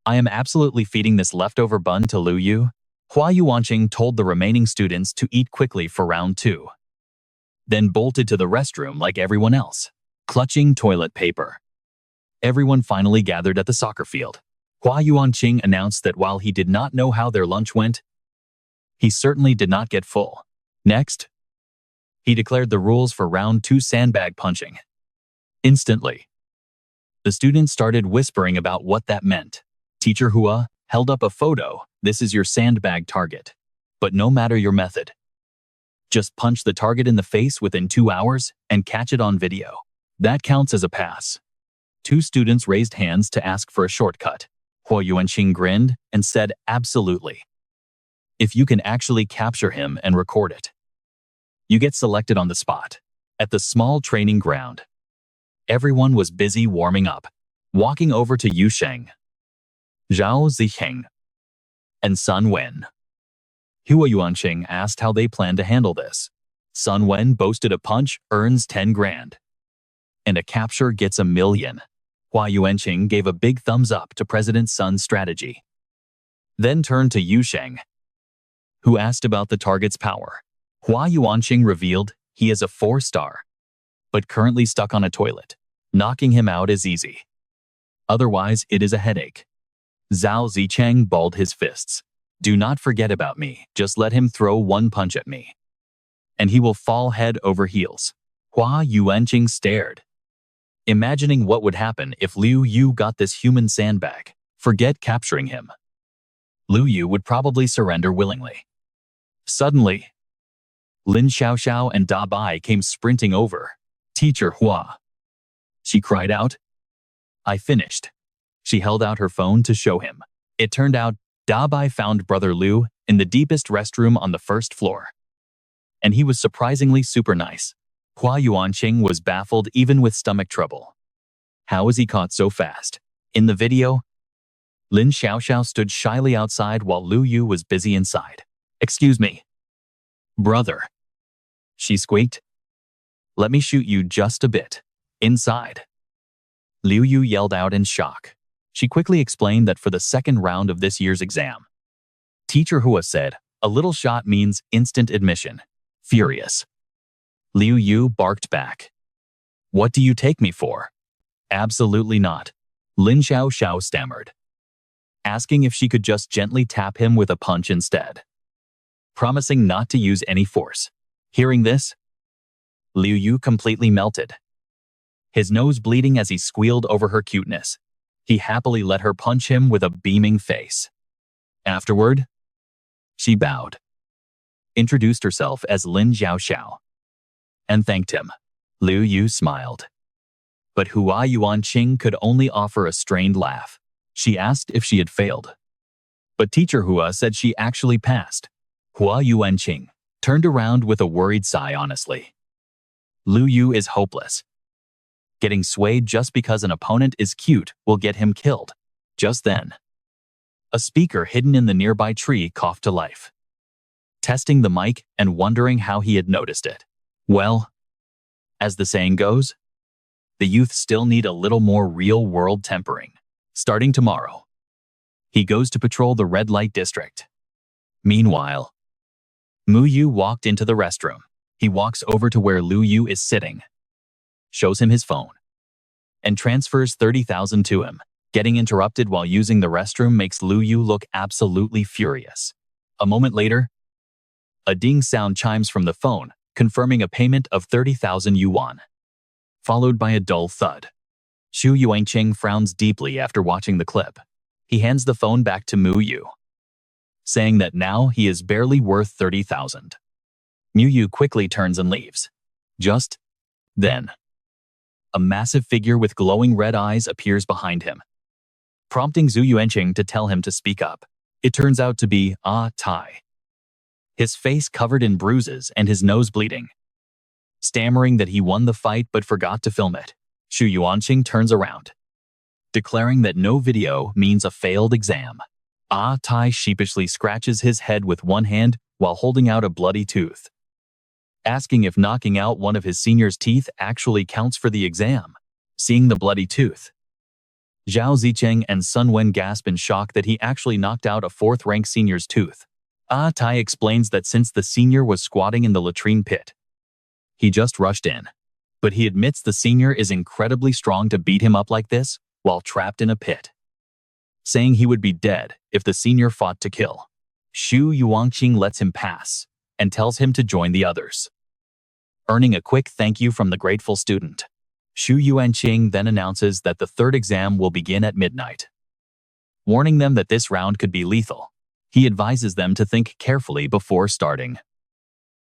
I am absolutely feeding this leftover bun to Lu Yu. Hua Yuanqing told the remaining students to eat quickly for round 2, then bolted to the restroom like everyone else, clutching toilet paper. Everyone finally gathered at the soccer field. Hua Yuanqing announced that while he did not know how their lunch went, he certainly did not get full. Next, he declared the rules for round 2 sandbag punching. Instantly, the students started whispering about what that meant. Teacher Hua held up a photo. This is your sandbag target. But no matter your method, just punch the target in the face within 2 hours and catch it on video. That counts as a pass. 2 students raised hands to ask for a shortcut. Hua Yuanqing grinned and said, absolutely. If you can actually capture him and record it, you get selected on the spot. At the small training ground, everyone was busy warming up, walking over to Yu Sheng, Zhao Ziheng, and Sun Wen. Hua Yuanqing asked how they planned to handle this. Sun Wen boasted a punch earns 10 grand, and a capture gets $1 million. Hua Yuanqing gave a big thumbs up to President Sun's strategy, then turned to Yu Sheng, who asked about the target's power. Hua Yuanqing revealed he is a 4-star, but currently stuck on a toilet. Knocking him out is easy. Otherwise, it is a headache. Zhao Zicheng balled his fists. Do not forget about me. Just let him throw one punch at me, and he will fall head over heels. Hua Yuanqing stared, imagining what would happen if Liu Yu got this human sandbag. Forget capturing him. Liu Yu would probably surrender willingly. Suddenly, Lin Xiaoxiao and Da Bai came sprinting over. Teacher Hua, she cried out. I finished. She held out her phone to show him. It turned out Da Bai found Brother Liu in the deepest restroom on the 1st floor, and he was surprisingly super nice. Hua Yuanqing was baffled even with stomach trouble. How was he caught so fast? In the video, Lin Xiaoxiao stood shyly outside while Liu Yu was busy inside. Excuse me, brother, she squeaked. Let me shoot you just a bit. Inside, Liu Yu yelled out in shock. She quickly explained that for the 2nd round of this year's exam, Teacher Hua said, a little shot means instant admission. Furious, Liu Yu barked back. What do you take me for? Absolutely not, Lin Xiaoxiao stammered, asking if she could just gently tap him with a punch instead, promising not to use any force. Hearing this, Liu Yu completely melted, his nose bleeding as he squealed over her cuteness. He happily let her punch him with a beaming face. Afterward, she bowed, introduced herself as Lin Xiaoxiao, and thanked him. Liu Yu smiled. But Hua Yuanqing could only offer a strained laugh. She asked if she had failed. But teacher Hua said she actually passed. Hua Yuanqing turned around with a worried sigh honestly. Liu Yu is hopeless. Getting swayed just because an opponent is cute will get him killed. Just then, a speaker hidden in the nearby tree coughed to life, testing the mic and wondering how he had noticed it. Well, as the saying goes, the youth still need a little more real-world tempering. Starting tomorrow, he goes to patrol the red light district. Meanwhile, Mu Yu walked into the restroom. He walks over to where Liu Yu is sitting, shows him his phone, and transfers 30,000 to him. Getting interrupted while using the restroom makes Liu Yu look absolutely furious. A moment later, a ding sound chimes from the phone, confirming a payment of 30,000 yuan, followed by a dull thud. Xu Yuanqing frowns deeply after watching the clip. He hands the phone back to Mu Yu, saying that now he is barely worth 30,000. Mu Yu quickly turns and leaves. Just then, a massive figure with glowing red eyes appears behind him, prompting Zhu Yuanqing to tell him to speak up. It turns out to be Tai, his face covered in bruises and his nose bleeding. Stammering that he won the fight but forgot to film it, Xu Yuanqing turns around, declaring that no video means a failed exam. Tai sheepishly scratches his head with one hand while holding out a bloody tooth, asking if knocking out one of his senior's teeth actually counts for the exam. Seeing the bloody tooth, Zhao Zicheng and Sun Wen gasp in shock that he actually knocked out a fourth-rank senior's tooth. Tai explains that since the senior was squatting in the latrine pit, he just rushed in. But he admits the senior is incredibly strong to beat him up like this while trapped in a pit, saying he would be dead if the senior fought to kill. Xu Yuanqing lets him pass and tells him to join the others, earning a quick thank you from the grateful student. Xu Yuanqing then announces that the third exam will begin at midnight, warning them that this round could be lethal. He advises them to think carefully before starting,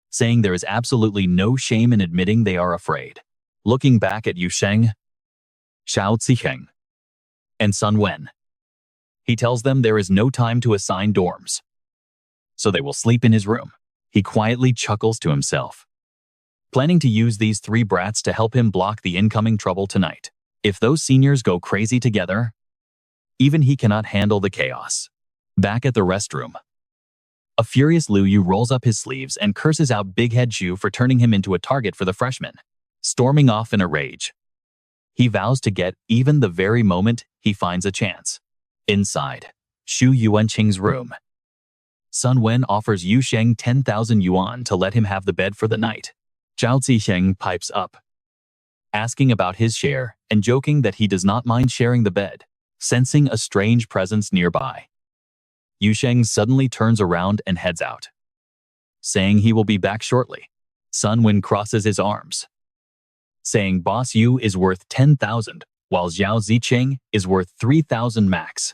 saying there is absolutely no shame in admitting they are afraid. Looking back at Yu Sheng, Xiao Zisheng, and Sun Wen, he tells them there is no time to assign dorms, so they will sleep in his room. He quietly chuckles to himself, planning to use these three brats to help him block the incoming trouble tonight. If those seniors go crazy together, even he cannot handle the chaos. Back at the restroom, a furious Liu Yu rolls up his sleeves and curses out Big Head Xu for turning him into a target for the freshmen. Storming off in a rage, he vows to get even the very moment he finds a chance. Inside Xu Yuanqing's room, Sun Wen offers Yu Sheng 10,000 yuan to let him have the bed for the night. Zhao Zisheng pipes up, asking about his share and joking that he does not mind sharing the bed, sensing a strange presence nearby. Yu Sheng suddenly turns around and heads out, saying he will be back shortly. Sun Wen crosses his arms, saying Boss Yu is worth 10,000, while Zhao Zicheng is worth 3,000 max.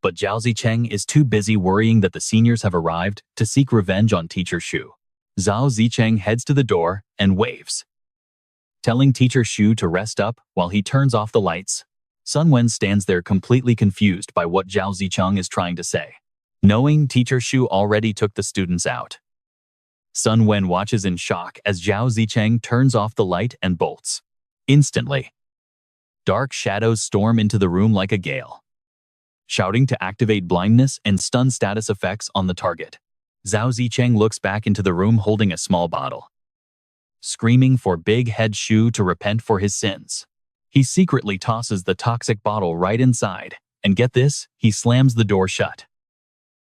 But Zhao Zicheng is too busy worrying that the seniors have arrived to seek revenge on Teacher Xu. Zhao Zicheng heads to the door and waves, telling Teacher Xu to rest up while he turns off the lights. Sun Wen stands there completely confused by what Zhao Zicheng is trying to say. Knowing Teacher Xu already took the students out, Sun Wen watches in shock as Zhao Zicheng turns off the light and bolts. Instantly, dark shadows storm into the room like a gale, shouting to activate blindness and stun status effects on the target. Zhao Zicheng looks back into the room holding a small bottle, screaming for Big Head Xu to repent for his sins. He secretly tosses the toxic bottle right inside, and get this, he slams the door shut,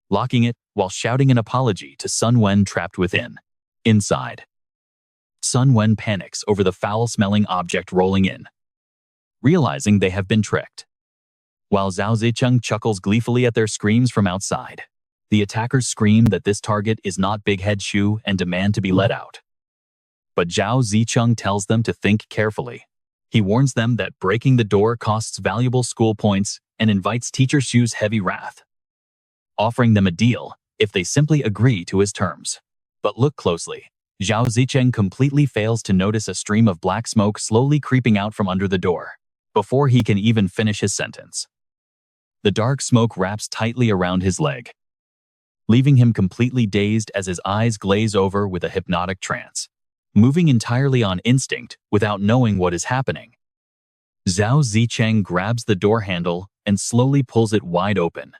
locking it while shouting an apology to Sun Wen trapped within. Inside, Sun Wen panics over the foul-smelling object rolling in, realizing they have been tricked, while Zhao Zicheng chuckles gleefully at their screams from outside. The attackers scream that this target is not Big Head Xu and demand to be let out. But Zhao Zicheng tells them to think carefully. He warns them that breaking the door costs valuable school points and invites Teacher Xu's heavy wrath, offering them a deal if they simply agree to his terms. But look closely. Zhao Zicheng completely fails to notice a stream of black smoke slowly creeping out from under the door, before he can even finish his sentence. The dark smoke wraps tightly around his leg, leaving him completely dazed as his eyes glaze over with a hypnotic trance, moving entirely on instinct without knowing what is happening. Zhao Zicheng grabs the door handle and slowly pulls it wide open.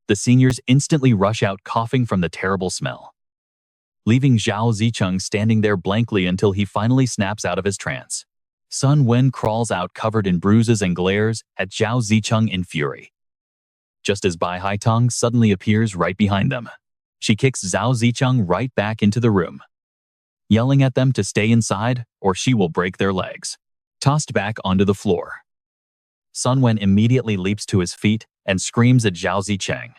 The seniors instantly rush out coughing from the terrible smell, leaving Zhao Zicheng standing there blankly until he finally snaps out of his trance. Sun Wen crawls out covered in bruises and glares at Zhao Zicheng in fury. Just as Bai Haitong suddenly appears right behind them, she kicks Zhao Zicheng right back into the room, yelling at them to stay inside or she will break their legs. Tossed back onto the floor, Sun Wen immediately leaps to his feet and screams at Zhao Zicheng,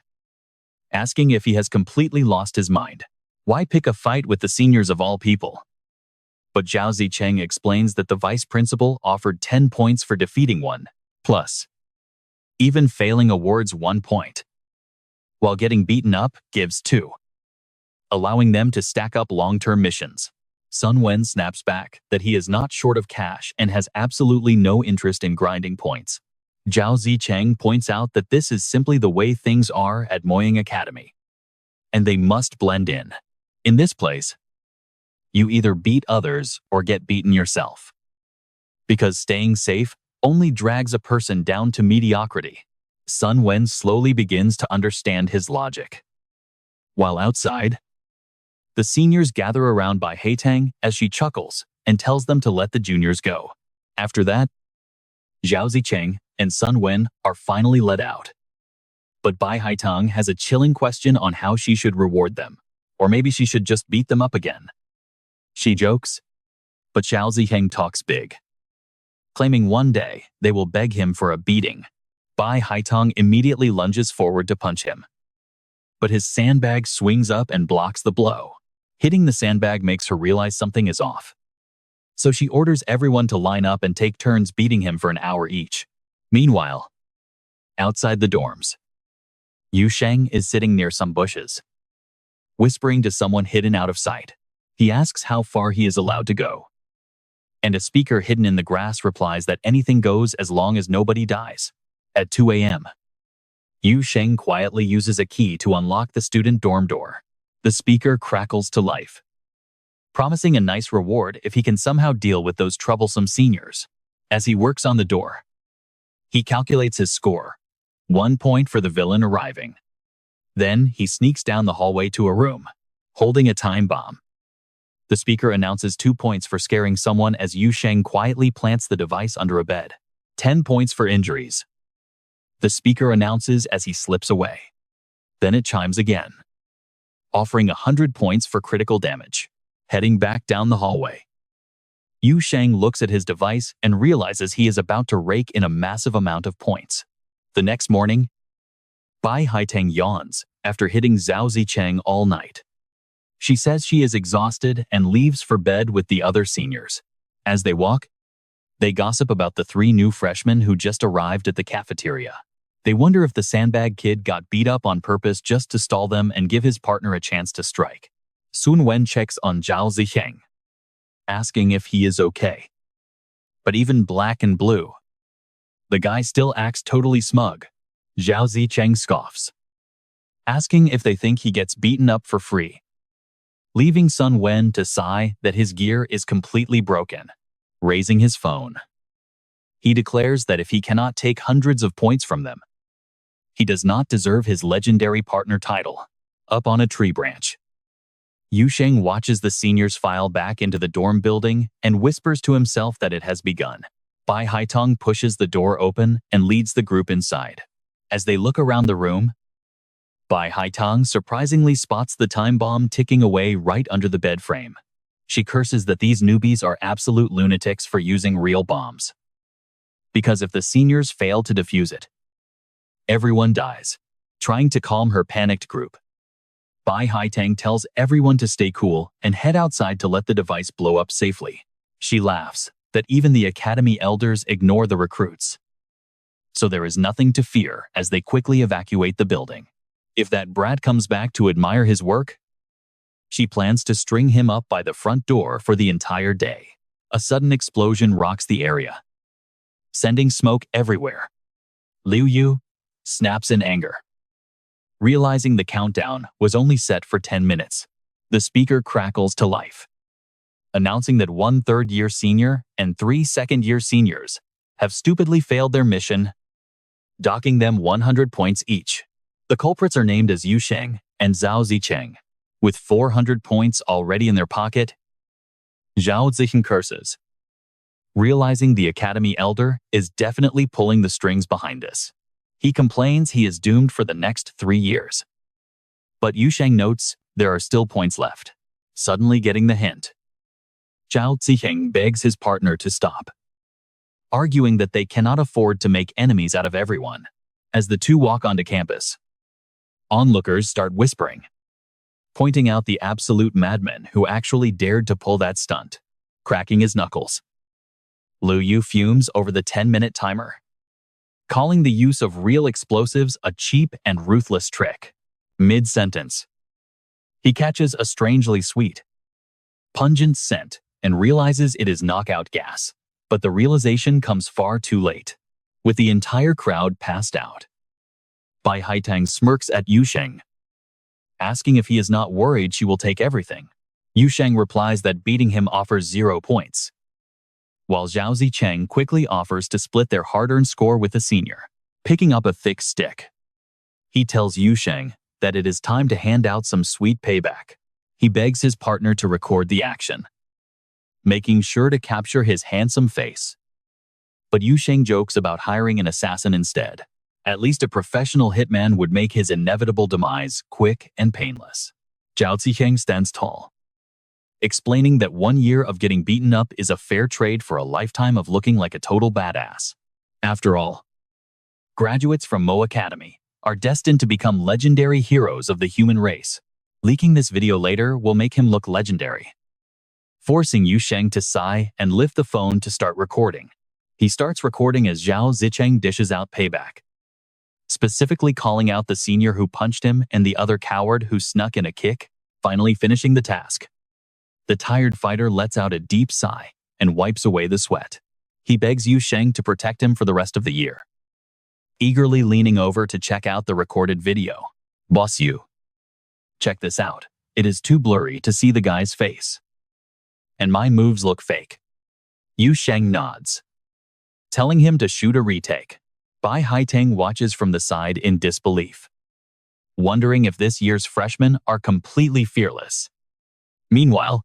asking if he has completely lost his mind. Why pick a fight with the seniors of all people? But Zhao Zicheng explains that the vice principal offered 10 points for defeating one, plus even failing awards 1 point, while getting beaten up gives 2, allowing them to stack up long-term missions. Sun Wen snaps back that he is not short of cash and has absolutely no interest in grinding points. Zhao Zicheng points out that this is simply the way things are at Moying Academy, and they must blend in. In this place, you either beat others or get beaten yourself, because staying safe only drags a person down to mediocrity. Sun Wen slowly begins to understand his logic. While outside, the seniors gather around Bai Haitong as she chuckles and tells them to let the juniors go. After that, Zhao Zicheng and Sun Wen are finally let out. But Bai Haitong has a chilling question on how she should reward them, or maybe she should just beat them up again. She jokes, but Zhao Zicheng talks big, claiming one day they will beg him for a beating. Bai Haitong immediately lunges forward to punch him, but his sandbag swings up and blocks the blow. Hitting the sandbag makes her realize something is off, so she orders everyone to line up and take turns beating him for an hour each. Meanwhile, outside the dorms, Yu Sheng is sitting near some bushes, whispering to someone hidden out of sight. He asks how far he is allowed to go, and a speaker hidden in the grass replies that anything goes as long as nobody dies. At 2 a.m., Yu Sheng quietly uses a key to unlock the student dorm door. The speaker crackles to life, promising a nice reward if he can somehow deal with those troublesome seniors. As he works on the door, he calculates his score, 1 point for the villain arriving. Then he sneaks down the hallway to a room, holding a time bomb. The speaker announces 2 points for scaring someone as Yu Sheng quietly plants the device under a bed. 10 points for injuries, the speaker announces as he slips away. Then it chimes again, offering 100 points for critical damage. Heading back down the hallway, Yu Sheng looks at his device and realizes he is about to rake in a massive amount of points. The next morning, Bai Haitong yawns after hitting Zhao Zicheng all night. She says she is exhausted and leaves for bed with the other seniors. As they walk, they gossip about the 3 new freshmen who just arrived at the cafeteria. They wonder if the sandbag kid got beat up on purpose just to stall them and give his partner a chance to strike. Sun Wen checks on Zhao Zicheng, asking if he is okay. But even black and blue, the guy still acts totally smug. Zhao Zicheng scoffs, asking if they think he gets beaten up for free, leaving Sun Wen to sigh that his gear is completely broken. Raising his phone, he declares that if he cannot take hundreds of points from them, he does not deserve his legendary partner title. Up on a tree branch, Yu Sheng watches the seniors file back into the dorm building and whispers to himself that it has begun. Bai Haitong pushes the door open and leads the group inside. As they look around the room, Bai Haitong surprisingly spots the time bomb ticking away right under the bed frame. She curses that these newbies are absolute lunatics for using real bombs, because if the seniors fail to defuse it, everyone dies. Trying to calm her panicked group, Bai Haitong tells everyone to stay cool and head outside to let the device blow up safely. She laughs, that even the academy elders ignore the recruits. So there is nothing to fear as they quickly evacuate the building. If that brat comes back to admire his work, she plans to string him up by the front door for the entire day. A sudden explosion rocks the area, sending smoke everywhere. Liu Yu snaps in anger. Realizing the countdown was only set for 10 minutes, the speaker crackles to life, announcing that 1 third-year senior and 3 second-year seniors have stupidly failed their mission, docking them 100 points each. The culprits are named as Yu Sheng and Zhao Zicheng. With 400 points already in their pocket, Zhao Zicheng curses, realizing the academy elder is definitely pulling the strings behind us. He complains he is doomed for the next 3 years. But Yu Sheng notes there are still points left. Suddenly getting the hint, Zhao Zicheng begs his partner to stop, arguing that they cannot afford to make enemies out of everyone. As the two walk onto campus, onlookers start whispering, pointing out the absolute madman who actually dared to pull that stunt, cracking his knuckles. Liu Yu fumes over the 10-minute timer, calling the use of real explosives a cheap and ruthless trick. Mid-sentence, he catches a strangely sweet, pungent scent and realizes it is knockout gas. But the realization comes far too late, with the entire crowd passed out. Bai Haitang smirks at Yu Sheng, asking if he is not worried she will take everything. Yu Sheng replies that beating him offers 0 points, while Zhao Zicheng quickly offers to split their hard-earned score with the senior. Picking up a thick stick, he tells Yu Sheng that it is time to hand out some sweet payback. He begs his partner to record the action, making sure to capture his handsome face. But Yu Sheng jokes about hiring an assassin instead. At least a professional hitman would make his inevitable demise quick and painless. Zhao Zicheng stands tall, explaining that 1 year of getting beaten up is a fair trade for a lifetime of looking like a total badass. After all, graduates from Mo Academy are destined to become legendary heroes of the human race. Leaking this video later will make him look legendary, forcing Yu Sheng to sigh and lift the phone to start recording. He starts recording as Zhao Zicheng dishes out payback, specifically calling out the senior who punched him and the other coward who snuck in a kick, finally finishing the task. The tired fighter lets out a deep sigh and wipes away the sweat. He begs Yu Sheng to protect him for the rest of the year, eagerly leaning over to check out the recorded video. Boss Yu, check this out. It is too blurry to see the guy's face, and my moves look fake. Yu Sheng nods, telling him to shoot a retake. Bai Haitang watches from the side in disbelief, wondering if this year's freshmen are completely fearless. Meanwhile,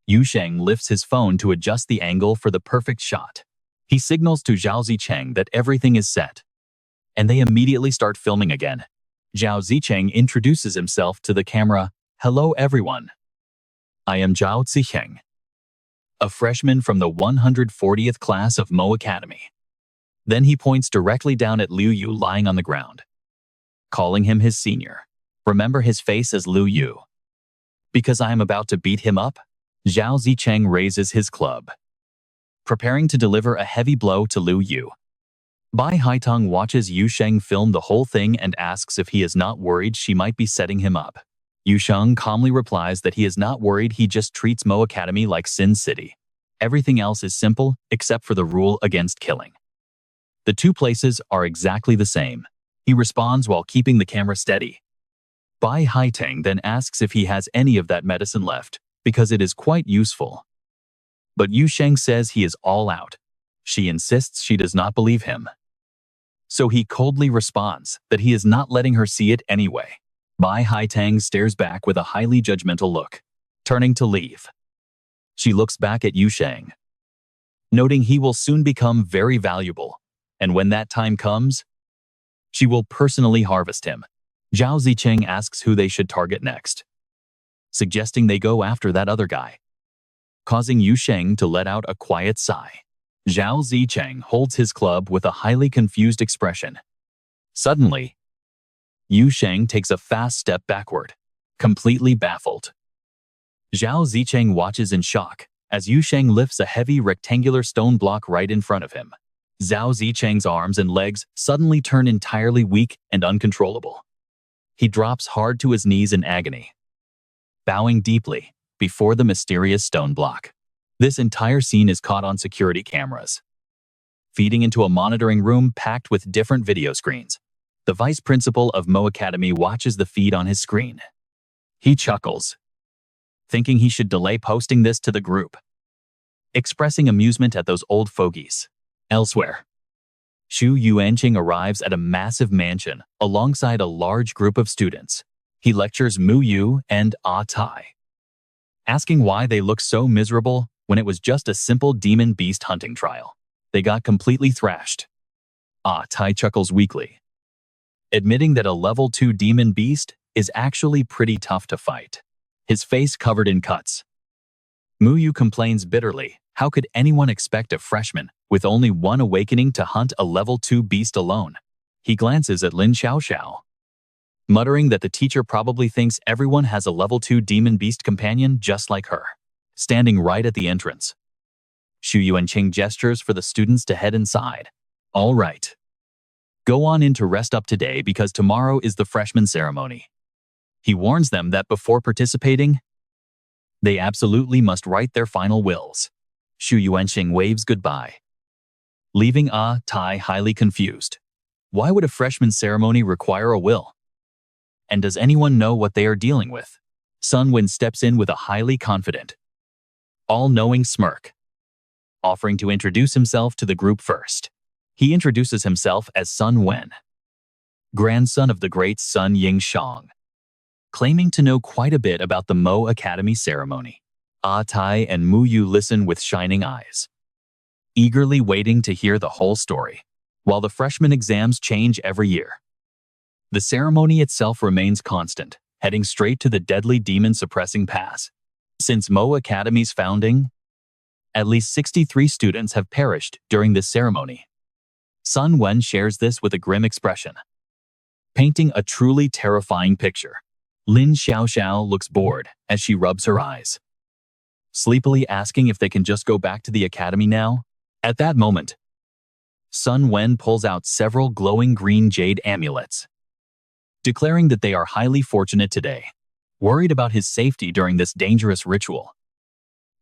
Yu Sheng lifts his phone to adjust the angle for the perfect shot. He signals to Zhao Zicheng that everything is set, and they immediately start filming again. Zhao Zicheng introduces himself to the camera. Hello everyone. I am Zhao Zicheng, a freshman from the 140th class of Mo Academy. Then he points directly down at Liu Yu lying on the ground, calling him his senior. Remember his face as Liu Yu, because I am about to beat him up? Zhao Zicheng raises his club, preparing to deliver a heavy blow to Liu Yu. Bai Haitang watches Yu Sheng film the whole thing and asks if he is not worried she might be setting him up. Yu Sheng calmly replies that he is not worried, he just treats Mo Academy like Sin City. Everything else is simple except for the rule against killing. The two places are exactly the same. He responds while keeping the camera steady. Bai Haitang then asks if he has any of that medicine left, because it is quite useful. But Yu Sheng says he is all out. She insists she does not believe him, so he coldly responds that he is not letting her see it anyway. Bai Haitang stares back with a highly judgmental look, turning to leave. She looks back at Yu Sheng, noting he will soon become very valuable, and when that time comes, she will personally harvest him. Zhao Zicheng asks who they should target next, suggesting they go after that other guy, causing Yu Sheng to let out a quiet sigh. Zhao Zicheng holds his club with a highly confused expression. Suddenly, Yu Sheng takes a fast step backward, completely baffled. Zhao Zicheng watches in shock as Yu Sheng lifts a heavy rectangular stone block right in front of him. Zhao Zicheng's arms and legs suddenly turn entirely weak and uncontrollable. He drops hard to his knees in agony, bowing deeply before the mysterious stone block. This entire scene is caught on security cameras, feeding into a monitoring room packed with different video screens. The vice principal of Mo Academy watches the feed on his screen. He chuckles, thinking he should delay posting this to the group, expressing amusement at those old fogies. Elsewhere, Xu Yuanqing arrives at a massive mansion alongside a large group of students. He lectures Mu Yu and Ah Tai, asking why they look so miserable when it was just a simple demon beast hunting trial. They got completely thrashed. Ah Tai chuckles weakly, admitting that a level 2 demon beast is actually pretty tough to fight, his face covered in cuts. Mu Yu complains bitterly, how could anyone expect a freshman with only one awakening to hunt a level 2 beast alone? He glances at Lin Xiaoxiao, muttering that the teacher probably thinks everyone has a level 2 demon beast companion just like her. Standing right at the entrance, Xu Yuanqing gestures for the students to head inside. All right. Go on in to rest up today because tomorrow is the freshman ceremony. He warns them that before participating, they absolutely must write their final wills. Xu Yuanqing waves goodbye, leaving Ah Tai highly confused. Why would a freshman ceremony require a will? And does anyone know what they are dealing with? Sun Wen steps in with a highly confident, all-knowing smirk, offering to introduce himself to the group first. He introduces himself as Sun Wen, grandson of the great Sun Yingxiang, claiming to know quite a bit about the Mo Academy ceremony. Ah Tai and Mu Yu listen with shining eyes, eagerly waiting to hear the whole story. While the freshman exams change every year, the ceremony itself remains constant, heading straight to the deadly demon-suppressing pass. Since Mo Academy's founding, at least 63 students have perished during this ceremony. Sun Wen shares this with a grim expression, painting a truly terrifying picture. Lin Xiaoxiao looks bored as she rubs her eyes, sleepily asking if they can just go back to the academy now. At that moment, Sun Wen pulls out several glowing green jade amulets, declaring that they are highly fortunate today. Worried about his safety during this dangerous ritual,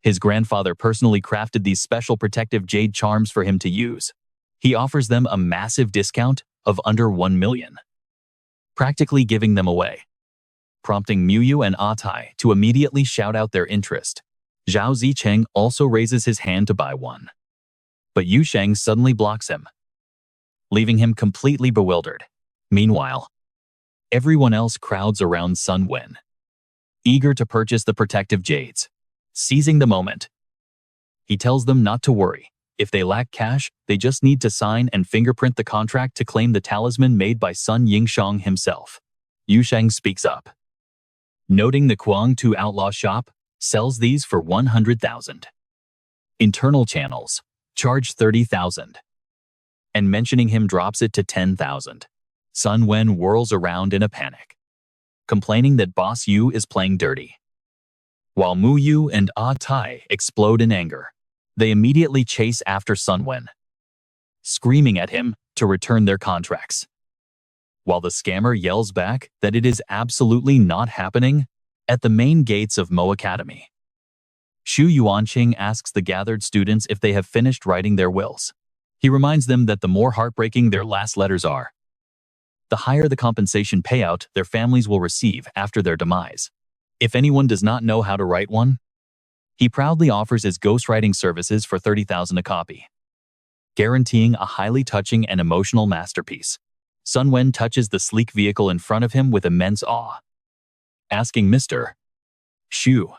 his grandfather personally crafted these special protective jade charms for him to use. He offers them a massive discount of under 1 million, practically giving them away, prompting Mu Yu and Ah Tai to immediately shout out their interest. Zhao Zicheng also raises his hand to buy one, but Yu Sheng suddenly blocks him, leaving him completely bewildered. Meanwhile, everyone else crowds around Sun Wen, eager to purchase the protective jades. Seizing the moment, he tells them not to worry. If they lack cash, they just need to sign and fingerprint the contract to claim the talisman made by Sun Yingxiang himself. Yu Sheng speaks up, noting the Kuang Tu Outlaw Shop sells these for 100,000. Internal channels charge 30,000. And mentioning him drops it to 10,000. Sun Wen whirls around in a panic, complaining that Boss Yu is playing dirty. While Mu Yu and Ah Tai explode in anger, they immediately chase after Sun Wen, screaming at him to return their contracts. While the scammer yells back that it is absolutely not happening, at the main gates of Mo Academy, Xu Yuanqing asks the gathered students if they have finished writing their wills. He reminds them that the more heartbreaking their last letters are, the higher the compensation payout their families will receive after their demise. If anyone does not know how to write one, he proudly offers his ghostwriting services for 30,000 a copy, guaranteeing a highly touching and emotional masterpiece. Sun Wen touches the sleek vehicle in front of him with immense awe, asking Mr. Xu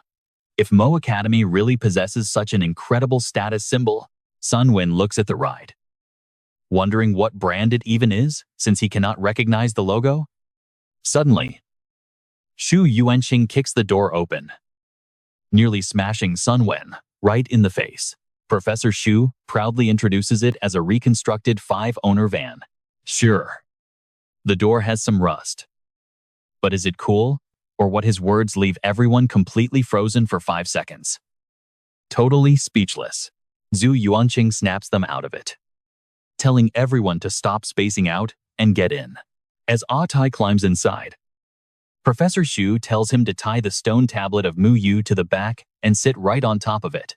if Mo Academy really possesses such an incredible status symbol. Sun Wen looks at the ride, wondering what brand it even is, since he cannot recognize the logo. Suddenly, Xu Yuanqing kicks the door open, nearly smashing Sun Wen right in the face. Professor Xu proudly introduces it as a reconstructed 5-owner van. Sure, the door has some rust, but is it cool, or what? His words leave everyone completely frozen for 5 seconds. Totally speechless, Zhu Yuanqing snaps them out of it, telling everyone to stop spacing out and get in. As Tai climbs inside, Professor Shu tells him to tie the stone tablet of Mu Yu to the back and sit right on top of it.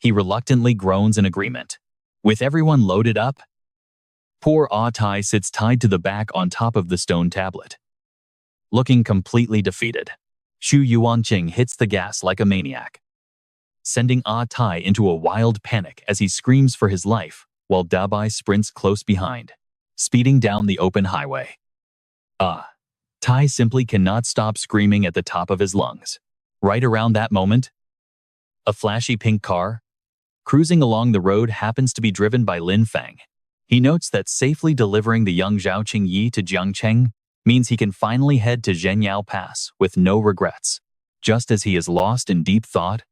He reluctantly groans in agreement. With everyone loaded up, poor Tai sits tied to the back on top of the stone tablet. Looking completely defeated, Shu Yuanqing hits the gas like a maniac, sending Tai into a wild panic as he screams for his life, while Dabai sprints close behind, speeding down the open highway. Tai simply cannot stop screaming at the top of his lungs. Right around that moment, a flashy pink car, cruising along the road, happens to be driven by Lin Feng. He notes that safely delivering the young Zhao Qingyi to Jiangcheng means he can finally head to Zhenyao Pass with no regrets. Just as he is lost in deep thought,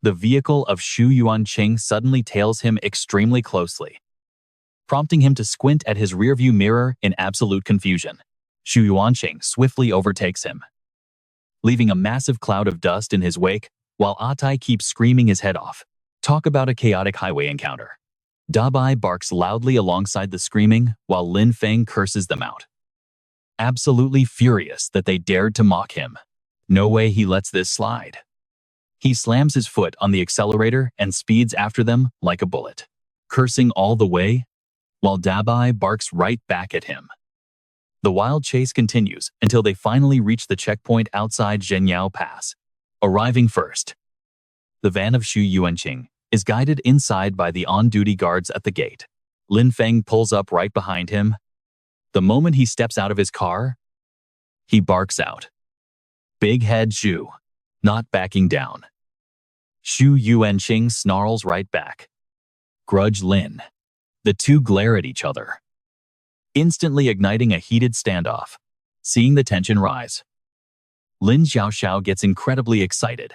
the vehicle of Shu Yuanqing suddenly tails him extremely closely, prompting him to squint at his rearview mirror in absolute confusion. Shu Yuanqing swiftly overtakes him, leaving a massive cloud of dust in his wake, while Tai keeps screaming his head off. Talk about a chaotic highway encounter. Dabai barks loudly alongside the screaming, while Lin Feng curses them out, absolutely furious that they dared to mock him. No way he lets this slide. He slams his foot on the accelerator and speeds after them like a bullet, cursing all the way, while Dabai barks right back at him. The wild chase continues until they finally reach the checkpoint outside Zhenyao Pass. Arriving first, the van of Shu Yuanqing is guided inside by the on-duty guards at the gate. Lin Feng pulls up right behind him. The moment he steps out of his car, he barks out, "Big head Shu," not backing down. Shu Yuanqing snarls right back, "Grudge Lin." The two glare at each other, instantly igniting a heated standoff. Seeing the tension rise, Lin Xiaoxiao gets incredibly excited,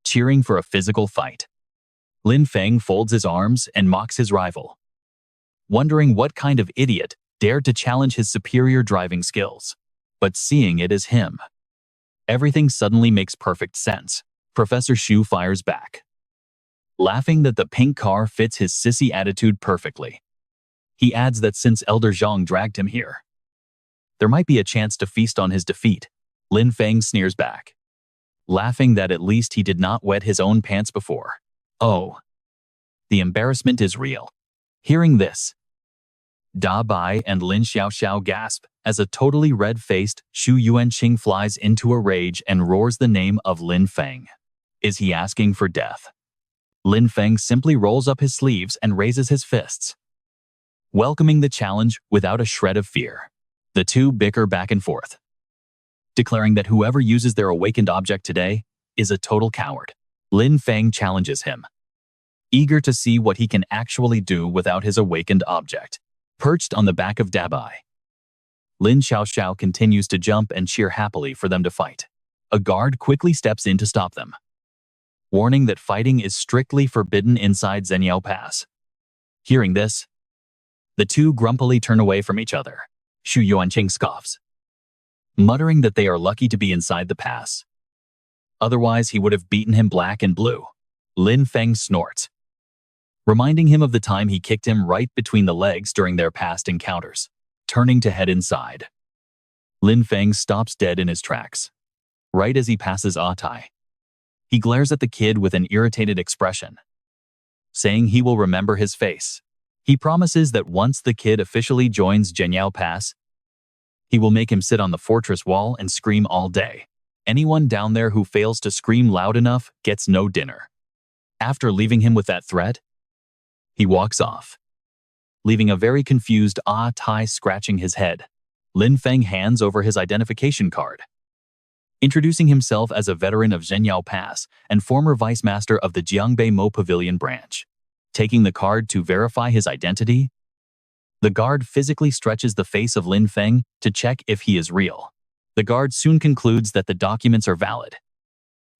cheering for a physical fight. Lin Feng folds his arms and mocks his rival, wondering what kind of idiot dared to challenge his superior driving skills. But seeing it as him, everything suddenly makes perfect sense. Professor Shu fires back, laughing that the pink car fits his sissy attitude perfectly. He adds that since Elder Zhang dragged him here, there might be a chance to feast on his defeat. Lin Feng sneers back, laughing that at least he did not wet his own pants before. Oh, the embarrassment is real. Hearing this, Dabai and Lin Xiaoxiao gasp as a totally red-faced Shu Yuanqing flies into a rage and roars the name of Lin Feng. Is he asking for death? Lin Feng simply rolls up his sleeves and raises his fists, welcoming the challenge without a shred of fear. The two bicker back and forth, declaring that whoever uses their awakened object today is a total coward. Lin Feng challenges him, eager to see what he can actually do without his awakened object. Perched on the back of Dabai, Lin Xiaoxiao continues to jump and cheer happily for them to fight. A guard quickly steps in to stop them, warning that fighting is strictly forbidden inside Zhenyao Pass. Hearing this, the two grumpily turn away from each other. Shu Yuanqing scoffs, muttering that they are lucky to be inside the pass. Otherwise, he would have beaten him black and blue. Lin Feng snorts, reminding him of the time he kicked him right between the legs during their past encounters. Turning to head inside, Lin Feng stops dead in his tracks, right as he passes Tai. He glares at the kid with an irritated expression, saying he will remember his face. He promises that once the kid officially joins Zhenyao Pass, he will make him sit on the fortress wall and scream all day. Anyone down there who fails to scream loud enough gets no dinner. After leaving him with that threat, he walks off, leaving a very confused Tai scratching his head. Lin Feng hands over his identification card, introducing himself as a veteran of Zhenyao Pass and former vice master of the Jiangbei Mo Pavilion branch. Taking the card to verify his identity, the guard physically stretches the face of Lin Feng to check if he is real. The guard soon concludes that the documents are valid,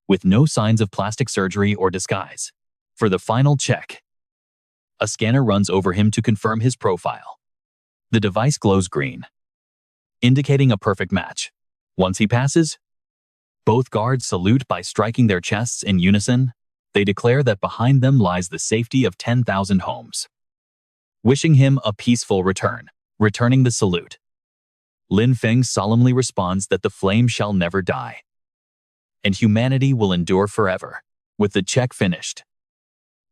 with no signs of plastic surgery or disguise. For the final check, a scanner runs over him to confirm his profile. The device glows green, indicating a perfect match. Once he passes, both guards salute by striking their chests in unison, They declare that behind them lies the safety of 10,000 homes. Wishing him a peaceful return, returning the salute. Lin Feng solemnly responds that the flame shall never die, and humanity will endure forever. With the check finished,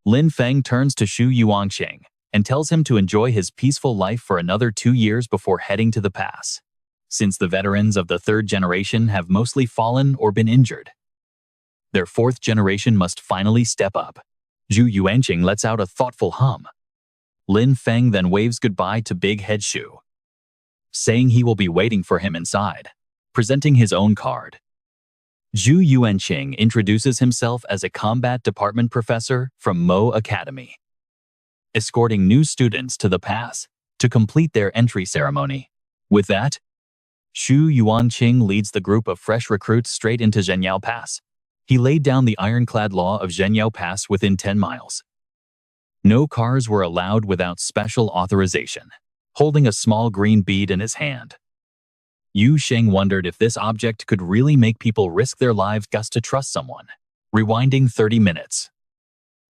Lin Feng turns to Xu Yuanqing and tells him to enjoy his peaceful life for another 2 years before heading to the pass, since the veterans of the third generation have mostly fallen or been injured. Their fourth generation must finally step up. Xu Yuanqing lets out a thoughtful hum. Lin Feng then waves goodbye to Big Head Xu, saying he will be waiting for him inside, presenting his own card. Xu Yuanqing introduces himself as a combat department professor from Mo Academy, escorting new students to the pass to complete their entry ceremony. With that, Xu Yuanqing leads the group of fresh recruits straight into Zhenyao Pass. He laid down the ironclad law of Zhenyao Pass within 10 miles. No cars were allowed without special authorization, holding a small green bead in his hand. Yu Sheng wondered if this object could really make people risk their lives just to trust someone. Rewinding 30 minutes.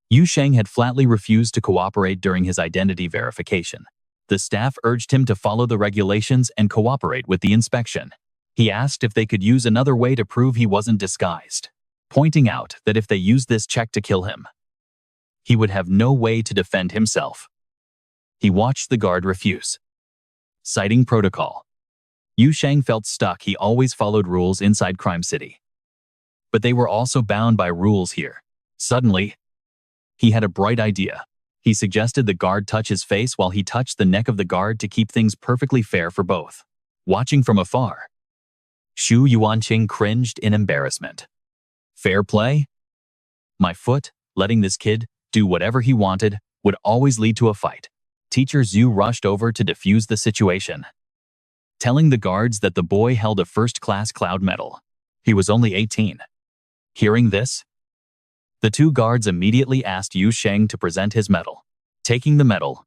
Yu Sheng had flatly refused to cooperate during his identity verification. The staff urged him to follow the regulations and cooperate with the inspection. He asked if they could use another way to prove he wasn't disguised, pointing out that if they used this check to kill him, he would have no way to defend himself. He watched the guard refuse. Citing protocol, Yu Sheng felt stuck. He always followed rules inside Crime City, but they were also bound by rules here. Suddenly, he had a bright idea. He suggested the guard touch his face while he touched the neck of the guard to keep things perfectly fair for both. Watching from afar, Xu Yuanqing cringed in embarrassment. Fair play? My foot, letting this kid do whatever he wanted, would always lead to a fight. Teacher Zhu rushed over to defuse the situation, telling the guards that the boy held a first-class cloud medal. He was only 18. Hearing this, the two guards immediately asked Yu Sheng to present his medal. Taking the medal,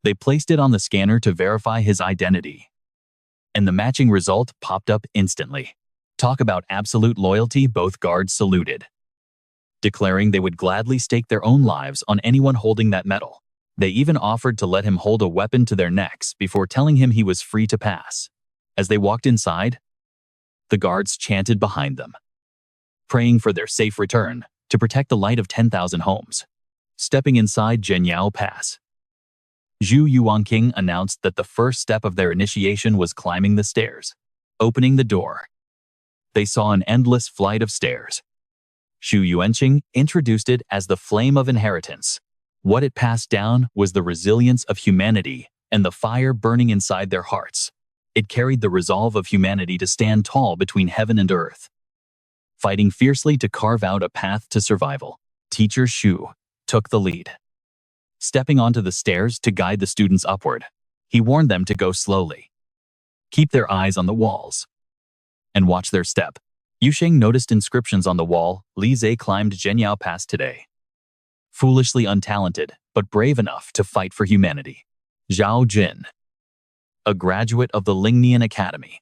they placed it on the scanner to verify his identity, and the matching result popped up instantly. Talk about absolute loyalty, both guards saluted, declaring they would gladly stake their own lives on anyone holding that medal. They even offered to let him hold a weapon to their necks before telling him he was free to pass. As they walked inside, the guards chanted behind them, praying for their safe return to protect the light of 10,000 homes. Stepping inside Zhenyao Pass, Xu Yuanqing announced that the first step of their initiation was climbing the stairs. Opening the door, they saw an endless flight of stairs. Xu Yuanqing introduced it as the Flame of Inheritance. What it passed down was the resilience of humanity and the fire burning inside their hearts. It carried the resolve of humanity to stand tall between heaven and earth, fighting fiercely to carve out a path to survival. Teacher Xu took the lead, stepping onto the stairs to guide the students upward. He warned them to go slowly, keep their eyes on the walls, and watch their step. Yu Sheng noticed inscriptions on the wall. Li Zhe climbed Zhenyao Pass today. Foolishly untalented, but brave enough to fight for humanity. Zhao Jin, a graduate of the Lingnian Academy,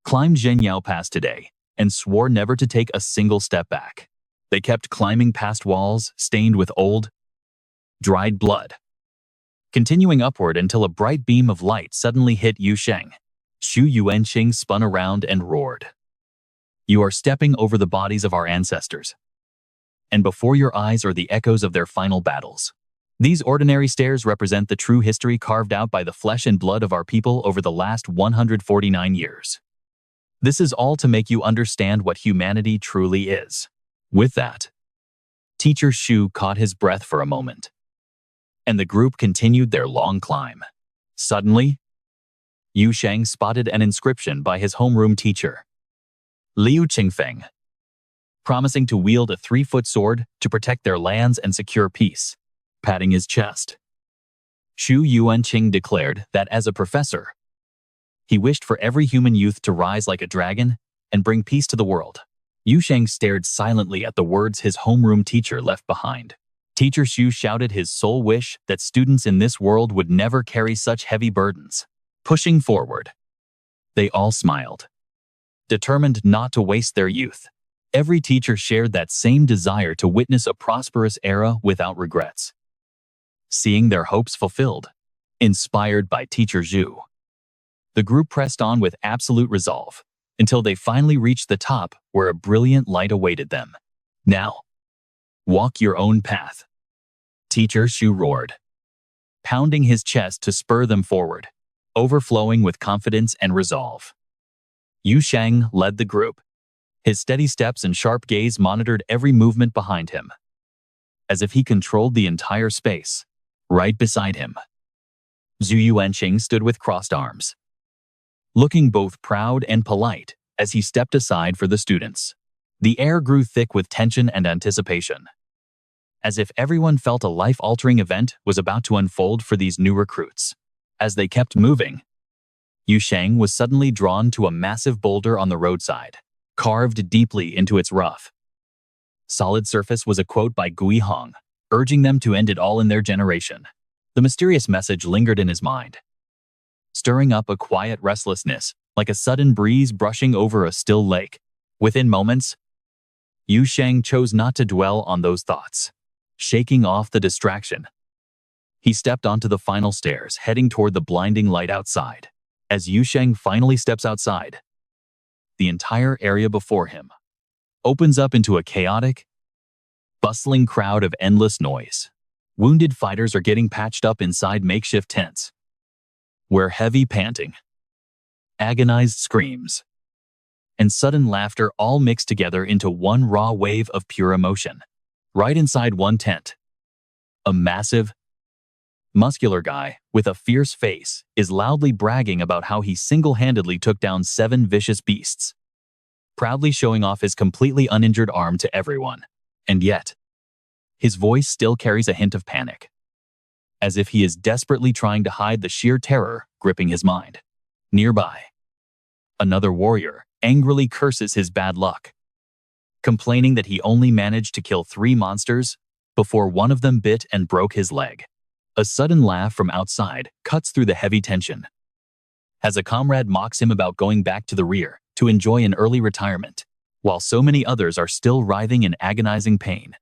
climbed Zhenyao Pass today and swore never to take a single step back. They kept climbing past walls stained with old, dried blood, continuing upward until a bright beam of light suddenly hit Yu Sheng. Xu Yuanqing spun around and roared. You are stepping over the bodies of our ancestors, and before your eyes are the echoes of their final battles. These ordinary stairs represent the true history carved out by the flesh and blood of our people over the last 149 years. This is all to make you understand what humanity truly is. With that, Teacher Xu caught his breath for a moment, and the group continued their long climb. Suddenly, Yu Sheng spotted an inscription by his homeroom teacher, Liu Qingfeng, promising to wield a 3-foot sword to protect their lands and secure peace. Patting his chest, Xu Yuanqing declared that as a professor, he wished for every human youth to rise like a dragon and bring peace to the world. Yu Sheng stared silently at the words his homeroom teacher left behind. Teacher Xu shouted his sole wish that students in this world would never carry such heavy burdens. Pushing forward, they all smiled, determined not to waste their youth. Every teacher shared that same desire to witness a prosperous era without regrets. Seeing their hopes fulfilled, inspired by Teacher Zhu, the group pressed on with absolute resolve until they finally reached the top where a brilliant light awaited them. Now, walk your own path, Teacher Zhu roared, pounding his chest to spur them forward, overflowing with confidence and resolve. Yu Sheng led the group. His steady steps and sharp gaze monitored every movement behind him, as if he controlled the entire space. Right beside him, Zhu Yuanqing stood with crossed arms, looking both proud and polite as he stepped aside for the students. The air grew thick with tension and anticipation, as if everyone felt a life-altering event was about to unfold for these new recruits. As they kept moving, Yu Sheng was suddenly drawn to a massive boulder on the roadside, carved deeply into its rough, solid surface was a quote by Gui Hong, urging them to end it all in their generation. The mysterious message lingered in his mind, stirring up a quiet restlessness, like a sudden breeze brushing over a still lake. Within moments, Yu Sheng chose not to dwell on those thoughts. Shaking off the distraction, he stepped onto the final stairs, heading toward the blinding light outside. As Yu Sheng finally steps outside, the entire area before him opens up into a chaotic, bustling crowd of endless noise. Wounded fighters are getting patched up inside makeshift tents, where heavy panting, agonized screams, and sudden laughter all mix together into one raw wave of pure emotion. Right inside one tent, a massive, muscular guy with a fierce face is loudly bragging about how he single-handedly took down 7 vicious beasts, proudly showing off his completely uninjured arm to everyone. And yet, his voice still carries a hint of panic, as if he is desperately trying to hide the sheer terror gripping his mind. Nearby, another warrior angrily curses his bad luck, complaining that he only managed to kill 3 monsters before one of them bit and broke his leg. A sudden laugh from outside cuts through the heavy tension, as a comrade mocks him about going back to the rear to enjoy an early retirement, while so many others are still writhing in agonizing pain.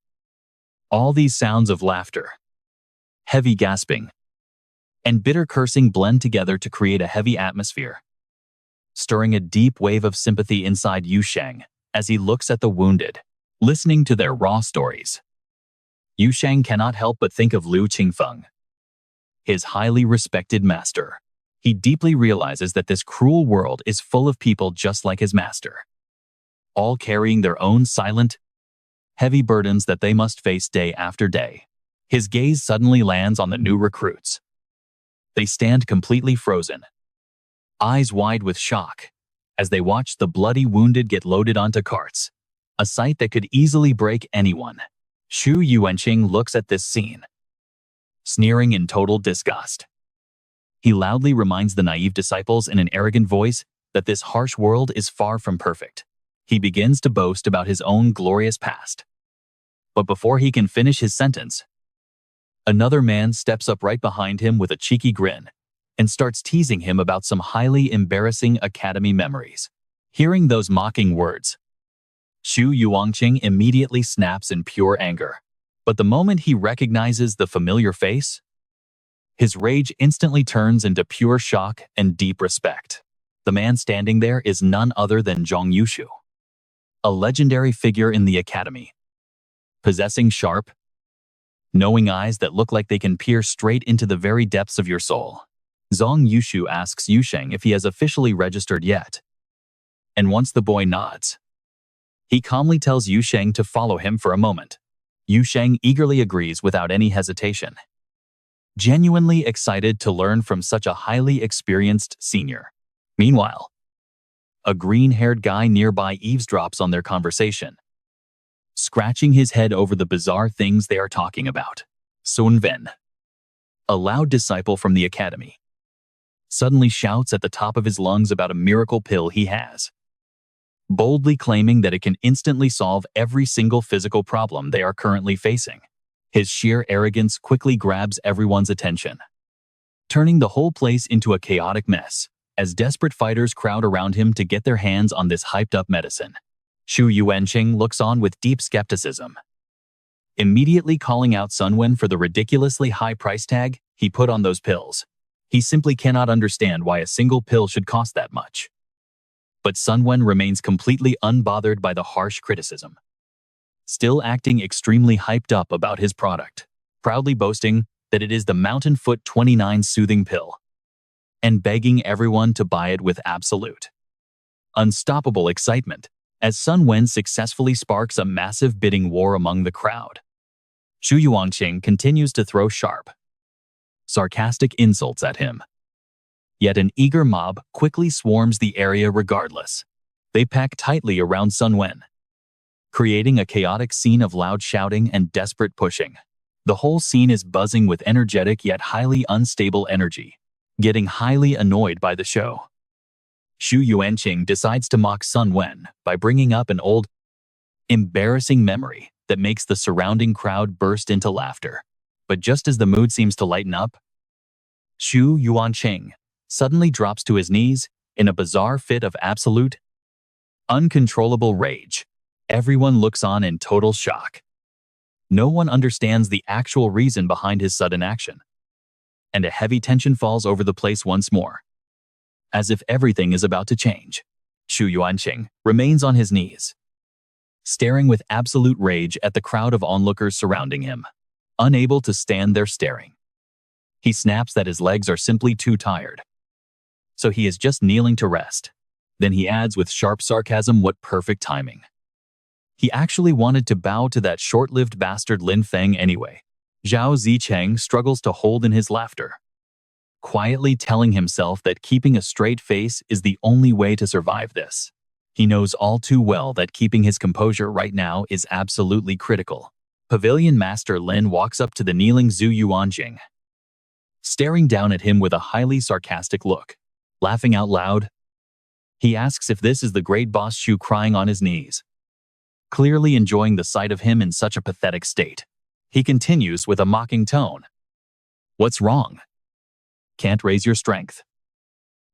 All these sounds of laughter, heavy gasping, and bitter cursing blend together to create a heavy atmosphere, stirring a deep wave of sympathy inside Yu Sheng as he looks at the wounded, listening to their raw stories. Yu Sheng cannot help but think of Lu Qingfeng, his highly respected master. He deeply realizes that this cruel world is full of people just like his master, all carrying their own silent, heavy burdens that they must face day after day. His gaze suddenly lands on the new recruits. They stand completely frozen, eyes wide with shock, as they watch the bloody wounded get loaded onto carts, a sight that could easily break anyone. Zhu Yuanqing looks at this scene, sneering in total disgust. He loudly reminds the naive disciples in an arrogant voice that this harsh world is far from perfect. He begins to boast about his own glorious past. But before he can finish his sentence, another man steps up right behind him with a cheeky grin and starts teasing him about some highly embarrassing academy memories. Hearing those mocking words, Zhu Yuanqing immediately snaps in pure anger. But the moment he recognizes the familiar face, his rage instantly turns into pure shock and deep respect. The man standing there is none other than Zhang Yushu, a legendary figure in the academy, possessing sharp, knowing eyes that look like they can peer straight into the very depths of your soul. Zhang Yushu asks Yu Sheng if he has officially registered yet, and once the boy nods, he calmly tells Yu Sheng to follow him for a moment. Yu Sheng eagerly agrees without any hesitation, genuinely excited to learn from such a highly experienced senior. Meanwhile, a green-haired guy nearby eavesdrops on their conversation, scratching his head over the bizarre things they are talking about. Sun Ven, a loud disciple from the academy, suddenly shouts at the top of his lungs about a miracle pill he has, boldly claiming that it can instantly solve every single physical problem they are currently facing. His sheer arrogance quickly grabs everyone's attention, turning the whole place into a chaotic mess as desperate fighters crowd around him to get their hands on this hyped-up medicine. Xu Yuanqing looks on with deep skepticism, immediately calling out Sun Wen for the ridiculously high price tag he put on those pills. He simply cannot understand why a single pill should cost that much. But Sun Wen remains completely unbothered by the harsh criticism, still acting extremely hyped up about his product, proudly boasting that it is the Mountain Foot 29 soothing pill, and begging everyone to buy it with absolute, unstoppable excitement, as Sun Wen successfully sparks a massive bidding war among the crowd. Xu Yuanqing continues to throw sharp, sarcastic insults at him. Yet an eager mob quickly swarms the area regardless. They pack tightly around Sun Wen, creating a chaotic scene of loud shouting and desperate pushing. The whole scene is buzzing with energetic yet highly unstable energy, getting highly annoyed by the show. Xu Yuanqing decides to mock Sun Wen by bringing up an old, embarrassing memory that makes the surrounding crowd burst into laughter. But just as the mood seems to lighten up, Xu Yuanqing suddenly drops to his knees in a bizarre fit of absolute, uncontrollable rage. Everyone looks on in total shock. No one understands the actual reason behind his sudden action, and a heavy tension falls over the place once more. As if everything is about to change, Xu Yuanqing remains on his knees, staring with absolute rage at the crowd of onlookers surrounding him, unable to stand there staring. He snaps that his legs are simply too tired, so he is just kneeling to rest. Then he adds with sharp sarcasm, "What perfect timing." He actually wanted to bow to that short-lived bastard Lin Feng anyway. Zhao Zicheng struggles to hold in his laughter, quietly telling himself that keeping a straight face is the only way to survive this. He knows all too well that keeping his composure right now is absolutely critical. Pavilion Master Lin walks up to the kneeling Xu Yuanqing, staring down at him with a highly sarcastic look. Laughing out loud, he asks if this is the great boss Xu crying on his knees, clearly enjoying the sight of him in such a pathetic state. He continues with a mocking tone. "What's wrong? Can't raise your strength?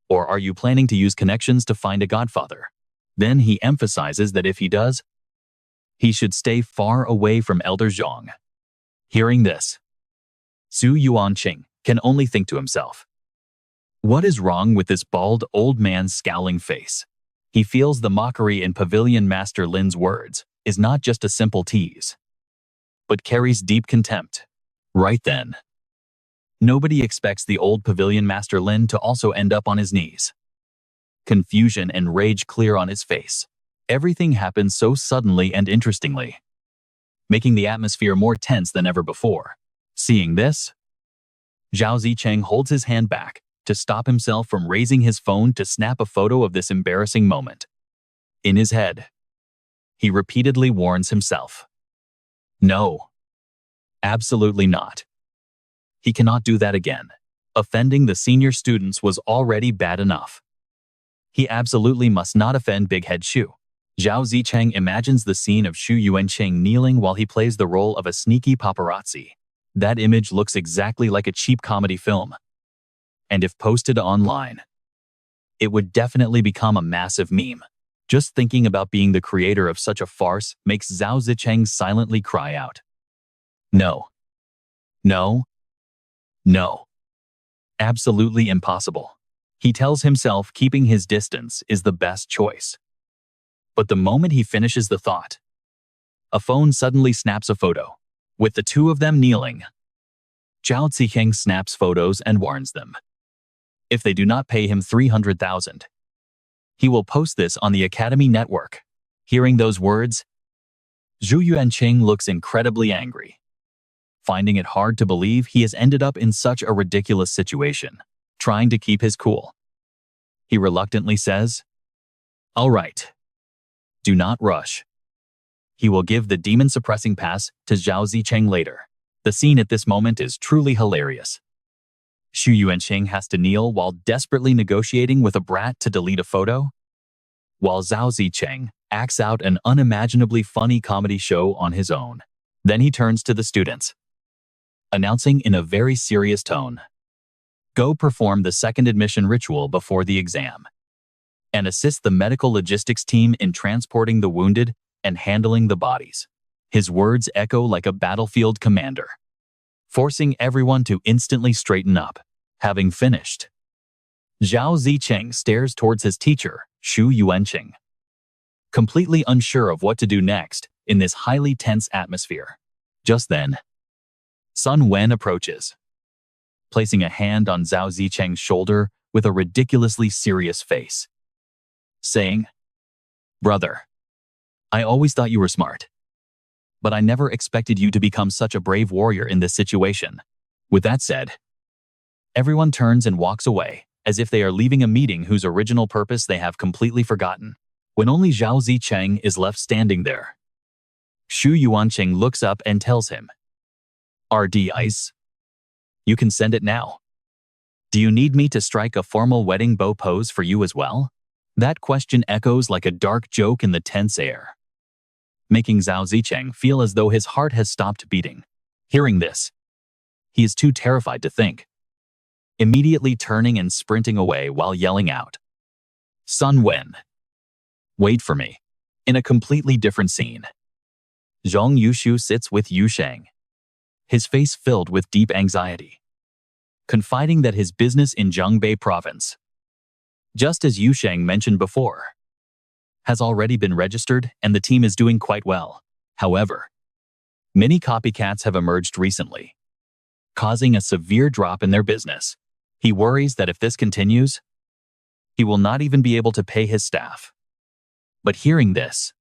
Or are you planning to use connections to find a godfather?" Then he emphasizes that if he does, he should stay far away from Elder Zhong. Hearing this, Xu Yuanqing can only think to himself, what is wrong with this bald old man's scowling face? He feels the mockery in Pavilion Master Lin's words is not just a simple tease, but carries deep contempt. Right then, nobody expects the old Pavilion Master Lin to also end up on his knees. Confusion and rage clear on his face. Everything happens so suddenly and interestingly, making the atmosphere more tense than ever before. Seeing this, Zhao Zicheng holds his hand back to stop himself from raising his phone to snap a photo of this embarrassing moment. In his head, he repeatedly warns himself, no, absolutely not. He cannot do that again. Offending the senior students was already bad enough. He absolutely must not offend Big Head Xu. Zhao Zicheng imagines the scene of Xu Yuanqing kneeling while he plays the role of a sneaky paparazzi. That image looks exactly like a cheap comedy film. And if posted online, it would definitely become a massive meme. Just thinking about being the creator of such a farce makes Zhao Zicheng silently cry out, no, no, no. Absolutely impossible. He tells himself keeping his distance is the best choice. But the moment he finishes the thought, a phone suddenly snaps a photo, with the two of them kneeling. Zhao Zicheng snaps photos and warns them. If they do not pay him 300,000, he will post this on the Academy network. Hearing those words, Xu Yuanqing looks incredibly angry, finding it hard to believe he has ended up in such a ridiculous situation. Trying to keep his cool, he reluctantly says, "All right, do not rush." He will give the demon-suppressing pass to Zhao Zicheng later. The scene at this moment is truly hilarious. Xu Yuanqing has to kneel while desperately negotiating with a brat to delete a photo, while Zhao Zicheng acts out an unimaginably funny comedy show on his own. Then he turns to the students, announcing in a very serious tone, "Go perform the second admission ritual before the exam." and assist the medical logistics team in transporting the wounded and handling the bodies. His words echo like a battlefield commander, forcing everyone to instantly straighten up. Having finished, Zhao Zicheng stares towards his teacher, Shu Yuanqing, completely unsure of what to do next in this highly tense atmosphere. Just then, Sun Wen approaches, placing a hand on Zhao Zicheng's shoulder with a ridiculously serious face, saying, "Brother, I always thought you were smart, but I never expected you to become such a brave warrior in this situation." With that said, everyone turns and walks away, as if they are leaving a meeting whose original purpose they have completely forgotten. When only Zhao Zicheng is left standing there, Shu Yuanqing looks up and tells him, "RD Ice, you can send it now. Do you need me to strike a formal wedding bow pose for you as well?" That question echoes like a dark joke in the tense air, making Zhao Zicheng feel as though his heart has stopped beating. Hearing this, he is too terrified to think, immediately turning and sprinting away while yelling out, "Sun Wen, wait for me." In a completely different scene, Zhang Yushu sits with Yu Sheng, his face filled with deep anxiety, confiding that his business in Zhongbei province, just as Yu Sheng mentioned before, has already been registered and the team is doing quite well. However, many copycats have emerged recently, causing a severe drop in their business. He worries that if this continues, he will not even be able to pay his staff. But hearing this,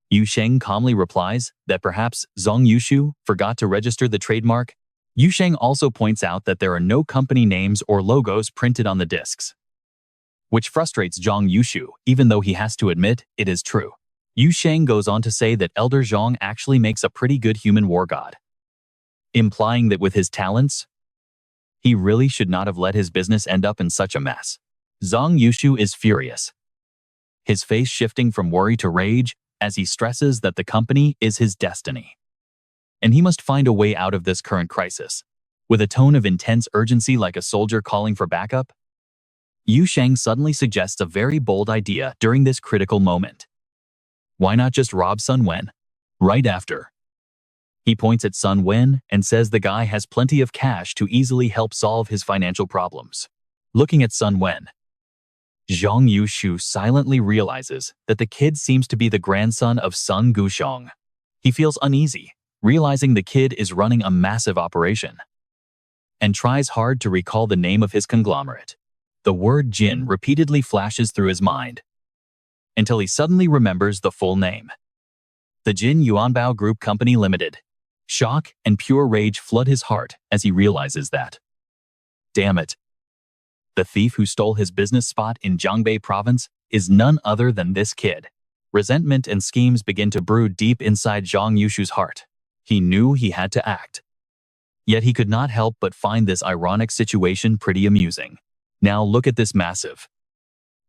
Yu Sheng calmly replies that perhaps Zhang Yushu forgot to register the trademark. Yu Sheng also points out that there are no company names or logos printed on the discs, which frustrates Zhang Yushu, even though he has to admit it is true. Yu Sheng goes on to say that Elder Zhang actually makes a pretty good human war god, implying that with his talents, he really should not have let his business end up in such a mess. Zhang Yushu is furious, his face shifting from worry to rage as he stresses that the company is his destiny, and he must find a way out of this current crisis. With a tone of intense urgency like a soldier calling for backup, Yu Sheng suddenly suggests a very bold idea during this critical moment. Why not just rob Sun Wen? Right after, he points at Sun Wen and says the guy has plenty of cash to easily help solve his financial problems. Looking at Sun Wen, Zhang Yushu silently realizes that the kid seems to be the grandson of Sun Gushong. He feels uneasy, realizing the kid is running a massive operation, and tries hard to recall the name of his conglomerate. The word Jin repeatedly flashes through his mind, until he suddenly remembers the full name. The Jin Yuanbao Group Company Limited. Shock and pure rage flood his heart as he realizes that, damn it, the thief who stole his business spot in Zhongbei province is none other than this kid. Resentment and schemes begin to brew deep inside Zhang Yushu's heart. He knew he had to act, yet he could not help but find this ironic situation pretty amusing. Now look at this massive,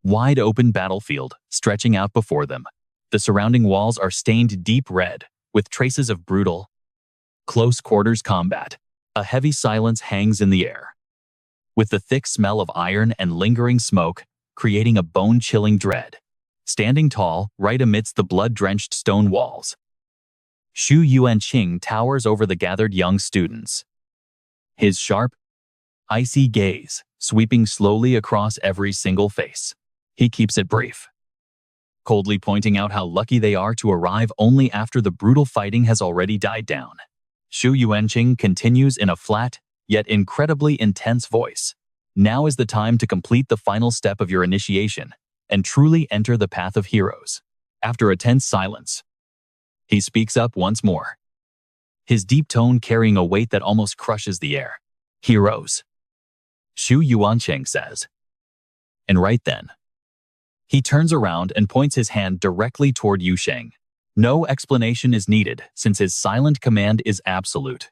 wide open battlefield stretching out before them. The surrounding walls are stained deep red, with traces of brutal, close quarters combat. A heavy silence hangs in the air, with the thick smell of iron and lingering smoke creating a bone-chilling dread. Standing tall, right amidst the blood-drenched stone walls, Shu Yuanqing towers over the gathered young students, his sharp, icy gaze sweeping slowly across every single face. He keeps it brief, coldly pointing out how lucky they are to arrive only after the brutal fighting has already died down. Shu Yuanqing continues in a flat, yet incredibly intense voice. Now is the time to complete the final step of your initiation and truly enter the path of heroes. After a tense silence, he speaks up once more, his deep tone carrying a weight that almost crushes the air. Heroes, Shu Yuanqing says. And right then, he turns around and points his hand directly toward Yu Sheng. No explanation is needed since his silent command is absolute,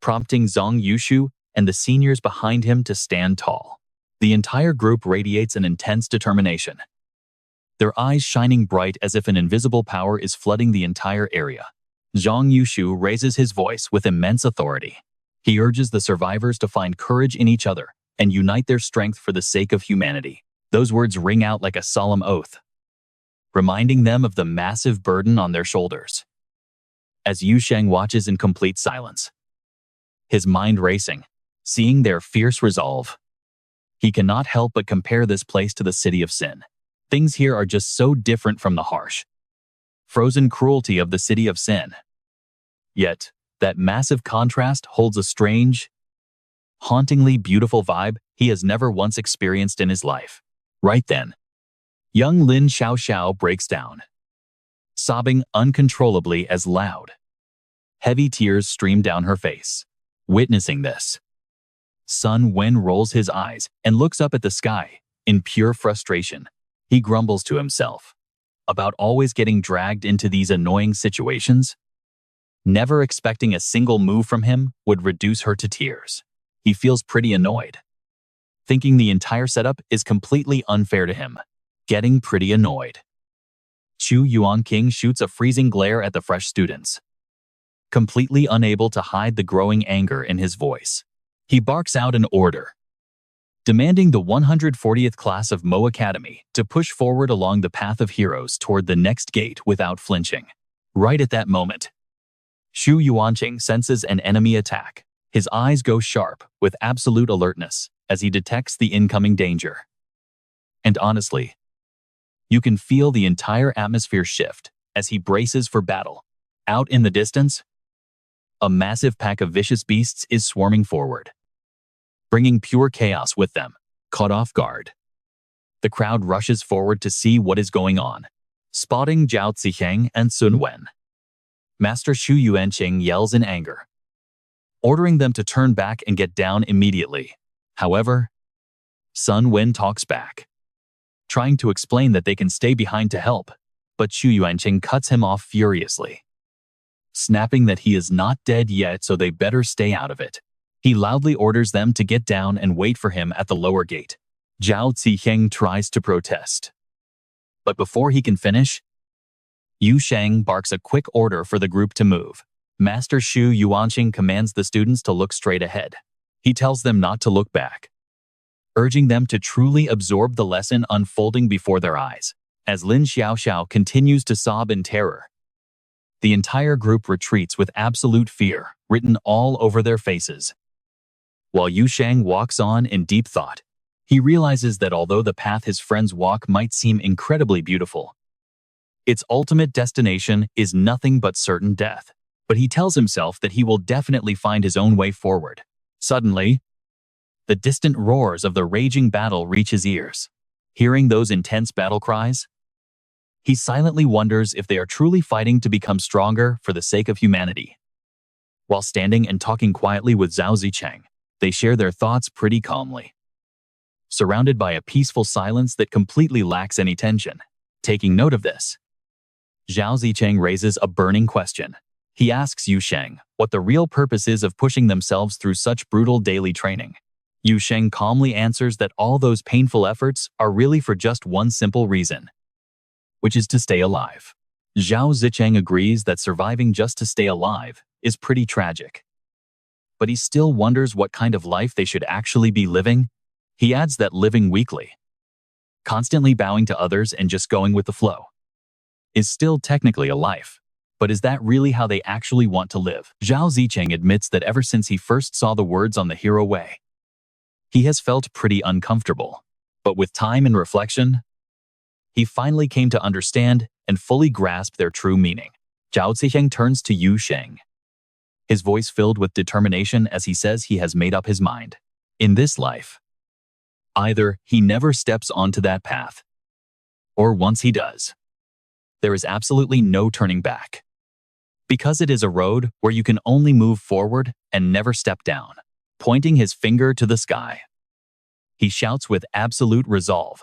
prompting Zhang Yushu and the seniors behind him to stand tall. The entire group radiates an intense determination, their eyes shining bright as if an invisible power is flooding the entire area. Zhang Yushu raises his voice with immense authority. He urges the survivors to find courage in each other and unite their strength for the sake of humanity. Those words ring out like a solemn oath, reminding them of the massive burden on their shoulders. As Yu Sheng watches in complete silence, his mind racing, seeing their fierce resolve, he cannot help but compare this place to the city of sin. Things here are just so different from the harsh, frozen cruelty of the city of sin. Yet, that massive contrast holds a strange, hauntingly beautiful vibe he has never once experienced in his life. Right then, young Lin Xiao breaks down, sobbing uncontrollably as loud, heavy tears stream down her face. Witnessing this, Sun Wen rolls his eyes and looks up at the sky in pure frustration. He grumbles to himself about always getting dragged into these annoying situations. Never expecting a single move from him would reduce her to tears. He feels pretty annoyed, thinking the entire setup is completely unfair to him. Getting pretty annoyed. Chu Yuanqing shoots a freezing glare at the fresh students, completely unable to hide the growing anger in his voice. He barks out an order, demanding the 140th class of Mo Academy to push forward along the path of heroes toward the next gate without flinching. Right at that moment, Shu Yuanqing senses an enemy attack. His eyes go sharp with absolute alertness as he detects the incoming danger. And honestly, you can feel the entire atmosphere shift as he braces for battle. Out in the distance, a massive pack of vicious beasts is swarming forward, bringing pure chaos with them. Caught off guard, the crowd rushes forward to see what is going on. Spotting Zhao Ziheng and Sun Wen, Master Shu Yuanqing yells in anger, ordering them to turn back and get down immediately. However, Sun Wen talks back, trying to explain that they can stay behind to help, but Shu Yuanqing cuts him off furiously, snapping that he is not dead yet, so they better stay out of it. He loudly orders them to get down and wait for him at the lower gate. Zhao Ziheng tries to protest, but before he can finish, Yu Sheng barks a quick order for the group to move. Master Shu Yuanqing commands the students to look straight ahead. He tells them not to look back, urging them to truly absorb the lesson unfolding before their eyes. As Lin Xiao continues to sob in terror, the entire group retreats with absolute fear written all over their faces. While Yu Sheng walks on in deep thought, he realizes that although the path his friends walk might seem incredibly beautiful, its ultimate destination is nothing but certain death. But he tells himself that he will definitely find his own way forward. Suddenly, the distant roars of the raging battle reach his ears. Hearing those intense battle cries, he silently wonders if they are truly fighting to become stronger for the sake of humanity. While standing and talking quietly with Zhao Zicheng, they share their thoughts pretty calmly, surrounded by a peaceful silence that completely lacks any tension. Taking note of this, Zhao Zicheng raises a burning question. He asks Yu Sheng what the real purpose is of pushing themselves through such brutal daily training. Yu Sheng calmly answers that all those painful efforts are really for just one simple reason, which is to stay alive. Zhao Zicheng agrees that surviving just to stay alive is pretty tragic, but he still wonders what kind of life they should actually be living. He adds that living weakly, constantly bowing to others and just going with the flow, is still technically a life. But is that really how they actually want to live? Zhao Zicheng admits that ever since he first saw the words on the hero way, he has felt pretty uncomfortable. But with time and reflection, he finally came to understand and fully grasp their true meaning. Zhao Zicheng turns to Yu Sheng, his voice filled with determination as he says he has made up his mind. In this life, either he never steps onto that path, or once he does, there is absolutely no turning back. Because it is a road where you can only move forward and never step down. Pointing his finger to the sky, he shouts with absolute resolve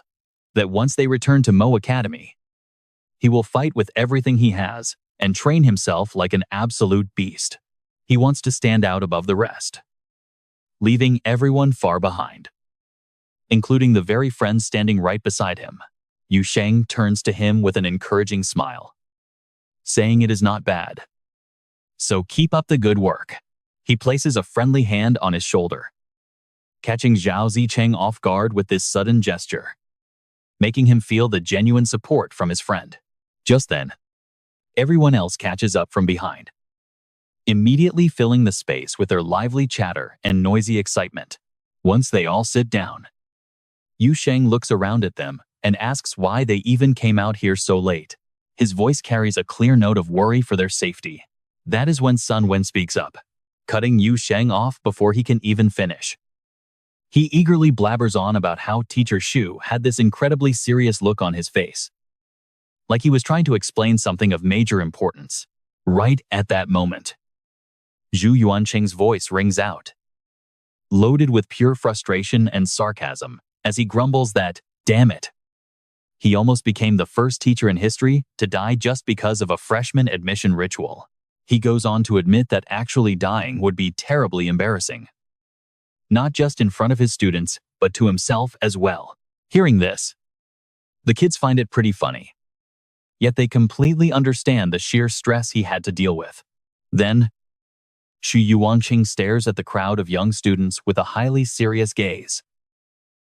that once they return to Mo Academy, he will fight with everything he has and train himself like an absolute beast. He wants to stand out above the rest, leaving everyone far behind, including the very friends standing right beside him. Yu Sheng turns to him with an encouraging smile, saying it is not bad. So keep up the good work. He places a friendly hand on his shoulder, catching Zhao Zicheng off guard with this sudden gesture. making him feel the genuine support from his friend. Just then, everyone else catches up from behind, immediately filling the space with their lively chatter and noisy excitement. Once they all sit down, Yu Sheng looks around at them and asks why they even came out here so late. His voice carries a clear note of worry for their safety. That is when Sun Wen speaks up, cutting Yu Sheng off before he can even finish. He eagerly blabbers on about how Teacher Shu had this incredibly serious look on his face, like he was trying to explain something of major importance. Right at that moment, Zhu Yuanqing's voice rings out, loaded with pure frustration and sarcasm, as he grumbles that, damn it, he almost became the first teacher in history to die just because of a freshman admission ritual. He goes on to admit that actually dying would be terribly embarrassing, not just in front of his students, but to himself as well. Hearing this, the kids find it pretty funny, yet they completely understand the sheer stress he had to deal with. Then, Zhu Yuanqing stares at the crowd of young students with a highly serious gaze,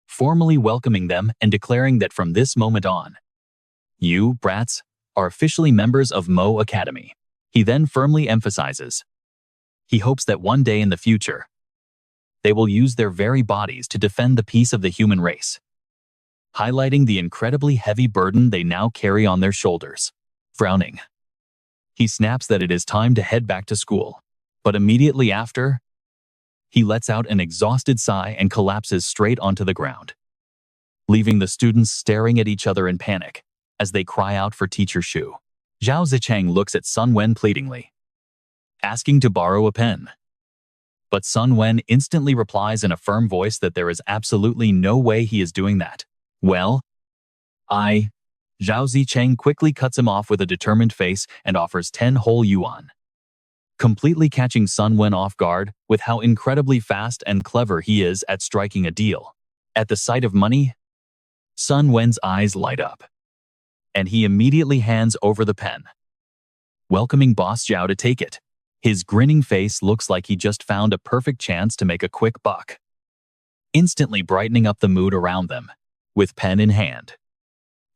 formally welcoming them and declaring that from this moment on, you, brats, are officially members of Mo Academy. He then firmly emphasizes, he hopes that one day in the future, they will use their very bodies to defend the peace of the human race, highlighting the incredibly heavy burden they now carry on their shoulders. Frowning, he snaps that it is time to head back to school, but immediately after, he lets out an exhausted sigh and collapses straight onto the ground, leaving the students staring at each other in panic as they cry out for Teacher Shu. Zhao Zicheng looks at Sun Wen pleadingly, asking to borrow a pen. But Sun Wen instantly replies in a firm voice that there is absolutely no way he is doing that. Well, Zhao Zicheng quickly cuts him off with a determined face and offers 10 whole yuan, completely catching Sun Wen off guard with how incredibly fast and clever he is at striking a deal. At the sight of money, Sun Wen's eyes light up, and he immediately hands over the pen, welcoming Boss Zhao to take it. His grinning face looks like he just found a perfect chance to make a quick buck, instantly brightening up the mood around them. With pen in hand,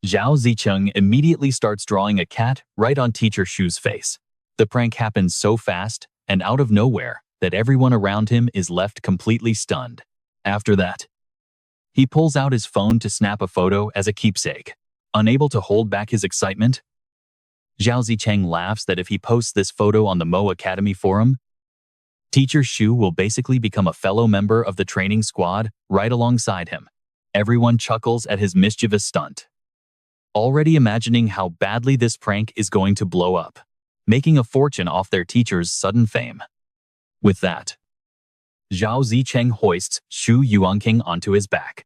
Zhao Zicheng immediately starts drawing a cat right on Teacher Shu's face. The prank happens so fast and out of nowhere that everyone around him is left completely stunned. After that, he pulls out his phone to snap a photo as a keepsake. Unable to hold back his excitement, Zhao Zicheng laughs that if he posts this photo on the Mo Academy forum, Teacher Shu will basically become a fellow member of the training squad right alongside him. Everyone chuckles at his mischievous stunt, already imagining how badly this prank is going to blow up, making a fortune off their teacher's sudden fame. With that, Zhao Zicheng hoists Zhu Yuanqing onto his back,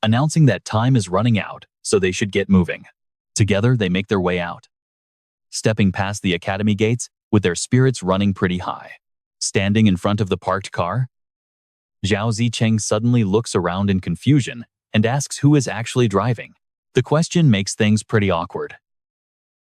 announcing that time is running out, so they should get moving. Together, they make their way out, stepping past the academy gates with their spirits running pretty high. Standing in front of the parked car, Zhao Zicheng suddenly looks around in confusion and asks who is actually driving. The question makes things pretty awkward,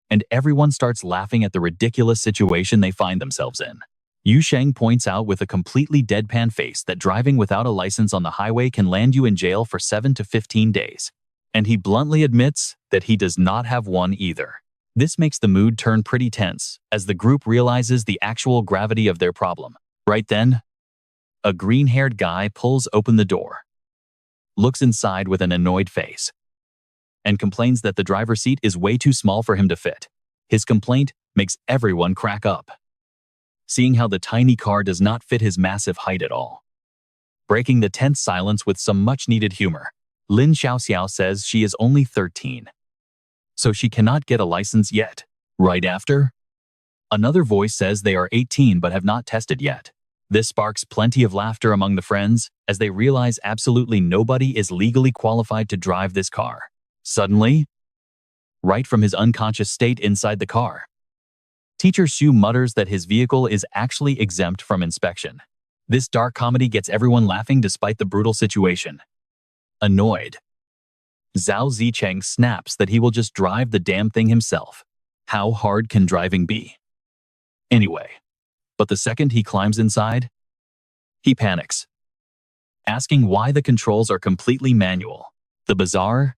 and everyone starts laughing at the ridiculous situation they find themselves in. Yu Sheng points out with a completely deadpan face that driving without a license on the highway can land you in jail for 7 to 15 days, and he bluntly admits that he does not have one either. This makes the mood turn pretty tense as the group realizes the actual gravity of their problem. Right then, a green-haired guy pulls open the door, looks inside with an annoyed face, and complains that the driver's seat is way too small for him to fit. His complaint makes everyone crack up, seeing how the tiny car does not fit his massive height at all. Breaking the tense silence with some much-needed humor, Lin Xiaoxiao says she is only 13, so she cannot get a license yet. Right after, another voice says they are 18 but have not tested yet. This sparks plenty of laughter among the friends as they realize absolutely nobody is legally qualified to drive this car. Suddenly, right from his unconscious state inside the car, Teacher Shu mutters that his vehicle is actually exempt from inspection. This dark comedy gets everyone laughing despite the brutal situation. Annoyed, Zhao Zicheng snaps that he will just drive the damn thing himself. How hard can driving be? Anyway, but the second he climbs inside, he panics, asking why the controls are completely manual. The bizarre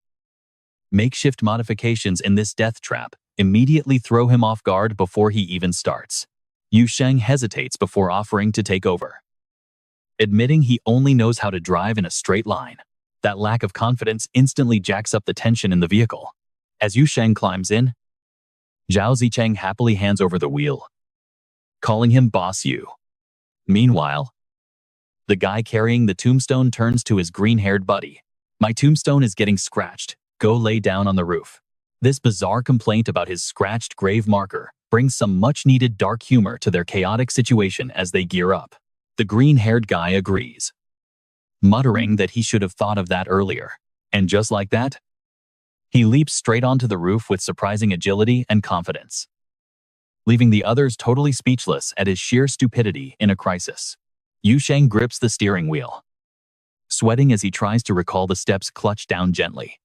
Makeshift modifications in this death trap immediately throw him off guard before he even starts. Yu Sheng hesitates before offering to take over, admitting he only knows how to drive in a straight line. That lack of confidence instantly jacks up the tension in the vehicle. As Yu Sheng climbs in, Zhao Zicheng happily hands over the wheel, calling him Boss Yu. Meanwhile, the guy carrying the tombstone turns to his green-haired buddy. "My tombstone is getting scratched. Go lay down on the roof." This bizarre complaint about his scratched grave marker brings some much-needed dark humor to their chaotic situation as they gear up. The green-haired guy agrees, muttering that he should have thought of that earlier. And just like that, he leaps straight onto the roof with surprising agility and confidence, leaving the others totally speechless at his sheer stupidity in a crisis. Yu Sheng grips the steering wheel, sweating as he tries to recall the steps. Clutch down gently,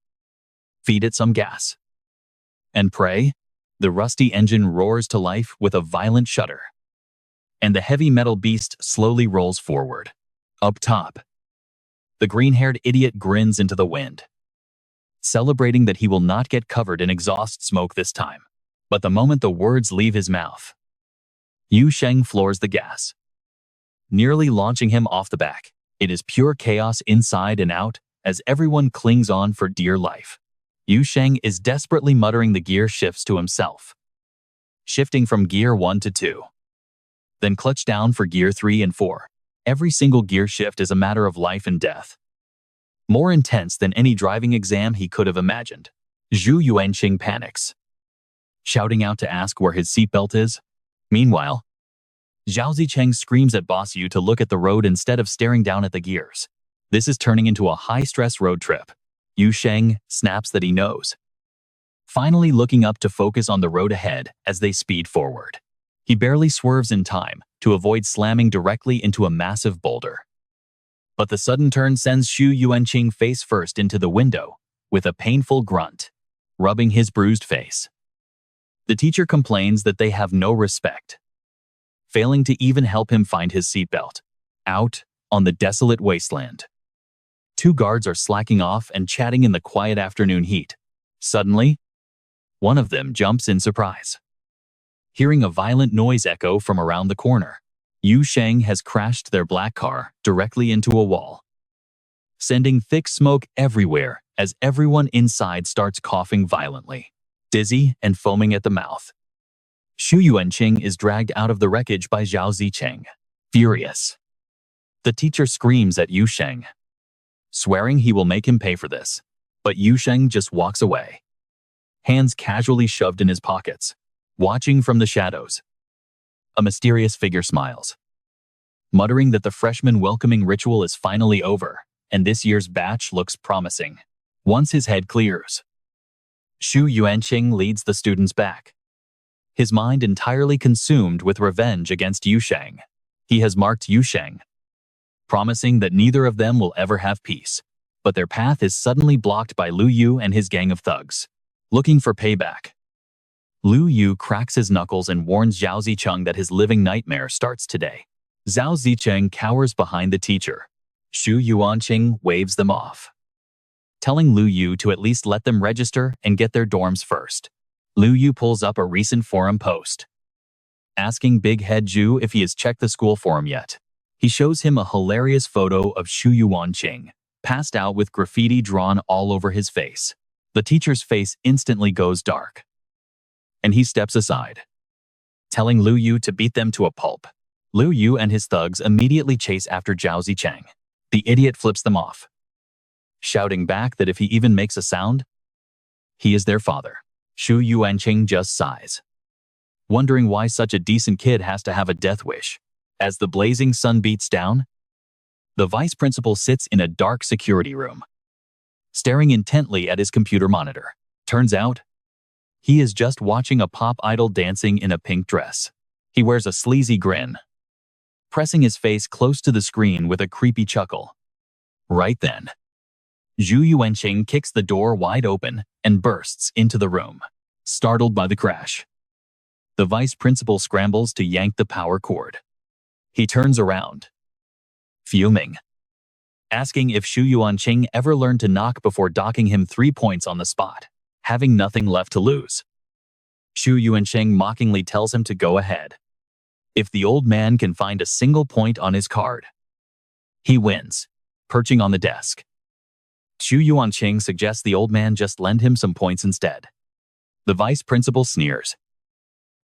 feed it some gas, and pray. The rusty engine roars to life with a violent shudder, and the heavy metal beast slowly rolls forward. Up top, the green-haired idiot grins into the wind, celebrating that he will not get covered in exhaust smoke this time. But the moment the words leave his mouth, Yu Sheng floors the gas, nearly launching him off the back. It is pure chaos inside and out as everyone clings on for dear life. Yu Sheng is desperately muttering the gear shifts to himself, shifting from gear 1 to 2, then clutch down for gear 3 and 4. Every single gear shift is a matter of life and death, more intense than any driving exam he could have imagined. Zhu Yuanqing panics, shouting out to ask where his seatbelt is. Meanwhile, Zhao Zicheng screams at Boss Yu to look at the road instead of staring down at the gears. This is turning into a high-stress road trip. Yu Sheng snaps that he knows, finally looking up to focus on the road ahead as they speed forward. He barely swerves in time to avoid slamming directly into a massive boulder. But the sudden turn sends Zhu Yuanqing face first into the window with a painful grunt, rubbing his bruised face. The teacher complains that they have no respect, failing to even help him find his seatbelt. Out on the desolate wasteland, two guards are slacking off and chatting in the quiet afternoon heat. Suddenly, one of them jumps in surprise, hearing a violent noise echo from around the corner. Yu Sheng has crashed their black car directly into a wall, sending thick smoke everywhere as everyone inside starts coughing violently, dizzy and foaming at the mouth. Zhu Yuanqing is dragged out of the wreckage by Zhao Zicheng. Furious, the teacher screams at Yu Sheng, swearing he will make him pay for this. But Yu Sheng just walks away, hands casually shoved in his pockets. Watching from the shadows, a mysterious figure smiles, muttering that the freshman welcoming ritual is finally over, and this year's batch looks promising. Once his head clears, Zhu Yuanqing leads the students back, his mind entirely consumed with revenge against Yu Sheng. He has marked Yu Sheng, promising that neither of them will ever have peace. But their path is suddenly blocked by Lu Yu and his gang of thugs, looking for payback. Lu Yu cracks his knuckles and warns Zhao Zicheng that his living nightmare starts today. Zhao Zicheng cowers behind the teacher. Zhu Yuanqing waves them off, telling Lu Yu to at least let them register and get their dorms first. Lu Yu pulls up a recent forum post, asking Big Head Zhu if he has checked the school forum yet. He shows him a hilarious photo of Zhu Yuanqing, passed out with graffiti drawn all over his face. The teacher's face instantly goes dark, and he steps aside, telling Lu Yu to beat them to a pulp. Lu Yu and his thugs immediately chase after Zhao Zicheng. The idiot flips them off, shouting back that if he even makes a sound, he is their father. Zhu Yuanqing just sighs, wondering why such a decent kid has to have a death wish. As the blazing sun beats down, the vice principal sits in a dark security room, staring intently at his computer monitor. Turns out, he is just watching a pop idol dancing in a pink dress. He wears a sleazy grin, pressing his face close to the screen with a creepy chuckle. Right then, Zhu Yuanqing kicks the door wide open and bursts into the room, startled by the crash. The vice principal scrambles to yank the power cord. He turns around, fuming, asking if Zhu Yuanqing ever learned to knock before docking him 3 points on the spot. having nothing left to lose. Yu Sheng mockingly tells him to go ahead. If the old man can find a single point on his card, he wins, perching on the desk. Yu Sheng suggests the old man just lend him some points instead. The vice principal sneers,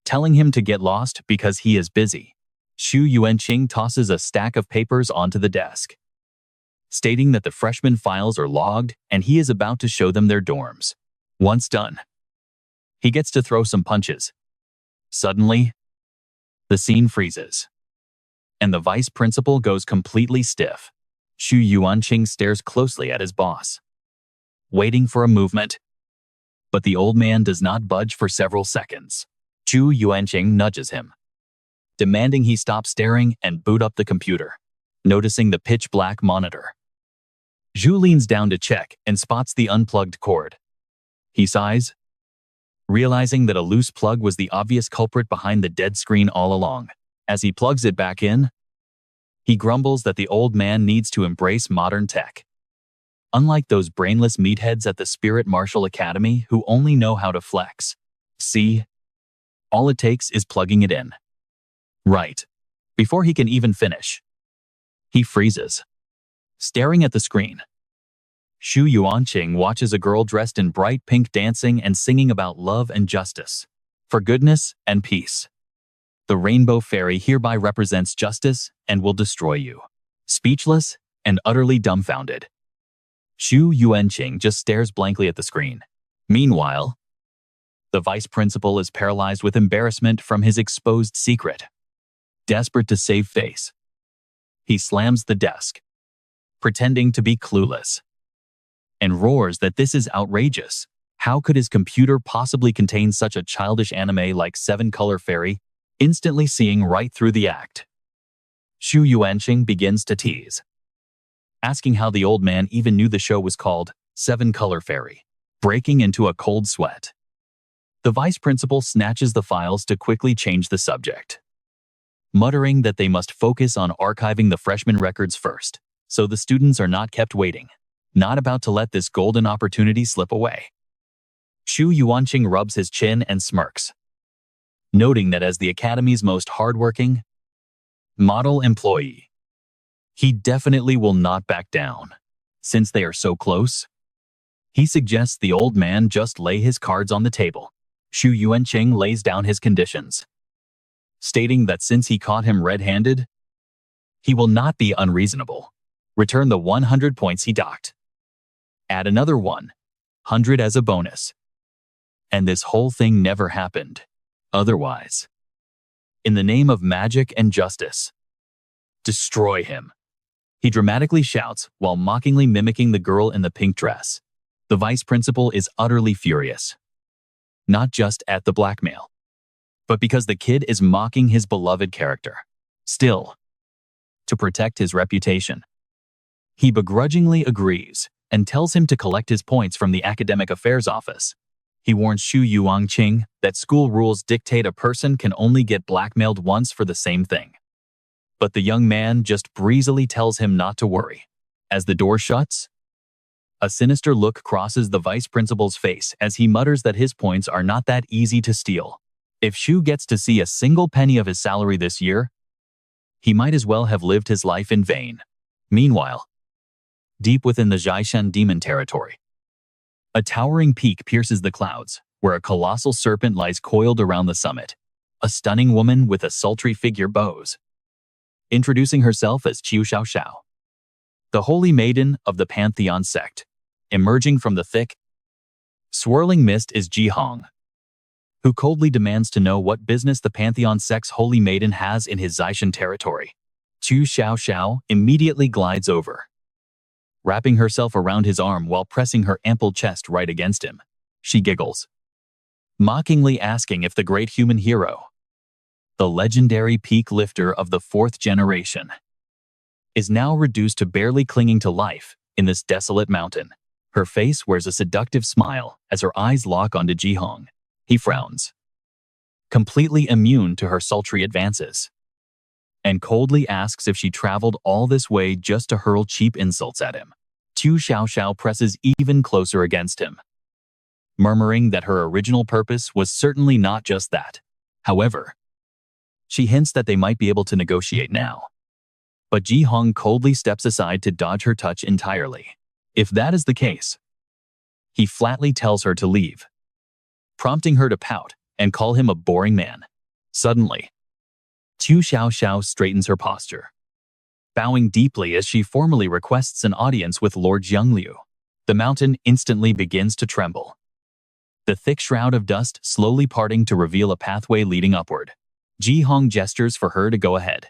telling him to get lost because he is busy. Yu Sheng tosses a stack of papers onto the desk, stating that the freshman files are logged and he is about to show them their dorms. Once done, he gets to throw some punches. Suddenly, the scene freezes, and the vice principal goes completely stiff. Yu Sheng stares closely at his boss, waiting for a movement, but the old man does not budge for several seconds. Yu Sheng nudges him, demanding he stop staring and boot up the computer. Noticing the pitch-black monitor, Zhu leans down to check and spots the unplugged cord. He sighs, realizing that a loose plug was the obvious culprit behind the dead screen all along. As he plugs it back in, he grumbles that the old man needs to embrace modern tech. Unlike those brainless meatheads at the Spirit Martial Academy who only know how to flex. See, all it takes is plugging it in. Right. Before he can even finish, he freezes, staring at the screen. Yu Sheng watches a girl dressed in bright pink dancing and singing about love and justice, forgiveness and peace. The rainbow fairy hereby represents justice and will destroy you. Speechless and utterly dumbfounded, Yu Sheng just stares blankly at the screen. Meanwhile, the vice principal is paralyzed with embarrassment from his exposed secret. Desperate to save face, he slams the desk, pretending to be clueless, and roars that this is outrageous. How could his computer possibly contain such a childish anime like Seven Color Fairy, instantly seeing right through the act? Yu Sheng begins to tease, asking how the old man even knew the show was called Seven Color Fairy, breaking into a cold sweat. The vice principal snatches the files to quickly change the subject, muttering that they must focus on archiving the freshman records first, so the students are not kept waiting, not about to let this golden opportunity slip away. Yu Sheng rubs his chin and smirks, noting that as the academy's most hardworking model employee, he definitely will not back down. Since they are so close, he suggests the old man just lay his cards on the table. Yu Sheng lays down his conditions, stating that since he caught him red-handed, he will not be unreasonable. Return the 100 points he docked. Add another 100 as a bonus. And this whole thing never happened. Otherwise, in the name of magic and justice, destroy him, he dramatically shouts while mockingly mimicking the girl in the pink dress. The vice principal is utterly furious, not just at the blackmail, but because the kid is mocking his beloved character. Still, to protect his reputation, he begrudgingly agrees and tells him to collect his points from the academic affairs office. He warns Yu Sheng that school rules dictate a person can only get blackmailed once for the same thing. But the young man just breezily tells him not to worry. As the door shuts, a sinister look crosses the vice principal's face as he mutters that his points are not that easy to steal. If Shu gets to see a single penny of his salary this year, he might as well have lived his life in vain. Meanwhile, deep within the Zhaishan demon territory, a towering peak pierces the clouds, where a colossal serpent lies coiled around the summit. A stunning woman with a sultry figure bows, introducing herself as Qiu Xiao, the holy maiden of the Pantheon Sect. Emerging from the thick, swirling mist is Ji Hong, who coldly demands to know what business the Pantheon Sect's holy maiden has in his Zhaishan territory. Qiu Xiao immediately glides over, wrapping herself around his arm while pressing her ample chest right against him. She giggles, mockingly asking if the great human hero, the legendary peak lifter of the 4th generation, is now reduced to barely clinging to life in this desolate mountain. Her face wears a seductive smile as her eyes lock onto Ji Hong. He frowns, completely immune to her sultry advances, and coldly asks if she traveled all this way just to hurl cheap insults at him. Qiu Xiao presses even closer against him, murmuring that her original purpose was certainly not just that. However, she hints that they might be able to negotiate now. But Ji Hong coldly steps aside to dodge her touch entirely. If that is the case, he flatly tells her to leave, prompting her to pout and call him a boring man. Suddenly, Chu Xiaoxiao straightens her posture, bowing deeply as she formally requests an audience with Lord Xiangliu. The mountain instantly begins to tremble, the thick shroud of dust slowly parting to reveal a pathway leading upward. Ji Hong gestures for her to go ahead.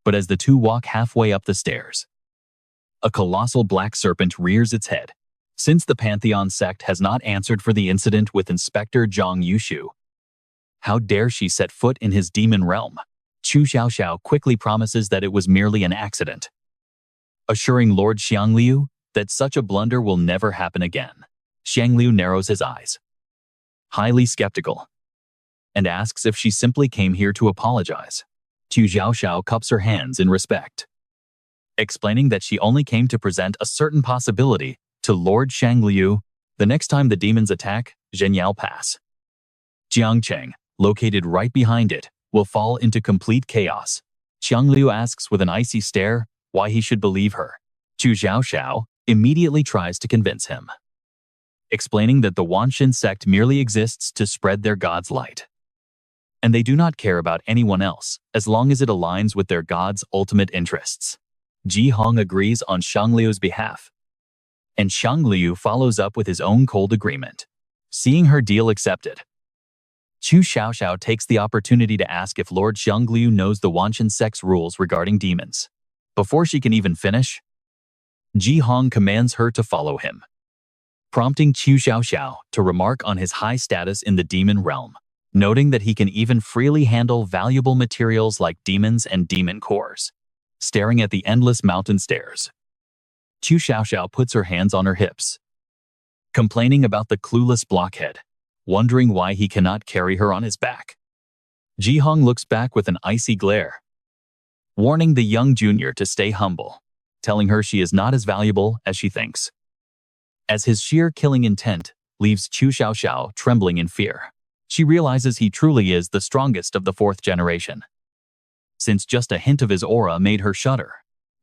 But as the two walk halfway up the stairs, a colossal black serpent rears its head. Since the Pantheon Sect has not answered for the incident with Inspector Zhang Yushu, how dare she set foot in his demon realm? Chu Xiaoxiao quickly promises that it was merely an accident, assuring Lord Xiangliu that such a blunder will never happen again. Xiangliu narrows his eyes, highly skeptical, and asks if she simply came here to apologize. Chu Xiaoxiao cups her hands in respect, explaining that she only came to present a certain possibility to Lord Xiangliu. The next time the demons attack Zhenyao Pass, Jiangcheng, located right behind it, will fall into complete chaos. Xiangliu asks with an icy stare why he should believe her. Chu Xiaoxiao immediately tries to convince him, explaining that the Wanshan sect merely exists to spread their god's light, and they do not care about anyone else as long as it aligns with their god's ultimate interests. Ji Hong agrees on Xiangliu's behalf, and Xiangliu follows up with his own cold agreement. Seeing her deal accepted, Chu Xiaoxiao takes the opportunity to ask if Lord Xiangliu knows the Wanshan sect's rules regarding demons. Before she can even finish, Ji Hong commands her to follow him, prompting Chu Xiaoxiao to remark on his high status in the demon realm, noting that he can even freely handle valuable materials like demons and demon cores. Staring at the endless mountain stairs, Chu Xiaoxiao puts her hands on her hips, complaining about the clueless blockhead, wondering why he cannot carry her on his back. Ji Hong looks back with an icy glare, warning the young junior to stay humble, telling her she is not as valuable as she thinks. As his sheer killing intent leaves Chu Xiaoxiao trembling in fear, she realizes he truly is the strongest of the fourth generation. Since just a hint of his aura made her shudder,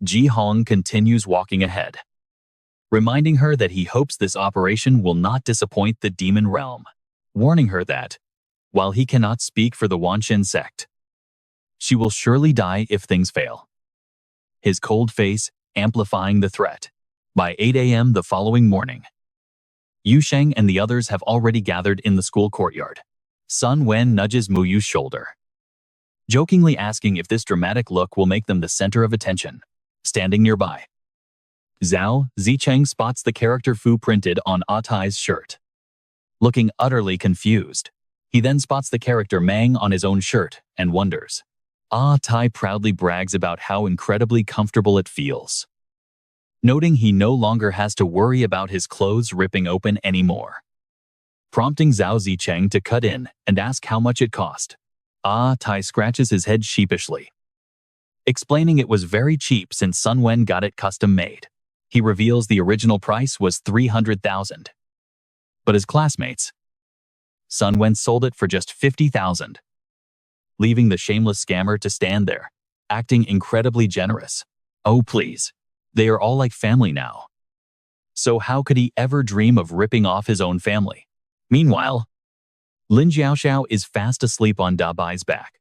Ji Hong continues walking ahead, reminding her that he hopes this operation will not disappoint the demon realm, warning her that, while he cannot speak for the Wanshan sect, she will surely die if things fail. His cold face amplifying the threat. By 8 a.m. the following morning, Yu Sheng and the others have already gathered in the school courtyard. Sun Wen nudges Mu Yu's shoulder, jokingly asking if this dramatic look will make them the center of attention. Standing nearby, Zhao Zicheng spots the character Fu printed on Tai's shirt, looking utterly confused. He then spots the character Mang on his own shirt and wonders. Tai proudly brags about how incredibly comfortable it feels, noting he no longer has to worry about his clothes ripping open anymore, prompting Zhao Zicheng to cut in and ask how much it cost. Tai scratches his head sheepishly, explaining it was very cheap since Sun Wen got it custom made. He reveals the original price was 300,000, but his classmates, Sun Wen sold it for just 50,000, leaving the shameless scammer to stand there, acting incredibly generous. Oh please, they are all like family now. So how could he ever dream of ripping off his own family? Meanwhile, Lin Jiaoxiao is fast asleep on Da Bai's back,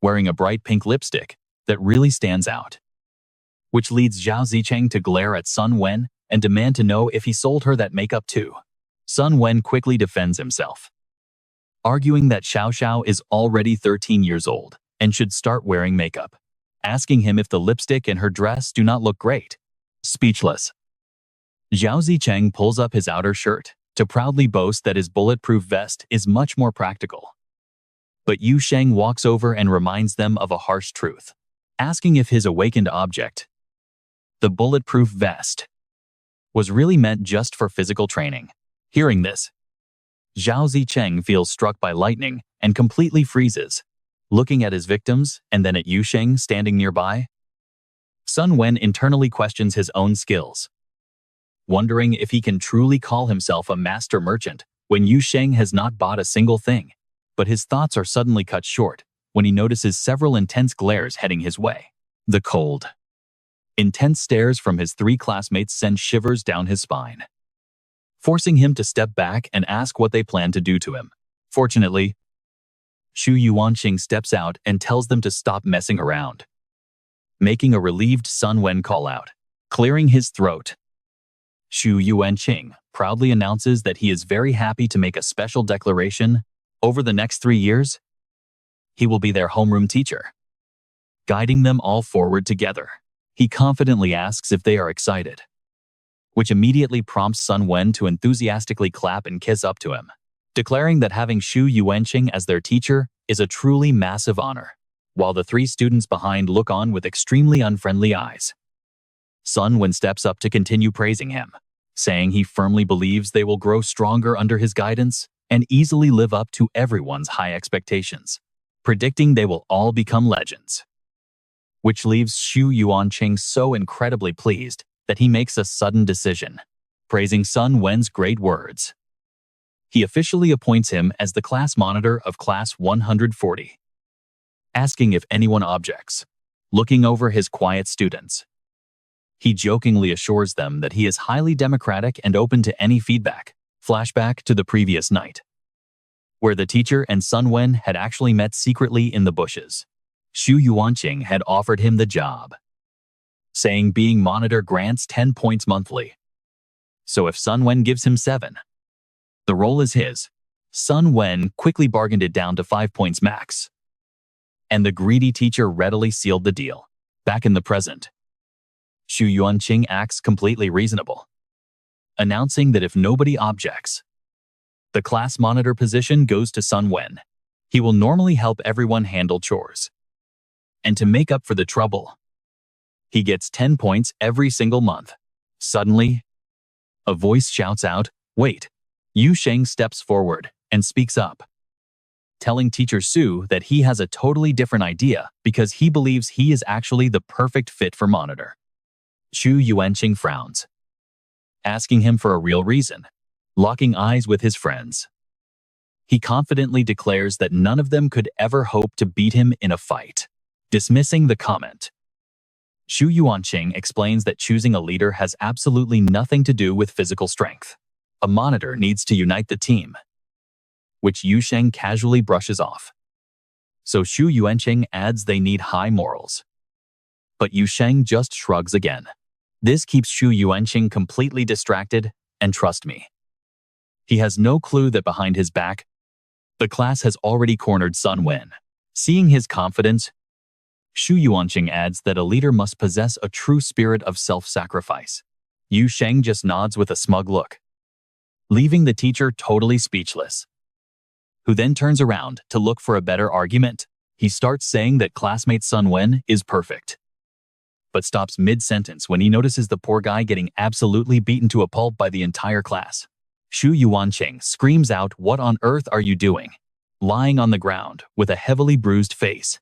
wearing a bright pink lipstick that really stands out, which leads Zhao Zicheng to glare at Sun Wen and demand to know if he sold her that makeup too. Sun Wen quickly defends himself, arguing that Xiaoxiao is already 13 years old and should start wearing makeup, asking him if the lipstick and her dress do not look great. Speechless, Zhao Zicheng pulls up his outer shirt to proudly boast that his bulletproof vest is much more practical. But Yu Sheng walks over and reminds them of a harsh truth, asking if his awakened object, the bulletproof vest, was really meant just for physical training. Hearing this, Zhao Zicheng feels struck by lightning and completely freezes, looking at his victims and then at Yu Sheng standing nearby. Sun Wen internally questions his own skills, wondering if he can truly call himself a master merchant when Yu Sheng has not bought a single thing. But his thoughts are suddenly cut short when he notices several intense glares heading his way. The cold, intense stares from his 3 classmates send shivers down his spine, forcing him to step back and ask what they plan to do to him. Fortunately, Shu Yuanqing steps out and tells them to stop messing around, making a relieved Sun Wen call out. Clearing his throat, Shu Yuanqing proudly announces that he is very happy to make a special declaration. Over the next 3 years, he will be their homeroom teacher, guiding them all forward together. He confidently asks if they are excited, which immediately prompts Sun Wen to enthusiastically clap and kiss up to him, declaring that having Shu Yuanqing as their teacher is a truly massive honor, while the 3 students behind look on with extremely unfriendly eyes. Sun Wen steps up to continue praising him, saying he firmly believes they will grow stronger under his guidance and easily live up to everyone's high expectations, predicting they will all become legends. Which leaves Shu Yuanqing so incredibly pleased that he makes a sudden decision, praising Sun Wen's great words. He officially appoints him as the class monitor of Class 140, asking if anyone objects, looking over his quiet students. He jokingly assures them that he is highly democratic and open to any feedback. Flashback to the previous night, where the teacher and Sun Wen had actually met secretly in the bushes. Shu Yuanqing had offered him the job, saying being monitor grants 10 points monthly. So if Sun Wen gives him 7, the role is his. Sun Wen quickly bargained it down to 5 points max, and the greedy teacher readily sealed the deal. Back in the present, Shu Yuanqing acts completely reasonable, announcing that if nobody objects, the class monitor position goes to Sun Wen. He will normally help everyone handle chores. And to make up for the trouble, he gets 10 points every single month. Suddenly, a voice shouts out, "Wait!" Yu Sheng steps forward and speaks up, telling Teacher Su that he has a totally different idea because he believes he is actually the perfect fit for monitor. Shu Yuanqing frowns, asking him for a real reason. Locking eyes with his friends, he confidently declares that none of them could ever hope to beat him in a fight. Dismissing the comment, Shu Yuanqing explains that choosing a leader has absolutely nothing to do with physical strength. A monitor needs to unite the team, which Yu Sheng casually brushes off. So Shu Yuanqing adds they need high morals. But Yu Sheng just shrugs again. This keeps Shu Yuanqing completely distracted, and trust me, he has no clue that behind his back, the class has already cornered Sun Wen. Seeing his confidence, Shu Yuanqing adds that a leader must possess a true spirit of self-sacrifice. Yu Sheng just nods with a smug look, leaving the teacher totally speechless, who then turns around to look for a better argument. He starts saying that classmate Sun Wen is perfect, but stops mid-sentence when he notices the poor guy getting absolutely beaten to a pulp by the entire class. Shu Yuanqing screams out, "What on earth are you doing?" lying on the ground with a heavily bruised face.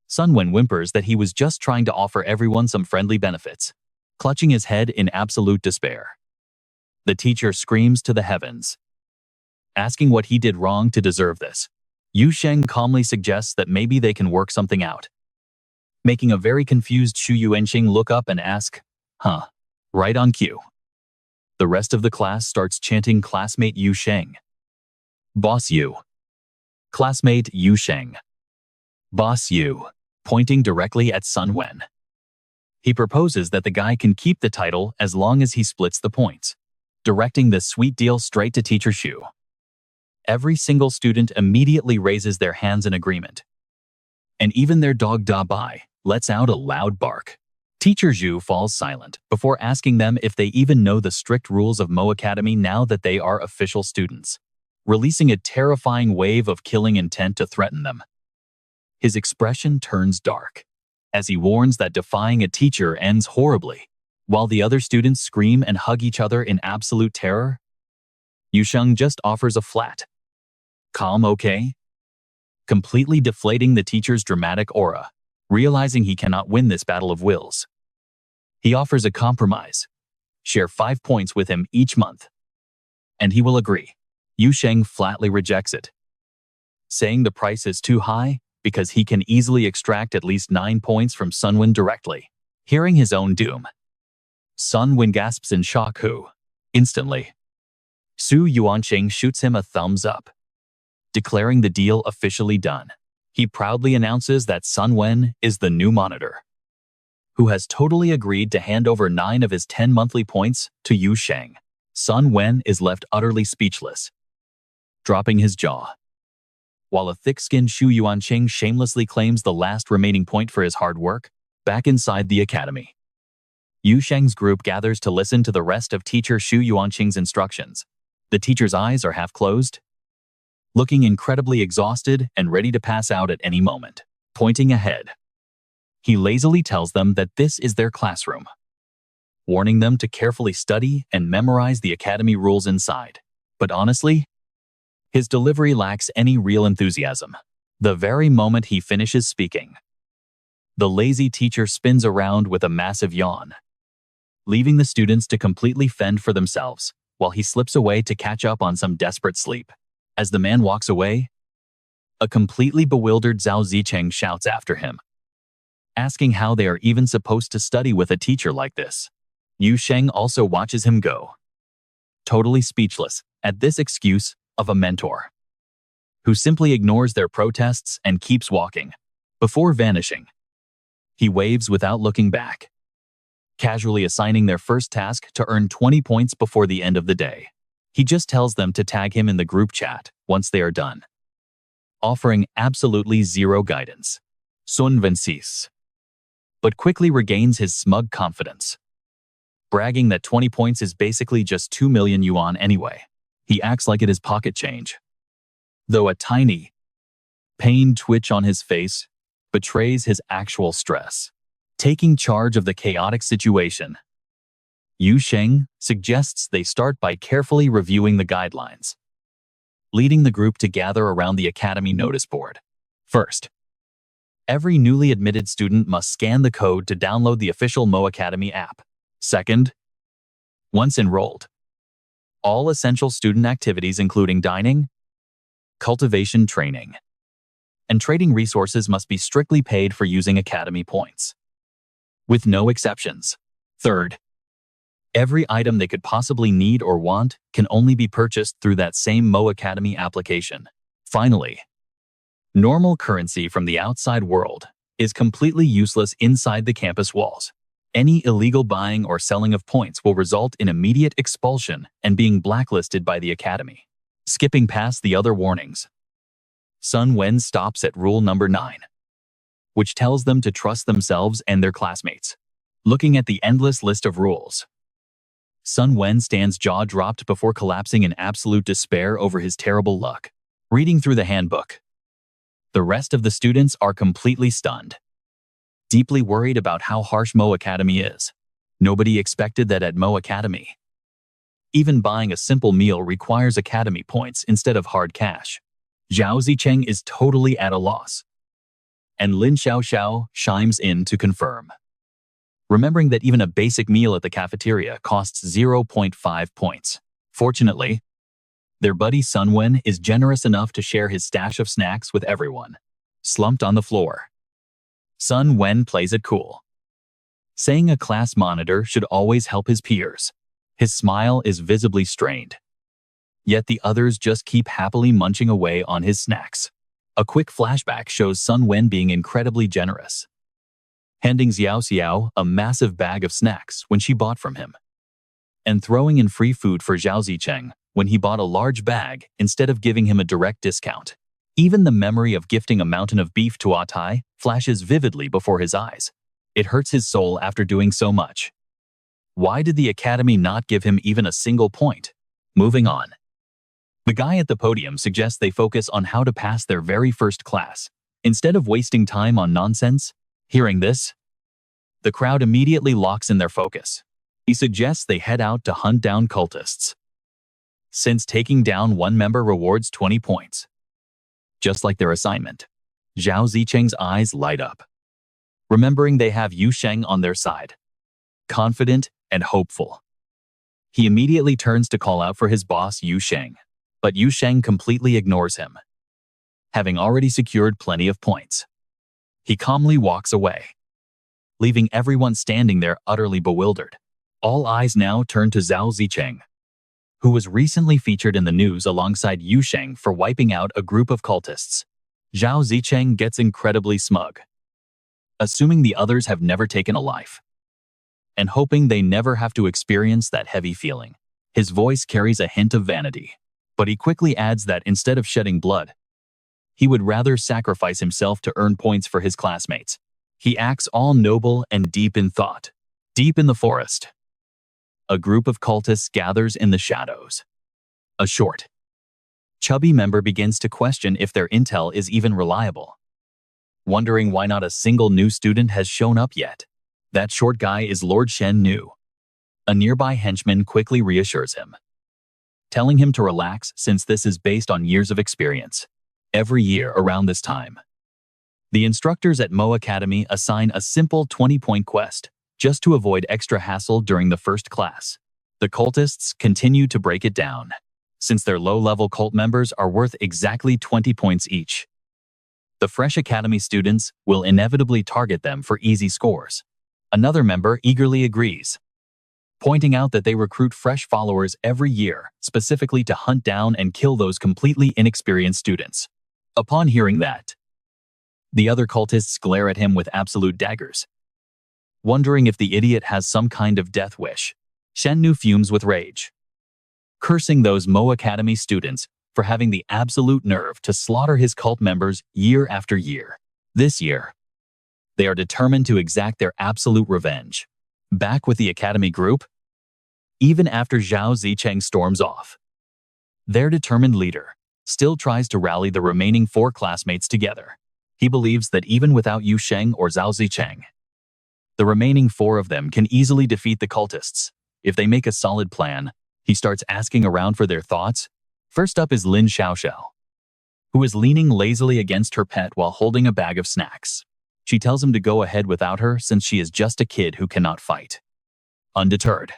Sun Wen whimpers that he was just trying to offer everyone some friendly benefits, clutching his head in absolute despair. The teacher screams to the heavens, asking what he did wrong to deserve this. Yu Sheng calmly suggests that maybe they can work something out, making a very confused Shu Yuanqing look up and ask, "Huh?" Right on cue, the rest of the class starts chanting classmate Yu Sheng. Boss Yu. Classmate Yu Sheng. Boss Yu, pointing directly at Sun Wen. He proposes that the guy can keep the title as long as he splits the points, directing the sweet deal straight to Teacher Shu. Every single student immediately raises their hands in agreement, and even their dog Da Bai lets out a loud bark. Teacher Zhu falls silent before asking them if they even know the strict rules of Mo Academy now that they are official students, releasing a terrifying wave of killing intent to threaten them. His expression turns dark as he warns that defying a teacher ends horribly, while the other students scream and hug each other in absolute terror. Yu Sheng just offers a flat, calm okay, completely deflating the teacher's dramatic aura. Realizing he cannot win this battle of wills, he offers a compromise, Share 5 points with him each month. And he will agree. Yu Sheng flatly rejects it, saying the price is too high because he can easily extract at least 9 points from Sun Wen directly. Hearing his own doom, Sun Wen gasps in shock. Instantly, Su Yuanqing shoots him a thumbs up, declaring the deal officially done. He proudly announces that Sun Wen is the new monitor, who has totally agreed to hand over 9 of his 10 monthly points to Yu Sheng. Sun Wen is left utterly speechless, dropping his jaw, while a thick-skinned Shu Yuanqing shamelessly claims the last remaining point for his hard work. Back inside the academy, Yu Sheng's group gathers to listen to the rest of teacher Shu Yuanqing's instructions. The teacher's eyes are half closed, looking incredibly exhausted and ready to pass out at any moment. Pointing ahead, he lazily tells them that this is their classroom, warning them to carefully study and memorize the academy rules inside. But honestly, his delivery lacks any real enthusiasm. The very moment he finishes speaking, the lazy teacher spins around with a massive yawn, leaving the students to completely fend for themselves while he slips away to catch up on some desperate sleep. As the man walks away, a completely bewildered Zhao Zicheng shouts after him, asking how they are even supposed to study with a teacher like this. Yu Sheng also watches him go, totally speechless at this excuse of a mentor, who simply ignores their protests and keeps walking. Before vanishing, he waves without looking back, casually assigning their first task to earn 20 points before the end of the day. He just tells them to tag him in the group chat once they are done, offering absolutely zero guidance. Sun vences, but quickly regains his smug confidence, bragging that 20 points is basically just 2 million yuan anyway. He acts like it is pocket change, though a tiny, pained twitch on his face betrays his actual stress. Taking charge of the chaotic situation, Yu Sheng suggests they start by carefully reviewing the guidelines, leading the group to gather around the academy notice board. First, every newly admitted student must scan the code to download the official Mo Academy app. Second, once enrolled, all essential student activities including dining, cultivation training, and trading resources must be strictly paid for using academy points, with no exceptions. Third, every item they could possibly need or want can only be purchased through that same Mo Academy application. Finally, normal currency from the outside world is completely useless inside the campus walls. Any illegal buying or selling of points will result in immediate expulsion and being blacklisted by the academy. Skipping past the other warnings, Sun Wen stops at rule number 9, which tells them to trust themselves and their classmates. Looking at the endless list of rules, Sun Wen stands jaw-dropped before collapsing in absolute despair over his terrible luck. Reading through the handbook, the rest of the students are completely stunned, deeply worried about how harsh Mo Academy is. Nobody expected that at Mo Academy, even buying a simple meal requires academy points instead of hard cash. Zhao Zicheng is totally at a loss, and Lin Xiaoxiao chimes in to confirm, remembering that even a basic meal at the cafeteria costs 0.5 points. Fortunately, their buddy Sun Wen is generous enough to share his stash of snacks with everyone. Slumped on the floor, Sun Wen plays it cool, saying a class monitor should always help his peers. His smile is visibly strained, yet the others just keep happily munching away on his snacks. A quick flashback shows Sun Wen being incredibly generous, handing Xiao Xiao a massive bag of snacks when she bought from him, and throwing in free food for Zhao Zicheng when he bought a large bag instead of giving him a direct discount. Even the memory of gifting a mountain of beef to Atai flashes vividly before his eyes. It hurts his soul after doing so much. Why did the academy not give him even a single point? Moving on, the guy at the podium suggests they focus on how to pass their very first class, instead of wasting time on nonsense. Hearing this, the crowd immediately locks in their focus. He suggests they head out to hunt down cultists, since taking down one member rewards 20 points. Just like their assignment, Zhao Zicheng's eyes light up, remembering they have Yu Sheng on their side, confident and hopeful. He immediately turns to call out for his boss Yu Sheng, but Yu Sheng completely ignores him, having already secured plenty of points. He calmly walks away, leaving everyone standing there utterly bewildered. All eyes now turn to Zhao Zicheng, who was recently featured in the news alongside Yu Sheng for wiping out a group of cultists. Zhao Zicheng gets incredibly smug, assuming the others have never taken a life, and hoping they never have to experience that heavy feeling. His voice carries a hint of vanity, but he quickly adds that instead of shedding blood, he would rather sacrifice himself to earn points for his classmates. He acts all noble and deep in thought. Deep in the forest, a group of cultists gathers in the shadows. A short, chubby member begins to question if their intel is even reliable, wondering why not a single new student has shown up yet. That short guy is Lord Shen Nu. A nearby henchman quickly reassures him, telling him to relax since this is based on years of experience. Every year around this time, the instructors at Mo Academy assign a simple 20-point quest just to avoid extra hassle during the first class. The cultists continue to break it down, since their low-level cult members are worth exactly 20 points each. The fresh academy students will inevitably target them for easy scores. Another member eagerly agrees, pointing out that they recruit fresh followers every year, specifically to hunt down and kill those completely inexperienced students. Upon hearing that, the other cultists glare at him with absolute daggers, wondering if the idiot has some kind of death wish. Shen Nu fumes with rage, cursing those Mo Academy students for having the absolute nerve to slaughter his cult members year after year. This year, they are determined to exact their absolute revenge. Back with the academy group, even after Zhao Zicheng storms off, their determined leader still tries to rally the remaining 4 classmates together. He believes that even without Yu Sheng or Zhao Zicheng, the remaining 4 of them can easily defeat the cultists. If they make a solid plan, he starts asking around for their thoughts. First up is Lin Xiaoxiao, who is leaning lazily against her pet while holding a bag of snacks. She tells him to go ahead without her since she is just a kid who cannot fight. Undeterred,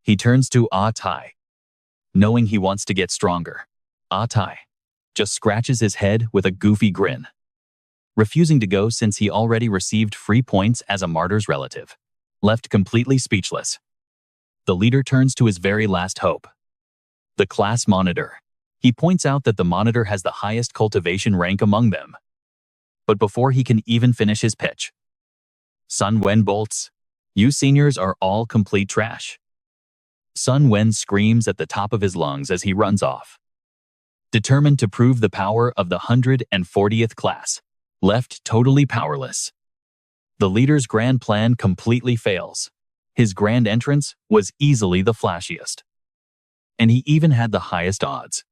he turns to Ah Tai, knowing he wants to get stronger. Ah Tai just scratches his head with a goofy grin, refusing to go since he already received free points as a martyr's relative. Left completely speechless, the leader turns to his very last hope, the class monitor. He points out that the monitor has the highest cultivation rank among them. But before he can even finish his pitch, Sun Wen bolts. You seniors are all complete trash. Sun Wen screams at the top of his lungs as he runs off, determined to prove the power of the 140th class. Left totally powerless, the leader's grand plan completely fails. His grand entrance was easily the flashiest, and he even had the highest odds.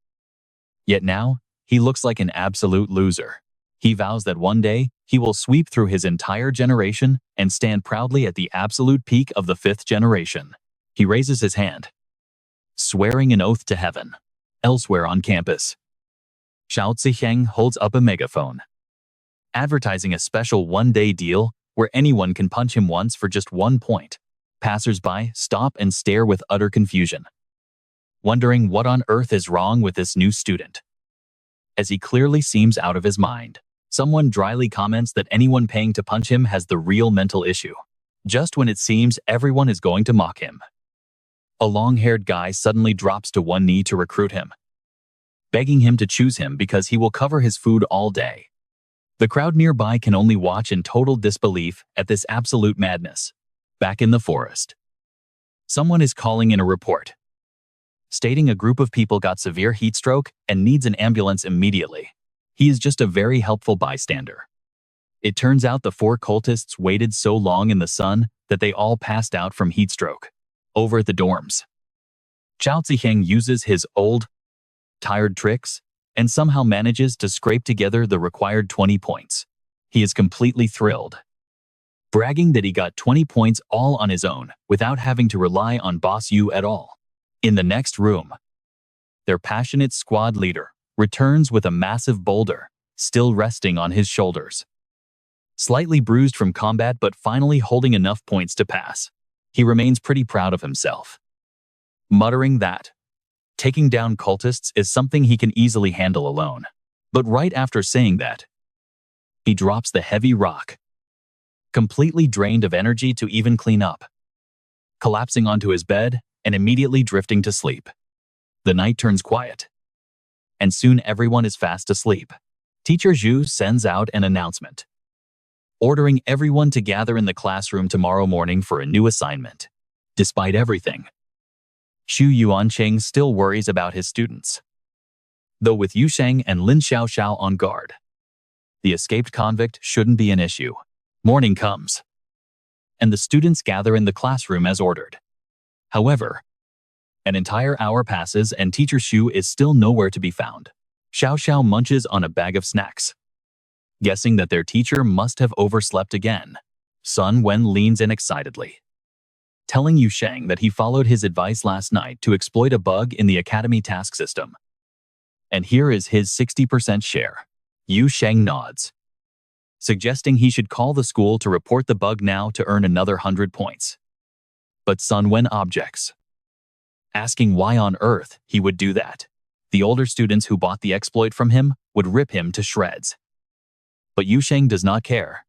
Yet now, he looks like an absolute loser. He vows that one day, he will sweep through his entire generation and stand proudly at the absolute peak of the 5th generation. He raises his hand, swearing an oath to heaven. Elsewhere on campus, Xiao Ziheng holds up a megaphone, advertising a special one-day deal where anyone can punch him once for just 1 point. Passers-by stop and stare with utter confusion, wondering what on earth is wrong with this new student, as he clearly seems out of his mind. Someone dryly comments that anyone paying to punch him has the real mental issue, just when it seems everyone is going to mock him. A long-haired guy suddenly drops to one knee to recruit him, begging him to choose him because he will cover his food all day. The crowd nearby can only watch in total disbelief at this absolute madness. Back in the forest, someone is calling in a report, stating a group of people got severe heat stroke and needs an ambulance immediately. He is just a very helpful bystander. It turns out the 4 cultists waited so long in the sun that they all passed out from heat stroke. Over at the dorms, Chao Ziheng uses his old, tired tricks and somehow manages to scrape together the required 20 points. He is completely thrilled, bragging that he got 20 points all on his own without having to rely on Boss Yu at all. In the next room, their passionate squad leader returns with a massive boulder still resting on his shoulders. Slightly bruised from combat but finally holding enough points to pass, he remains pretty proud of himself. muttering that taking down cultists is something he can easily handle alone. But right after saying that, he drops the heavy rock, completely drained of energy to even clean up, collapsing onto his bed and immediately drifting to sleep. The night turns quiet, and soon everyone is fast asleep. Teacher Zhu sends out an announcement, ordering everyone to gather in the classroom tomorrow morning for a new assignment. Despite everything, Xu Yuanqing still worries about his students. Though with Yu Sheng and Lin Xiaoxiao on guard, the escaped convict shouldn't be an issue. Morning comes, and the students gather in the classroom as ordered. However, an entire hour passes and Teacher Xu is still nowhere to be found. Xiaoxiao munches on a bag of snacks, guessing that their teacher must have overslept again. Sun Wen leans in excitedly, telling Yu Sheng that he followed his advice last night to exploit a bug in the academy task system. And here is his 60% share. Yu Sheng nods, suggesting he should call the school to report the bug now to earn another 100 points. But Sun Wen objects, asking why on earth he would do that. The older students who bought the exploit from him would rip him to shreds. But Yu Sheng does not care,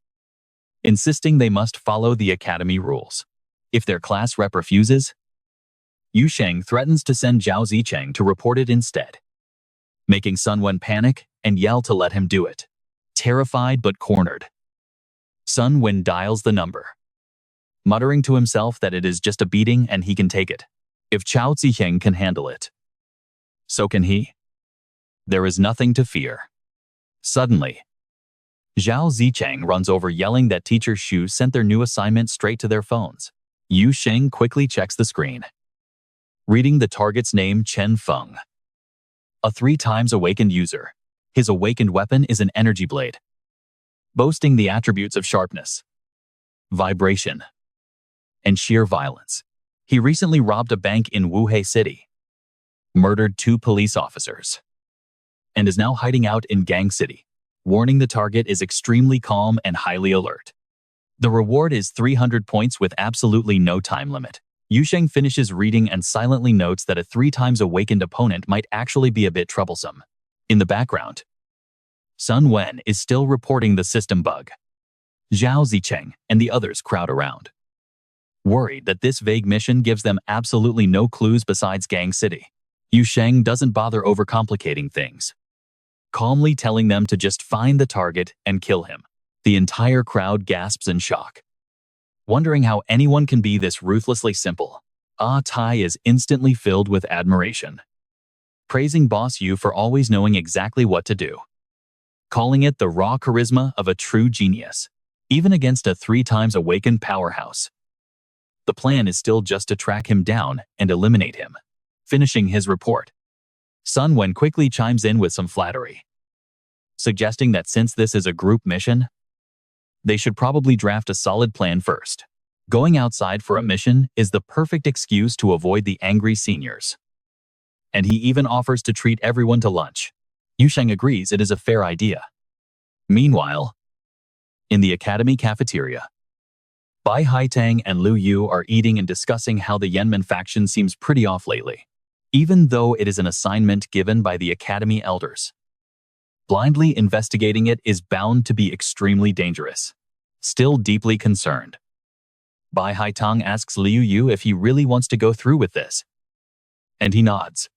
insisting they must follow the academy rules. If their class rep refuses, Yu Sheng threatens to send Zhao Zicheng to report it instead, making Sun Wen panic and yell to let him do it. Terrified but cornered, Sun Wen dials the number, muttering to himself that it is just a beating and he can take it. If Zhao Zicheng can handle it, so can he. There is nothing to fear. Suddenly, Zhao Zicheng runs over yelling that Teacher Xu sent their new assignment straight to their phones. Yu Sheng quickly checks the screen, reading the target's name, Chen Feng, a 3 times awakened user. His awakened weapon is an energy blade, boasting the attributes of sharpness, vibration, and sheer violence. He recently robbed a bank in Wuhei City, murdered 2 police officers, and is now hiding out in Gang City, warning the target is extremely calm and highly alert. The reward is 300 points with absolutely no time limit. Yu Sheng finishes reading and silently notes that a 3 times awakened opponent might actually be a bit troublesome. In the background, Sun Wen is still reporting the system bug. Zhao Zicheng and the others crowd around, worried that this vague mission gives them absolutely no clues besides Gang City. Yu Sheng doesn't bother overcomplicating things, calmly telling them to just find the target and kill him. The entire crowd gasps in shock, wondering how anyone can be this ruthlessly simple. Ah Tai is instantly filled with admiration, praising Boss Yu for always knowing exactly what to do, calling it the raw charisma of a true genius, even against a 3 times awakened powerhouse. The plan is still just to track him down and eliminate him. Finishing his report, Sun Wen quickly chimes in with some flattery, suggesting that since this is a group mission, they should probably draft a solid plan first. Going outside for a mission is the perfect excuse to avoid the angry seniors, and he even offers to treat everyone to lunch. Yu Sheng agrees it is a fair idea. Meanwhile, in the academy cafeteria, Bai Haitang and Liu Yu are eating and discussing how the Yanmen faction seems pretty off lately, even though it is an assignment given by the academy elders. Blindly investigating it is bound to be extremely dangerous. Still deeply concerned, Bai Haitang asks Liu Yu if he really wants to go through with this, and he nods,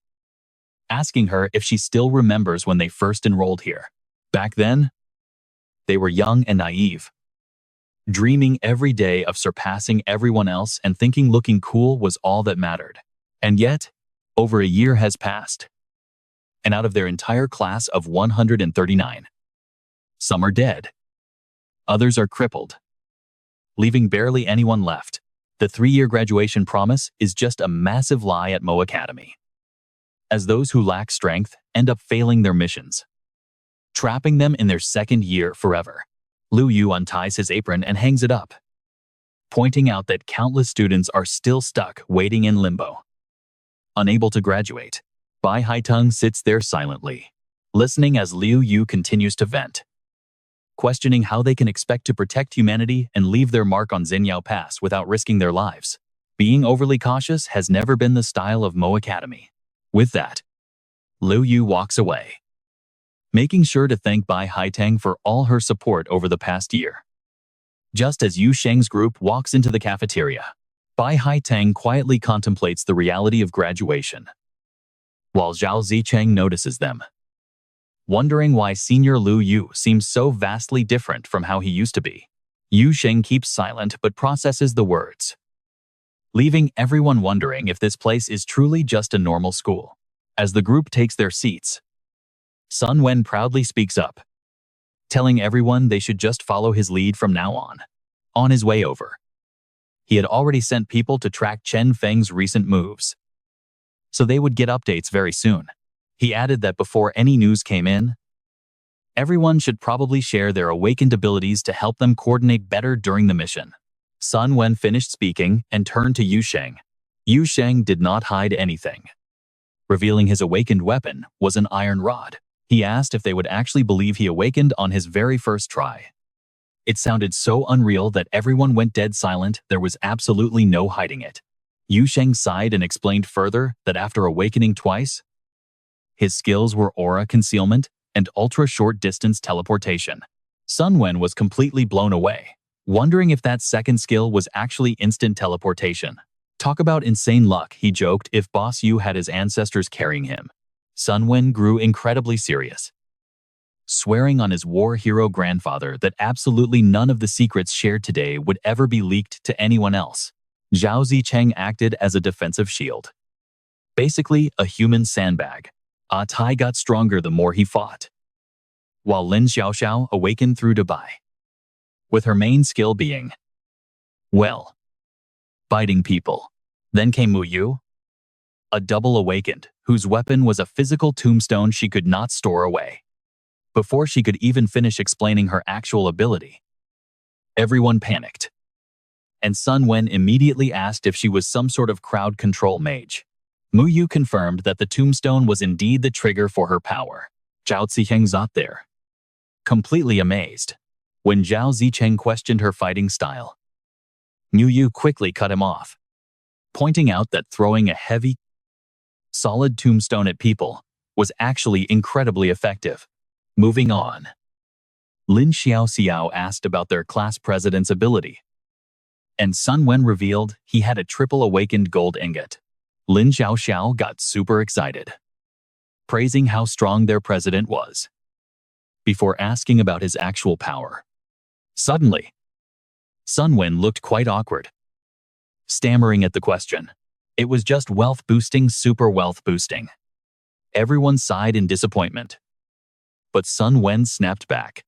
asking her if she still remembers when they first enrolled here. Back then, they were young and naive, dreaming every day of surpassing everyone else and thinking looking cool was all that mattered. And yet, over a year has passed, and out of their entire class of 139, some are dead, others are crippled, leaving barely anyone left. The 3-year graduation promise is just a massive lie at Mo Academy, as those who lack strength end up failing their missions, trapping them in their 2nd year forever. Liu Yu unties his apron and hangs it up, pointing out that countless students are still stuck waiting in limbo, unable to graduate. Bai Haitang sits there silently, listening as Liu Yu continues to vent, questioning how they can expect to protect humanity and leave their mark on Xinyao Pass without risking their lives. Being overly cautious has never been the style of Mo Academy. With that, Liu Yu walks away, making sure to thank Bai Haitang for all her support over the past year. Just as Yu Sheng's group walks into the cafeteria, Bai Haitang quietly contemplates the reality of graduation, while Zhao Zicheng notices them, wondering why Senior Liu Yu seems so vastly different from how he used to be. Yu Sheng keeps silent but processes the words, leaving everyone wondering if this place is truly just a normal school. As the group takes their seats, Sun Wen proudly speaks up, telling everyone they should just follow his lead from now on. On his way over, he had already sent people to track Chen Feng's recent moves, so they would get updates very soon. He added that before any news came in, everyone should probably share their awakened abilities to help them coordinate better during the mission. Sun Wen finished speaking and turned to Yu Sheng. Yu Sheng did not hide anything, revealing his awakened weapon was an iron rod. He asked if they would actually believe he awakened on his very first try. It sounded so unreal that everyone went dead silent. There was absolutely no hiding it. Yu Sheng sighed and explained further that after awakening twice, his skills were aura concealment and ultra-short distance teleportation. Sun Wen was completely blown away, wondering if that second skill was actually instant teleportation. Talk about insane luck, he joked, if Boss Yu had his ancestors carrying him. Sun Wen grew incredibly serious, swearing on his war hero grandfather that absolutely none of the secrets shared today would ever be leaked to anyone else. Zhao Zicheng acted as a defensive shield, basically a human sandbag. Tai got stronger the more he fought, while Lin Xiaoxiao awakened through Dubai, with her main skill being, well, biting people. Then came Mu Yu, a double awakened, whose weapon was a physical tombstone she could not store away. Before she could even finish explaining her actual ability, everyone panicked, and Sun Wen immediately asked if she was some sort of crowd control mage. Mu Yu confirmed that the tombstone was indeed the trigger for her power. Zhao Zicheng sat there, completely amazed. When Zhao Zicheng questioned her fighting style, Mu Yu quickly cut him off, pointing out that throwing a heavy, solid tombstone at people was actually incredibly effective. Moving on, Lin Xiaoxiao asked about their class president's ability, and Sun Wen revealed he had a triple awakened gold ingot. Lin Xiaoxiao got super excited, praising how strong their president was, before asking about his actual power. Suddenly, Sun Wen looked quite awkward, stammering at the question. It was just wealth boosting, super wealth boosting. Everyone sighed in disappointment, but Sun Wen snapped back,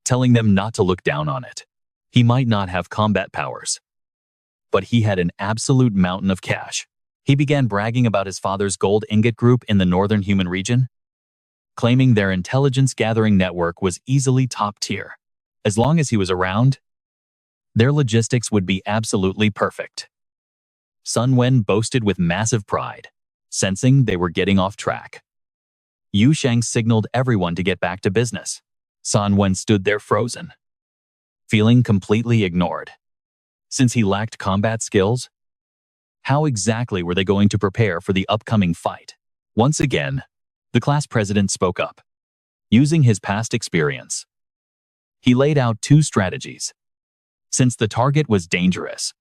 telling them not to look down on it. He might not have combat powers, but he had an absolute mountain of cash. He began bragging about his father's gold ingot group in the northern human region, claiming their intelligence gathering network was easily top tier. As long as he was around, their logistics would be absolutely perfect. Sun Wen boasted with massive pride, sensing they were getting off track. Yu Sheng signaled everyone to get back to business. Sun Wen stood there frozen, feeling completely ignored. Since he lacked combat skills, how exactly were they going to prepare for the upcoming fight? Once again, the class president spoke up. Using his past experience, he laid out two strategies. Since the target was dangerous,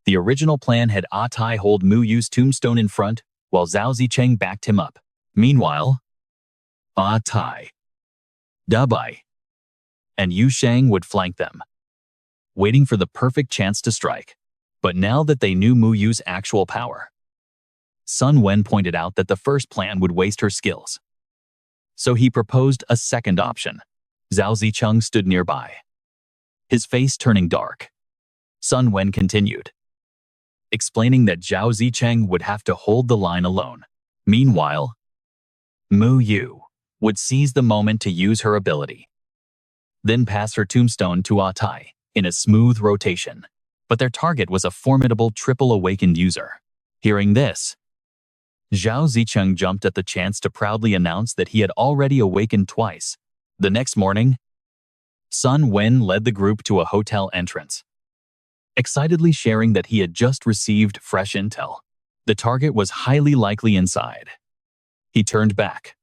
the original plan had Tai hold Mu Yu's tombstone in front, while Zhao Zicheng backed him up. Meanwhile, Tai, Dubai, and Yu Sheng would flank them, waiting for the perfect chance to strike. But now that they knew Mu Yu's actual power, Sun Wen pointed out that the first plan would waste her skills. So he proposed a second option. Zhao Zicheng stood nearby, his face turning dark. Sun Wen continued, explaining that Zhao Zicheng would have to hold the line alone. Meanwhile, Mu Yu would seize the moment to use her ability, then pass her tombstone to Tai in a smooth rotation. But their target was a formidable triple awakened user. Hearing this, Zhao Zicheng jumped at the chance to proudly announce that he had already awakened twice. The next morning, Sun Wen led the group to a hotel entrance, excitedly sharing that he had just received fresh intel. The target was highly likely inside. He turned back,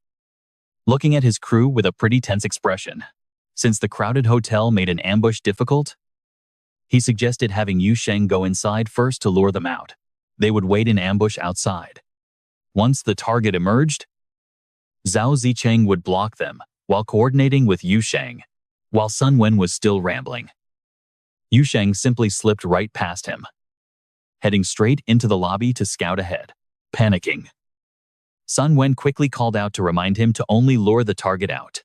looking at his crew with a pretty tense expression. Since the crowded hotel made an ambush difficult, he suggested having Yu Sheng go inside first to lure them out. They would wait in ambush outside. Once the target emerged, Zhao Zicheng would block them while coordinating with Yu Sheng, while Sun Wen was still rambling. Yu Sheng simply slipped right past him, heading straight into the lobby to scout ahead. Panicking, Sun Wen quickly called out to remind him to only lure the target out,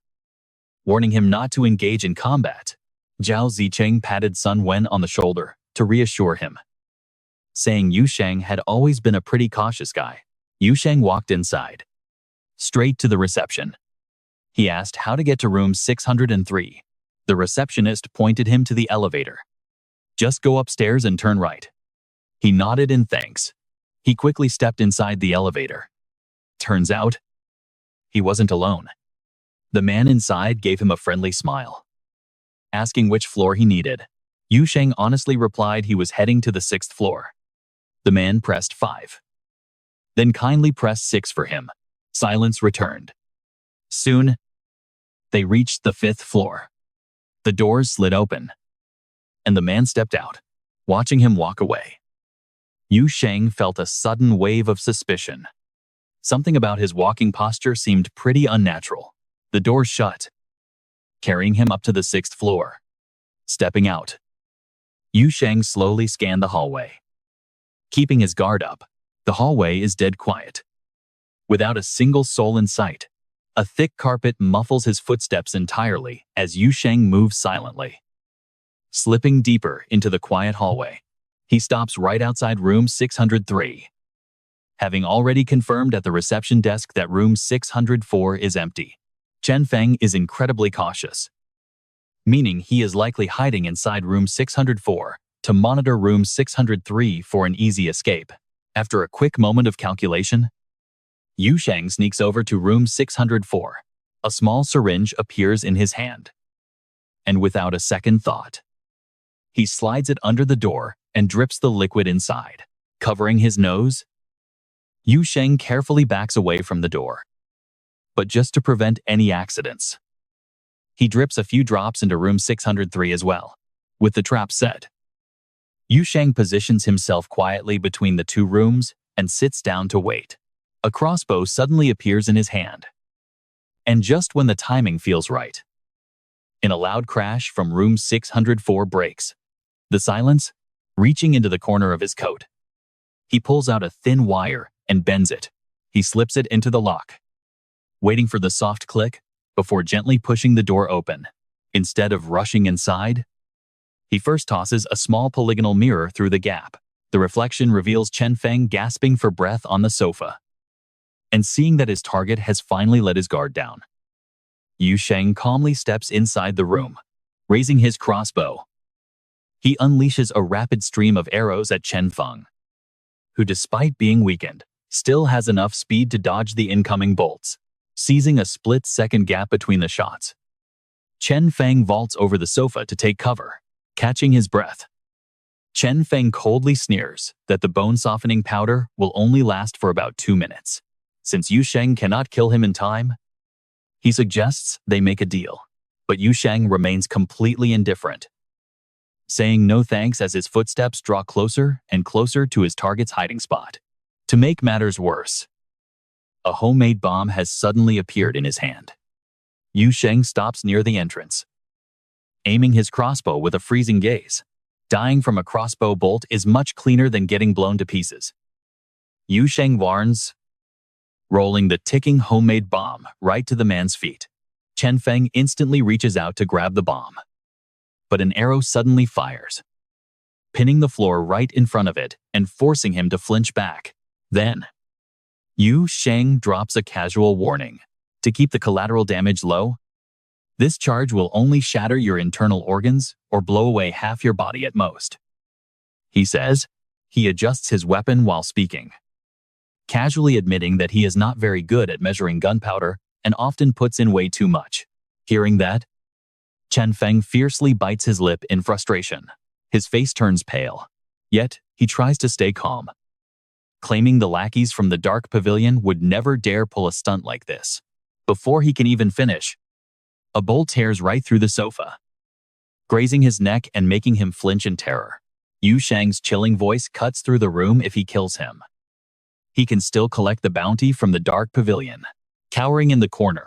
warning him not to engage in combat. Zhao Zicheng patted Sun Wen on the shoulder to reassure him, saying Yu Sheng had always been a pretty cautious guy. Yu Sheng walked inside, straight to the reception. He asked how to get to room 603. The receptionist pointed him to the elevator. Just go upstairs and turn right. He nodded in thanks. He quickly stepped inside the elevator. Turns out, he wasn't alone. The man inside gave him a friendly smile, asking which floor he needed. Yu Sheng honestly replied he was heading to the 6th floor. The man pressed 5. Then kindly pressed 6 for him. Silence returned. Soon, they reached the 5th floor. The doors slid open, and the man stepped out, watching him walk away. Yu Sheng felt a sudden wave of suspicion. Something about his walking posture seemed pretty unnatural. The door shut, carrying him up to the 6th floor. Stepping out, Yu Sheng slowly scanned the hallway. Keeping his guard up, the hallway is dead quiet. Without a single soul in sight, a thick carpet muffles his footsteps entirely as Yu Sheng moves silently. Slipping deeper into the quiet hallway, he stops right outside room 603. Having already confirmed at the reception desk that room 604 is empty, Chen Feng is incredibly cautious, meaning he is likely hiding inside room 604 to monitor room 603 for an easy escape. After a quick moment of calculation, Yu Sheng sneaks over to room 604. A small syringe appears in his hand, and without a second thought, he slides it under the door and drips the liquid inside. Covering his nose, Yu Sheng carefully backs away from the door, but just to prevent any accidents. He drips a few drops into room 603 as well. With the trap set, Yu Sheng positions himself quietly between the two rooms and sits down to wait. A crossbow suddenly appears in his hand, and just when the timing feels right, in a loud crash from room 604 breaks the silence, reaching into the corner of his coat. He pulls out a thin wire and bends it. He slips it into the lock, waiting for the soft click before gently pushing the door open. Instead of rushing inside, he first tosses a small polygonal mirror through the gap. The reflection reveals Chen Feng gasping for breath on the sofa, and seeing that his target has finally let his guard down. Yu Sheng calmly steps inside the room, raising his crossbow. He unleashes a rapid stream of arrows at Chen Feng, who, despite being weakened, still has enough speed to dodge the incoming bolts. Seizing a split-second gap between the shots, Chen Feng vaults over the sofa to take cover, catching his breath. Chen Feng coldly sneers that the bone-softening powder will only last for about 2 minutes. Since Yu Sheng cannot kill him in time, he suggests they make a deal, but Yu Sheng remains completely indifferent, saying no thanks as his footsteps draw closer and closer to his target's hiding spot. To make matters worse, a homemade bomb has suddenly appeared in his hand. Yu Sheng stops near the entrance, aiming his crossbow with a freezing gaze. Dying from a crossbow bolt is much cleaner than getting blown to pieces, Yu Sheng warns, rolling the ticking homemade bomb right to the man's feet. Chen Feng instantly reaches out to grab the bomb, but an arrow suddenly fires, pinning the floor right in front of it and forcing him to flinch back. Then, Yu Sheng drops a casual warning to keep the collateral damage low. This charge will only shatter your internal organs or blow away half your body at most, he says. He adjusts his weapon while speaking, casually admitting that he is not very good at measuring gunpowder and often puts in way too much. Hearing that, Chen Feng fiercely bites his lip in frustration. His face turns pale, yet he tries to stay calm, claiming the lackeys from the dark pavilion would never dare pull a stunt like this. Before he can even finish, a bolt tears right through the sofa, grazing his neck and making him flinch in terror. Yu Sheng's chilling voice cuts through the room. If he kills him, he can still collect the bounty from the dark pavilion. Cowering in the corner,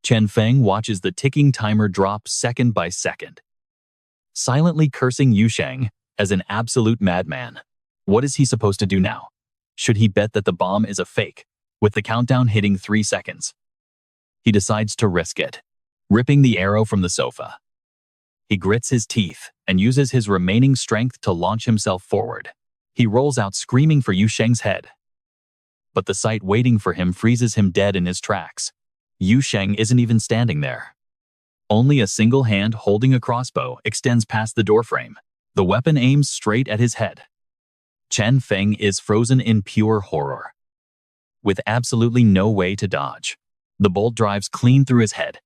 Chen Feng watches the ticking timer drop second by second, silently cursing Yu Sheng as an absolute madman. What is he supposed to do now? Should he bet that the bomb is a fake, with the countdown hitting 3 seconds? He decides to risk it, ripping the arrow from the sofa. He grits his teeth and uses his remaining strength to launch himself forward. He rolls out screaming for Yu Sheng's head, but the sight waiting for him freezes him dead in his tracks. Yu Sheng isn't even standing there. Only a single hand holding a crossbow extends past the doorframe. The weapon aims straight at his head. Chen Feng is frozen in pure horror, with absolutely no way to dodge. The bolt drives clean through his head,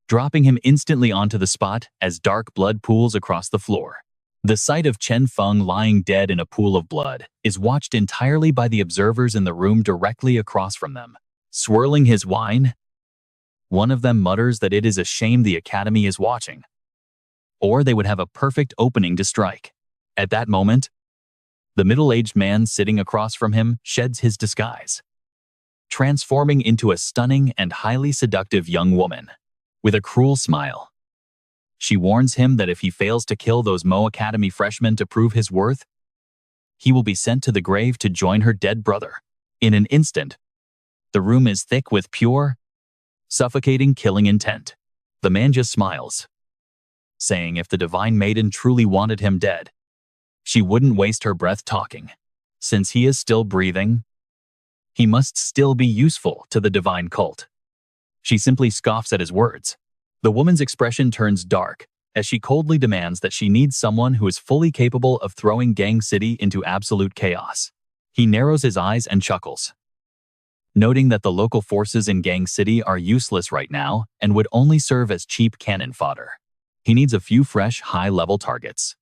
dropping him instantly onto the spot as dark blood pools across the floor. The sight of Chen Feng lying dead in a pool of blood is watched entirely by the observers in the room directly across from them. Swirling his wine, one of them mutters that it is a shame the Academy is watching, or they would have a perfect opening to strike. At that moment, the middle-aged man sitting across from him sheds his disguise, transforming into a stunning and highly seductive young woman. With a cruel smile, she warns him that if he fails to kill those Mo Academy freshmen to prove his worth, he will be sent to the grave to join her dead brother. In an instant, the room is thick with pure, suffocating killing intent. The man just smiles, saying if the divine maiden truly wanted him dead, she wouldn't waste her breath talking. Since he is still breathing, he must still be useful to the divine cult. She simply scoffs at his words. The woman's expression turns dark as she coldly demands that she needs someone who is fully capable of throwing Gang City into absolute chaos. He narrows his eyes and chuckles, noting that the local forces in Gang City are useless right now and would only serve as cheap cannon fodder. He needs a few fresh, high-level targets.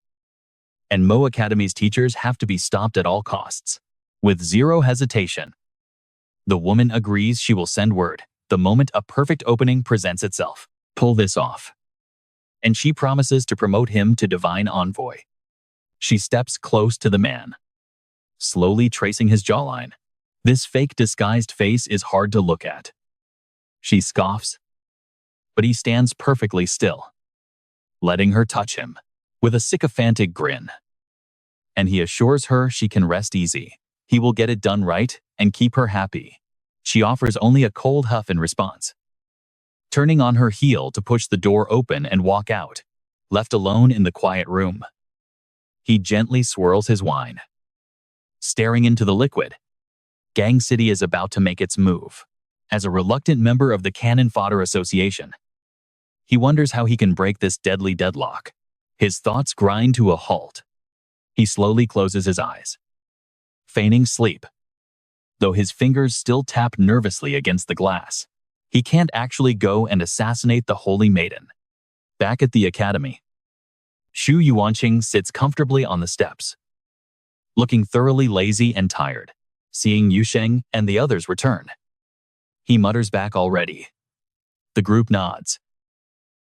And Mo Academy's teachers have to be stopped at all costs. With zero hesitation, the woman agrees she will send word the moment a perfect opening presents itself. Pull this off. And she promises to promote him to divine envoy. She steps close to the man, slowly tracing his jawline. This fake disguised face is hard to look at. She scoffs, but he stands perfectly still, letting her touch him with a sycophantic grin. And he assures her she can rest easy. He will get it done right and keep her happy. She offers only a cold huff in response, turning on her heel to push the door open and walk out. Left alone in the quiet room, he gently swirls his wine, staring into the liquid. Gang City is about to make its move. As a reluctant member of the Cannon Fodder Association, he wonders how he can break this deadly deadlock. His thoughts grind to a halt. He slowly closes his eyes, feigning sleep, though his fingers still tap nervously against the glass. He can't actually go and assassinate the Holy Maiden. Back at the academy, Shu Yuanqing sits comfortably on the steps, looking thoroughly lazy and tired. Seeing Yu Sheng and the others return, he mutters back already. The group nods,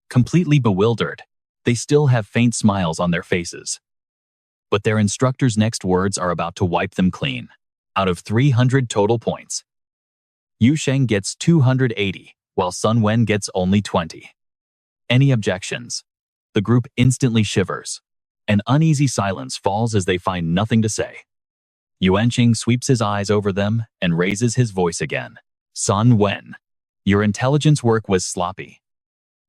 completely bewildered. They still have faint smiles on their faces, but their instructor's next words are about to wipe them clean. Out of 300 total points, Yu Sheng gets 280, while Sun Wen gets only 20. Any objections? The group instantly shivers. An uneasy silence falls as they find nothing to say. Yuanqing sweeps his eyes over them and raises his voice again. Sun Wen, your intelligence work was sloppy.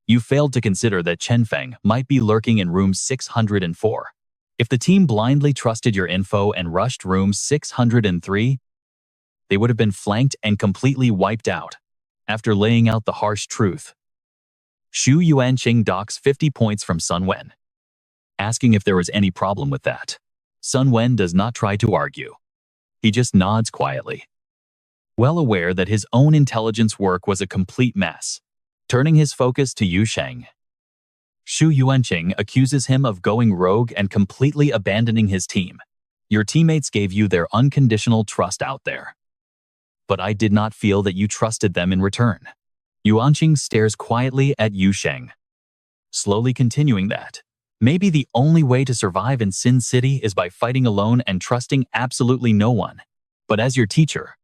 You failed to consider that Chen Feng might be lurking in room 604. If the team blindly trusted your info and rushed room 603, they would have been flanked and completely wiped out. After laying out the harsh truth, Shu Yuanqing docks 50 points from Sun Wen, asking if there was any problem with that. Sun Wen does not try to argue. He just nods quietly, well aware that his own intelligence work was a complete mess. Turning his focus to Yu Sheng, Shu Yuanqing accuses him of going rogue and completely abandoning his team. Your teammates gave you their unconditional trust out there. But I did not feel that you trusted them in return. Yuanqing stares quietly at Yu Sheng, slowly continuing that maybe the only way to survive in Sin City is by fighting alone and trusting absolutely no one. But as your teacher,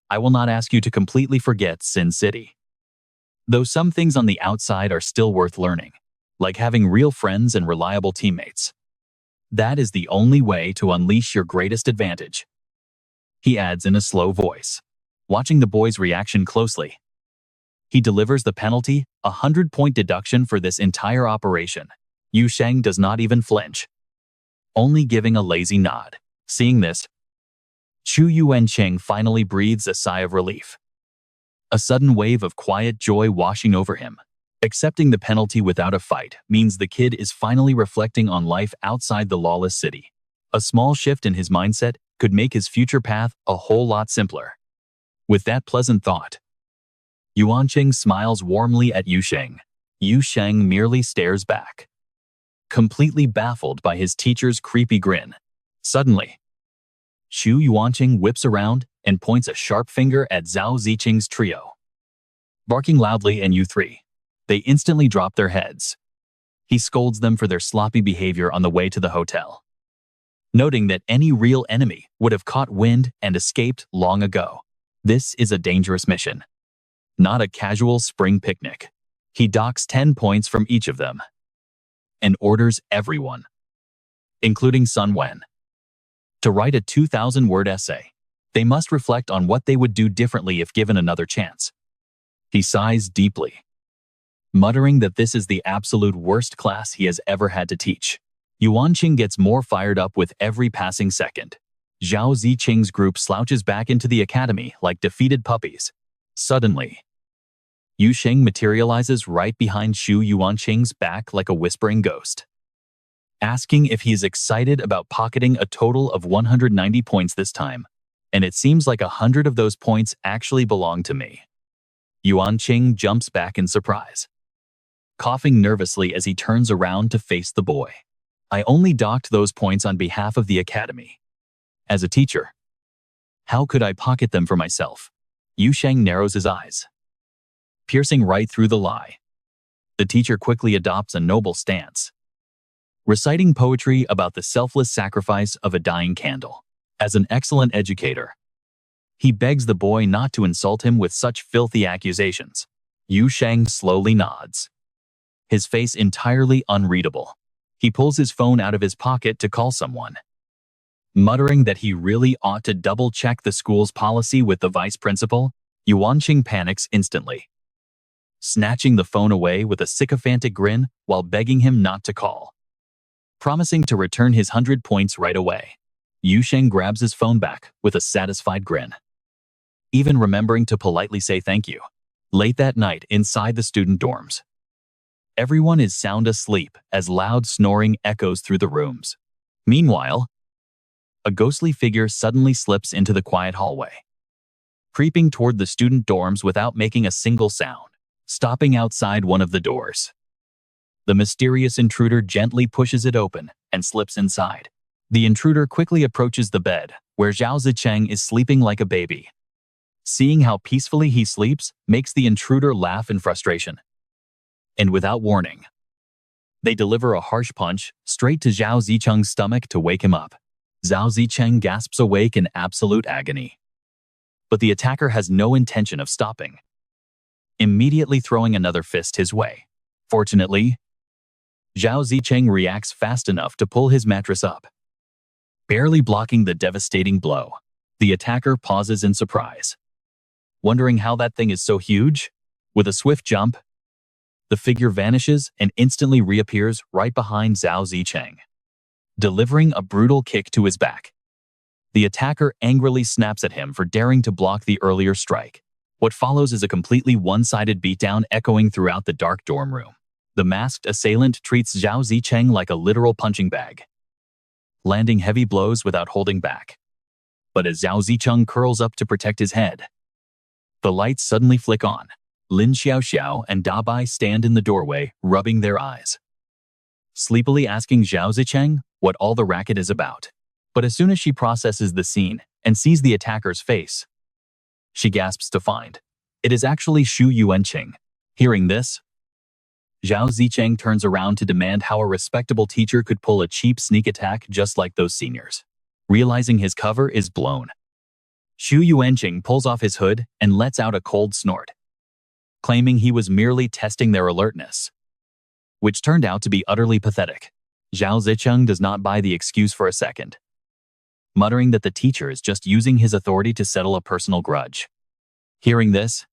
I will not ask you to completely forget Sin City. Though some things on the outside are still worth learning, like having real friends and reliable teammates. That is the only way to unleash your greatest advantage. He adds in a slow voice, watching the boy's reaction closely. He delivers the penalty, a 100-point deduction for this entire operation. Yu Sheng does not even flinch, only giving a lazy nod. Seeing this, Shu Yuanqing finally breathes a sigh of relief. A sudden wave of quiet joy washing over him. Accepting the penalty without a fight means the kid is finally reflecting on life outside the lawless city. A small shift in his mindset could make his future path a whole lot simpler. With that pleasant thought, Yuanqing smiles warmly at Yu Sheng. Yu Sheng merely stares back, completely baffled by his teacher's creepy grin. Suddenly, Shu Yuanqing whips around and points a sharp finger at Zhao Ziqing's trio. Barking loudly and U3, they instantly drop their heads. He scolds them for their sloppy behavior on the way to the hotel, noting that any real enemy would have caught wind and escaped long ago. This is a dangerous mission, not a casual spring picnic. He docks 10 points from each of them and orders everyone, including Sun Wen, to write a 2,000-word essay. They must reflect on what they would do differently if given another chance. He sighs deeply, muttering that this is the absolute worst class he has ever had to teach. Yuanqing gets more fired up with every passing second. Zhao Ziqing's group slouches back into the academy like defeated puppies. Suddenly, Yu Sheng materializes right behind Shu Yuanqing's back like a whispering ghost, asking if he is excited about pocketing a total of 190 points this time, and it seems like 100 of those points actually belong to me. Yuanqing jumps back in surprise, coughing nervously as he turns around to face the boy. I only docked those points on behalf of the academy. As a teacher, how could I pocket them for myself? Yu Sheng narrows his eyes, piercing right through the lie. The teacher quickly adopts a noble stance, reciting poetry about the selfless sacrifice of a dying candle. As an excellent educator, he begs the boy not to insult him with such filthy accusations. Yu Sheng slowly nods, his face entirely unreadable. He pulls his phone out of his pocket to call someone, muttering that he really ought to double-check the school's policy with the vice principal. Yuanqing panics instantly, snatching the phone away with a sycophantic grin while begging him not to call, promising to return his 100 points right away. Yu Sheng grabs his phone back with a satisfied grin, even remembering to politely say thank you. Late that night inside the student dorms, everyone is sound asleep as loud snoring echoes through the rooms. Meanwhile, a ghostly figure suddenly slips into the quiet hallway, creeping toward the student dorms without making a single sound, stopping outside one of the doors. The mysterious intruder gently pushes it open and slips inside. The intruder quickly approaches the bed, where Zhao Zicheng is sleeping like a baby. Seeing how peacefully he sleeps makes the intruder laugh in frustration. And without warning, they deliver a harsh punch straight to Zhao Zicheng's stomach to wake him up. Zhao Zicheng gasps awake in absolute agony. But the attacker has no intention of stopping, immediately throwing another fist his way. Fortunately, Zhao Zicheng reacts fast enough to pull his mattress up, barely blocking the devastating blow. The attacker pauses in surprise, wondering how that thing is so huge. With a swift jump, the figure vanishes and instantly reappears right behind Zhao Zicheng, delivering a brutal kick to his back. The attacker angrily snaps at him for daring to block the earlier strike. What follows is a completely one-sided beatdown echoing throughout the dark dorm room. The masked assailant treats Zhao Zicheng like a literal punching bag, landing heavy blows without holding back. But as Zhao Zicheng curls up to protect his head, the lights suddenly flick on. Lin Xiaoxiao and Dabai stand in the doorway, rubbing their eyes. sleepily asking Zhao Zicheng what all the racket is about. But as soon as she processes the scene and sees the attacker's face, she gasps to find it is actually Xu Yuanqing. Hearing this, Zhao Zicheng turns around to demand how a respectable teacher could pull a cheap sneak attack just like those seniors. Realizing his cover is blown, Xu Yuanqing pulls off his hood and lets out a cold snort, claiming he was merely testing their alertness, which turned out to be utterly pathetic. Zhao Zicheng does not buy the excuse for a second, muttering that the teacher is just using his authority to settle a personal grudge. Hearing this,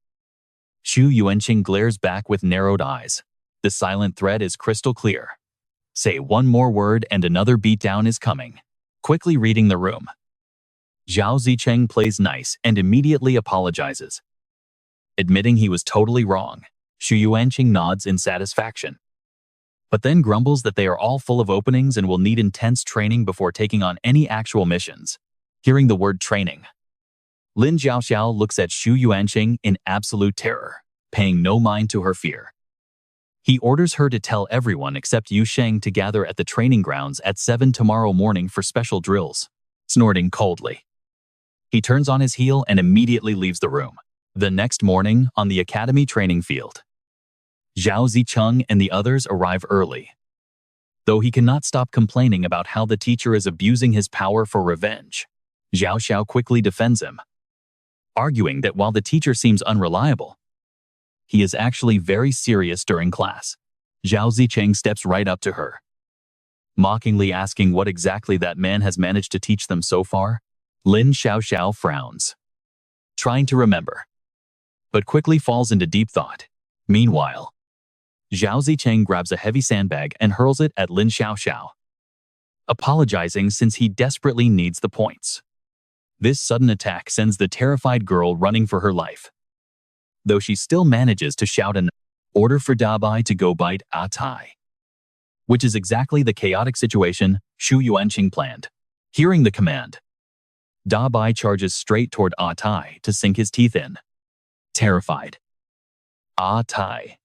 Xu Yuanqing glares back with narrowed eyes. The silent threat is crystal clear. Say one more word and another beatdown is coming. Quickly reading the room, Zhao Zicheng plays nice and immediately apologizes. Admitting he was totally wrong, Xu Yuanqing nods in satisfaction, but then grumbles that they are all full of openings and will need intense training before taking on any actual missions. Hearing the word training, Lin Zhaoxiao looks at Xu Yuanqing in absolute terror, paying no mind to her fear. He orders her to tell everyone except Yu Sheng to gather at the training grounds at 7 tomorrow morning for special drills. Snorting coldly, he turns on his heel and immediately leaves the room. The next morning, on the academy training field, Zhao Zicheng and the others arrive early. Though he cannot stop complaining about how the teacher is abusing his power for revenge, Zhao Xiao quickly defends him, arguing that while the teacher seems unreliable, he is actually very serious during class. Zhao Zicheng steps right up to her, mockingly asking what exactly that man has managed to teach them so far. Lin Xiaoxiao frowns, trying to remember, but quickly falls into deep thought. Meanwhile, Zhao Zicheng grabs a heavy sandbag and hurls it at Lin Xiaoxiao, apologizing since he desperately needs the points. This sudden attack sends the terrified girl running for her life, though she still manages to shout an order for Dabai to go bite Ah Tai, which is exactly the chaotic situation Xu Yuanqing planned. Hearing the command, Dabai charges straight toward Ah Tai to sink his teeth in. Terrified, Ah Tai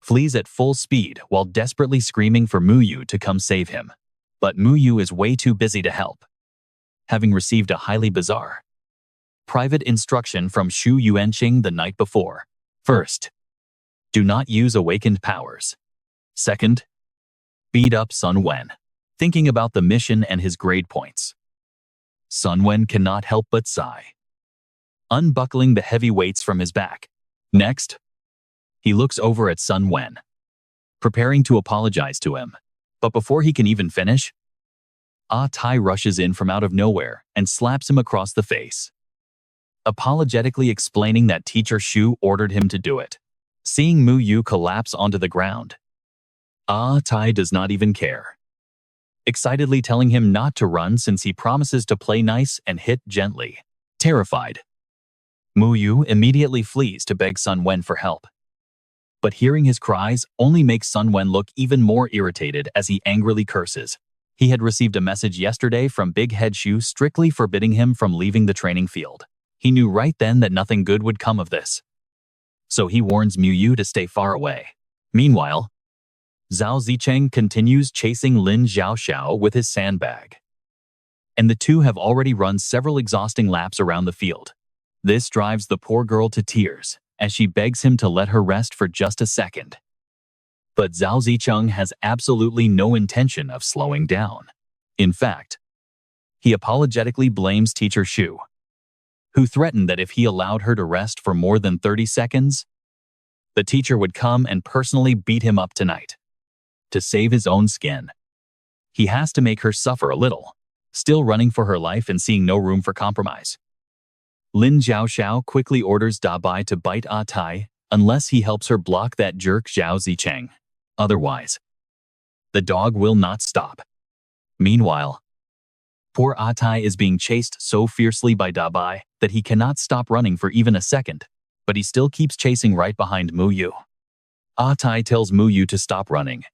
flees at full speed while desperately screaming for Mu Yu to come save him. But Mu Yu is way too busy to help, having received a highly bizarre private instruction from Xu Yuanqing the night before. First, do not use awakened powers. Second, beat up Sun Wen. Thinking about the mission and his grade points, Sun Wen cannot help but sigh, unbuckling the heavy weights from his back. Next, he looks over at Sun Wen, preparing to apologize to him. But before he can even finish, Ah Tai rushes in from out of nowhere and slaps him across the face, apologetically explaining that teacher Xu ordered him to do it. Seeing Mu Yu collapse onto the ground, Ah Tai does not even care, excitedly telling him not to run since he promises to play nice and hit gently. Terrified, Mu Yu immediately flees to beg Sun Wen for help. But hearing his cries only makes Sun Wen look even more irritated as he angrily curses. He had received a message yesterday from Big Head Xu strictly forbidding him from leaving the training field. He knew right then that nothing good would come of this, so he warns Mu Yu to stay far away. Meanwhile, Zhao Zicheng continues chasing Lin Zhaoxiao with his sandbag, and the two have already run several exhausting laps around the field. This drives the poor girl to tears as she begs him to let her rest for just a second. But Zhao Zicheng has absolutely no intention of slowing down. In fact, he apologetically blames teacher Xu, who threatened that if he allowed her to rest for more than 30 seconds, the teacher would come and personally beat him up tonight. To save his own skin, he has to make her suffer a little, still running for her life and seeing no room for compromise. Lin Zhaoxiao quickly orders Dabai to bite Ah Tai unless he helps her block that jerk Zhao Zicheng. Otherwise, the dog will not stop. Meanwhile, poor Ah Tai is being chased so fiercely by Dabai that he cannot stop running for even a second, but he still keeps chasing right behind Mu Yu. Ah Tai tells Mu Yu to stop running,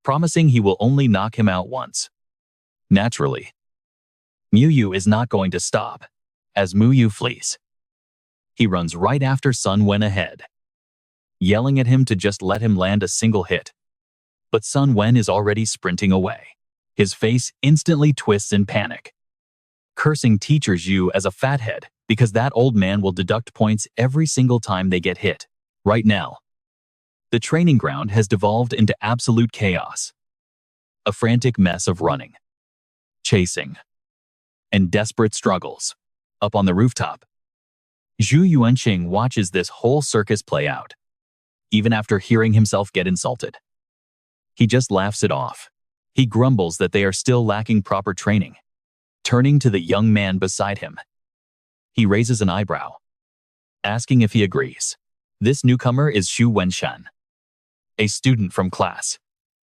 promising he will only knock him out once. Naturally, Mu Yu is not going to stop. As Mu Yu flees, he runs right after Sun Wen ahead, yelling at him to just let him land a single hit. But Sun Wen is already sprinting away. His face instantly twists in panic, cursing Teacher Zhu as a fathead because that old man will deduct points every single time they get hit. Right now, the training ground has devolved into absolute chaos. A frantic mess of running, chasing, and desperate struggles. Up on the rooftop, Zhu Yuanqing watches this whole circus play out. Even after hearing himself get insulted, he just laughs it off. He grumbles that they are still lacking proper training. Turning to the young man beside him, he raises an eyebrow, asking if he agrees. This newcomer is Xu Wenshan, a student from class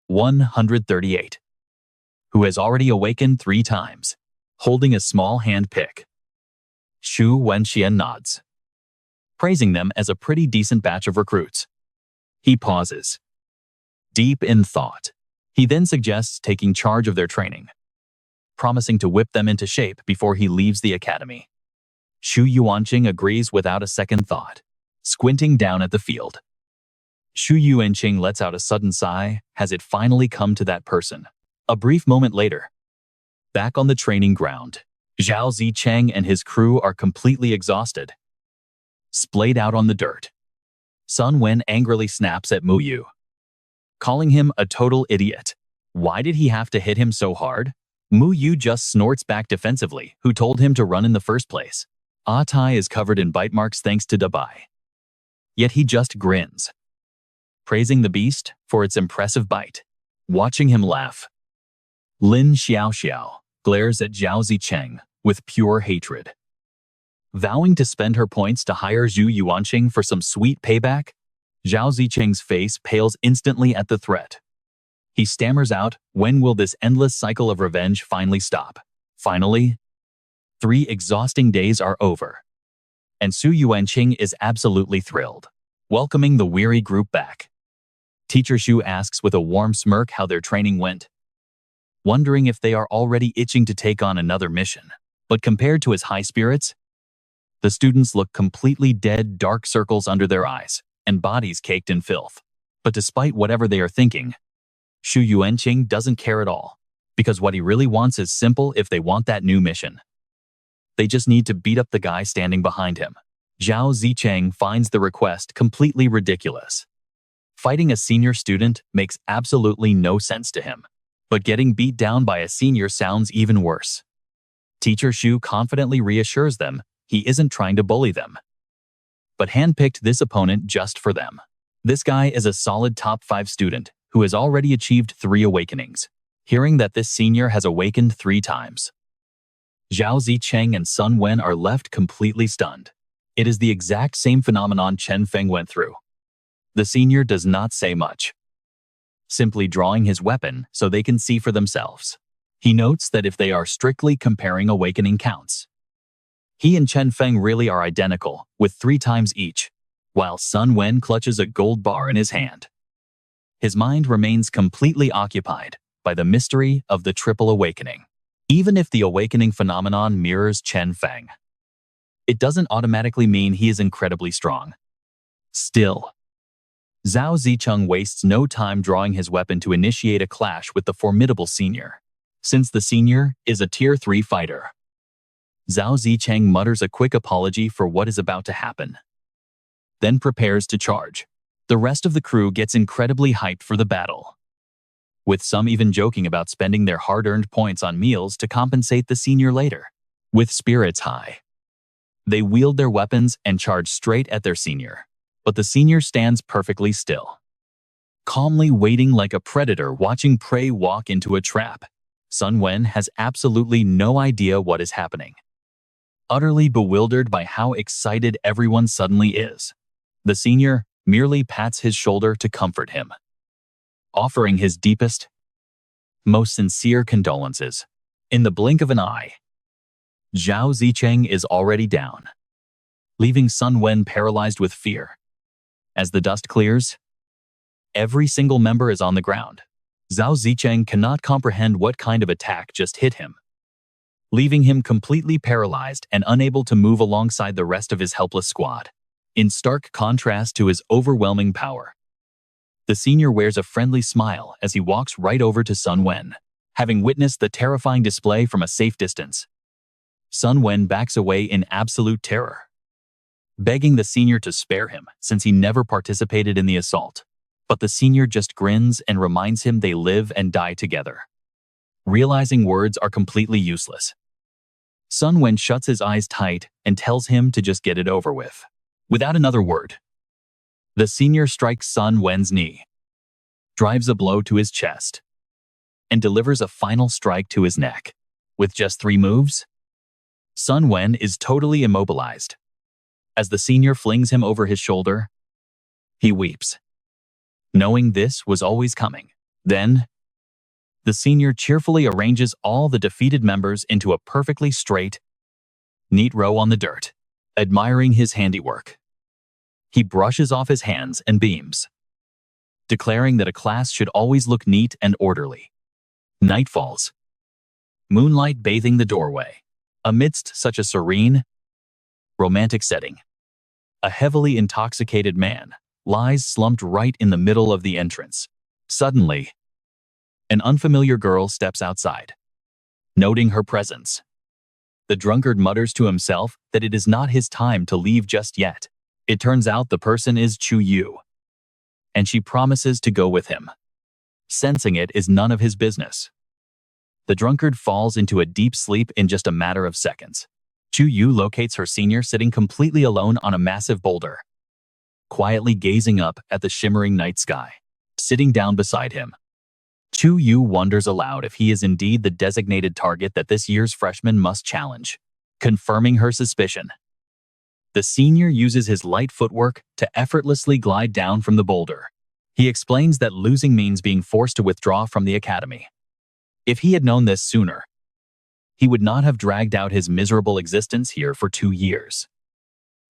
138, who has already awakened 3 times, holding a small hand pick. Xu Wenxian nods, praising them as a pretty decent batch of recruits. He pauses, deep in thought. He then suggests taking charge of their training, promising to whip them into shape before he leaves the academy. Xu Yuanqing agrees without a second thought, squinting down at the field. Xu Yuanqing lets out a sudden sigh. Has it finally come to that person? A brief moment later, back on the training ground, Zhao Zicheng and his crew are completely exhausted, splayed out on the dirt. Sun Wen angrily snaps at Mu Yu, calling him a total idiot. Why did he have to hit him so hard? Mu Yu just snorts back defensively. Who told him to run in the first place? Ah Tai is covered in bite marks thanks to Dabai. Yet he just grins, praising the beast for its impressive bite. Watching him laugh, Lin Xiaoxiao glares at Zhao Zicheng with pure hatred. Vowing to spend her points to hire Zhu Yuanqing for some sweet payback, Zhao Zicheng's face pales instantly at the threat. He stammers out, when will this endless cycle of revenge finally stop? Finally, 3 exhausting days are over, and Xu Yuanqing is absolutely thrilled, welcoming the weary group back. Teacher Xu asks with a warm smirk how their training went, wondering if they are already itching to take on another mission. But compared to his high spirits, the students look completely dead, dark circles under their eyes, and bodies caked in filth. But despite whatever they are thinking, Xu Yuanqing doesn't care at all, because what he really wants is simple. If they want that new mission, they just need to beat up the guy standing behind him. Zhao Zicheng finds the request completely ridiculous. Fighting a senior student makes absolutely no sense to him, but getting beat down by a senior sounds even worse. Teacher Xu confidently reassures them he isn't trying to bully them, but handpicked this opponent just for them. This guy is a solid top 5 student who has already achieved 3 awakenings. Hearing that this senior has awakened 3 times, Zhao Zicheng and Sun Wen are left completely stunned. It is the exact same phenomenon Chen Feng went through. The senior does not say much, simply drawing his weapon so they can see for themselves. He notes that if they are strictly comparing awakening counts, he and Chen Feng really are identical, with 3 times each, while Sun Wen clutches a gold bar in his hand. His mind remains completely occupied by the mystery of the triple awakening. Even if the awakening phenomenon mirrors Chen Feng, it doesn't automatically mean he is incredibly strong. Still, Zhao Zicheng wastes no time drawing his weapon to initiate a clash with the formidable senior. Since the senior is a Tier 3 fighter, Zhao Zicheng mutters a quick apology for what is about to happen, then prepares to charge. The rest of the crew gets incredibly hyped for the battle, with some even joking about spending their hard-earned points on meals to compensate the senior later. With spirits high, they wield their weapons and charge straight at their senior, but the senior stands perfectly still, calmly waiting like a predator watching prey walk into a trap. Sun Wen has absolutely no idea what is happening, utterly bewildered by how excited everyone suddenly is. The senior merely pats his shoulder to comfort him, offering his deepest, most sincere condolences. In the blink of an eye, Zhao Zicheng is already down, leaving Sun Wen paralyzed with fear. As the dust clears, every single member is on the ground. Zhao Zicheng cannot comprehend what kind of attack just hit him, leaving him completely paralyzed and unable to move alongside the rest of his helpless squad. In stark contrast to his overwhelming power, The senior wears a friendly smile as he walks right over to Sun Wen. Having witnessed the terrifying display from a safe distance, Sun Wen backs away in absolute terror, begging the senior to spare him since he never participated in the assault. But the senior just grins and reminds him they live and die together. Realizing words are completely useless, Sun Wen shuts his eyes tight and tells him to just get it over with. Without another word, the senior strikes Sun Wen's knee, drives a blow to his chest, and delivers a final strike to his neck. With just 3 moves, Sun Wen is totally immobilized. As the senior flings him over his shoulder, he weeps, knowing this was always coming. Then, the senior cheerfully arranges all the defeated members into a perfectly straight, neat row on the dirt. Admiring his handiwork, he brushes off his hands and beams, declaring that a class should always look neat and orderly. Night falls, moonlight bathing the doorway. Amidst such a serene, romantic setting, a heavily intoxicated man lies slumped right in the middle of the entrance. Suddenly, an unfamiliar girl steps outside. Noting her presence, the drunkard mutters to himself that it is not his time to leave just yet. It turns out the person is Chu Yu, and she promises to go with him. Sensing it is none of his business, the drunkard falls into a deep sleep in just a matter of seconds. Chu Yu locates her senior sitting completely alone on a massive boulder, quietly gazing up at the shimmering night sky. Sitting down beside him, Chu Yu wonders aloud if he is indeed the designated target that this year's freshman must challenge. Confirming her suspicion, the senior uses his light footwork to effortlessly glide down from the boulder. He explains that losing means being forced to withdraw from the academy. If he had known this sooner, he would not have dragged out his miserable existence here for 2 years.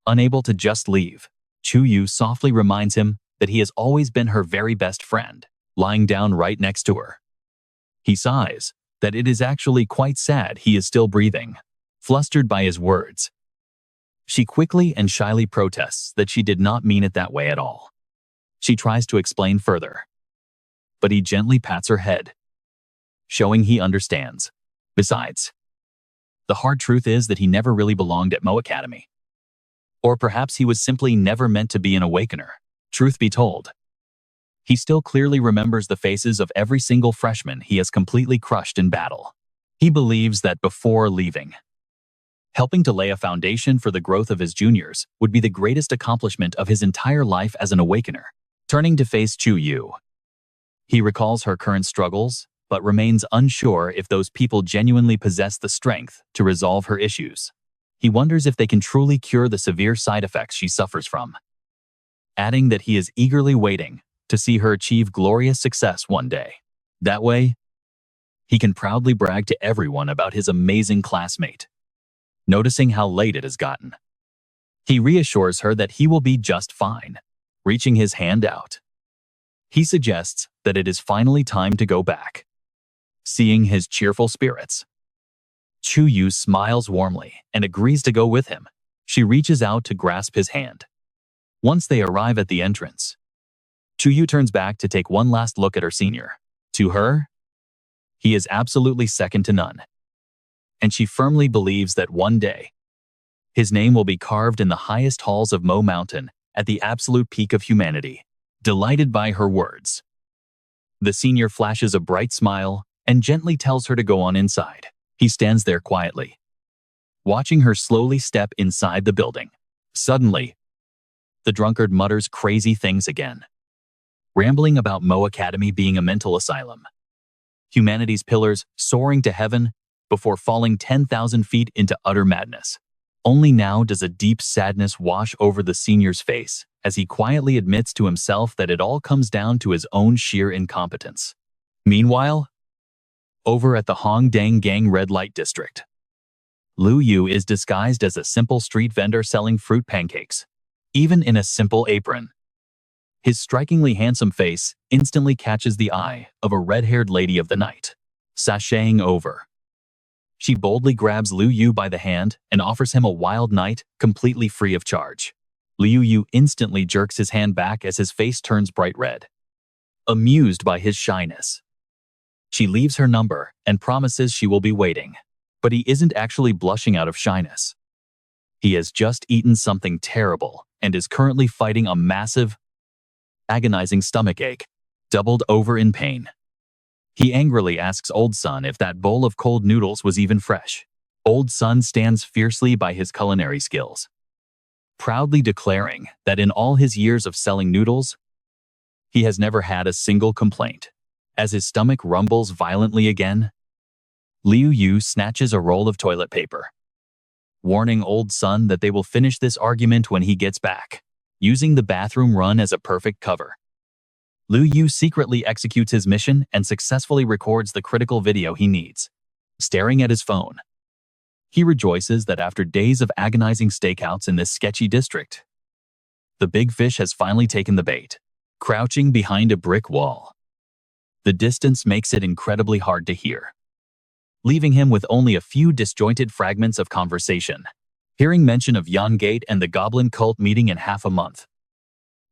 Unable to just leave, Chu Yu softly reminds him that he has always been her very best friend, lying down right next to her. He sighs that it is actually quite sad he is still breathing. Flustered by his words, she quickly and shyly protests that she did not mean it that way at all. She tries to explain further, but he gently pats her head, showing he understands. Besides, the hard truth is that he never really belonged at Mo Academy. Or perhaps he was simply never meant to be an awakener. Truth be told, he still clearly remembers the faces of every single freshman he has completely crushed in battle. He believes that before leaving, helping to lay a foundation for the growth of his juniors would be the greatest accomplishment of his entire life as an awakener. Turning to face Chu Yu, he recalls her current struggles, but remains unsure if those people genuinely possess the strength to resolve her issues. He wonders if they can truly cure the severe side effects she suffers from, adding that he is eagerly waiting to see her achieve glorious success one day. That way, he can proudly brag to everyone about his amazing classmate. Noticing how late it has gotten, he reassures her that he will be just fine. Reaching his hand out, he suggests that it is finally time to go back. Seeing his cheerful spirits, Chu Yu smiles warmly and agrees to go with him. She reaches out to grasp his hand. Once they arrive at the entrance, Chu Yu turns back to take one last look at her senior. To her, he is absolutely second to none, and she firmly believes that one day, his name will be carved in the highest halls of Mo Mountain at the absolute peak of humanity. Delighted by her words, the senior flashes a bright smile and gently tells her to go on inside. He stands there quietly, watching her slowly step inside the building. Suddenly, the drunkard mutters crazy things again, rambling about Mo Academy being a mental asylum, humanity's pillars soaring to heaven before falling 10,000 feet into utter madness. Only now does a deep sadness wash over the senior's face as he quietly admits to himself that it all comes down to his own sheer incompetence. Meanwhile, over at the Hongdang Gang Red Light District, Lu Yu is disguised as a simple street vendor selling fruit pancakes, even in a simple apron. His strikingly handsome face instantly catches the eye of a red-haired lady of the night. Sashaying over, she boldly grabs Lu Yu by the hand and offers him a wild night completely free of charge. Liu Yu instantly jerks his hand back as his face turns bright red. amused by his shyness. She leaves her number and promises she will be waiting, but he isn't actually blushing out of shyness. He has just eaten something terrible and is currently fighting a massive, agonizing stomachache, doubled over in pain. He angrily asks Old Sun if that bowl of cold noodles was even fresh. Old Sun stands fiercely by his culinary skills, proudly declaring that in all his years of selling noodles, he has never had a single complaint. As his stomach rumbles violently again, Liu Yu snatches a roll of toilet paper, warning Old Sun that they will finish this argument when he gets back, using the bathroom run as a perfect cover. Liu Yu secretly executes his mission and successfully records the critical video he needs. Staring at his phone, he rejoices that after days of agonizing stakeouts in this sketchy district, the big fish has finally taken the bait. Crouching behind a brick wall, the distance makes it incredibly hard to hear, leaving him with only a few disjointed fragments of conversation. Hearing mention of Yan Gate and the Goblin Cult meeting in half a month,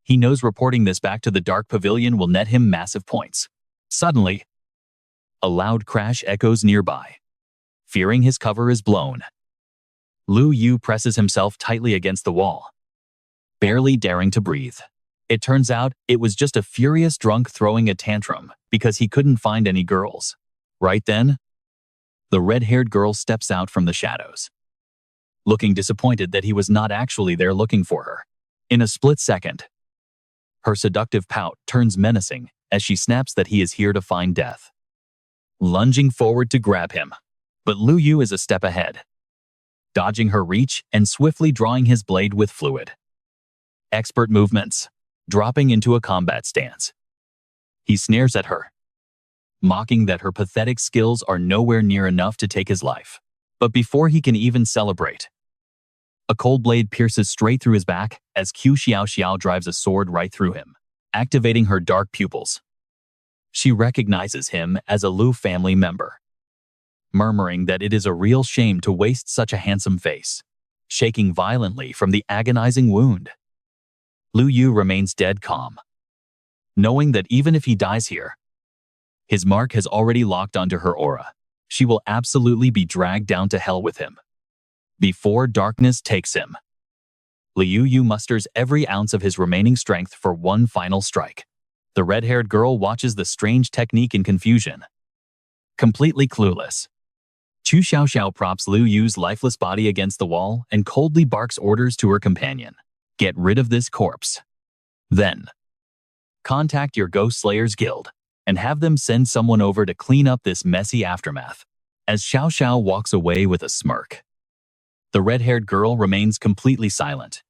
he knows reporting this back to the Dark Pavilion will net him massive points. Suddenly, a loud crash echoes nearby. Fearing his cover is blown, Liu Yu presses himself tightly against the wall, barely daring to breathe. It turns out it was just a furious drunk throwing a tantrum because he couldn't find any girls. Right then, the red-haired girl steps out from the shadows, looking disappointed that he was not actually there looking for her. In a split second, her seductive pout turns menacing as she snaps that he is here to find death, lunging forward to grab him. But Liu Yu is a step ahead, dodging her reach and swiftly drawing his blade with fluid, expert movements. Dropping into a combat stance, he sneers at her, mocking that her pathetic skills are nowhere near enough to take his life. But before he can even celebrate, a cold blade pierces straight through his back as Qiu Xiao drives a sword right through him, activating her dark pupils. She recognizes him as a Liu family member, murmuring that it is a real shame to waste such a handsome face. Shaking violently from the agonizing wound, Liu Yu remains dead calm, knowing that even if he dies here, his mark has already locked onto her aura. She will absolutely be dragged down to hell with him before darkness takes him. Liu Yu musters every ounce of his remaining strength for one final strike. The red-haired girl watches the strange technique in confusion, completely clueless. Chu Xiaoxiao props Liu Yu's lifeless body against the wall and coldly barks orders to her companion. Get rid of this corpse. Then, contact your Ghost Slayers Guild and have them send someone over to clean up this messy aftermath. As Xiao Xiao walks away with a smirk, the red-haired girl remains completely silent,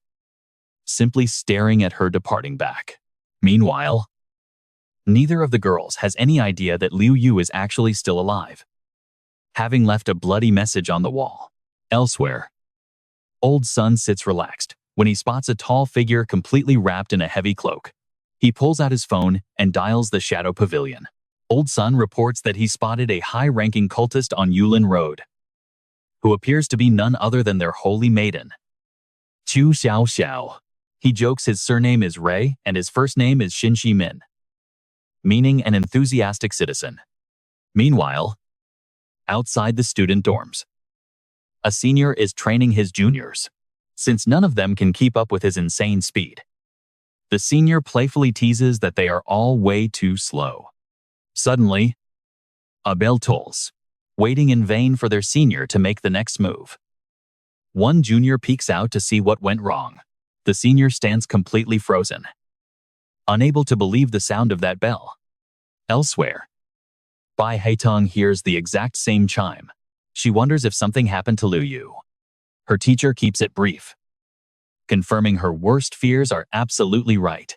simply staring at her departing back. Meanwhile, neither of the girls has any idea that Liu Yu is actually still alive, having left a bloody message on the wall. Elsewhere, Old Sun sits relaxed when he spots a tall figure completely wrapped in a heavy cloak. He pulls out his phone and dials the Shadow Pavilion. Old Sun reports that he spotted a high-ranking cultist on Yulin Road, who appears to be none other than their holy maiden, Chu Xiaoxiao. He jokes his surname is Ray and his first name is Xinxi Min, meaning an enthusiastic citizen. Meanwhile, outside the student dorms, a senior is training his juniors, since none of them can keep up with his insane speed. The senior playfully teases that they are all way too slow. Suddenly, a bell tolls, waiting in vain for their senior to make the next move. One junior peeks out to see what went wrong. The senior stands completely frozen, unable to believe the sound of that bell. Elsewhere, Bai Haitong hears the exact same chime. She wonders if something happened to Liu Yu. Her teacher keeps it brief, confirming her worst fears are absolutely right.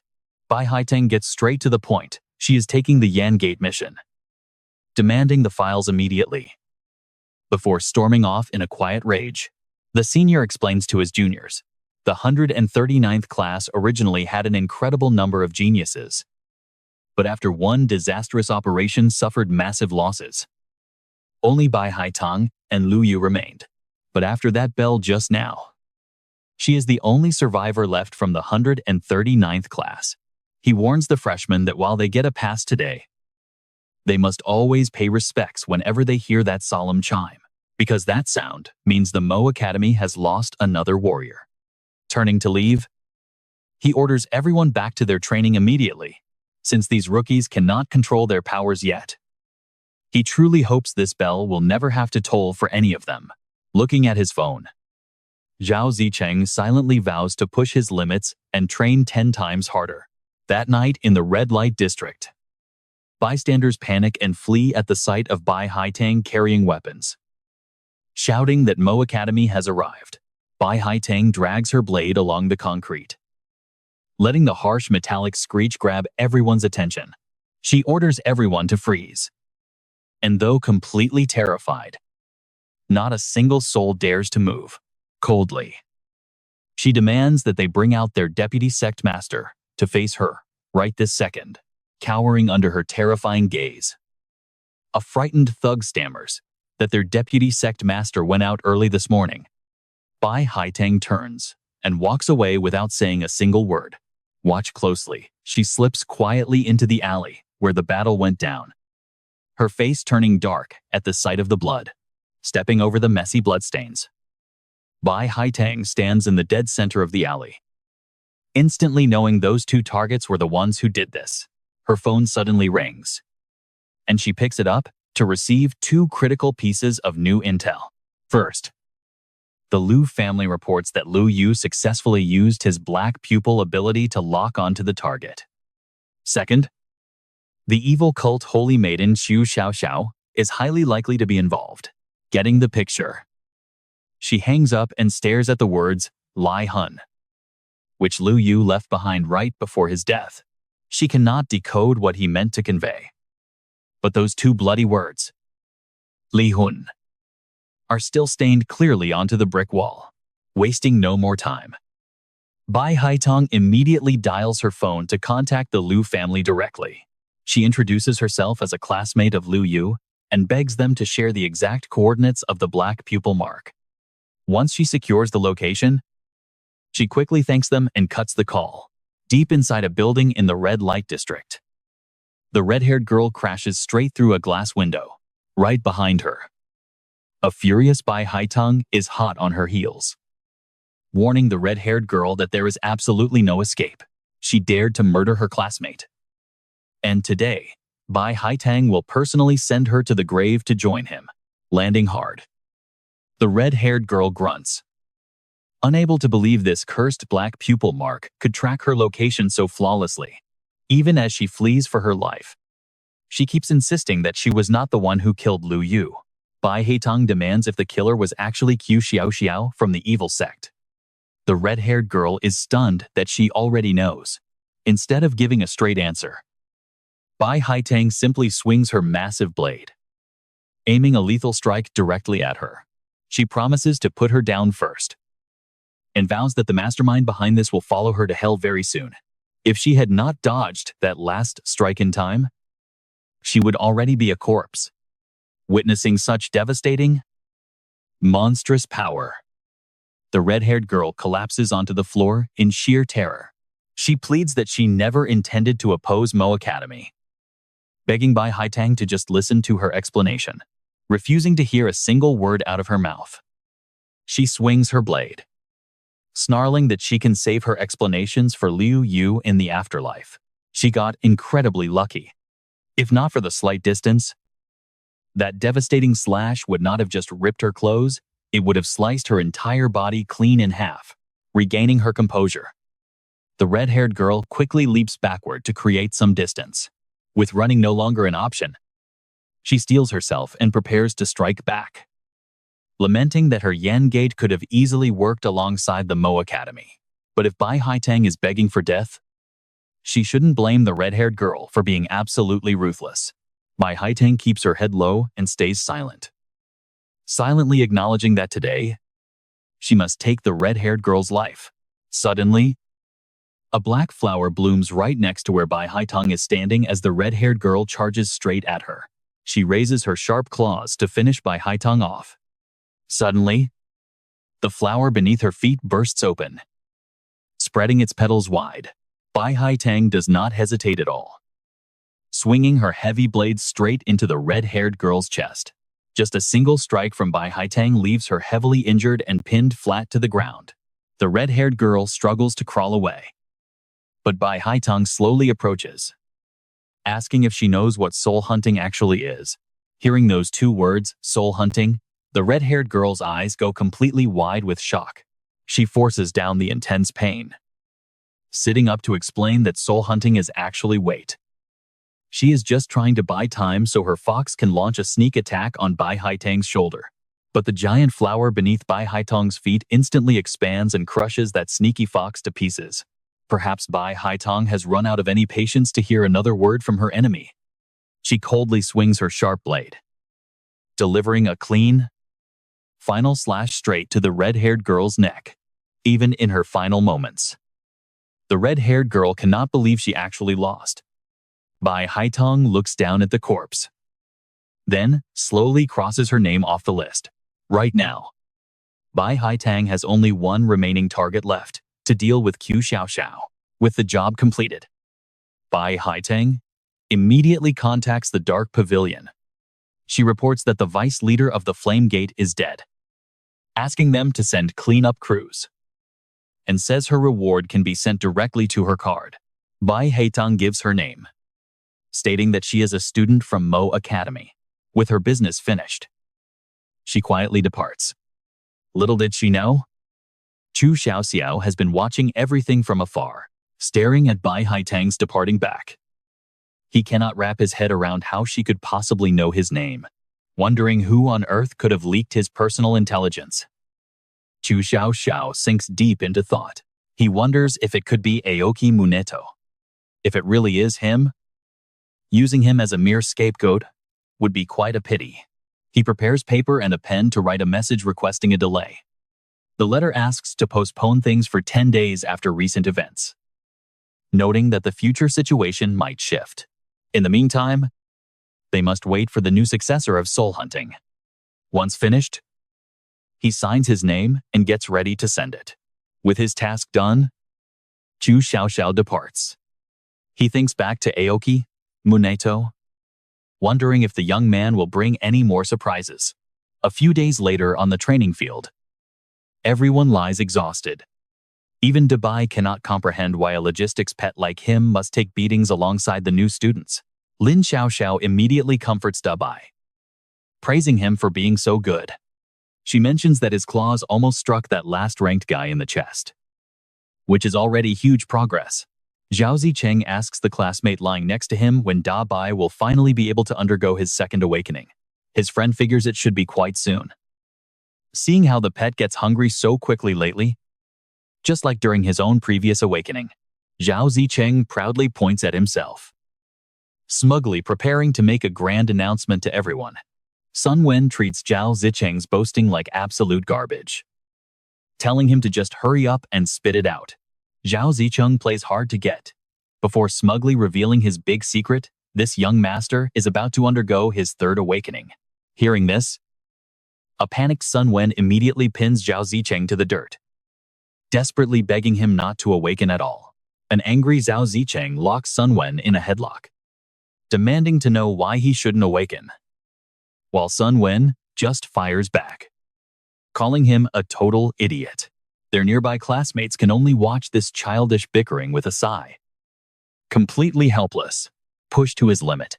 Bai Haitong gets straight to the point. She is taking the Yan Gate mission, demanding the files immediately. Before storming off in a quiet rage, the senior explains to his juniors, the 139th class originally had an incredible number of geniuses, but after one disastrous operation suffered massive losses. Only Bai Haitong and Liu Yu remained. But after that bell just now, she is the only survivor left from the 139th class. He warns the freshmen that while they get a pass today, they must always pay respects whenever they hear that solemn chime, because that sound means the Mo Academy has lost another warrior. Turning to leave, he orders everyone back to their training immediately, since these rookies cannot control their powers yet. He truly hopes this bell will never have to toll for any of them. Looking at his phone, Zhao Zicheng silently vows to push his limits and train 10 times harder. That night in the red light district, bystanders panic and flee at the sight of Bai Haitang carrying weapons. Shouting that Mo Academy has arrived, Bai Haitang drags her blade along the concrete, letting the harsh metallic screech grab everyone's attention. She orders everyone to freeze. And though completely terrified, not a single soul dares to move. Coldly, she demands that they bring out their deputy sect master to face her right this second, cowering under her terrifying gaze. A frightened thug stammers that their deputy sect master went out early this morning. Bai Haitang turns and walks away without saying a single word. Watch closely. She slips quietly into the alley where the battle went down, her face turning dark at the sight of the blood. Stepping over the messy bloodstains, Bai Haitang stands in the dead center of the alley. Instantly knowing those two targets were the ones who did this, her phone suddenly rings, and she picks it up to receive two critical pieces of new intel. First, the Liu family reports that Liu Yu successfully used his black pupil ability to lock onto the target. Second, the evil cult holy maiden Xu Xiaoxiao is highly likely to be involved. Getting the picture, she hangs up and stares at the words, Lai Hun, which Liu Yu left behind right before his death. She cannot decode what he meant to convey. But those two bloody words, Li Hun, are still stained clearly onto the brick wall. Wasting no more time, Bai Haitang immediately dials her phone to contact the Liu family directly. She introduces herself as a classmate of Liu Yu and begs them to share the exact coordinates of the black pupil mark. Once she secures the location, she quickly thanks them and cuts the call. Deep inside a building in the red light district, the red-haired girl crashes straight through a glass window. Right behind her, a furious Bai Haitang is hot on her heels, warning the red-haired girl that there is absolutely no escape. She dared to murder her classmate, and today, Bai Haitang will personally send her to the grave to join him. Landing hard, the red-haired girl grunts, unable to believe this cursed black pupil mark could track her location so flawlessly. Even as she flees for her life, she keeps insisting that she was not the one who killed Liu Yu. Bai Haitang demands if the killer was actually Yu Xiaoxiao from the evil sect. The red-haired girl is stunned that she already knows. Instead of giving a straight answer, Bai Haitang simply swings her massive blade, aiming a lethal strike directly at her. She promises to put her down first, and vows that the mastermind behind this will follow her to hell very soon. If she had not dodged that last strike in time, she would already be a corpse. Witnessing such devastating, monstrous power, the red-haired girl collapses onto the floor in sheer terror. She pleads that she never intended to oppose Mo Academy, begging Bai Haitang to just listen to her explanation. Refusing to hear a single word out of her mouth, she swings her blade, snarling that she can save her explanations for Liu Yu in the afterlife. She got incredibly lucky. If not for the slight distance, that devastating slash would not have just ripped her clothes, it would have sliced her entire body clean in half. Regaining her composure, the red-haired girl quickly leaps backward to create some distance. With running no longer an option, she steels herself and prepares to strike back, lamenting that her Yan Gate could have easily worked alongside the Mo Academy. But if Bai Haitang is begging for death, she shouldn't blame the red-haired girl for being absolutely ruthless. Bai Haitang keeps her head low and stays silent, silently acknowledging that today, she must take the red-haired girl's life. Suddenly, a black flower blooms right next to where Bai Haitang is standing as the red-haired girl charges straight at her. She raises her sharp claws to finish Bai Haitang off. Suddenly, the flower beneath her feet bursts open, spreading its petals wide. Bai Bai Haitang does not hesitate at all, swinging her heavy blade straight into the red-haired girl's chest. Just a single strike from Bai Haitang leaves her heavily injured and pinned flat to the ground. The red-haired girl struggles to crawl away, but Bai Haitang slowly approaches, asking if she knows what soul hunting actually is. Hearing those two words, soul hunting, the red-haired girl's eyes go completely wide with shock. She forces down the intense pain, sitting up to explain that soul hunting is actually wait. She is just trying to buy time so her fox can launch a sneak attack on Bai Haitang's shoulder. But the giant flower beneath Bai Haitang's feet instantly expands and crushes that sneaky fox to pieces. Perhaps Bai Haitang has run out of any patience to hear another word from her enemy. She coldly swings her sharp blade, delivering a clean, final slash straight to the red-haired girl's neck. Even in her final moments, the red-haired girl cannot believe she actually lost. Bai Haitang looks down at the corpse, then slowly crosses her name off the list. Right now, Bai Haitang has only one remaining target left to deal with Qiu Xiaoxiao. With the job completed, Bai Haitang immediately contacts the Dark Pavilion. She reports that the vice leader of the Flame Gate is dead, asking them to send cleanup crews, and says her reward can be sent directly to her card. Bai Haitang gives her name, stating that she is a student from Mo Academy. With her business finished, she quietly departs. Little did she know, Chu Xiaoxiao has been watching everything from afar, staring at Bai Haitang's departing back. He cannot wrap his head around how she could possibly know his name, wondering who on earth could have leaked his personal intelligence. Chu Xiaoxiao sinks deep into thought. He wonders if it could be Aoki Muneto. If it really is him, using him as a mere scapegoat would be quite a pity. He prepares paper and a pen to write a message requesting a delay. The letter asks to postpone things for 10 days after recent events, noting that the future situation might shift. In the meantime, they must wait for the new successor of soul hunting. Once finished, he signs his name and gets ready to send it. With his task done, Chu Xiaoxiao departs. He thinks back to Aoki Muneto, wondering if the young man will bring any more surprises. A few days later on the training field, everyone lies exhausted. Even Dabai cannot comprehend why a logistics pet like him must take beatings alongside the new students. Lin Xiaoxiao immediately comforts Dabai, praising him for being so good. She mentions that his claws almost struck that last-ranked guy in the chest, which is already huge progress. Zhao Zicheng asks the classmate lying next to him when Dabai will finally be able to undergo his second awakening. His friend figures it should be quite soon. Seeing how the pet gets hungry so quickly lately, just like during his own previous awakening, Zhao Zicheng proudly points at himself, smugly preparing to make a grand announcement to everyone. Sun Wen treats Zhao Zicheng's boasting like absolute garbage, telling him to just hurry up and spit it out. Zhao Zicheng plays hard to get. Before smugly revealing his big secret, this young master is about to undergo his third awakening. Hearing this, a panicked Sun Wen immediately pins Zhao Zicheng to the dirt, desperately begging him not to awaken at all. An angry Zhao Zicheng locks Sun Wen in a headlock, demanding to know why he shouldn't awaken, while Sun Wen just fires back, calling him a total idiot. Their nearby classmates can only watch this childish bickering with a sigh. Completely helpless, pushed to his limit,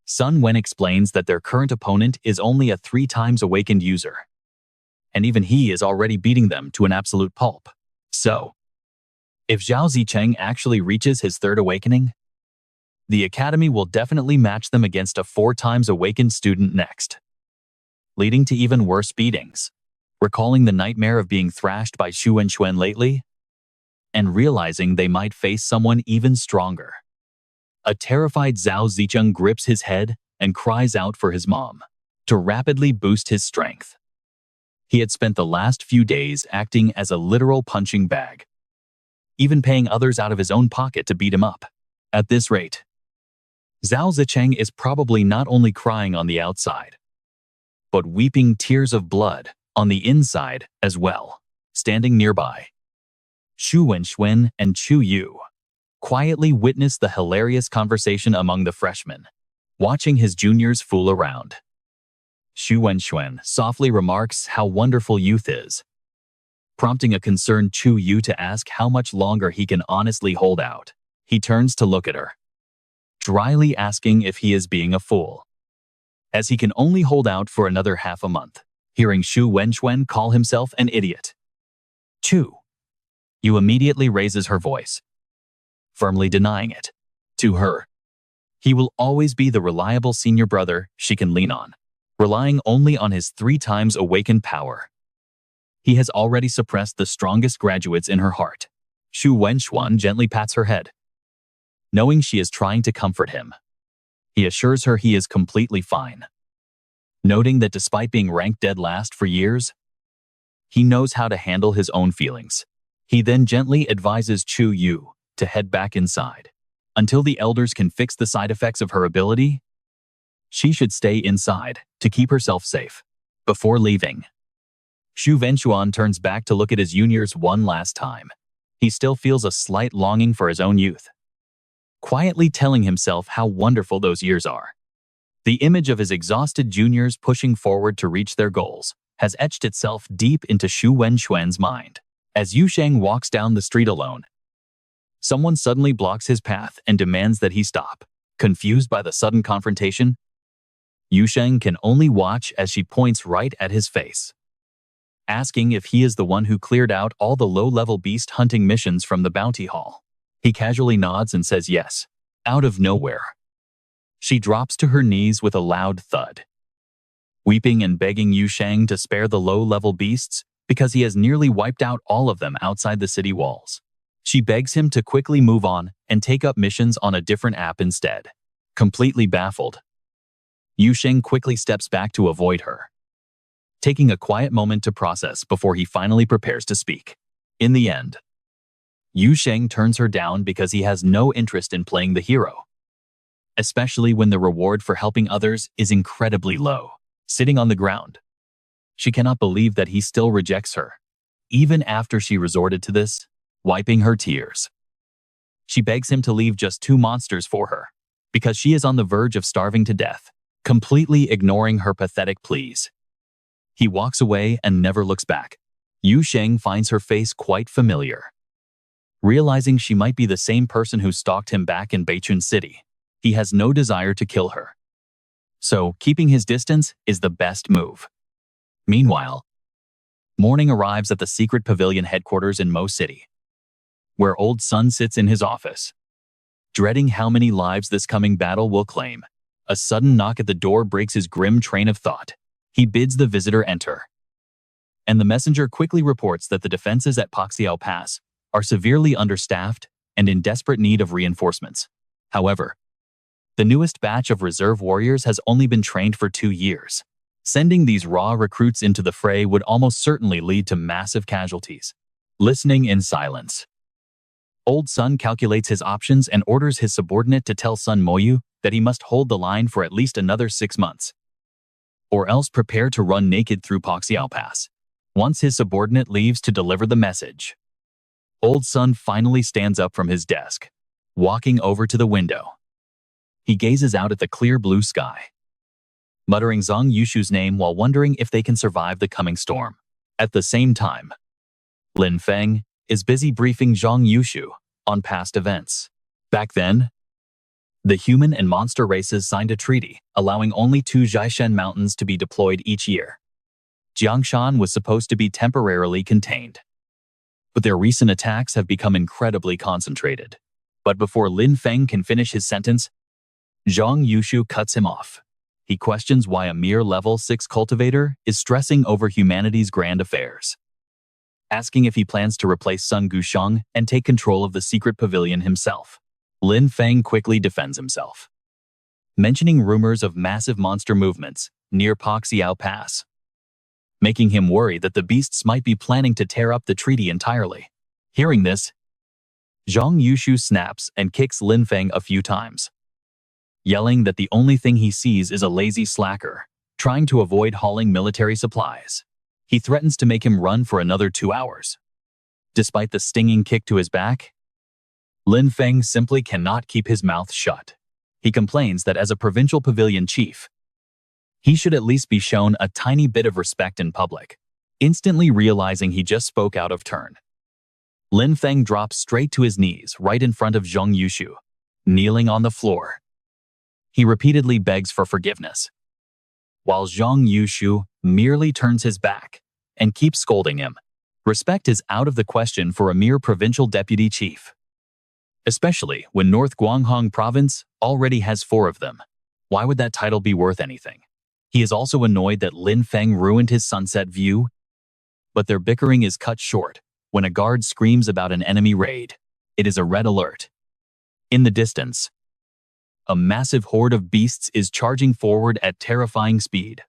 Sun Wen explains that their current opponent is only a 3 times awakened user, and even he is already beating them to an absolute pulp. So, if Zhao Zicheng actually reaches his third awakening, the academy will definitely match them against a 4 times awakened student next, leading to even worse beatings. Recalling the nightmare of being thrashed by Xu Wenxuan lately, and realizing they might face someone even stronger, a terrified Zhao Zicheng grips his head and cries out for his mom to rapidly boost his strength. He had spent the last few days acting as a literal punching bag, even paying others out of his own pocket to beat him up. At this rate, Zhao Zicheng is probably not only crying on the outside, but weeping tears of blood on the inside as well. Standing nearby, Xu Wenxuan and Chu Yu quietly witnessed the hilarious conversation among the freshmen, watching his juniors fool around. Xu Wenxuan softly remarks how wonderful youth is, prompting a concerned Chu Yu to ask how much longer he can honestly hold out. He turns to look at her, dryly asking if he is being a fool, as he can only hold out for another half a month. Hearing Xu Wenxuan call himself an idiot, Chu Yu immediately raises her voice, firmly denying it. To her, he will always be the reliable senior brother she can lean on, relying only on his 3 times awakened power. He has already suppressed the strongest graduates in her heart. Xu Wenxuan gently pats her head, knowing she is trying to comfort him. He assures her he is completely fine, noting that despite being ranked dead last for years, he knows how to handle his own feelings. He then gently advises Chu Yu to head back inside. Until the elders can fix the side effects of her ability, she should stay inside to keep herself safe. Before leaving, Xu Wenxuan turns back to look at his juniors one last time. He still feels a slight longing for his own youth, quietly telling himself how wonderful those years are. The image of his exhausted juniors pushing forward to reach their goals has etched itself deep into Xu Wenxuan's mind. As Yu Sheng walks down the street alone, someone suddenly blocks his path and demands that he stop. Confused by the sudden confrontation, Yu Sheng can only watch as she points right at his face, asking if he is the one who cleared out all the low-level beast hunting missions from the bounty hall. He casually nods and says yes. Out of nowhere, she drops to her knees with a loud thud, weeping and begging Yu Sheng to spare the low-level beasts because he has nearly wiped out all of them outside the city walls. She begs him to quickly move on and take up missions on a different app instead. Completely baffled, Yu Sheng quickly steps back to avoid her, taking a quiet moment to process before he finally prepares to speak. In the end, Yu Sheng turns her down because he has no interest in playing the hero, especially when the reward for helping others is incredibly low. Sitting on the ground, she cannot believe that he still rejects her, even after she resorted to this. Wiping her tears, she begs him to leave just 2 monsters for her, because she is on the verge of starving to death. Completely ignoring her pathetic pleas, he walks away and never looks back. Yu Sheng finds her face quite familiar. Realizing she might be the same person who stalked him back in Beichun City, he has no desire to kill her, so keeping his distance is the best move. Meanwhile, morning arrives at the secret pavilion headquarters in Mo City, where Old Sun sits in his office, dreading how many lives this coming battle will claim. A sudden knock at the door breaks his grim train of thought. He bids the visitor enter, and the messenger quickly reports that the defenses at Paxiao Pass are severely understaffed and in desperate need of reinforcements. However, the newest batch of reserve warriors has only been trained for 2 years. Sending these raw recruits into the fray would almost certainly lead to massive casualties. Listening in silence, Old Sun calculates his options and orders his subordinate to tell Sun Moyu that he must hold the line for at least another 6 months, or else prepare to run naked through Paxiao Pass. Once his subordinate leaves to deliver the message, Old Sun finally stands up from his desk, walking over to the window. He gazes out at the clear blue sky, muttering Zhang Yushu's name while wondering if they can survive the coming storm. At the same time, Lin Feng is busy briefing Zhang Yushu on past events. Back then, the human and monster races signed a treaty allowing only 2 Zhaishen mountains to be deployed each year. Jiangshan was supposed to be temporarily contained, but their recent attacks have become incredibly concentrated. But before Lin Feng can finish his sentence, Zhang Yushu cuts him off. He questions why a mere level 6 cultivator is stressing over humanity's grand affairs, asking if he plans to replace Sun Gusheng and take control of the secret pavilion himself. Lin Feng quickly defends himself, mentioning rumors of massive monster movements near Paxiao Pass, making him worry that the beasts might be planning to tear up the treaty entirely. Hearing this, Zhang Yushu snaps and kicks Lin Feng a few times, yelling that the only thing he sees is a lazy slacker trying to avoid hauling military supplies. He threatens to make him run for another 2 hours. Despite the stinging kick to his back, Lin Feng simply cannot keep his mouth shut. He complains that as a provincial pavilion chief, he should at least be shown a tiny bit of respect in public. Instantly realizing he just spoke out of turn, Lin Feng drops straight to his knees right in front of Zhang Yushu, kneeling on the floor. He repeatedly begs for forgiveness, while Zhang Yushu merely turns his back and keeps scolding him. Respect is out of the question for a mere provincial deputy chief, especially when North Guanghong province already has 4 of them. Why would that title be worth anything? He is also annoyed that Lin Feng ruined his sunset view, but their bickering is cut short when a guard screams about an enemy raid. It is a red alert. In the distance, a massive horde of beasts is charging forward at terrifying speed,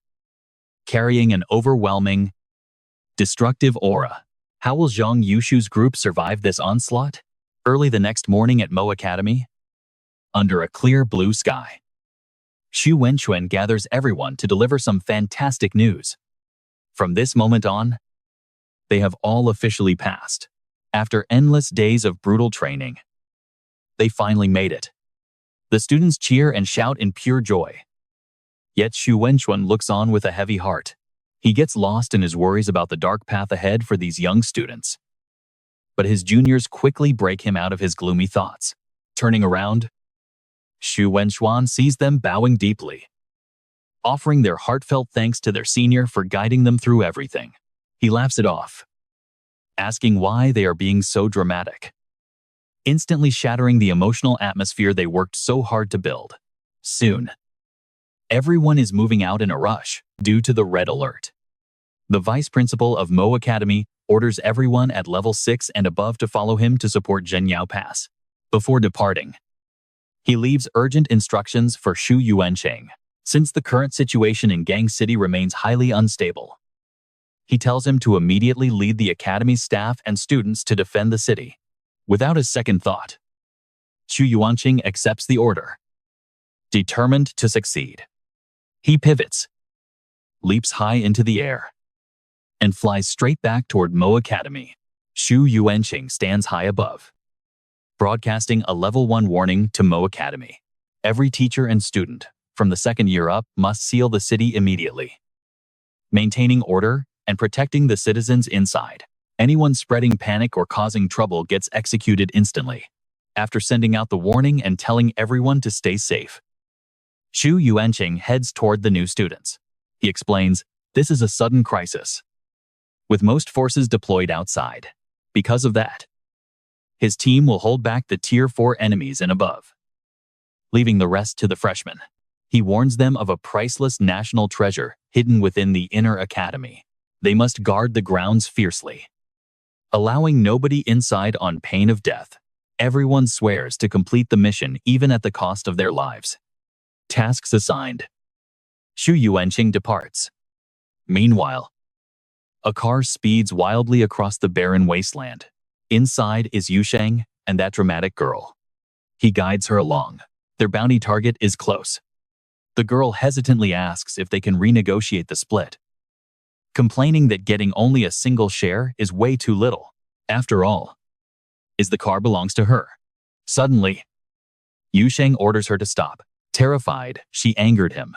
carrying an overwhelming, destructive aura. How will Zhang Yushu's group survive this onslaught? Early the next morning at Mo Academy, under a clear blue sky, Xu Wenquan gathers everyone to deliver some fantastic news. From this moment on, they have all officially passed. After endless days of brutal training, they finally made it. The students cheer and shout in pure joy. Yet Xu Wenquan looks on with a heavy heart. He gets lost in his worries about the dark path ahead for these young students. But his juniors quickly break him out of his gloomy thoughts. Turning around, Xu Wenquan sees them bowing deeply, offering their heartfelt thanks to their senior for guiding them through everything. He laughs it off, asking why they are being so dramatic, instantly shattering the emotional atmosphere they worked so hard to build. Soon, everyone is moving out in a rush due to the red alert. The vice principal of Mo Academy orders everyone at level 6 and above to follow him to support Zhenyao Pass. Before departing, he leaves urgent instructions for Xu Yuansheng. Since the current situation in Gang City remains highly unstable, he tells him to immediately lead the academy's staff and students to defend the city. Without a second thought, Xu Yuanqing accepts the order, determined to succeed. He pivots, leaps high into the air, and flies straight back toward Mo Academy. Xu Yuanqing stands high above, broadcasting a level 1 warning to Mo Academy. Every teacher and student, from the 2nd year up, must seal the city immediately, maintaining order and protecting the citizens inside. Anyone spreading panic or causing trouble gets executed instantly. After sending out the warning and telling everyone to stay safe, Xu Yuanqing heads toward the new students. He explains, this is a sudden crisis, with most forces deployed outside. Because of that, his team will hold back the Tier 4 enemies and above, leaving the rest to the freshmen. He warns them of a priceless national treasure hidden within the inner academy. They must guard the grounds fiercely, allowing nobody inside on pain of death. Everyone swears to complete the mission even at the cost of their lives. Tasks assigned. Xu Yuanqing departs. Meanwhile, a car speeds wildly across the barren wasteland. Inside is Yu Sheng and that dramatic girl. He guides her along. Their bounty target is close. The girl hesitantly asks if they can renegotiate the split, complaining that getting only a single share is way too little. After all, the car belongs to her. Suddenly, Yu Sheng orders her to stop. Terrified, she angered him.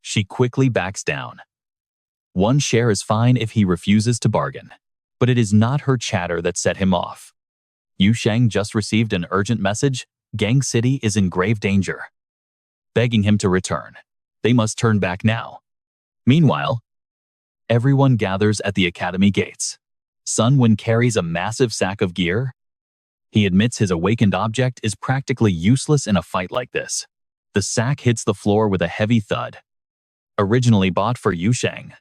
She quickly backs down. 1 share is fine if he refuses to bargain. But it is not her chatter that set him off. Yu Sheng just received an urgent message. Gang City is in grave danger, begging him to return. They must turn back now. Meanwhile, everyone gathers at the academy gates. Sun Wen carries a massive sack of gear. He admits his awakened object is practically useless in a fight like this. The sack hits the floor with a heavy thud. Originally bought for Yu Sheng,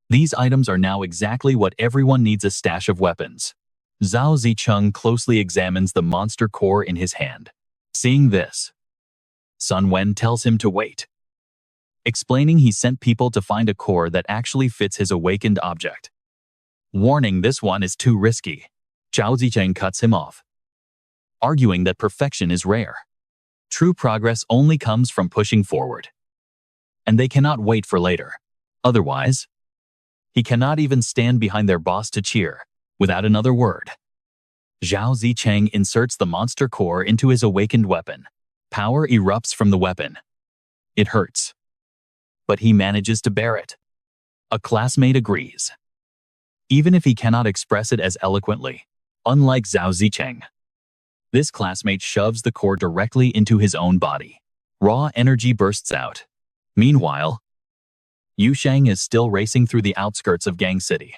these items are now exactly what everyone needs: a stash of weapons. Zhao Zicheng closely examines the monster core in his hand. Seeing this, Sun Wen tells him to wait, explaining he sent people to find a core that actually fits his awakened object. Warning, this one is too risky. Zhao Zicheng cuts him off, arguing that perfection is rare. True progress only comes from pushing forward, and they cannot wait for later. Otherwise, he cannot even stand behind their boss to cheer. Without another word, Zhao Zicheng inserts the monster core into his awakened weapon. Power erupts from the weapon. It hurts. But he manages to bear it. A classmate agrees. Even if he cannot express it as eloquently, unlike Zhao Zicheng. This classmate shoves the core directly into his own body. Raw energy bursts out. Meanwhile, Yu Sheng is still racing through the outskirts of Gang City.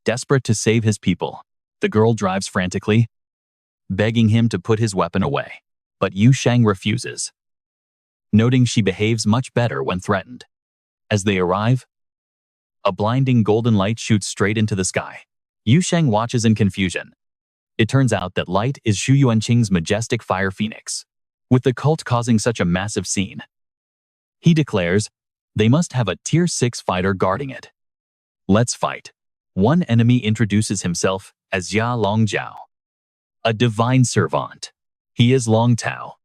Desperate to save his people, the girl drives frantically, begging him to put his weapon away. But Yu Sheng refuses, noting she behaves much better when threatened. As they arrive, a blinding golden light shoots straight into the sky. Yu Sheng watches in confusion. It turns out that light is Shu Yuanqing's majestic fire phoenix. With the cult causing such a massive scene, he declares they must have a tier 6 fighter guarding it. Let's fight. One enemy introduces himself as Jia Longjiao, a divine servant. He is Long Tao,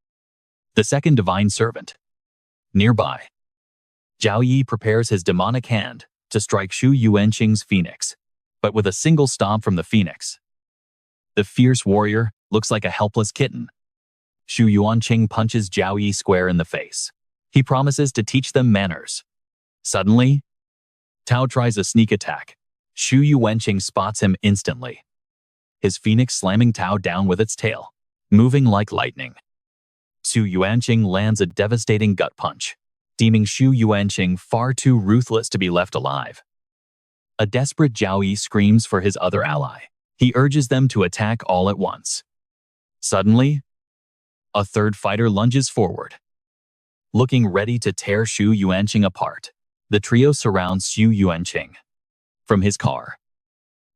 the second divine servant. Nearby, Zhao Yi prepares his demonic hand to strike Shu Yuanqing's phoenix, but with a single stomp from the phoenix, the fierce warrior looks like a helpless kitten. Shu Yuanqing punches Zhao Yi square in the face. He promises to teach them manners. Suddenly, Tao tries a sneak attack. Shu Yuanqing spots him instantly, his phoenix slamming Tao down with its tail, moving like lightning. Shu Yuanqing lands a devastating gut punch, deeming Shu Yuanqing far too ruthless to be left alive. A desperate Zhao Yi screams for his other ally. He urges them to attack all at once. Suddenly, a third fighter lunges forward, looking ready to tear Shu Yuanqing apart. The trio surrounds Shu Yuanqing. From his car,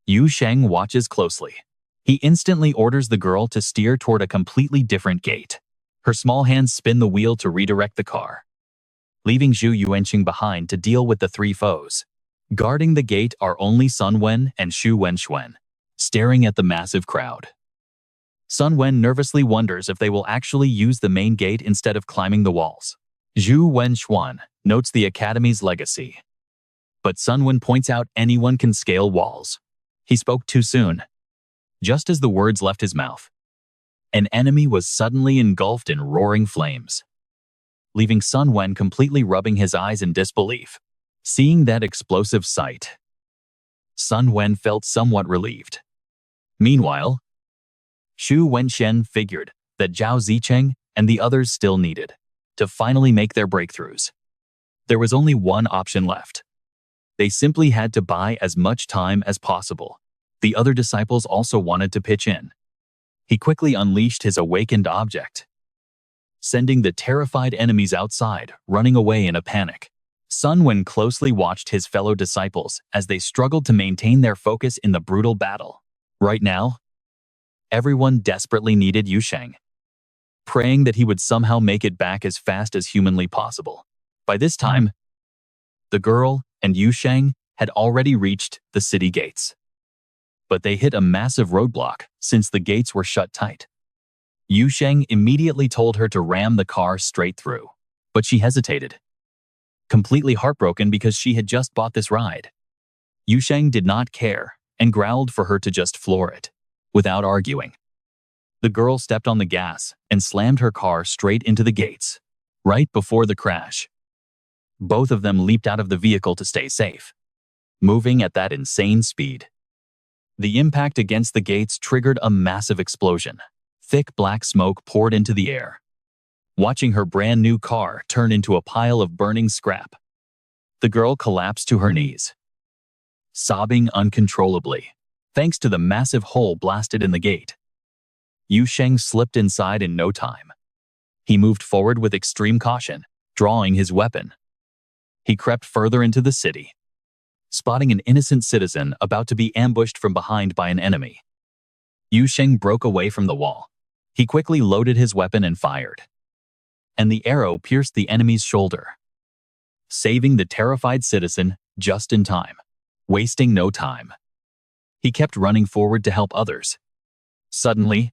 Yu Sheng watches closely. He instantly orders the girl to steer toward a completely different gate. Her small hands spin the wheel to redirect the car, leaving Shu Yuanqing behind to deal with the three foes. Guarding the gate are only Sun Wen and Shu Wenxuan, staring at the massive crowd. Sun Wen nervously wonders if they will actually use the main gate instead of climbing the walls. Zhu Wenxuan notes the academy's legacy, but Sun Wen points out anyone can scale walls. He spoke too soon. Just as the words left his mouth, an enemy was suddenly engulfed in roaring flames, leaving Sun Wen completely rubbing his eyes in disbelief. Seeing that explosive sight, Sun Wen felt somewhat relieved. Meanwhile, Shu Wenxian figured that Zhao Zicheng and the others still needed to finally make their breakthroughs. There was only one option left. They simply had to buy as much time as possible. The other disciples also wanted to pitch in. He quickly unleashed his awakened object, sending the terrified enemies outside, running away in a panic. Sun Wen closely watched his fellow disciples as they struggled to maintain their focus in the brutal battle. Right now, everyone desperately needed Yu Sheng, praying that he would somehow make it back as fast as humanly possible. By this time, the girl and Yu Sheng had already reached the city gates. But they hit a massive roadblock since the gates were shut tight. Yu Sheng immediately told her to ram the car straight through, but she hesitated, completely heartbroken because she had just bought this ride. Yu Sheng did not care and growled for her to just floor it. Without arguing, the girl stepped on the gas and slammed her car straight into the gates. Right before the crash, both of them leaped out of the vehicle to stay safe, moving at that insane speed. The impact against the gates triggered a massive explosion. Thick black smoke poured into the air, watching her brand new car turn into a pile of burning scrap. The girl collapsed to her knees, sobbing uncontrollably, thanks to the massive hole blasted in the gate. Yu Sheng slipped inside in no time. He moved forward with extreme caution, drawing his weapon. He crept further into the city, spotting an innocent citizen about to be ambushed from behind by an enemy. Yu Sheng broke away from the wall. He quickly loaded his weapon and fired, and the arrow pierced the enemy's shoulder, saving the terrified citizen just in time. Wasting no time, he kept running forward to help others. Suddenly,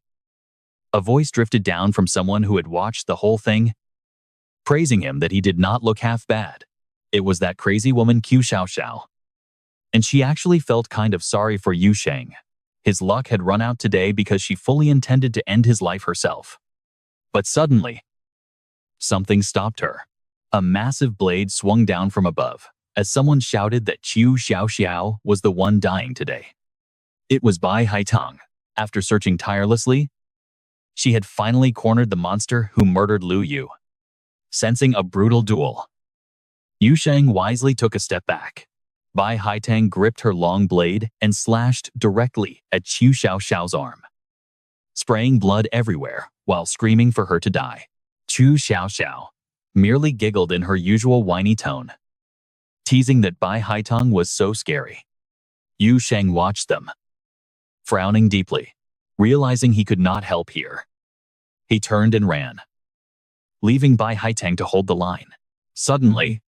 a voice drifted down from someone who had watched the whole thing, praising him that he did not look half bad. It was that crazy woman Qiu Xiaoxiao, and she actually felt kind of sorry for Yu Sheng. His luck had run out today because she fully intended to end his life herself. But suddenly, something stopped her. A massive blade swung down from above, as someone shouted that Qiu Xiao was the one dying today. It was Bai Haitang. After searching tirelessly, she had finally cornered the monster who murdered Lu Yu. Sensing a brutal duel, Yu Sheng wisely took a step back. Bai Haitang gripped her long blade and slashed directly at Qiu Xiao's arm, spraying blood everywhere while screaming for her to die. Qiu Xiao merely giggled in her usual whiny tone, teasing that Bai Haitang was so scary. Yu Sheng watched them, frowning deeply, realizing he could not help here. He turned and ran, leaving Bai Haitang to hold the line. Suddenly,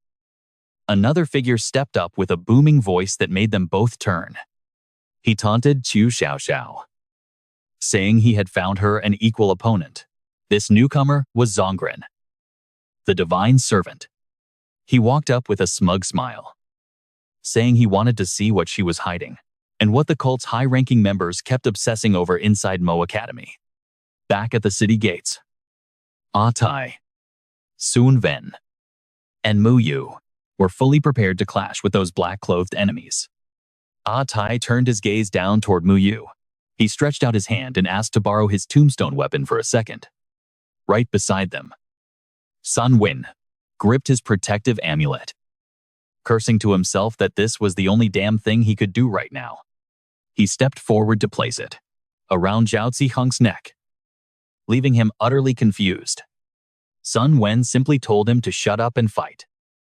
another figure stepped up with a booming voice that made them both turn. He taunted Qiu Xiao, saying he had found her an equal opponent. This newcomer was Zongren, the divine servant. He walked up with a smug smile, saying he wanted to see what she was hiding, and what the cult's high-ranking members kept obsessing over inside Mo Academy. Back at the city gates, Tai, Sun Ven, and Mu Yu were fully prepared to clash with those black-clothed enemies. Tai turned his gaze down toward Mu Yu. He stretched out his hand and asked to borrow his tombstone weapon for a second. Right beside them, Sun Wen gripped his protective amulet, cursing to himself that this was the only damn thing he could do right now. He stepped forward to place it around Zhao Ziheng's neck, leaving him utterly confused. Sun Wen simply told him to shut up and fight.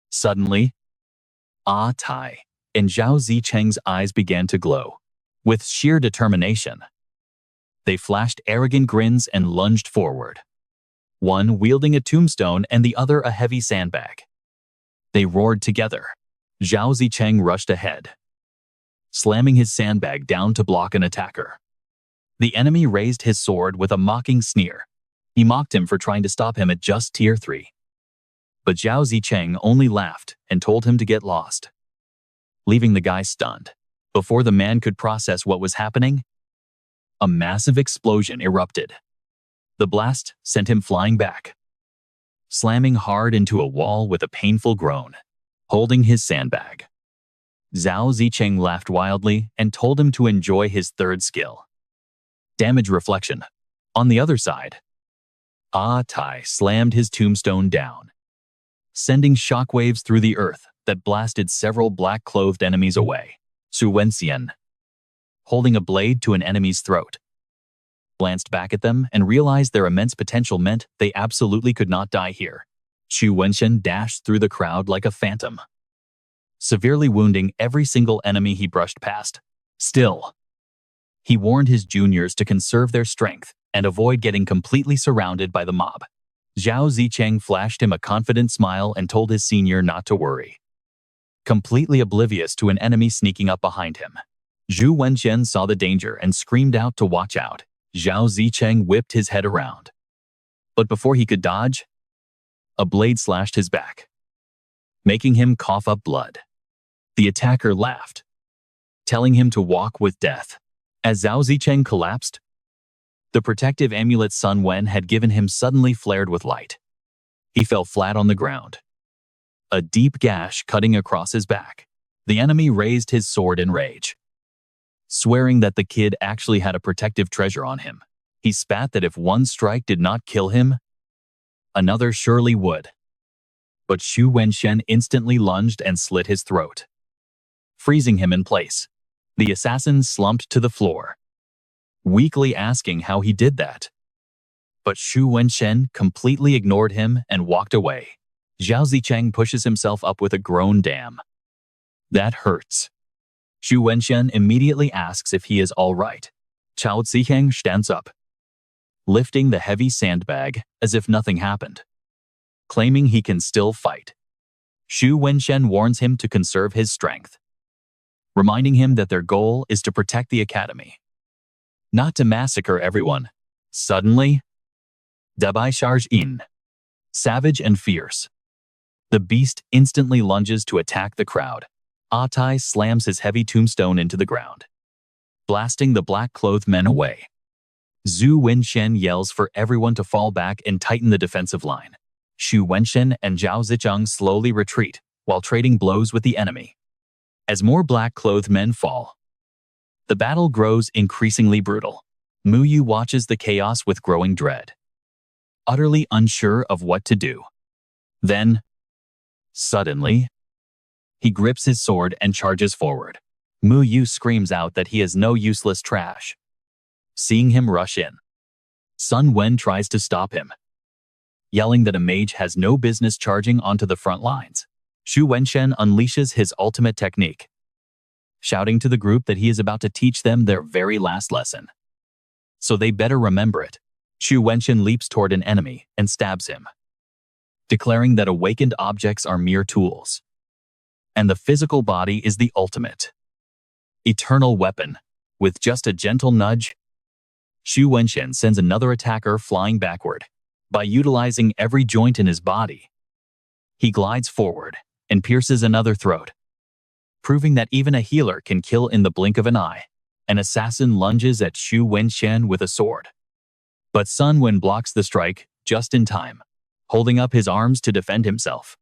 Suddenly, Tai and Zhao Zicheng's eyes began to glow with sheer determination. They flashed arrogant grins and lunged forward, one wielding a tombstone and the other a heavy sandbag. They roared together. Zhao Zicheng rushed ahead, slamming his sandbag down to block an attacker. The enemy raised his sword with a mocking sneer. He mocked him for trying to stop him at just Tier 3. But Zhao Zicheng only laughed and told him to get lost, leaving the guy stunned. Before the man could process what was happening, a massive explosion erupted. The blast sent him flying back, slamming hard into a wall with a painful groan, holding his sandbag. Zhao Zicheng laughed wildly and told him to enjoy his third skill, damage reflection. On the other side, Tai slammed his tombstone down, sending shockwaves through the earth that blasted several black-clothed enemies away. Su Wenxian, holding a blade to an enemy's throat, glanced back at them and realized their immense potential meant they absolutely could not die here. Xu Wenxian dashed through the crowd like a phantom, severely wounding every single enemy he brushed past. Still, he warned his juniors to conserve their strength and avoid getting completely surrounded by the mob. Zhao Zicheng flashed him a confident smile and told his senior not to worry, completely oblivious to an enemy sneaking up behind him. Zhu Wenxian saw the danger and screamed out to watch out. Zhao Zicheng whipped his head around, but before he could dodge, a blade slashed his back, making him cough up blood. The attacker laughed, telling him to walk with death. As Zhao Zicheng collapsed, the protective amulet Sun Wen had given him suddenly flared with light. He fell flat on the ground, a deep gash cutting across his back. The enemy raised his sword in rage, swearing that the kid actually had a protective treasure on him. He spat that if one strike did not kill him, another surely would. But Xu Wenxian instantly lunged and slit his throat, freezing him in place. The assassin slumped to the floor, weakly asking how he did that. But Xu Wenxian completely ignored him and walked away. Zhao Zicheng pushes himself up with a groan. Damn, that hurts. Xu Wenxian immediately asks if he is all right. Chao Ziheng stands up, lifting the heavy sandbag as if nothing happened, claiming he can still fight. Xu Wenxian warns him to conserve his strength, reminding him that their goal is to protect the academy, not to massacre everyone. Suddenly, Dabai charges in, savage and fierce. The beast instantly lunges to attack the crowd. Tai slams his heavy tombstone into the ground, blasting the black-clothed men away. Zhu Wenxian yells for everyone to fall back and tighten the defensive line. Xu Wenxian and Zhao Zicheng slowly retreat, while trading blows with the enemy. As more black-clothed men fall, the battle grows increasingly brutal. Mu Yu watches the chaos with growing dread, utterly unsure of what to do. Then, suddenly, he grips his sword and charges forward. Mu Yu screams out that he is no useless trash. Seeing him rush in, Sun Wen tries to stop him, yelling that a mage has no business charging onto the front lines. Xu Wenxian unleashes his ultimate technique, shouting to the group that he is about to teach them their very last lesson. So they better remember it. Xu Wenxian leaps toward an enemy and stabs him, declaring that awakened objects are mere tools, and the physical body is the ultimate, eternal weapon. With just a gentle nudge, Xu Wenxian sends another attacker flying backward. By utilizing every joint in his body, he glides forward and pierces another throat, proving that even a healer can kill in the blink of an eye. An assassin lunges at Xu Wenxian with a sword, but Sun Wen blocks the strike just in time, holding up his arms to defend himself.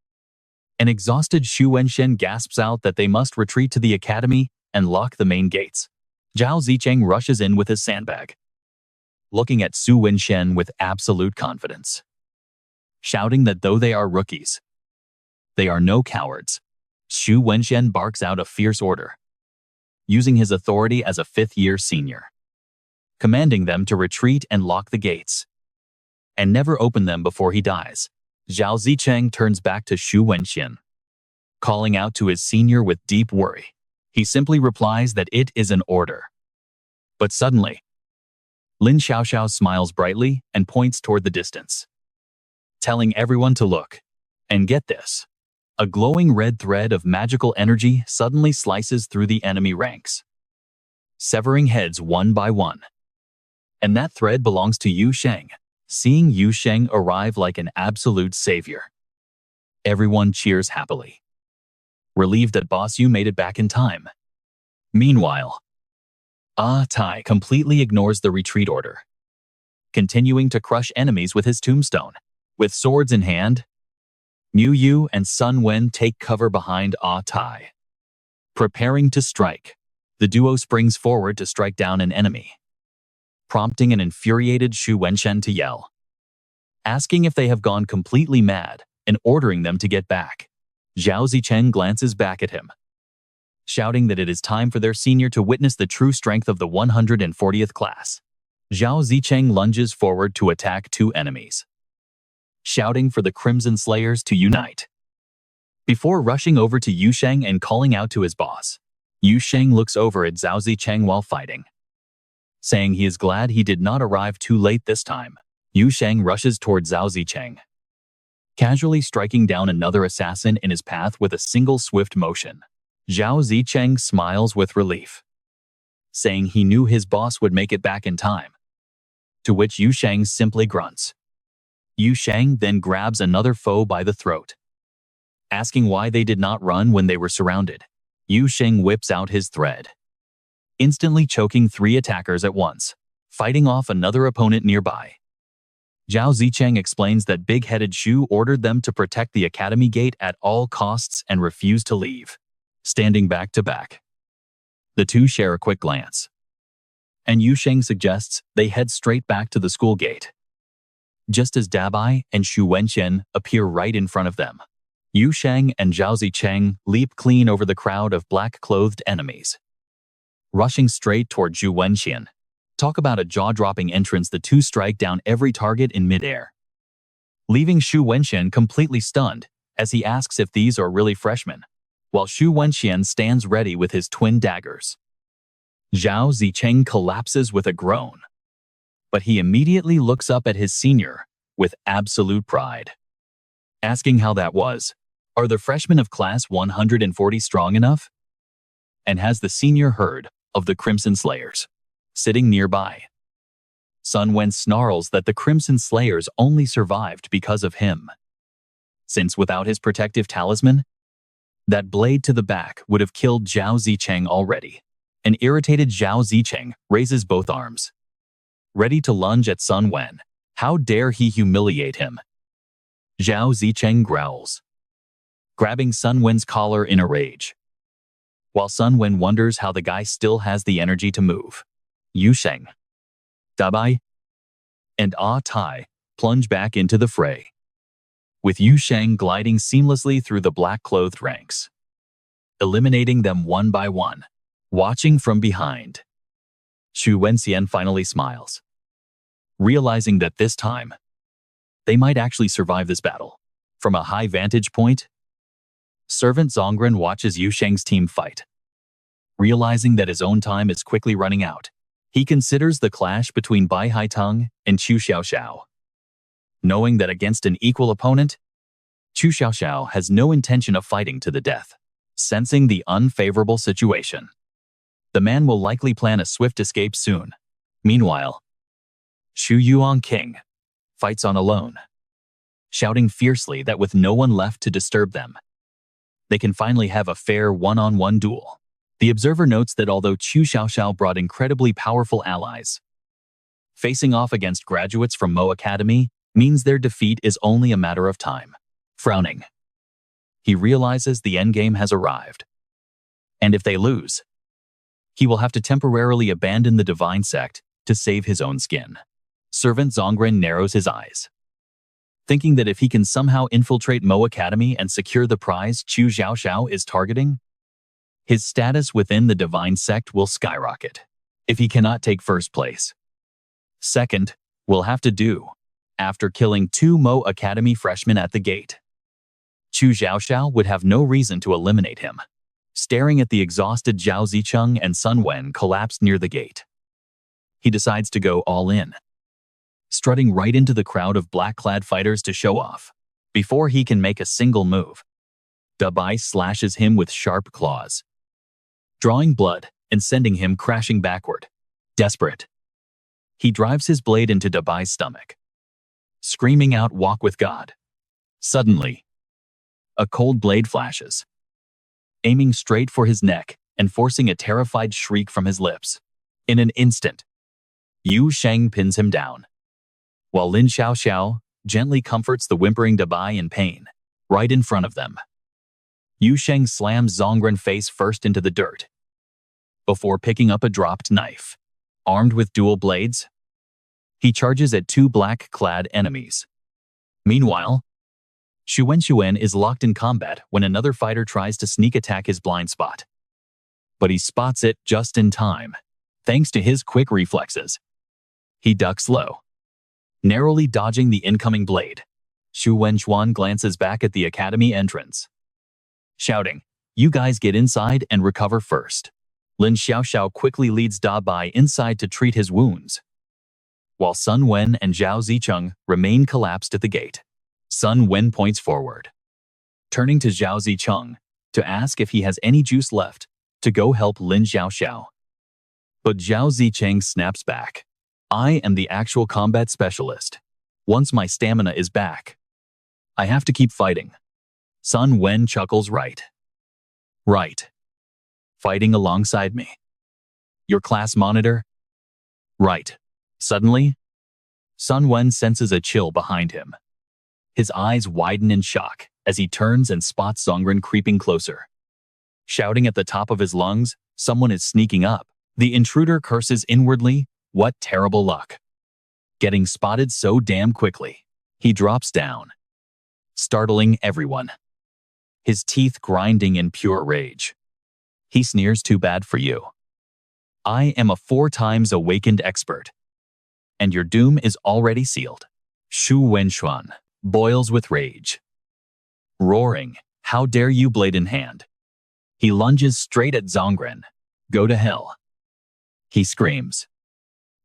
An exhausted Xu Wenxian gasps out that they must retreat to the academy and lock the main gates. Zhao Zicheng rushes in with his sandbag, looking at Xu Wenxian with absolute confidence, shouting that though they are rookies, they are no cowards. Xu Wenxian barks out a fierce order, using his authority as a fifth-year senior, commanding them to retreat and lock the gates, and never open them before he dies. Zhao Zicheng turns back to Xu Wenxian, calling out to his senior with deep worry. He simply replies that it is an order. But suddenly, Lin Xiaoxiao smiles brightly and points toward the distance, telling everyone to look. And get this, a glowing red thread of magical energy suddenly slices through the enemy ranks, severing heads one by one. And that thread belongs to Yu Sheng. Seeing Yu Sheng arrive like an absolute savior, everyone cheers happily, relieved that Boss Yu made it back in time. Meanwhile, Tai completely ignores the retreat order, continuing to crush enemies with his tombstone. With swords in hand, Mu Yu and Sun Wen take cover behind Tai, preparing to strike. The duo springs forward to strike down an enemy, prompting an infuriated Xu Wenxian to yell, asking if they have gone completely mad and ordering them to get back. Zhao Zicheng glances back at him, shouting that it is time for their senior to witness the true strength of the 140th class. Zhao Zicheng lunges forward to attack two enemies, shouting for the Crimson Slayers to unite. Before rushing over to Yu Sheng and calling out to his boss, Yu Sheng looks over at Zhao Zicheng while fighting, saying he is glad he did not arrive too late this time. Yu Sheng rushes toward Zhao Zicheng, casually striking down another assassin in his path with a single swift motion. Zhao Zicheng smiles with relief, saying he knew his boss would make it back in time, to which Yu Sheng simply grunts. Yu Sheng then grabs another foe by the throat, asking why they did not run when they were surrounded. Yu Sheng whips out his thread, instantly choking three attackers at once, fighting off another opponent nearby. Zhao Zicheng explains that big-headed Xu ordered them to protect the academy gate at all costs and refuse to leave. Standing back to back, the two share a quick glance, and Yu Sheng suggests they head straight back to the school gate, just as Dabai and Xu Wenxian appear right in front of them. Yu Sheng and Zhao Zicheng leap clean over the crowd of black-clothed enemies, rushing straight toward Xu Wenxian. Talk about a jaw-dropping entrance. The two strike down every target in midair, leaving Xu Wenxian completely stunned as he asks if these are really freshmen, while Xu Wenxian stands ready with his twin daggers. Zhao Zicheng collapses with a groan, but he immediately looks up at his senior with absolute pride, asking how that was. Are the freshmen of class 140 strong enough? And has the senior heard of the Crimson Slayers? Sitting nearby, Sun Wen snarls that the Crimson Slayers only survived because of him, since without his protective talisman, that blade to the back would have killed Zhao Zicheng already. An irritated Zhao Zicheng raises both arms, ready to lunge at Sun Wen. How dare he humiliate him? Zhao Zicheng growls, grabbing Sun Wen's collar in a rage. While Sun Wen wonders how the guy still has the energy to move, Yu Sheng, Dabai, and Ah Tai plunge back into the fray, with Yu Sheng gliding seamlessly through the black-clothed ranks, eliminating them one by one. Watching from behind, Xu Wenxian finally smiles, realizing that this time, they might actually survive this battle. From a high vantage point, Servant Zongren watches Yu Sheng's team fight. Realizing that his own time is quickly running out, he considers the clash between Bai Haiteng and Chu Xiaoxiao. Knowing that against an equal opponent, Chu Xiaoxiao has no intention of fighting to the death. Sensing the unfavorable situation, the man will likely plan a swift escape soon. Meanwhile, Xu Yuanqing fights on alone, shouting fiercely that with no one left to disturb them, they can finally have a fair one-on-one duel. The observer notes that although Chu Xiaoxiao brought incredibly powerful allies, facing off against graduates from Mo Academy means their defeat is only a matter of time. Frowning, he realizes the endgame has arrived. And if they lose, he will have to temporarily abandon the Divine Sect to save his own skin. Servant Zongren narrows his eyes, thinking that if he can somehow infiltrate Mo Academy and secure the prize Chu Xiaoxiao is targeting, his status within the Divine Sect will skyrocket. If he cannot take first place, second will have to do, after killing 2 Mo Academy freshmen at the gate. Chu Xiaoxiao would have no reason to eliminate him. Staring at the exhausted Zhao Zicheng and Sun Wen collapsed near the gate, he decides to go all in, strutting right into the crowd of black-clad fighters to show off. Before he can make a single move, Dabai slashes him with sharp claws, drawing blood and sending him crashing backward. Desperate, he drives his blade into Dabai's stomach, screaming out, "Walk with God." Suddenly, a cold blade flashes, aiming straight for his neck and forcing a terrified shriek from his lips. In an instant, Yu Sheng pins him down, while Lin Xiaoxiao gently comforts the whimpering Dabai in pain, right in front of them. Yu Sheng slams Zongren face first into the dirt, before picking up a dropped knife. Armed with dual blades, he charges at 2 black-clad enemies. Meanwhile, Xu Wenxuan is locked in combat when another fighter tries to sneak attack his blind spot. But he spots it just in time, thanks to his quick reflexes. He ducks low, narrowly dodging the incoming blade. Xu Wenxuan glances back at the academy entrance, shouting, "You guys get inside and recover first." Lin Xiaoxiao quickly leads Dabai inside to treat his wounds, while Sun Wen and Zhao Zicheng remain collapsed at the gate. Sun Wen points forward, turning to Zhao Zicheng to ask if he has any juice left to go help Lin Xiaoxiao. But Zhao Zicheng snaps back. "I am the actual combat specialist. Once my stamina is back, I have to keep fighting." Sun Wen chuckles. Right. Fighting alongside me. Your class monitor? Right. Suddenly, Sun Wen senses a chill behind him. His eyes widen in shock as he turns and spots Zongren creeping closer. Shouting at the top of his lungs, "Someone is sneaking up." The intruder curses inwardly, "What terrible luck. Getting spotted so damn quickly." He drops down, startling everyone, his teeth grinding in pure rage. He sneers, "Too bad for you. I am a 4 times awakened expert, and your doom is already sealed." Xu Wenxuan boils with rage, roaring, "How dare you, blade in hand." He lunges straight at Zongren. "Go to hell," he screams.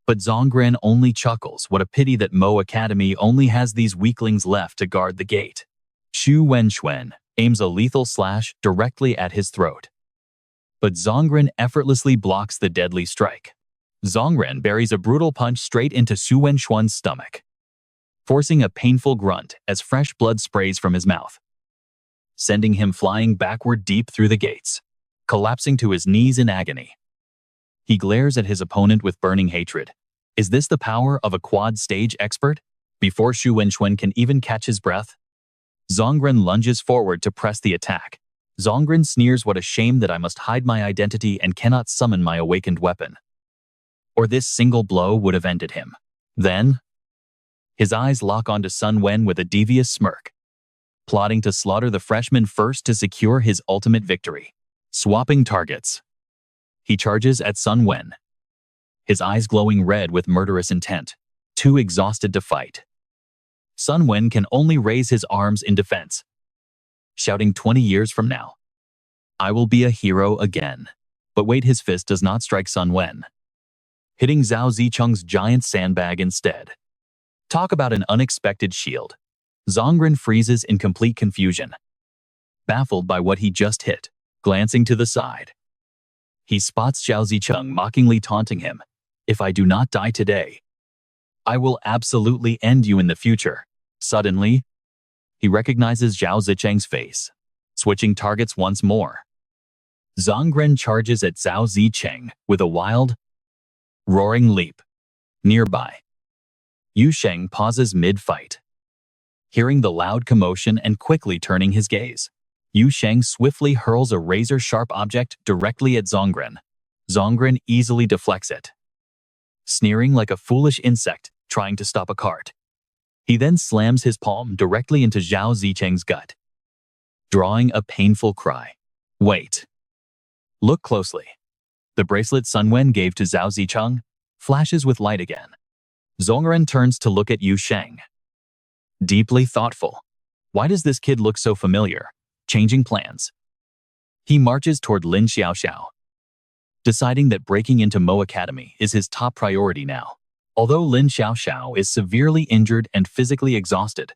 But Zongren only chuckles. What a pity that Mo Academy only has these weaklings left to guard the gate. Xu Wenxuan aims a lethal slash directly at his throat, but Zongren effortlessly blocks the deadly strike. Zongren buries a brutal punch straight into Xu Wenxuan's stomach, forcing a painful grunt as fresh blood sprays from his mouth, sending him flying backward deep through the gates, collapsing to his knees in agony. He glares at his opponent with burning hatred. Is this the power of a quad-stage expert? Before Xu Wenxuan can even catch his breath, Zongren lunges forward to press the attack. Zongren sneers, "What a shame that I must hide my identity and cannot summon my awakened weapon. Or this single blow would have ended him." Then, his eyes lock onto Sun Wen with a devious smirk, plotting to slaughter the freshman first to secure his ultimate victory. Swapping targets, he charges at Sun Wen, his eyes glowing red with murderous intent, too exhausted to fight. Sun Wen can only raise his arms in defense, shouting, "20 years from now, I will be a hero again." But wait, his fist does not strike Sun Wen, hitting Zhao Zicheng's giant sandbag instead. Talk about an unexpected shield. Zongren freezes in complete confusion, baffled by what he just hit. Glancing to the side, he spots Zhao Zicheng mockingly taunting him, "If I do not die today, I will absolutely end you in the future." Suddenly, he recognizes Zhao Zicheng's face, switching targets once more. Zongren charges at Zhao Zicheng with a wild, roaring leap. Nearby, Yu Sheng pauses mid-fight, hearing the loud commotion and quickly turning his gaze. Yu Sheng swiftly hurls a razor-sharp object directly at Zongren. Zongren easily deflects it, sneering like a foolish insect trying to stop a cart. He then slams his palm directly into Zhao Zicheng's gut, drawing a painful cry. Wait. Look closely. The bracelet Sun Wen gave to Zhao Zicheng flashes with light again. Zongren turns to look at Yu Sheng, deeply thoughtful. Why does this kid look so familiar? Changing plans, he marches toward Lin Xiaoxiao, deciding that breaking into Mo Academy is his top priority now. Although Lin Xiaoxiao is severely injured and physically exhausted,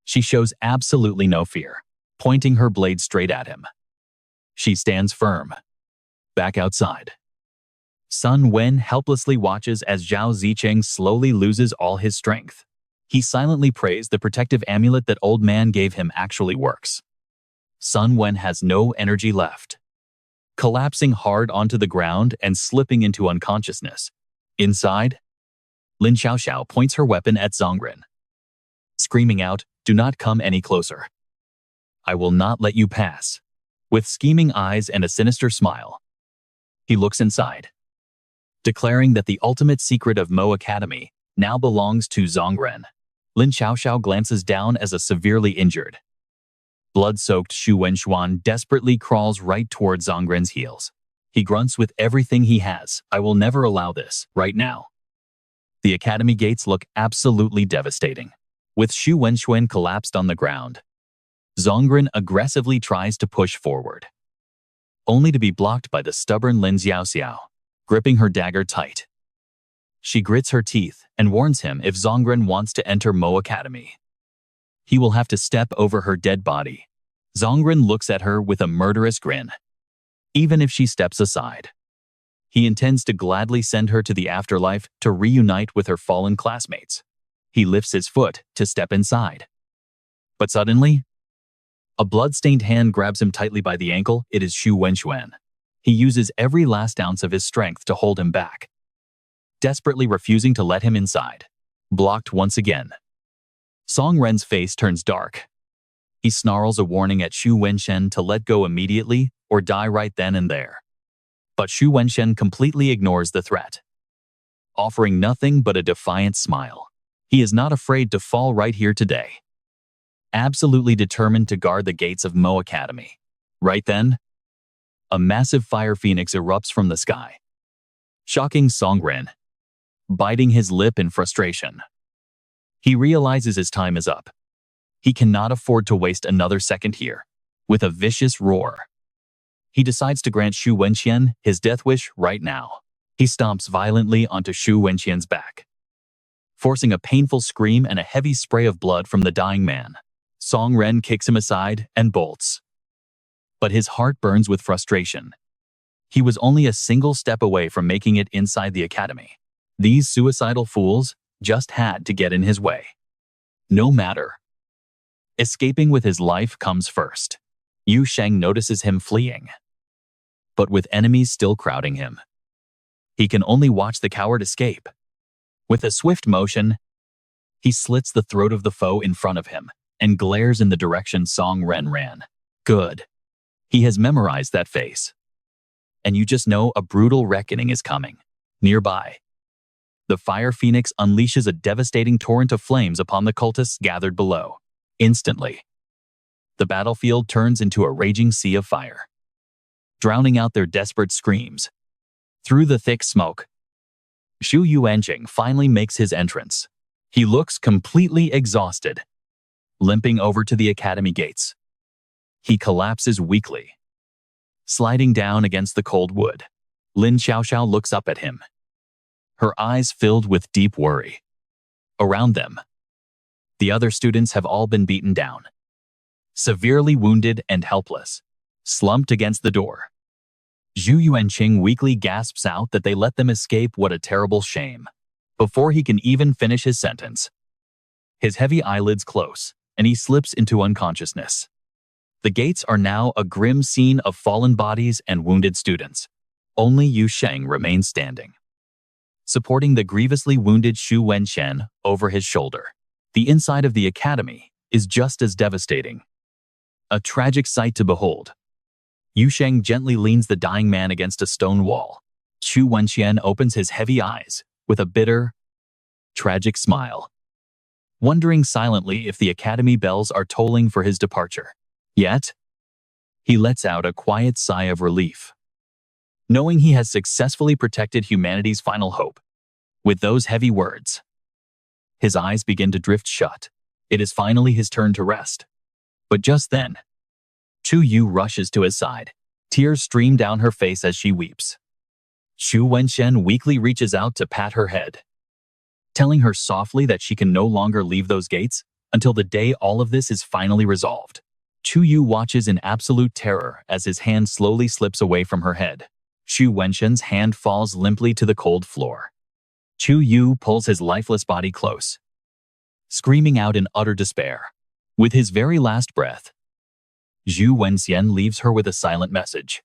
she shows absolutely no fear, pointing her blade straight at him. She stands firm. Back outside, Sun Wen helplessly watches as Zhao Zicheng slowly loses all his strength. He silently prays the protective amulet that old man gave him actually works. Sun Wen has no energy left, collapsing hard onto the ground and slipping into unconsciousness. Inside, Lin Xiaoxiao points her weapon at Zongren, screaming out, "Do not come any closer. I will not let you pass." With scheming eyes and a sinister smile, he looks inside, declaring that the ultimate secret of Mo Academy now belongs to Zongren. Lin Xiaoxiao glances down as a severely injured, blood-soaked Xu Wenxuan desperately crawls right toward Zongren's heels. He grunts with everything he has, "I will never allow this, right now." The academy gates look absolutely devastating. With Xu Wenxuan collapsed on the ground, Zongren aggressively tries to push forward, only to be blocked by the stubborn Lin Xiaoxiao, gripping her dagger tight. She grits her teeth and warns him if Zongren wants to enter Mo Academy, he will have to step over her dead body. Zongren looks at her with a murderous grin. Even if she steps aside, he intends to gladly send her to the afterlife to reunite with her fallen classmates. He lifts his foot to step inside. But suddenly, a blood-stained hand grabs him tightly by the ankle. It is Xu Wenxuan. He uses every last ounce of his strength to hold him back, desperately refusing to let him inside. Blocked once again. Song Ren's face turns dark. He snarls a warning at Xu Wenxuan to let go immediately or die right then and there. But Xu Wenxuan completely ignores the threat, offering nothing but a defiant smile. He is not afraid to fall right here today, absolutely determined to guard the gates of Mo Academy. Right then, a massive fire phoenix erupts from the sky, shocking Song Ren, biting his lip in frustration. He realizes his time is up. He cannot afford to waste another second here. With a vicious roar, he decides to grant Xu Wenxian his death wish right now. He stomps violently onto Xu Wenxian's back, forcing a painful scream and a heavy spray of blood from the dying man. Song Ren kicks him aside and bolts. But his heart burns with frustration. He was only a single step away from making it inside the academy. These suicidal fools just had to get in his way. No matter. Escaping with his life comes first. Yu Sheng notices him fleeing, but with enemies still crowding him, He can only watch the coward escape. With a swift motion, he slits the throat of the foe in front of him and glares in the direction Song Ren ran. Good. He has memorized that face. And you just know a brutal reckoning is coming. Nearby, the Fire Phoenix unleashes a devastating torrent of flames upon the cultists gathered below. Instantly, the battlefield turns into a raging sea of fire, drowning out their desperate screams. Through the thick smoke, Xu Yuanjing finally makes his entrance. He looks completely exhausted, limping over to the academy gates. He collapses weakly, sliding down against the cold wood. Lin Xiaoxiao looks up at him, her eyes filled with deep worry. Around them, the other students have all been beaten down, severely wounded and helpless, slumped against the door. Zhu Yuanqing weakly gasps out that they let them escape. What a terrible shame. Before he can even finish his sentence, his heavy eyelids close, and he slips into unconsciousness. The gates are now a grim scene of fallen bodies and wounded students. Only Yu Sheng remains standing, supporting the grievously wounded Xu Wenxian over his shoulder. The inside of the academy is just as devastating. A tragic sight to behold. Yu Sheng gently leans the dying man against a stone wall. Xu Wenxian opens his heavy eyes with a bitter, tragic smile, wondering silently if the academy bells are tolling for his departure. Yet, he lets out a quiet sigh of relief, knowing he has successfully protected humanity's final hope. With those heavy words, his eyes begin to drift shut. It is finally his turn to rest. But just then, Chu Yu rushes to his side. Tears stream down her face as she weeps. Xu Wenxian weakly reaches out to pat her head, telling her softly that she can no longer leave those gates until the day all of this is finally resolved. Chu Yu watches in absolute terror as his hand slowly slips away from her head. Xu Wenxian's hand falls limply to the cold floor. Chu Yu pulls his lifeless body close, screaming out in utter despair. With his very last breath, Zhu Wenxian leaves her with a silent message,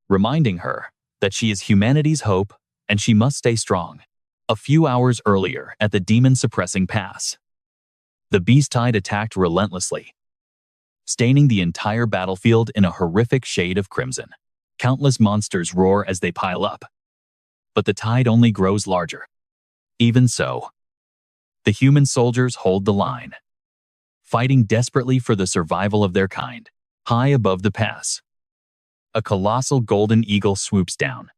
reminding her that she is humanity's hope and she must stay strong. A few hours earlier, at the demon-suppressing pass, the beast tide attacked relentlessly, staining the entire battlefield in a horrific shade of crimson. Countless monsters roar as they pile up, but the tide only grows larger. Even so, the human soldiers hold the line, fighting desperately for the survival of their kind. High above the pass, a colossal golden eagle swoops down,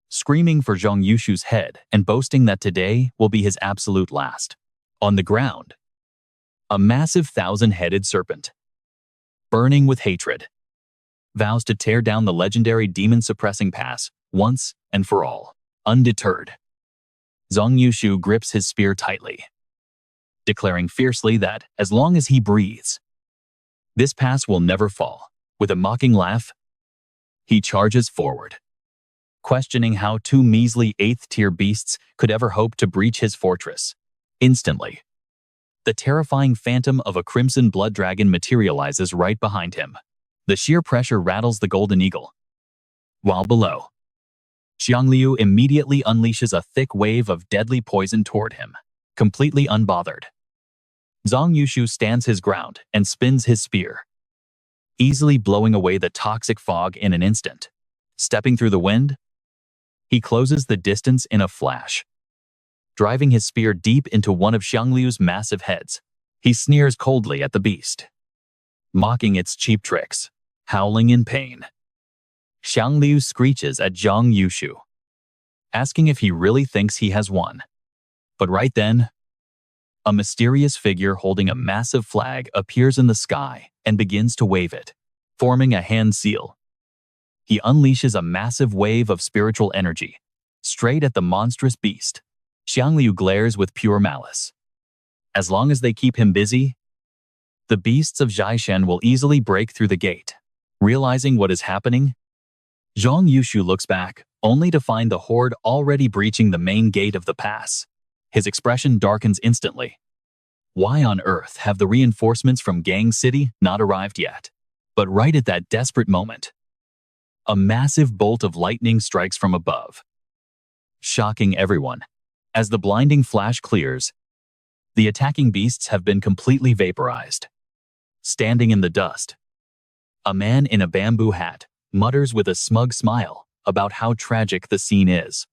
screaming for Zhang Yushu's head and boasting that today will be his absolute last. On the ground, a massive 1,000-headed serpent, burning with hatred, vows to tear down the legendary demon-suppressing pass once and for all. Undeterred, Zhang Yushu grips his spear tightly, declaring fiercely that, as long as he breathes, this pass will never fall. With a mocking laugh, he charges forward, questioning how two measly 8th-tier beasts could ever hope to breach his fortress. Instantly, the terrifying phantom of a crimson blood dragon materializes right behind him. The sheer pressure rattles the golden eagle, while below, Xiangliu immediately unleashes a thick wave of deadly poison toward him, completely unbothered. Zhang Yushu stands his ground and spins his spear, easily blowing away the toxic fog in an instant. Stepping through the wind, he closes the distance in a flash, driving his spear deep into one of Xiangliu's massive heads. He sneers coldly at the beast, mocking its cheap tricks. Howling in pain, Xiangliu screeches at Zhang Yushu, asking if he really thinks he has won. But right then, a mysterious figure holding a massive flag appears in the sky and begins to wave it, forming a hand seal. He unleashes a massive wave of spiritual energy, straight at the monstrous beast. Xiangliu glares with pure malice. As long as they keep him busy, the beasts of Zhaishan will easily break through the gate. Realizing what is happening, Zhang Yushu looks back, only to find the horde already breaching the main gate of the pass. His expression darkens instantly. Why on earth have the reinforcements from Gang City not arrived yet? But right at that desperate moment, a massive bolt of lightning strikes from above, shocking everyone. As the blinding flash clears, the attacking beasts have been completely vaporized. Standing in the dust, a man in a bamboo hat mutters with a smug smile about how tragic the scene is.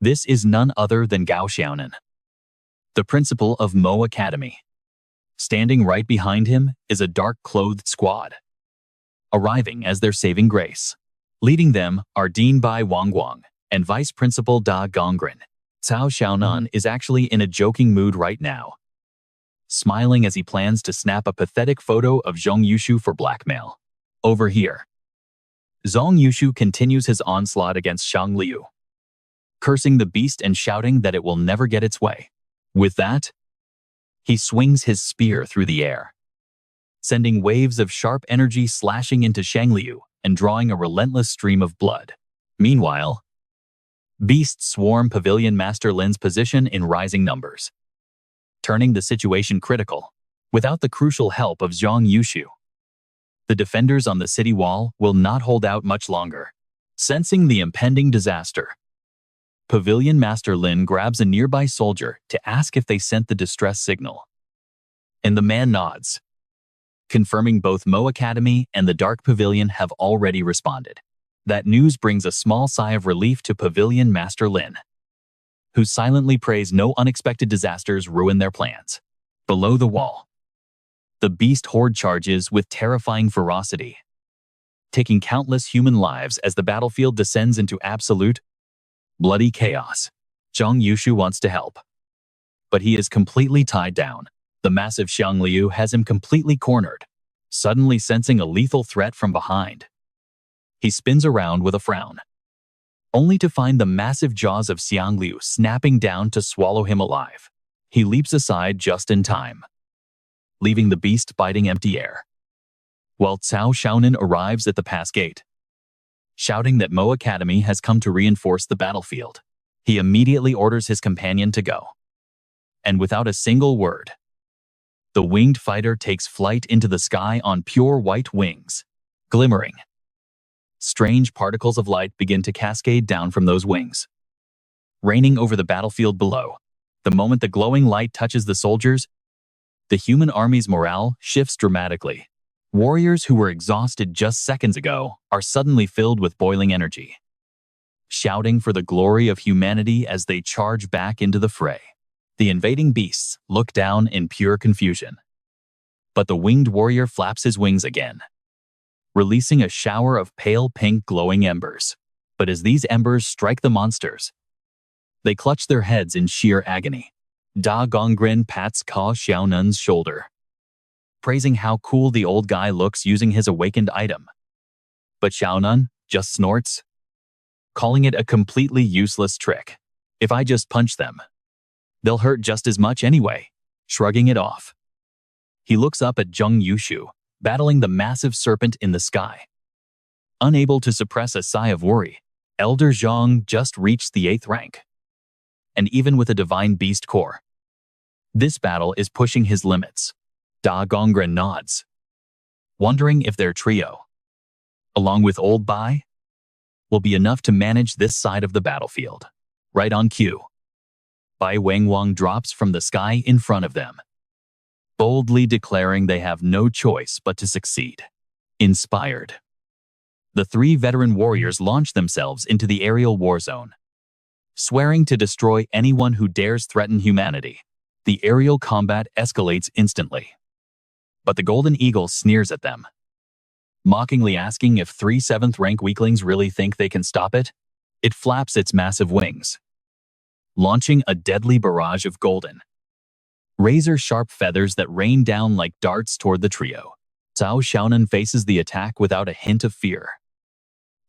This is none other than Gao Xiaonan, the principal of Mo Academy. Standing right behind him is a dark-clothed squad, arriving as their saving grace. Leading them are Dean Bai Wangguang and Vice Principal Da Gongren. Cao Xiaonan is actually in a joking mood right now, smiling as he plans to snap a pathetic photo of Zhong Yushu for blackmail. Over here, Zhong Yushu continues his onslaught against Shang Liu, cursing the beast and shouting that it will never get its way. With that, he swings his spear through the air, sending waves of sharp energy slashing into Shang Liu and drawing a relentless stream of blood. Meanwhile, beasts swarm Pavilion Master Lin's position in rising numbers, turning the situation critical. Without the crucial help of Zhong Yushu, the defenders on the city wall will not hold out much longer. Sensing the impending disaster, Pavilion Master Lin grabs a nearby soldier to ask if they sent the distress signal. And the man nods, confirming both Mo Academy and the Dark Pavilion have already responded. That news brings a small sigh of relief to Pavilion Master Lin, who silently prays no unexpected disasters ruin their plans. Below the wall, the beast horde charges with terrifying ferocity, taking countless human lives as the battlefield descends into absolute, bloody chaos. Zhong Yushu wants to help, but he is completely tied down. The massive Shang Liu has him completely cornered. Suddenly sensing a lethal threat from behind, he spins around with a frown, only to find the massive jaws of Xiang Liu snapping down to swallow him alive. He leaps aside just in time, leaving the beast biting empty air, while Cao Xiaonan arrives at the pass gate, shouting that Mo Academy has come to reinforce the battlefield. He immediately orders his companion to go, and without a single word, the winged fighter takes flight into the sky on pure white wings. Glimmering, strange particles of light begin to cascade down from those wings, raining over the battlefield below. The moment the glowing light touches the soldiers, the human army's morale shifts dramatically. Warriors who were exhausted just seconds ago are suddenly filled with boiling energy, shouting for the glory of humanity as they charge back into the fray. The invading beasts look down in pure confusion, but the winged warrior flaps his wings again, releasing a shower of pale pink glowing embers. But as these embers strike the monsters, they clutch their heads in sheer agony. Da Gongren pats Cao Xiaonan's shoulder, praising how cool the old guy looks using his awakened item. But Xiaonan just snorts, calling it a completely useless trick. If I just punch them, they'll hurt just as much anyway. Shrugging it off, he looks up at Zhong Yushu, battling the massive serpent in the sky. Unable to suppress a sigh of worry, Elder Zhang just reached the 8th rank. And even with a divine beast core, this battle is pushing his limits. Da Gongren nods, wondering if their trio, along with Old Bai, will be enough to manage this side of the battlefield. Right on cue, Bai Wangguang drops from the sky in front of them, boldly declaring they have no choice but to succeed. Inspired, the 3 veteran warriors launch themselves into the aerial war zone, swearing to destroy anyone who dares threaten humanity. The aerial combat escalates instantly, but the Golden Eagle sneers at them, mockingly asking if 3 7th rank weaklings really think they can stop it. It flaps its massive wings, launching a deadly barrage of golden, razor-sharp feathers that rain down like darts toward the trio. Cao Xiaonan faces the attack without a hint of fear,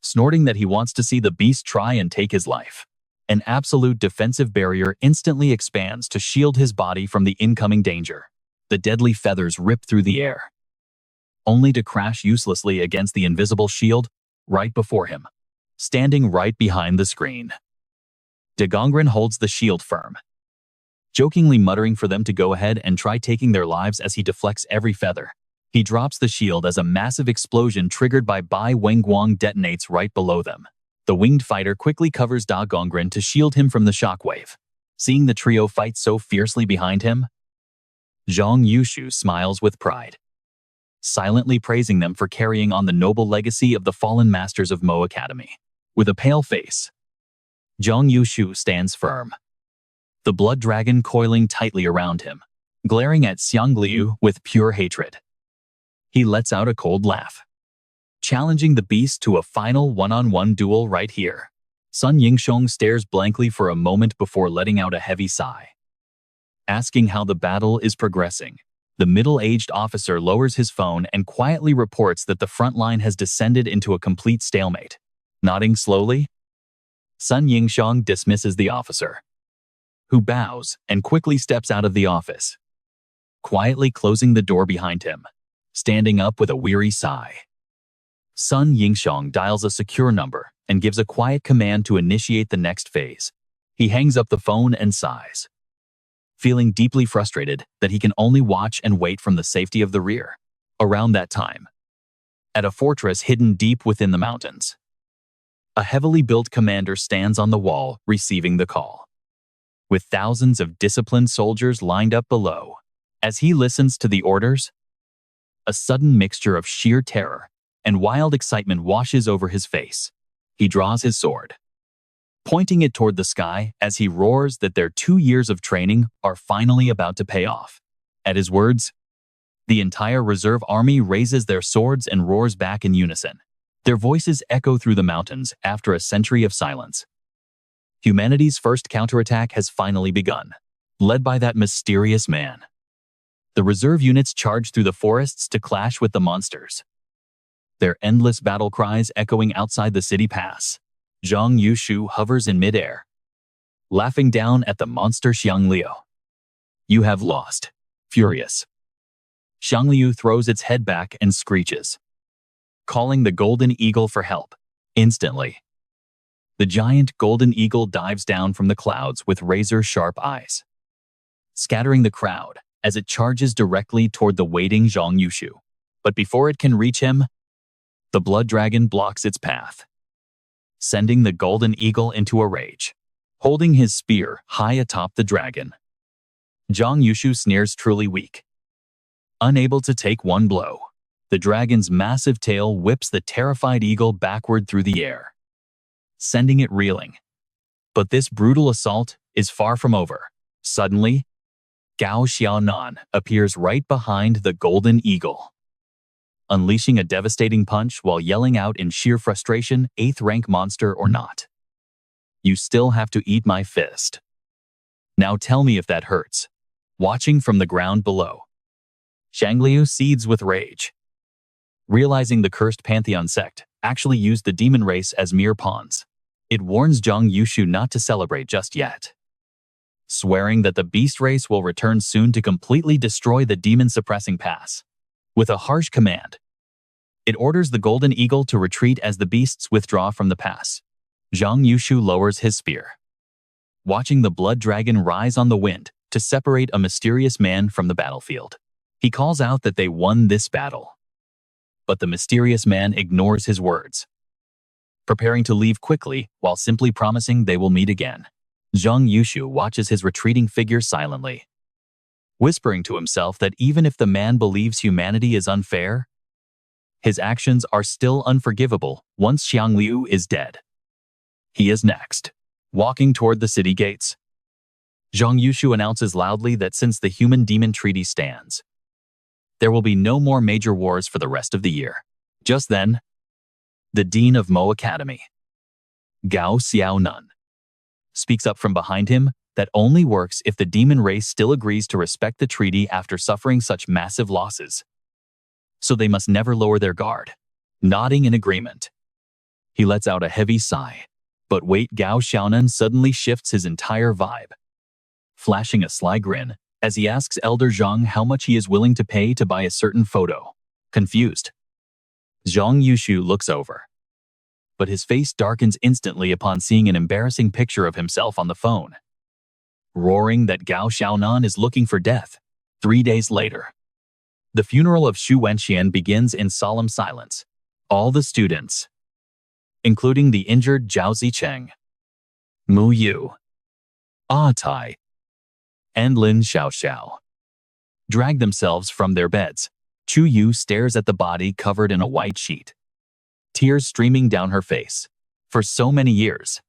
snorting that he wants to see the beast try and take his life. An absolute defensive barrier instantly expands to shield his body from the incoming danger. The deadly feathers rip through the air, only to crash uselessly against the invisible shield right before him. Standing right behind the screen, Da Gongren holds the shield firm, jokingly muttering for them to go ahead and try taking their lives as he deflects every feather. He drops the shield as a massive explosion triggered by Bai Wangguang detonates right below them. The winged fighter quickly covers Da Gongren to shield him from the shockwave. Seeing the trio fight so fiercely behind him, Zhang Yushu smiles with pride, silently praising them for carrying on the noble legacy of the fallen masters of Mo Academy. With a pale face, Zhang Yushu stands firm, the blood dragon coiling tightly around him, glaring at Xiang Liu with pure hatred. He lets out a cold laugh, challenging the beast to a final one-on-one duel right here. Sun Yingxiong stares blankly for a moment before letting out a heavy sigh. Asking how the battle is progressing, the middle-aged officer lowers his phone and quietly reports that the front line has descended into a complete stalemate. Nodding slowly, Sun Yingxiong dismisses the officer, who bows and quickly steps out of the office, quietly closing the door behind him, standing up with a weary sigh. Sun Yingxiong dials a secure number and gives a quiet command to initiate the next phase. He hangs up the phone and sighs, feeling deeply frustrated that he can only watch and wait from the safety of the rear. Around that time, at a fortress hidden deep within the mountains, a heavily built commander stands on the wall receiving the call, with thousands of disciplined soldiers lined up below. As he listens to the orders, a sudden mixture of sheer terror and wild excitement washes over his face. He draws his sword, pointing it toward the sky as he roars that their 2 years of training are finally about to pay off. At his words, the entire reserve army raises their swords and roars back in unison. Their voices echo through the mountains after a century of silence. Humanity's first counterattack has finally begun, led by that mysterious man. The reserve units charge through the forests to clash with the monsters, their endless battle cries echoing outside the city pass. Zhang Yushu hovers in midair, laughing down at the monster Xiang Liu. You have lost. Furious, Xiang Liu throws its head back and screeches, calling the golden eagle for help. Instantly, the giant golden eagle dives down from the clouds with razor-sharp eyes, scattering the crowd as it charges directly toward the waiting Zhang Yushu. But before it can reach him, the blood dragon blocks its path, sending the golden eagle into a rage. Holding his spear high atop the dragon, Zhang Yushu sneers, truly weak. Unable to take one blow, the dragon's massive tail whips the terrified eagle backward through the air, sending it reeling. But this brutal assault is far from over. Suddenly, Gao Xiaonan appears right behind the golden eagle, unleashing a devastating punch while yelling out in sheer frustration, 8th rank monster or not, you still have to eat my fist. Now tell me if that hurts. Watching from the ground below, Xiang Liu seethes with rage, realizing the cursed Pantheon Sect actually used the demon race as mere pawns. It warns Zhang Yushu not to celebrate just yet, swearing that the beast race will return soon to completely destroy the demon-suppressing pass. With a harsh command, it orders the golden eagle to retreat as the beasts withdraw from the pass. Zhang Yushu lowers his spear, watching the blood dragon rise on the wind to separate a mysterious man from the battlefield. He calls out that they won this battle, but the mysterious man ignores his words, preparing to leave quickly while simply promising they will meet again. Zhang Yushu watches his retreating figure silently, whispering to himself that even if the man believes humanity is unfair, his actions are still unforgivable once Xiang Liu is dead. He is next. Walking toward the city gates, Zhang Yushu announces loudly that since the human-demon treaty stands, there will be no more major wars for the rest of the year. Just then, the dean of Mo Academy, Gao Xiaonan, speaks up from behind him that only works if the demon race still agrees to respect the treaty after suffering such massive losses. So they must never lower their guard. Nodding in agreement, he lets out a heavy sigh. But wait, Gao Xiaonan suddenly shifts his entire vibe, flashing a sly grin as he asks Elder Zhang how much he is willing to pay to buy a certain photo. Confused, Zhang Yushu looks over, but his face darkens instantly upon seeing an embarrassing picture of himself on the phone, roaring that Gao Xiaonan is looking for death. 3 days later, the funeral of Xu Wenxian begins in solemn silence. All the students, including the injured Zhao Zicheng, Mu Yu, Ah Tai, and Lin Xiaoxiao, drag themselves from their beds. Chu Yu stares at the body covered in a white sheet, tears streaming down her face. For so many years,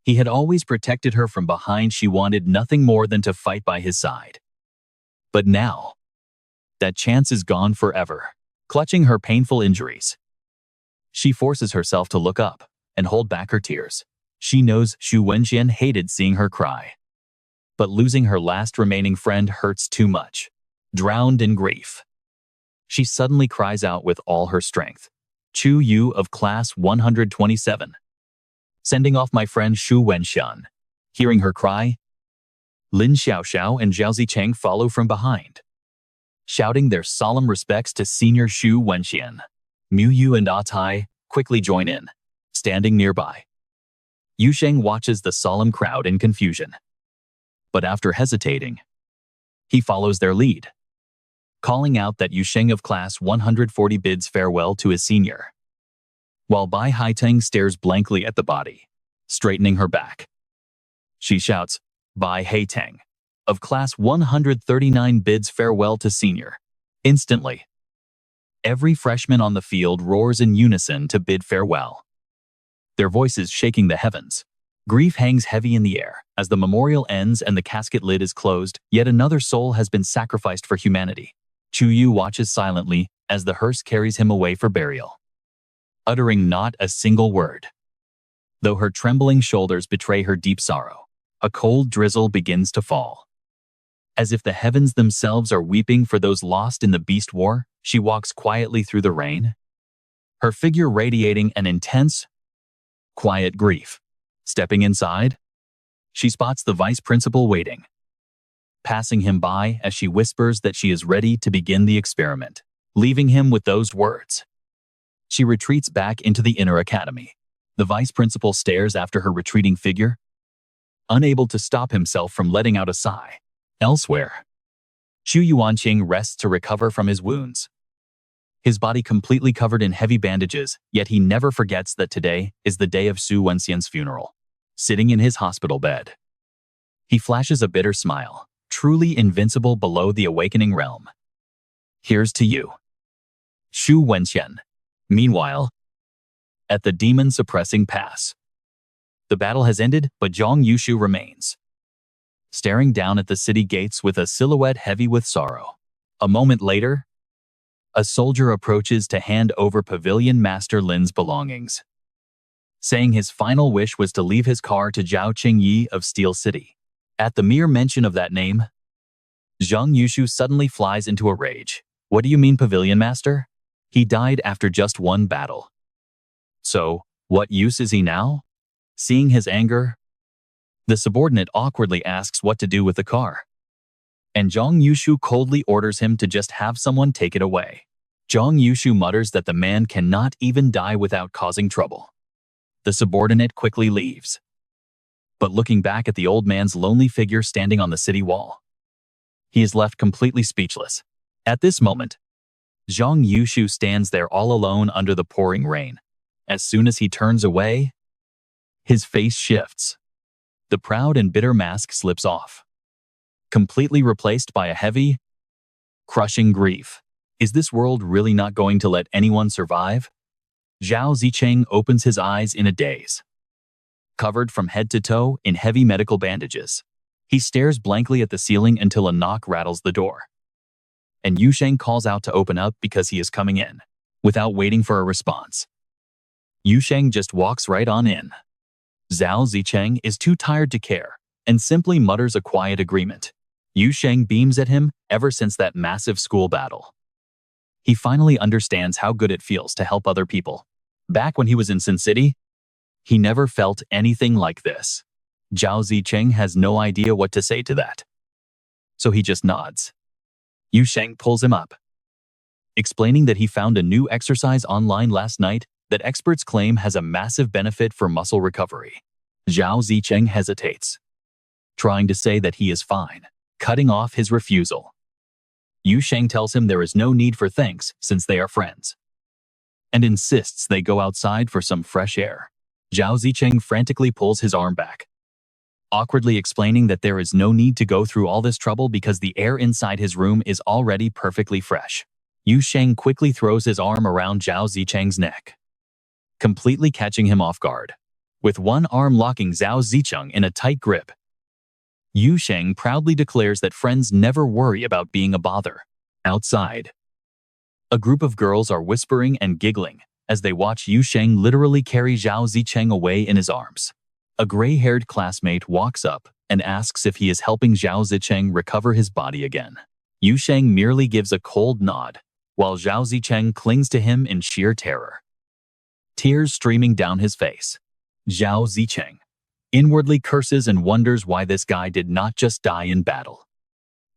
he had always protected her from behind. She wanted nothing more than to fight by his side. But now, that chance is gone forever. Clutching her painful injuries, she forces herself to look up and hold back her tears. She knows Xu Wenxian hated seeing her cry. But losing her last remaining friend hurts too much. Drowned in grief, she suddenly cries out with all her strength. Chu Yu of class 127. Sending off my friend Xu Wenxian. Hearing her cry, Lin Xiaoxiao and Zhao Zicheng follow from behind, shouting their solemn respects to senior Xu Wenxian. Mu Yu and Ah Tai quickly join in, standing nearby. Yu Sheng watches the solemn crowd in confusion. But after hesitating, he follows their lead, calling out that Yu Sheng of class 140 bids farewell to his senior, while Bai Haiteng stares blankly at the body, straightening her back. She shouts, Bai Haiteng of class 139 bids farewell to senior. Instantly, every freshman on the field roars in unison to bid farewell, their voices shaking the heavens. Grief hangs heavy in the air as the memorial ends and the casket lid is closed. Yet another soul has been sacrificed for humanity. Chu Yu watches silently as the hearse carries him away for burial, uttering not a single word. Though her trembling shoulders betray her deep sorrow, a cold drizzle begins to fall. As if the heavens themselves are weeping for those lost in the beast war, she walks quietly through the rain, her figure radiating an intense, quiet grief. Stepping inside, she spots the vice principal waiting, passing him by as she whispers that she is ready to begin the experiment. Leaving him with those words, she retreats back into the inner academy. The vice principal stares after her retreating figure, unable to stop himself from letting out a sigh. Elsewhere, Xu Yuanqing rests to recover from his wounds, his body completely covered in heavy bandages, yet he never forgets that today is the day of Xu Wenxian's funeral. Sitting in his hospital bed, he flashes a bitter smile, truly invincible below the awakening realm. Here's to you, Xu Wenxian. Meanwhile, at the demon-suppressing pass, the battle has ended, but Zhang Yushu remains, staring down at the city gates with a silhouette heavy with sorrow. A moment later, a soldier approaches to hand over Pavilion Master Lin's belongings, saying his final wish was to leave his car to Zhao Qingyi of Steel City. At the mere mention of that name, Zhang Yushu suddenly flies into a rage. What do you mean, Pavilion Master? He died after just one battle. So, what use is he now? Seeing his anger, the subordinate awkwardly asks what to do with the car, and Zhang Yushu coldly orders him to just have someone take it away. Zhang Yushu mutters that the man cannot even die without causing trouble. The subordinate quickly leaves, but looking back at the old man's lonely figure standing on the city wall, he is left completely speechless. At this moment, Zhang Yushu stands there all alone under the pouring rain. As soon as he turns away, his face shifts. The proud and bitter mask slips off, completely replaced by a heavy, crushing grief. Is this world really not going to let anyone survive? Zhao Zicheng opens his eyes in a daze. Covered from head to toe in heavy medical bandages, he stares blankly at the ceiling until a knock rattles the door, and Yu Sheng calls out to open up because he is coming in. Without waiting for a response, Yu Sheng just walks right on in. Zhao Zicheng is too tired to care and simply mutters a quiet agreement. Yu Sheng beams at him ever since that massive school battle. He finally understands how good it feels to help other people. Back when he was in Sin City, he never felt anything like this. Zhao Zicheng has no idea what to say to that, so he just nods. Yu Sheng pulls him up, explaining that he found a new exercise online last night that experts claim has a massive benefit for muscle recovery. Zhao Zicheng hesitates, trying to say that he is fine, cutting off his refusal. Yu Sheng tells him there is no need for thanks since they are friends. and insists they go outside for some fresh air. Zhao Zicheng frantically pulls his arm back, awkwardly explaining that there is no need to go through all this trouble because the air inside his room is already perfectly fresh. Yu Sheng quickly throws his arm around Zhao Zicheng's neck, completely catching him off guard. With one arm locking Zhao Zicheng in a tight grip, Yu Sheng proudly declares that friends never worry about being a bother. Outside, a group of girls are whispering and giggling as they watch Yu Sheng literally carry Zhao Zicheng away in his arms. A gray-haired classmate walks up and asks if he is helping Zhao Zicheng recover his body again. Yu Sheng merely gives a cold nod, while Zhao Zicheng clings to him in sheer terror, tears streaming down his face. Zhao Zicheng inwardly curses and wonders why this guy did not just die in battle.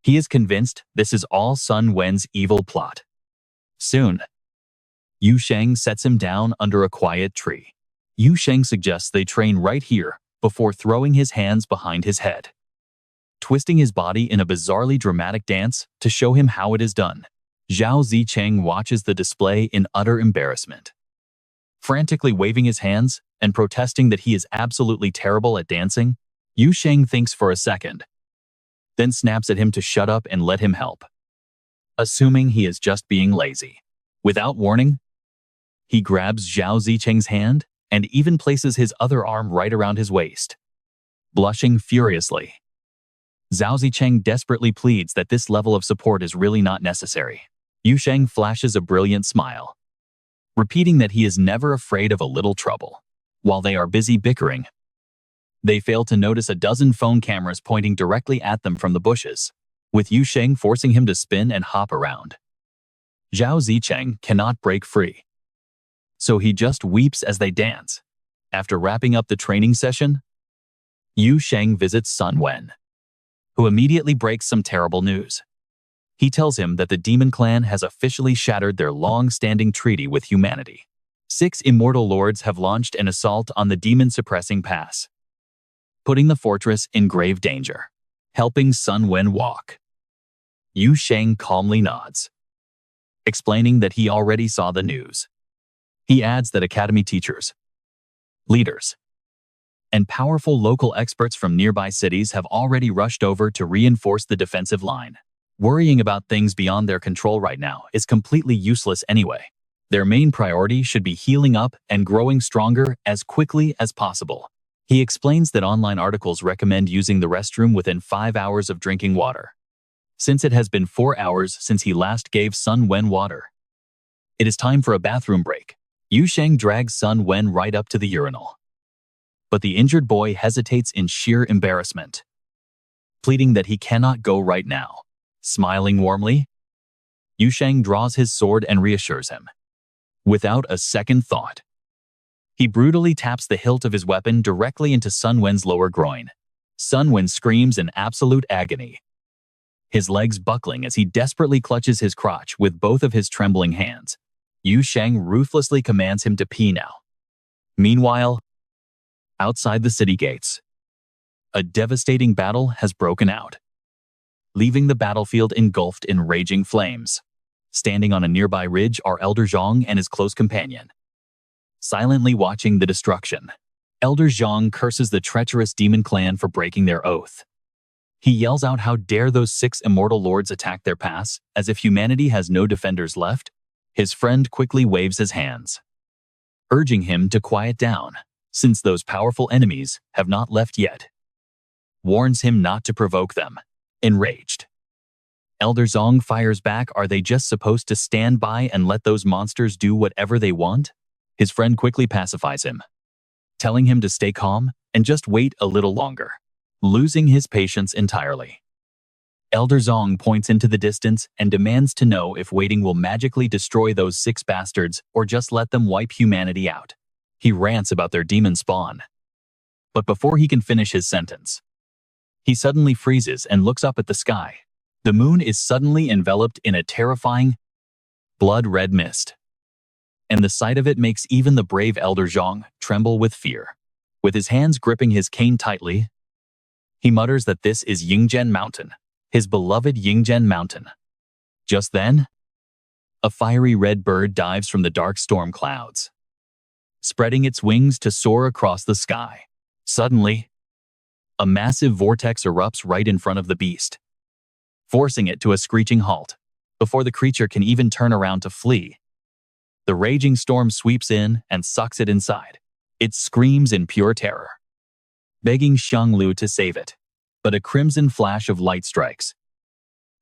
He is convinced this is all Sun Wen's evil plot. Soon, Yu Sheng sets him down under a quiet tree. Yu Sheng suggests they train right here before throwing his hands behind his head, twisting his body in a bizarrely dramatic dance to show him how it is done. Zhao Zicheng watches the display in utter embarrassment, frantically waving his hands and protesting that he is absolutely terrible at dancing. Yu Sheng thinks for a second, then snaps at him to shut up and let him help, assuming he is just being lazy. Without warning, he grabs Zhao Zicheng's hand and even places his other arm right around his waist. Blushing furiously, Zhao Zicheng desperately pleads that this level of support is really not necessary. Yu Sheng flashes a brilliant smile, repeating that he is never afraid of a little trouble. While they are busy bickering, they fail to notice a dozen phone cameras pointing directly at them from the bushes, with Yu Sheng forcing him to spin and hop around. Zhao Zicheng cannot break free, so he just weeps as they dance. After wrapping up the training session, Yu Sheng visits Sun Wen, who immediately breaks some terrible news. He tells him that the Demon Clan has officially shattered their long-standing treaty with humanity. 6 immortal lords have launched an assault on the demon-suppressing pass, putting the fortress in grave danger. Helping Sun Wen walk, Yu Sheng calmly nods, explaining that he already saw the news. He adds that academy teachers, leaders, and powerful local experts from nearby cities have already rushed over to reinforce the defensive line. Worrying about things beyond their control right now is completely useless anyway. Their main priority should be healing up and growing stronger as quickly as possible. He explains that online articles recommend using the restroom within 5 hours of drinking water, since it has been 4 hours since he last gave Sun Wen water. It is time for a bathroom break. Yu Sheng drags Sun Wen right up to the urinal, but the injured boy hesitates in sheer embarrassment, pleading that he cannot go right now. Smiling warmly, Yu Sheng draws his sword and reassures him. Without a second thought, he brutally taps the hilt of his weapon directly into Sun Wen's lower groin. Sun Wen screams in absolute agony, his legs buckling as he desperately clutches his crotch with both of his trembling hands. Yu Sheng ruthlessly commands him to pee now. Meanwhile, outside the city gates, a devastating battle has broken out, leaving the battlefield engulfed in raging flames. Standing on a nearby ridge are Elder Zhang and his close companion, silently watching the destruction. Elder Zhang curses the treacherous demon clan for breaking their oath. He yells out how dare those 6 immortal lords attack their pass, as if humanity has no defenders left. His friend quickly waves his hands, urging him to quiet down, since those powerful enemies have not left yet. Warns him not to provoke them. Enraged, Elder Zhang fires back, are they just supposed to stand by and let those monsters do whatever they want? His friend quickly pacifies him, telling him to stay calm and just wait a little longer. Losing his patience entirely, Elder Zhang points into the distance and demands to know if waiting will magically destroy those 6 bastards or just let them wipe humanity out. He rants about their demon spawn, but before he can finish his sentence, he suddenly freezes and looks up at the sky. The moon is suddenly enveloped in a terrifying, blood-red mist, and the sight of it makes even the brave Elder Zhang tremble with fear. With his hands gripping his cane tightly, he mutters that this is Yingzhen Mountain, his beloved Yingzhen Mountain. Just then, A fiery red bird dives from the dark storm clouds, spreading its wings to soar across the sky. Suddenly, a massive vortex erupts right in front of the beast, forcing it to a screeching halt. Before the creature can even turn around to flee, the raging storm sweeps in and sucks it inside. It screams in pure terror, begging Xianglu to save it. But a crimson flash of light strikes,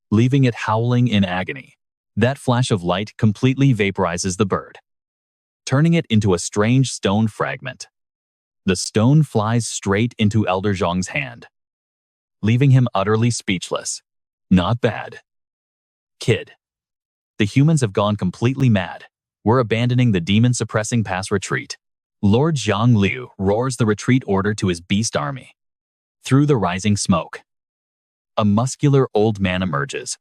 leaving it howling in agony. That flash of light completely vaporizes the bird, turning it into a strange stone fragment. The stone flies straight into Elder Zhong's hand, leaving him utterly speechless. Not bad, kid. The humans have gone completely mad. We're abandoning the demon-suppressing pass retreat. Lord Zhang Liu roars the retreat order to his beast army. Through the rising smoke, a muscular old man emerges,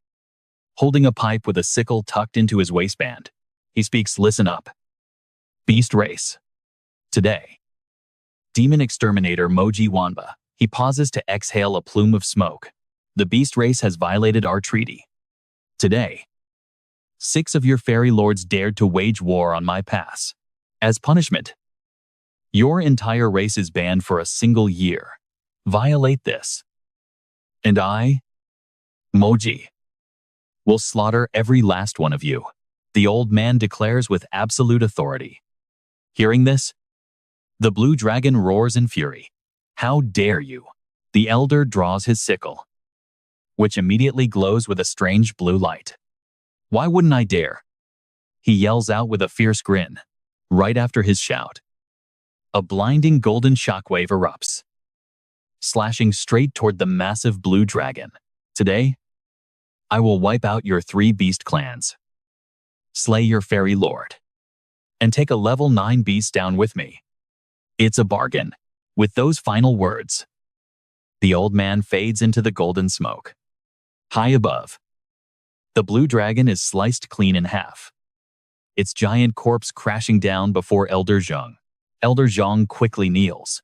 holding a pipe with a sickle tucked into his waistband. He speaks, "Listen up, beast race. Today, demon exterminator Moji Wanba." He pauses to exhale a plume of smoke. "The beast race has violated our treaty. Today, 6 of your fairy lords dared to wage war on my pass. As punishment, your entire race is banned for a single year. Violate this, and I, Moji, will slaughter every last one of you," the old man declares with absolute authority. Hearing this, the blue dragon roars in fury. "How dare you!" The elder draws his sickle, which immediately glows with a strange blue light. "Why wouldn't I dare?" he yells out with a fierce grin. Right after his shout, a blinding golden shockwave erupts, slashing straight toward the massive blue dragon. "Today, I will wipe out your 3 beast clans, slay your fairy lord, and take a level 9 beast down with me. It's a bargain." With those final words, the old man fades into the golden smoke. High above, the blue dragon is sliced clean in half, its giant corpse crashing down before Elder Zhong. Elder Zhong quickly kneels,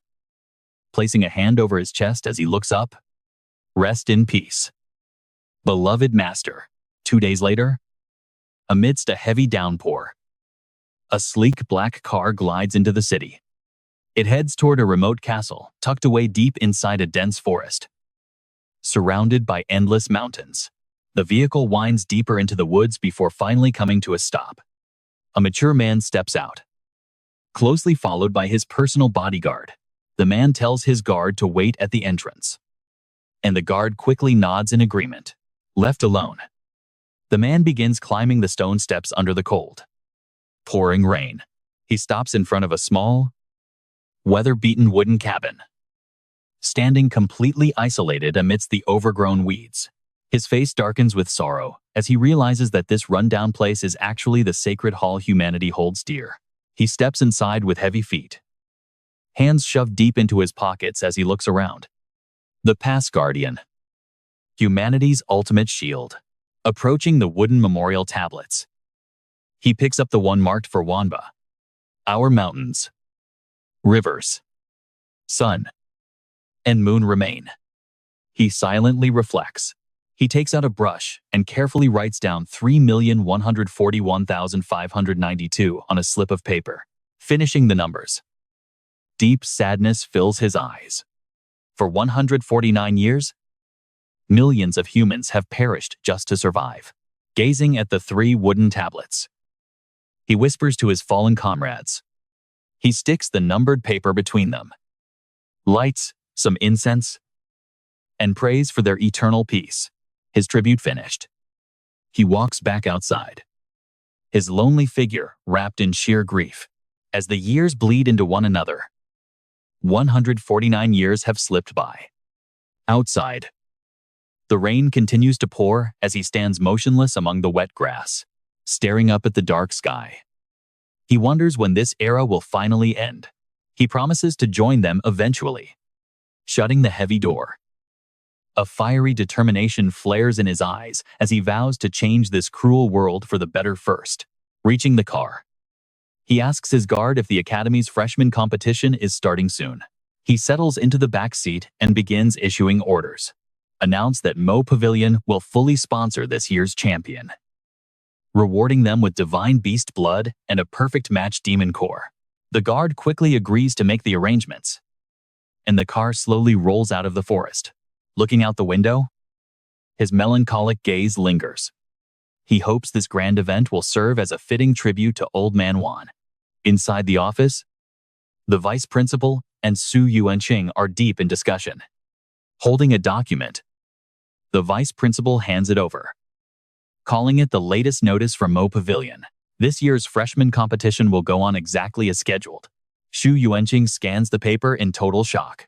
placing a hand over his chest as he looks up. "Rest in peace, beloved master." 2 days later, amidst a heavy downpour, a sleek black car glides into the city. It heads toward a remote castle tucked away deep inside a dense forest, surrounded by endless mountains. The vehicle winds deeper into the woods before finally coming to a stop. A mature man steps out, closely followed by his personal bodyguard. The man tells his guard to wait at the entrance, and the guard quickly nods in agreement. Left alone, the man begins climbing the stone steps under the cold, pouring rain. He stops in front of a small, weather-beaten wooden cabin, standing completely isolated amidst the overgrown weeds. His face darkens with sorrow as he realizes that this rundown place is actually the sacred hall humanity holds dear. He steps inside with heavy feet, hands shoved deep into his pockets as he looks around. The Pass Guardian, humanity's ultimate shield, approaching the wooden memorial tablets. He picks up the one marked for Wanba. Our mountains, rivers, sun, and moon remain. He silently reflects. He takes out a brush and carefully writes down 3,141,592 on a slip of paper, finishing the numbers. Deep sadness fills his eyes. For 149 years, millions of humans have perished just to survive. Gazing at the 3 wooden tablets, he whispers to his fallen comrades. He sticks the numbered paper between them, lights some incense, and prays for their eternal peace. His tribute finished, he walks back outside, his lonely figure wrapped in sheer grief. As the years bleed into one another, 149 years have slipped by. Outside, the rain continues to pour as he stands motionless among the wet grass, staring up at the dark sky. He wonders when this era will finally end. He promises to join them eventually. Shutting the heavy door, a fiery determination flares in his eyes as he vows to change this cruel world for the better first. Reaching the car, he asks his guard if the Academy's freshman competition is starting soon. He settles into the back seat and begins issuing orders. Announce that Mo Pavilion will fully sponsor this year's champion. rewarding them with divine beast blood and a perfect match demon core. The guard quickly agrees to make the arrangements, and the car slowly rolls out of the forest. Looking out the window, his melancholic gaze lingers. He hopes this grand event will serve as a fitting tribute to Old Man Wan. Inside the office, the vice principal and Su Yuanqing are deep in discussion. Holding a document, the vice principal hands it over, calling it the latest notice from Mo Pavilion. This year's freshman competition will go on exactly as scheduled. Su Yuanqing scans the paper in total shock,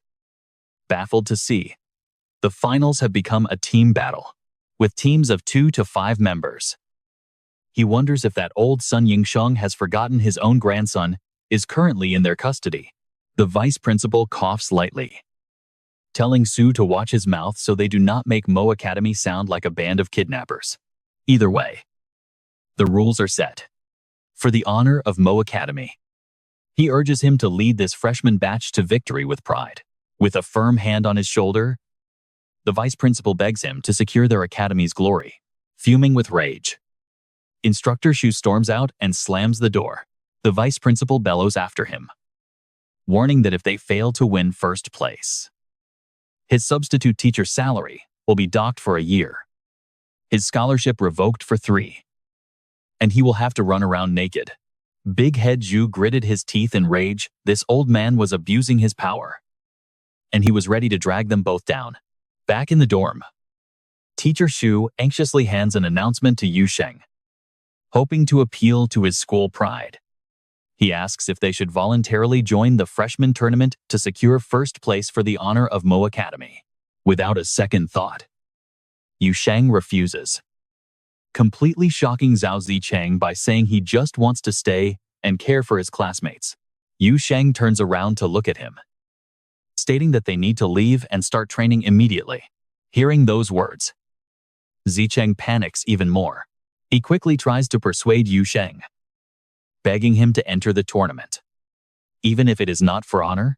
baffled to see the finals have become a team battle, with teams of 2 to 5 members. He wonders if that old Sun Yingsheng has forgotten his own grandson is currently in their custody. The vice principal coughs lightly, telling Su to watch his mouth so they do not make Mo Academy sound like a band of kidnappers. Either way, the rules are set. For the honor of Mo Academy, he urges him to lead this freshman batch to victory with pride. With a firm hand on his shoulder, the vice principal begs him to secure their academy's glory. Fuming with rage, Instructor Shu storms out and slams the door. The vice principal bellows after him, warning that if they fail to win first place, his substitute teacher's salary will be docked for a year, his scholarship revoked for 3, and he will have to run around naked. Big Head Zhu gritted his teeth in rage. This old man was abusing his power, and he was ready to drag them both down. Back in the dorm, Teacher Shu anxiously hands an announcement to Yu Sheng, hoping to appeal to his school pride. He asks if they should voluntarily join the freshman tournament to secure first place for the honor of Mo Academy. Without a second thought, Yu Sheng refuses, completely shocking Zhao Zicheng by saying he just wants to stay and care for his classmates. Yu Sheng turns around to look at him, stating that they need to leave and start training immediately. Hearing those words, Zicheng panics even more. He quickly tries to persuade Yu Sheng, begging him to enter the tournament, even if it is not for honor.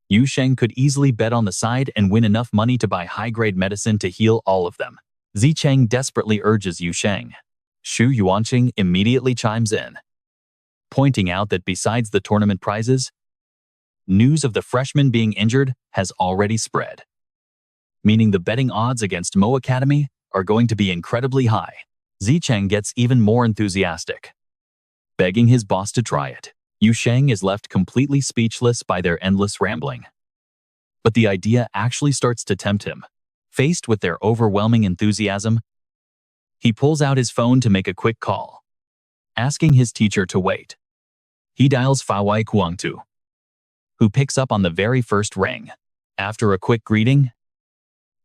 Yu Sheng could easily bet on the side and win enough money to buy high-grade medicine to heal all of them. Zicheng desperately urges Yu Sheng. Shu Yuanqing immediately chimes in, pointing out that besides the tournament prizes, news of the freshman being injured has already spread, meaning the betting odds against Mo Academy are going to be incredibly high. Zicheng gets even more enthusiastic, begging his boss to try it. Yu Sheng is left completely speechless by their endless rambling. But the idea actually starts to tempt him. Faced with their overwhelming enthusiasm, he pulls out his phone to make a quick call, asking his teacher to wait. He dials Fawai Kuangtu, who picks up on the very first ring. After a quick greeting,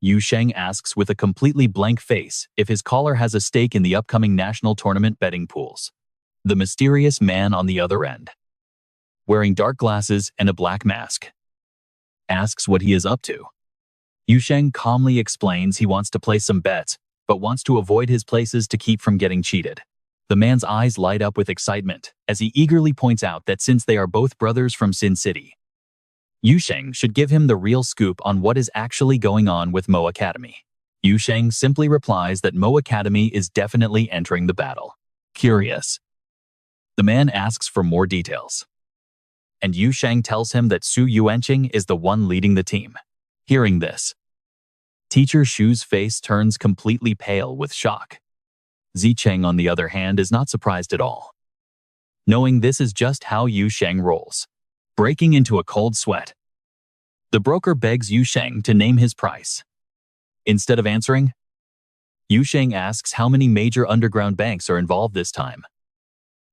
Yu Sheng asks with a completely blank face if his caller has a stake in the upcoming national tournament betting pools. The mysterious man on the other end, wearing dark glasses and a black mask, asks what he is up to. Yu Sheng calmly explains he wants to place some bets, but wants to avoid his places to keep from getting cheated. The man's eyes light up with excitement as he eagerly points out that since they are both brothers from Sin City, Yu Sheng should give him the real scoop on what is actually going on with Mo Academy. Yu Sheng simply replies that Mo Academy is definitely entering the battle. Curious, the man asks for more details, and Yu Sheng tells him that Su Yuanqing is the one leading the team. Hearing this, Teacher Shu's face turns completely pale with shock. Zicheng, on the other hand, is not surprised at all, knowing this is just how Yu Sheng rolls. Breaking into a cold sweat, the broker begs Yu Sheng to name his price. Instead of answering, Yu Sheng asks how many major underground banks are involved this time,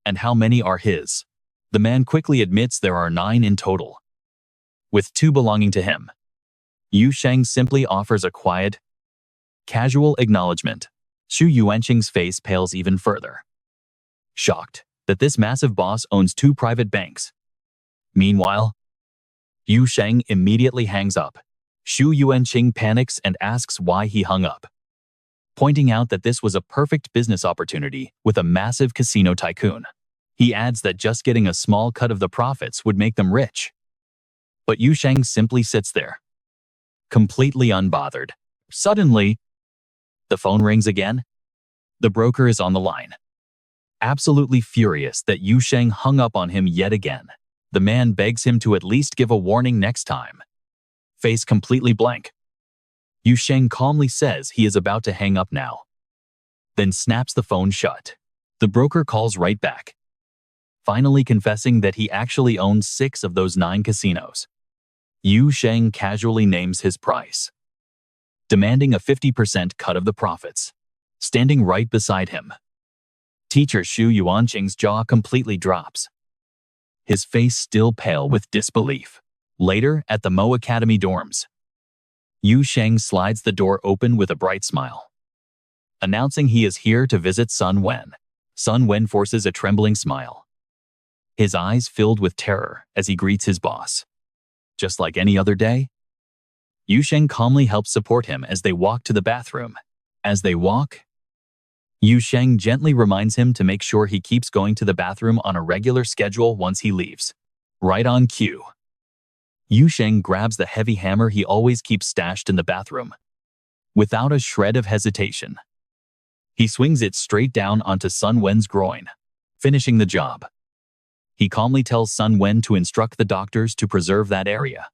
and how many are his. The man quickly admits there are 9 in total, with 2 belonging to him. Yu Sheng simply offers a quiet, casual acknowledgement. Shu Yuanqing's face pales even further, shocked that this massive boss owns 2 private banks. Meanwhile, Yu Sheng immediately hangs up. Shu Yuanqing panics and asks why he hung up, pointing out that this was a perfect business opportunity with a massive casino tycoon. He adds that just getting a small cut of the profits would make them rich. But Yu Sheng simply sits there, completely unbothered. Suddenly, the phone rings again. The broker is on the line. Absolutely furious that Yu Sheng hung up on him yet again, the man begs him to at least give a warning next time. Face completely blank, Yu Sheng calmly says he is about to hang up now, then snaps the phone shut. The broker calls right back, finally confessing that he actually owns 6 of those 9 casinos. Yu Sheng casually names his price, demanding a 50% cut of the profits. Standing right beside him, teacher Shu Yuanqing's jaw completely drops, his face still pale with disbelief. Later, at the Mo Academy dorms, Yu Sheng slides the door open with a bright smile, announcing he is here to visit Sun Wen. Sun Wen forces a trembling smile, his eyes filled with terror as he greets his boss. Just like any other day, Yu Sheng calmly helps support him as they walk to the bathroom. As they walk, Yu Sheng gently reminds him to make sure he keeps going to the bathroom on a regular schedule once he leaves. Right on cue, Yu Sheng grabs the heavy hammer he always keeps stashed in the bathroom. Without a shred of hesitation, he swings it straight down onto Sun Wen's groin, finishing the job. He calmly tells Sun Wen to instruct the doctors to preserve that area,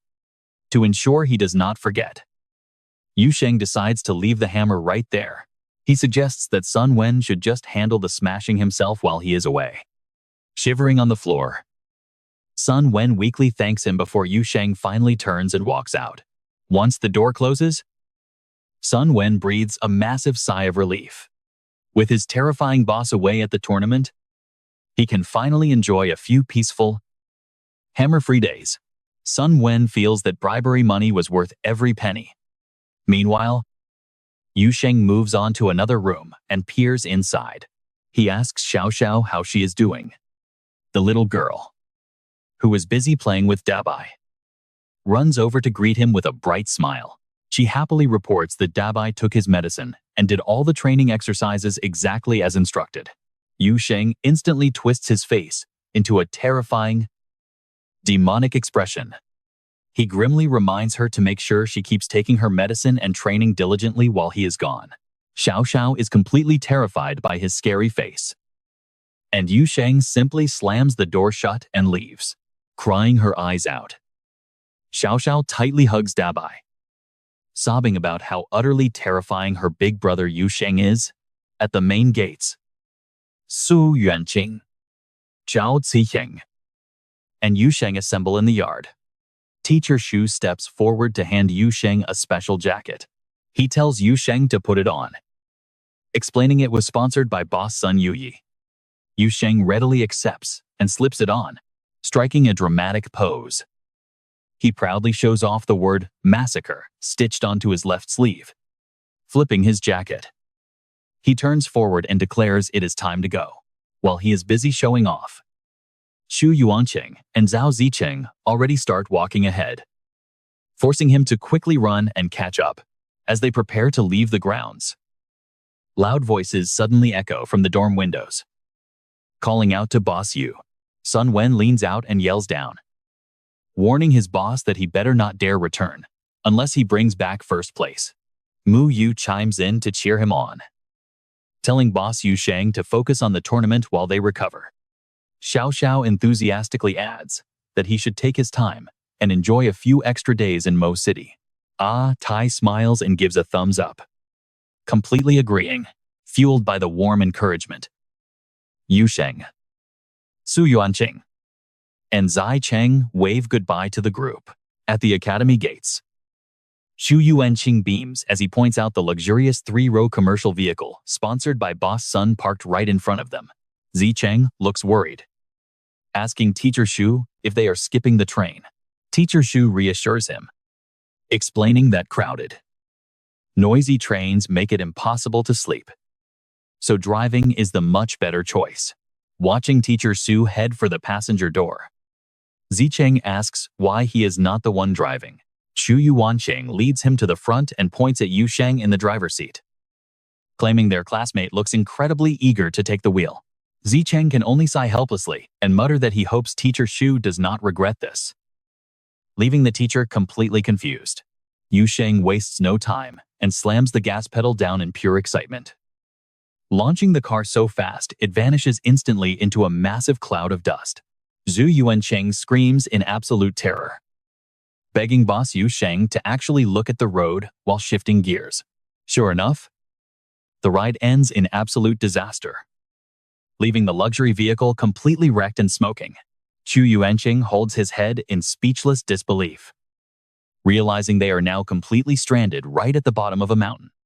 to ensure he does not forget. Yu Sheng decides to leave the hammer right there. He suggests that Sun Wen should just handle the smashing himself while he is away. Shivering on the floor, Sun Wen weakly thanks him before Yu Sheng finally turns and walks out. Once the door closes, Sun Wen breathes a massive sigh of relief. With his terrifying boss away at the tournament, he can finally enjoy a few peaceful, hammer-free days. Sun Wen feels that bribery money was worth every penny. Meanwhile, Yu Sheng moves on to another room and peers inside. He asks Xiao Xiao how she is doing. The little girl, who is busy playing with Dabai, runs over to greet him with a bright smile. She happily reports that Dabai took his medicine and did all the training exercises exactly as instructed. Yu Sheng instantly twists his face into a terrifying, demonic expression. He grimly reminds her to make sure she keeps taking her medicine and training diligently while he is gone. Xiao Xiao is completely terrified by his scary face, and Yu Sheng simply slams the door shut and leaves, crying her eyes out. Xiao Xiao tightly hugs Dabai, sobbing about how utterly terrifying her big brother Yu Sheng is. At the main gates, Su Yuanqing, Zhao Ziying, and Yu Sheng assemble in the yard. Teacher Shu steps forward to hand Yu Sheng a special jacket. He tells Yu Sheng to put it on, explaining it was sponsored by boss Sun Yuyi. Yu Sheng readily accepts and slips it on, striking a dramatic pose. He proudly shows off the word massacre stitched onto his left sleeve, flipping his jacket. He turns forward and declares it is time to go. While he is busy showing off, Shu Yuanqing and Zhao Zicheng already start walking ahead, forcing him to quickly run and catch up. As they prepare to leave the grounds, loud voices suddenly echo from the dorm windows, calling out to Boss Yu. Sun Wen leans out and yells down, warning his boss that he better not dare return unless he brings back first place. Mu Yu chimes in to cheer him on, telling boss Yu Sheng to focus on the tournament while they recover. Xiao Xiao enthusiastically adds that he should take his time and enjoy a few extra days in Mo City. Tai smiles and gives a thumbs up, completely agreeing, fueled by the warm encouragement. Yu Sheng, Su Yuanqing, and Zai Cheng wave goodbye to the group. At the academy gates, Shu Yuanqing beams as he points out the luxurious 3-row commercial vehicle sponsored by Boss Sun parked right in front of them. Zicheng looks worried, asking Teacher Shu if they are skipping the train. Teacher Shu reassures him, explaining that crowded, noisy trains make it impossible to sleep, so driving is the much better choice. Watching Teacher Shu head for the passenger door, Zicheng asks why he is not the one driving. Shu Yuanqing leads him to the front and points at Yu Sheng in the driver's seat, claiming their classmate looks incredibly eager to take the wheel. Zicheng can only sigh helplessly and mutter that he hopes Teacher Shu does not regret this, leaving the teacher completely confused. Yu Sheng wastes no time and slams the gas pedal down in pure excitement, Launching the car so fast, it vanishes instantly into a massive cloud of dust. Yu Sheng screams in absolute terror, begging boss Yu Sheng to actually look at the road while shifting gears. Sure enough, the ride ends in absolute disaster, leaving the luxury vehicle completely wrecked and smoking. Yu Sheng holds his head in speechless disbelief, realizing they are now completely stranded right at the bottom of a mountain.